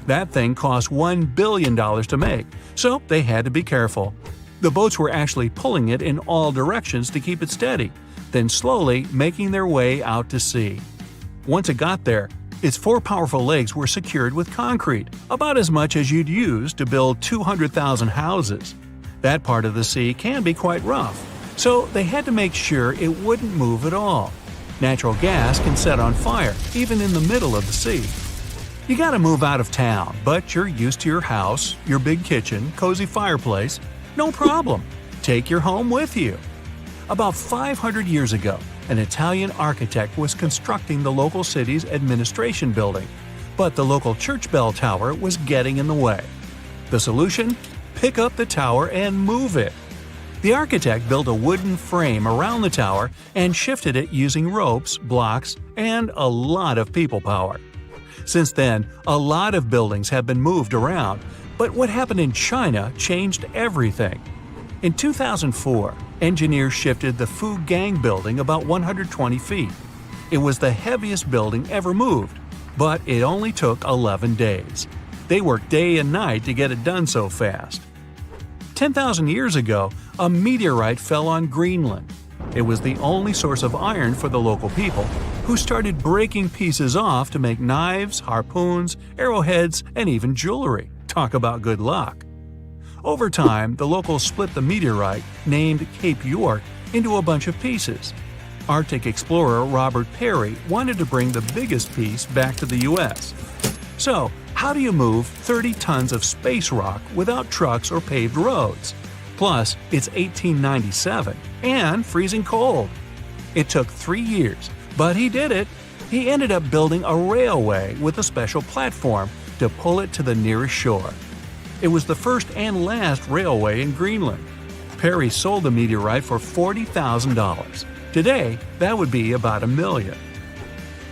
That thing cost $1 billion to make, so they had to be careful. The boats were actually pulling it in all directions to keep it steady, then slowly making their way out to sea. Once it got there, its 4 powerful legs were secured with concrete, about as much as you'd use to build 200,000 houses. That part of the sea can be quite rough, so they had to make sure it wouldn't move at all. Natural gas can set on fire, even in the middle of the sea. You gotta move out of town, but you're used to your house, your big kitchen, cozy fireplace. No problem. Take your home with you. About 500 years ago, an Italian architect was constructing the local city's administration building, but the local church bell tower was getting in the way. The solution? Pick up the tower and move it. The architect built a wooden frame around the tower and shifted it using ropes, blocks, and a lot of people power. Since then, a lot of buildings have been moved around, but what happened in China changed everything. In 2004, engineers shifted the Fugang building about 120 feet. It was the heaviest building ever moved, but it only took 11 days. They worked day and night to get it done so fast. 10,000 years ago, a meteorite fell on Greenland. It was the only source of iron for the local people, who started breaking pieces off to make knives, harpoons, arrowheads, and even jewelry. Talk about good luck. Over time, the locals split the meteorite, named Cape York, into a bunch of pieces. Arctic explorer Robert Peary wanted to bring the biggest piece back to the U.S. So, how do you move 30 tons of space rock without trucks or paved roads? Plus, it's 1897 and freezing cold. It took 3 years, but he did it. He ended up building a railway with a special platform to pull it to the nearest shore. It was the first and last railway in Greenland. Peary sold the meteorite for $40,000. Today, that would be about $1 million.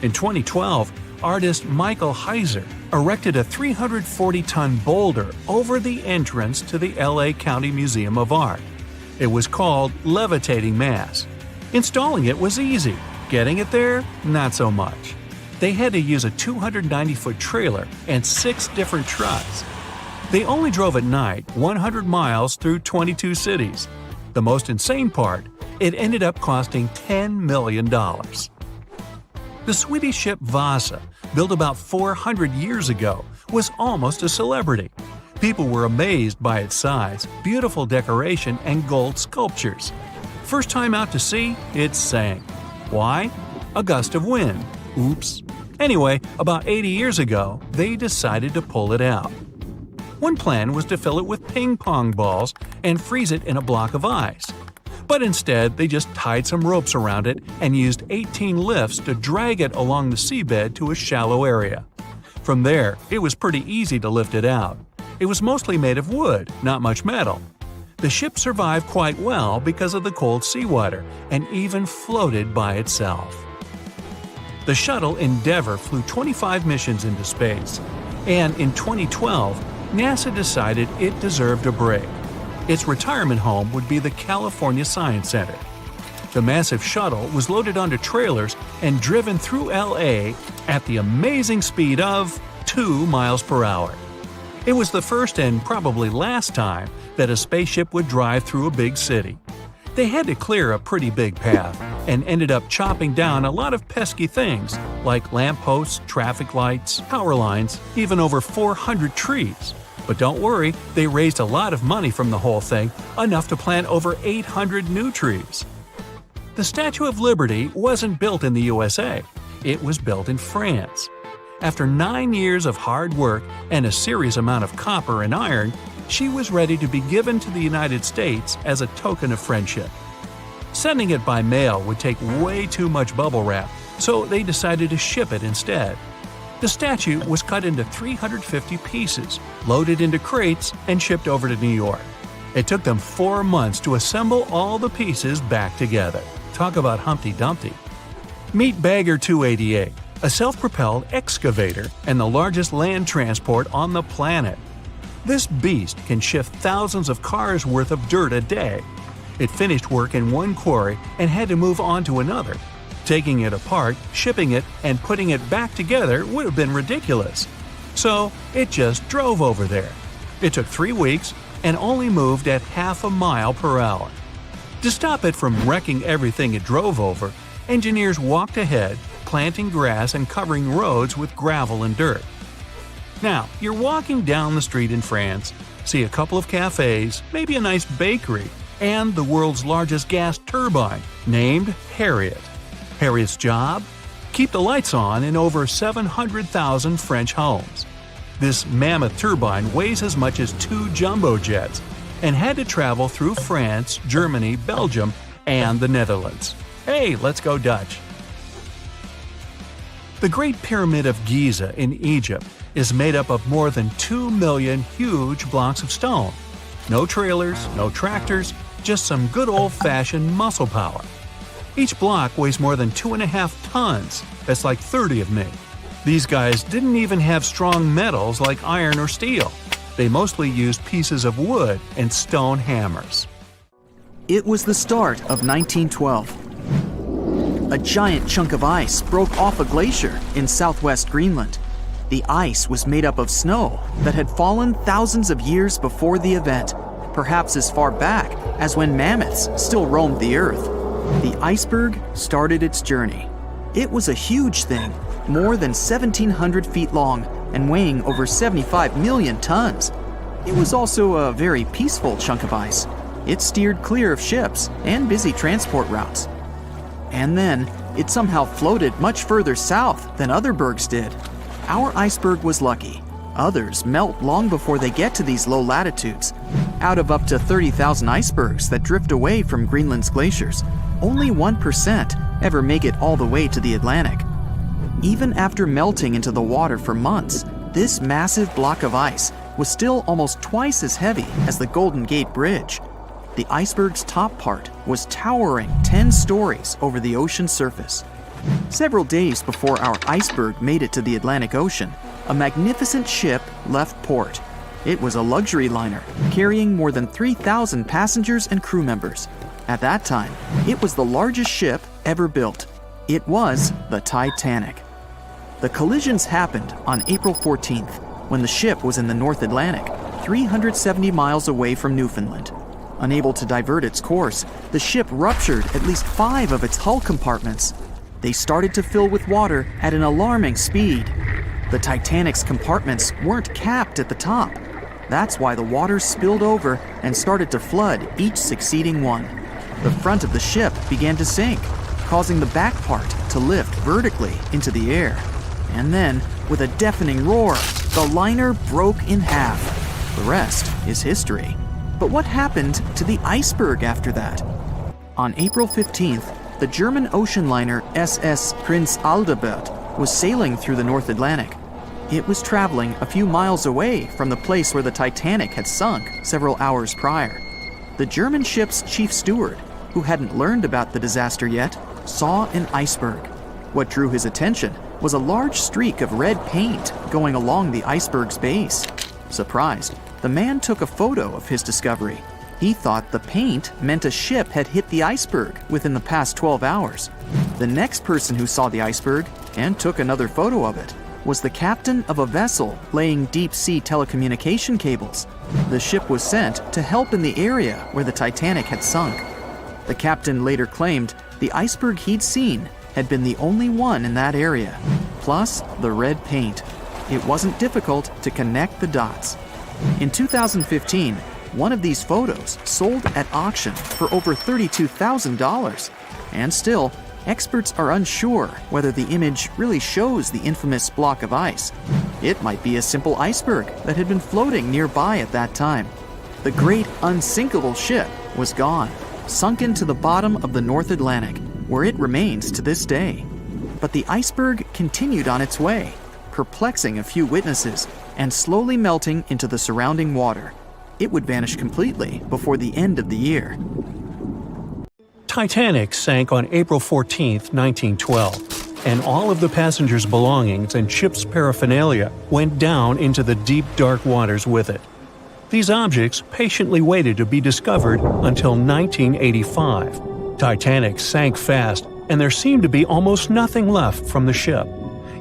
In 2012, artist Michael Heiser erected a 340-ton boulder over the entrance to the LA County Museum of Art. It was called Levitating Mass. Installing it was easy. Getting it there, not so much. They had to use a 290-foot trailer and 6 different trucks. They only drove at night 100 miles through 22 cities. The most insane part, it ended up costing $10 million. The Swedish ship Vasa, built about 400 years ago, was almost a celebrity. People were amazed by its size, beautiful decoration, and gold sculptures. First time out to sea, it sank. Why? A gust of wind. Oops. Anyway, about 80 years ago, they decided to pull it out. One plan was to fill it with ping pong balls and freeze it in a block of ice. But instead, they just tied some ropes around it and used 18 lifts to drag it along the seabed to a shallow area. From there, it was pretty easy to lift it out. It was mostly made of wood, not much metal. The ship survived quite well because of the cold seawater and even floated by itself. The shuttle Endeavour flew 25 missions into space, and in 2012, NASA decided it deserved a break. Its retirement home would be the California Science Center. The massive shuttle was loaded onto trailers and driven through LA at the amazing speed of 2 miles per hour. It was the first and probably last time that a spaceship would drive through a big city. They had to clear a pretty big path and ended up chopping down a lot of pesky things like lampposts, traffic lights, power lines, even over 400 trees. But don't worry, they raised a lot of money from the whole thing, enough to plant over 800 new trees. The Statue of Liberty wasn't built in the USA. It was built in France. After 9 years of hard work and a serious amount of copper and iron, she was ready to be given to the United States as a token of friendship. Sending it by mail would take way too much bubble wrap, so they decided to ship it instead. The statue was cut into 350 pieces, loaded into crates, and shipped over to New York. It took them 4 months to assemble all the pieces back together. Talk about Humpty Dumpty. Meet Bagger 288, a self-propelled excavator and the largest land transport on the planet. This beast can shift thousands of cars worth of dirt a day. It finished work in one quarry and had to move on to another. Taking it apart, shipping it, and putting it back together would have been ridiculous. So it just drove over there. It took 3 weeks and only moved at half a mile per hour. To stop it from wrecking everything it drove over, engineers walked ahead, planting grass and covering roads with gravel and dirt. Now, you're walking down the street in France, see a couple of cafes, maybe a nice bakery, and the world's largest gas turbine, named Harriet. Harriet's job? Keep the lights on in over 700,000 French homes. This mammoth turbine weighs as much as 2 jumbo jets and had to travel through France, Germany, Belgium, and the Netherlands. Hey, let's go Dutch! The Great Pyramid of Giza in Egypt is made up of more than 2 million huge blocks of stone. No trailers, no tractors, just some good old-fashioned muscle power. Each block weighs more than 2.5 tons. That's like 30 of me. These guys didn't even have strong metals like iron or steel. They mostly used pieces of wood and stone hammers. It was the start of 1912. A giant chunk of ice broke off a glacier in southwest Greenland. The ice was made up of snow that had fallen thousands of years before the event, perhaps as far back as when mammoths still roamed the earth. The iceberg started its journey. It was a huge thing, more than 1,700 feet long and weighing over 75 million tons. It was also a very peaceful chunk of ice. It steered clear of ships and busy transport routes. And then, it somehow floated much further south than other bergs did. Our iceberg was lucky. Others melt long before they get to these low latitudes. Out of up to 30,000 icebergs that drift away from Greenland's glaciers, only 1% ever make it all the way to the Atlantic. Even after melting into the water for months, this massive block of ice was still almost twice as heavy as the Golden Gate Bridge. The iceberg's top part was towering 10 stories over the ocean surface. Several days before our iceberg made it to the Atlantic Ocean, a magnificent ship left port. It was a luxury liner carrying more than 3,000 passengers and crew members. At that time, it was the largest ship ever built. It was the Titanic. The collisions happened on April 14th, when the ship was in the North Atlantic, 370 miles away from Newfoundland. Unable to divert its course, the ship ruptured at least 5 of its hull compartments. They started to fill with water at an alarming speed. The Titanic's compartments weren't capped at the top. That's why the water spilled over and started to flood each succeeding one. The front of the ship began to sink, causing the back part to lift vertically into the air. And then, with a deafening roar, the liner broke in half. The rest is history. But what happened to the iceberg after that? On April 15th, the German ocean liner SS Prinz Albert was sailing through the North Atlantic. It was traveling a few miles away from the place where the Titanic had sunk several hours prior. The German ship's chief steward, who hadn't learned about the disaster yet, saw an iceberg. What drew his attention was a large streak of red paint going along the iceberg's base. Surprised, the man took a photo of his discovery. He thought the paint meant a ship had hit the iceberg within the past 12 hours. The next person who saw the iceberg and took another photo of it was the captain of a vessel laying deep-sea telecommunication cables. The ship was sent to help in the area where the Titanic had sunk. The captain later claimed the iceberg he'd seen had been the only one in that area, plus the red paint. It wasn't difficult to connect the dots. In 2015, one of these photos sold at auction for over $32,000. And still, experts are unsure whether the image really shows the infamous block of ice. It might be a simple iceberg that had been floating nearby at that time. The great unsinkable ship was gone, sunken to the bottom of the North Atlantic, where it remains to this day. But the iceberg continued on its way, perplexing a few witnesses and slowly melting into the surrounding water. It would vanish completely before the end of the year. Titanic sank on April 14, 1912, and all of the passengers' belongings and ship's paraphernalia went down into the deep, dark waters with it. These objects patiently waited to be discovered until 1985. Titanic sank fast, and there seemed to be almost nothing left from the ship.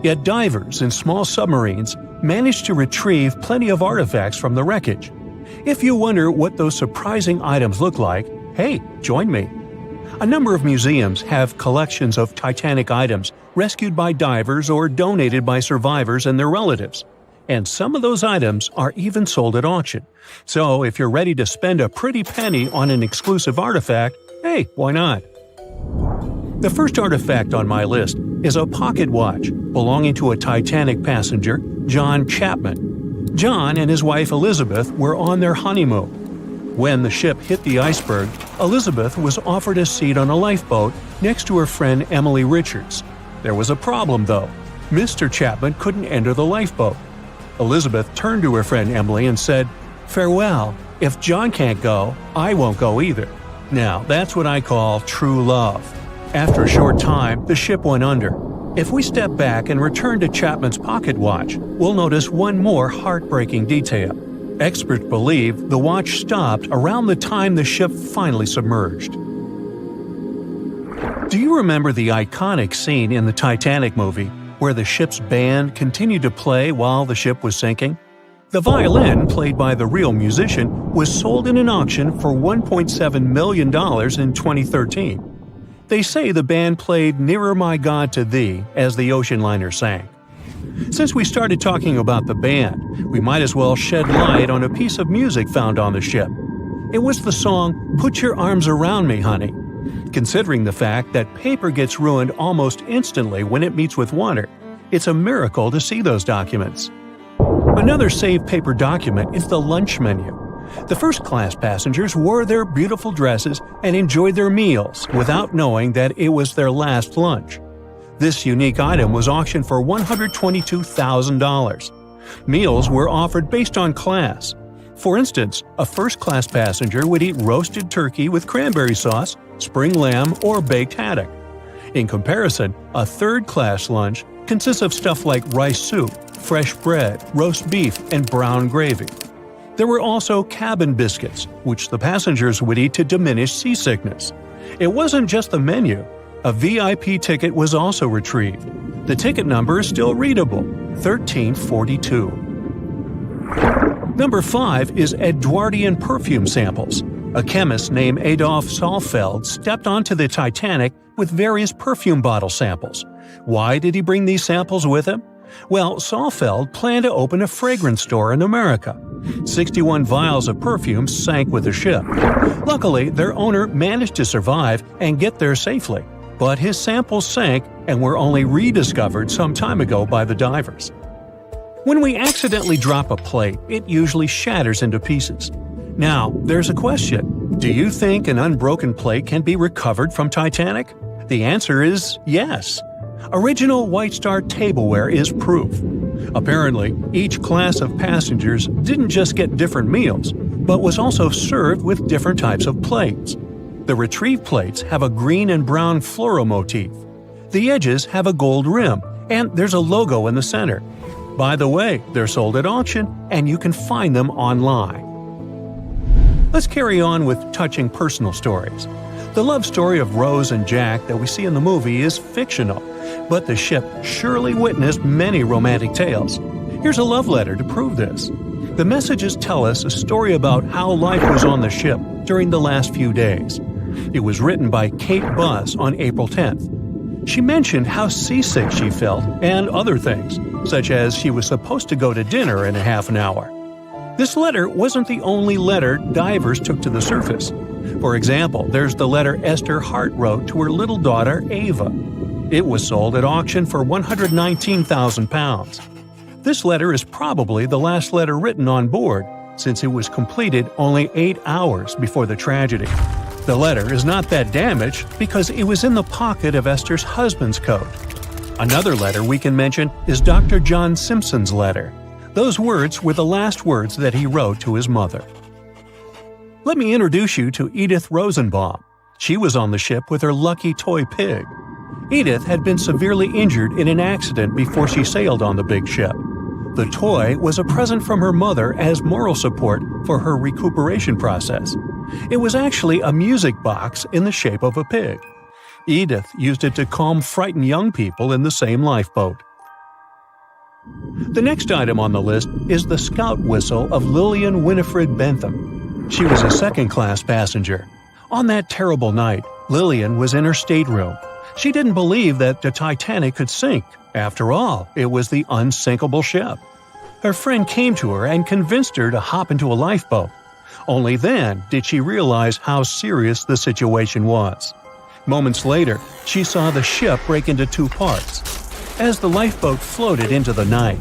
Yet divers in small submarines managed to retrieve plenty of artifacts from the wreckage. If you wonder what those surprising items look like, hey, join me. A number of museums have collections of Titanic items rescued by divers or donated by survivors and their relatives. And some of those items are even sold at auction. So if you're ready to spend a pretty penny on an exclusive artifact, hey, why not? The first artifact on my list is a pocket watch belonging to a Titanic passenger, John Chapman. John and his wife Elizabeth were on their honeymoon. When the ship hit the iceberg, Elizabeth was offered a seat on a lifeboat next to her friend Emily Richards. There was a problem, though. Mr. Chapman couldn't enter the lifeboat. Elizabeth turned to her friend Emily and said, "Farewell. If John can't go, I won't go either." Now, that's what I call true love. After a short time, the ship went under. If we step back and return to Chapman's pocket watch, we'll notice one more heartbreaking detail. Experts believe the watch stopped around the time the ship finally submerged. Do you remember the iconic scene in the Titanic movie where the ship's band continued to play while the ship was sinking? The violin, played by the real musician, was sold in an auction for $1.7 million in 2013. They say the band played "Nearer My God to Thee" as the ocean liner sank. Since we started talking about the band, we might as well shed light on a piece of music found on the ship. It was the song "Put Your Arms Around Me, Honey." Considering the fact that paper gets ruined almost instantly when it meets with water, it's a miracle to see those documents. Another saved paper document is the lunch menu. The first-class passengers wore their beautiful dresses and enjoyed their meals without knowing that it was their last lunch. This unique item was auctioned for $122,000. Meals were offered based on class. For instance, a first-class passenger would eat roasted turkey with cranberry sauce, spring lamb, or baked haddock. In comparison, a third-class lunch consists of stuff like rice soup, fresh bread, roast beef, and brown gravy. There were also cabin biscuits, which the passengers would eat to diminish seasickness. It wasn't just the menu. A VIP ticket was also retrieved. The ticket number is still readable, 1342. Number 5 is Edwardian perfume samples. A chemist named Adolf Saalfeld stepped onto the Titanic with various perfume bottle samples. Why did he bring these samples with him? Well, Saalfeld planned to open a fragrance store in America. 61 vials of perfume sank with the ship. Luckily, their owner managed to survive and get there safely, but his samples sank and were only rediscovered some time ago by the divers. When we accidentally drop a plate, it usually shatters into pieces. Now, there's a question. Do you think an unbroken plate can be recovered from Titanic? The answer is yes. Original White Star tableware is proof. Apparently, each class of passengers didn't just get different meals, but was also served with different types of plates. The retrieved plates have a green and brown floral motif. The edges have a gold rim, and there's a logo in the center. By the way, they're sold at auction, and you can find them online. Let's carry on with touching personal stories. The love story of Rose and Jack that we see in the movie is fictional, but the ship surely witnessed many romantic tales. Here's a love letter to prove this. The messages tell us a story about how life was on the ship during the last few days. It was written by Kate Buss on April 10th. She mentioned how seasick she felt and other things, such as she was supposed to go to dinner in a half an hour. This letter wasn't the only letter divers took to the surface. For example, there's the letter Esther Hart wrote to her little daughter, Ava. It was sold at auction for £119,000. This letter is probably the last letter written on board, since it was completed only 8 hours before the tragedy. The letter is not that damaged because it was in the pocket of Esther's husband's coat. Another letter we can mention is Dr. John Simpson's letter. Those words were the last words that he wrote to his mother. Let me introduce you to Edith Rosenbaum. She was on the ship with her lucky toy pig. Edith had been severely injured in an accident before she sailed on the big ship. The toy was a present from her mother as moral support for her recuperation process. It was actually a music box in the shape of a pig. Edith used it to calm frightened young people in the same lifeboat. The next item on the list is the scout whistle of Lillian Winifred Bentham. She was a second-class passenger. On that terrible night, Lillian was in her stateroom. She didn't believe that the Titanic could sink. After all, it was the unsinkable ship. Her friend came to her and convinced her to hop into a lifeboat. Only then did she realize how serious the situation was. Moments later, she saw the ship break into two parts. As the lifeboat floated into the night,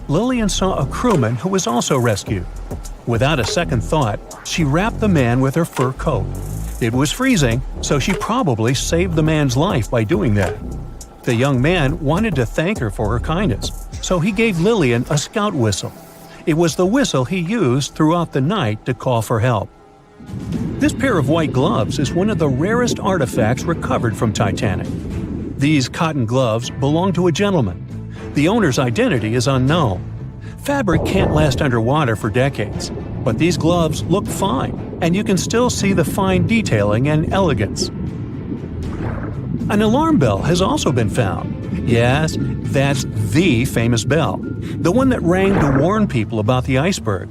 Lillian saw a crewman who was also rescued. Without a second thought, she wrapped the man with her fur coat. It was freezing, so she probably saved the man's life by doing that. The young man wanted to thank her for her kindness, so he gave Lillian a scout whistle. It was the whistle he used throughout the night to call for help. This pair of white gloves is one of the rarest artifacts recovered from Titanic. These cotton gloves belong to a gentleman. The owner's identity is unknown. Fabric can't last underwater for decades, but these gloves look fine, and you can still see the fine detailing and elegance. An alarm bell has also been found. Yes, that's the famous bell, the one that rang to warn people about the iceberg.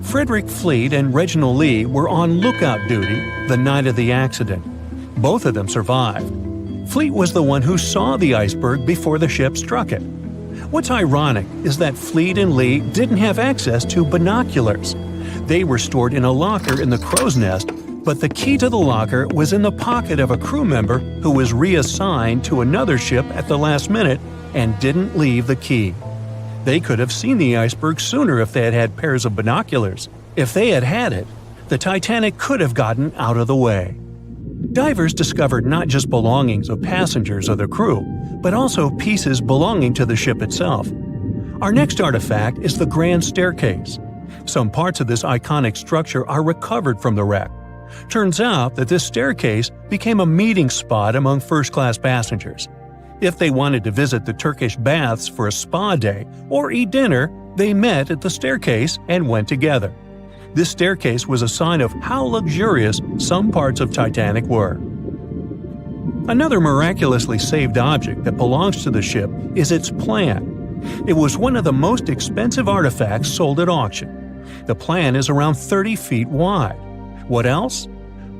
Frederick Fleet and Reginald Lee were on lookout duty the night of the accident. Both of them survived. Fleet was the one who saw the iceberg before the ship struck it. What's ironic is that Fleet and Lee didn't have access to binoculars. They were stored in a locker in the crow's nest, but the key to the locker was in the pocket of a crew member who was reassigned to another ship at the last minute and didn't leave the key. They could have seen the iceberg sooner if they had had pairs of binoculars. If they had had it, the Titanic could have gotten out of the way. Divers discovered not just belongings of passengers or the crew, but also pieces belonging to the ship itself. Our next artifact is the Grand Staircase. Some parts of this iconic structure are recovered from the wreck. Turns out that this staircase became a meeting spot among first-class passengers. If they wanted to visit the Turkish baths for a spa day or eat dinner, they met at the staircase and went together. This staircase was a sign of how luxurious some parts of Titanic were. Another miraculously saved object that belongs to the ship is its plan. It was one of the most expensive artifacts sold at auction. The plan is around 30 feet wide. What else?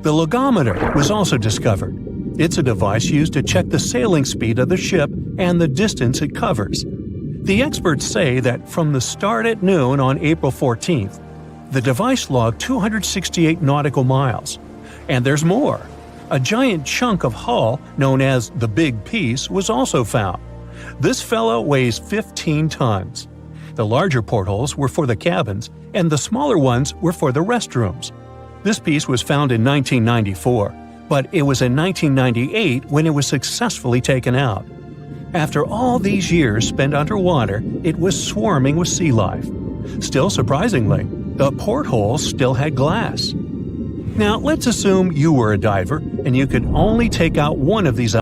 The logometer was also discovered. It's a device used to check the sailing speed of the ship and the distance it covers. The experts say that from the start at noon on April 14th, the device logged 268 nautical miles. And there's more. A giant chunk of hull, known as the Big Piece, was also found. This fellow weighs 15 tons. The larger portholes were for the cabins, and the smaller ones were for the restrooms. This piece was found in 1994, but it was in 1998 when it was successfully taken out. After all these years spent underwater, it was swarming with sea life. Still surprisingly, the portholes still had glass. Now, let's assume you were a diver and you could only take out one of these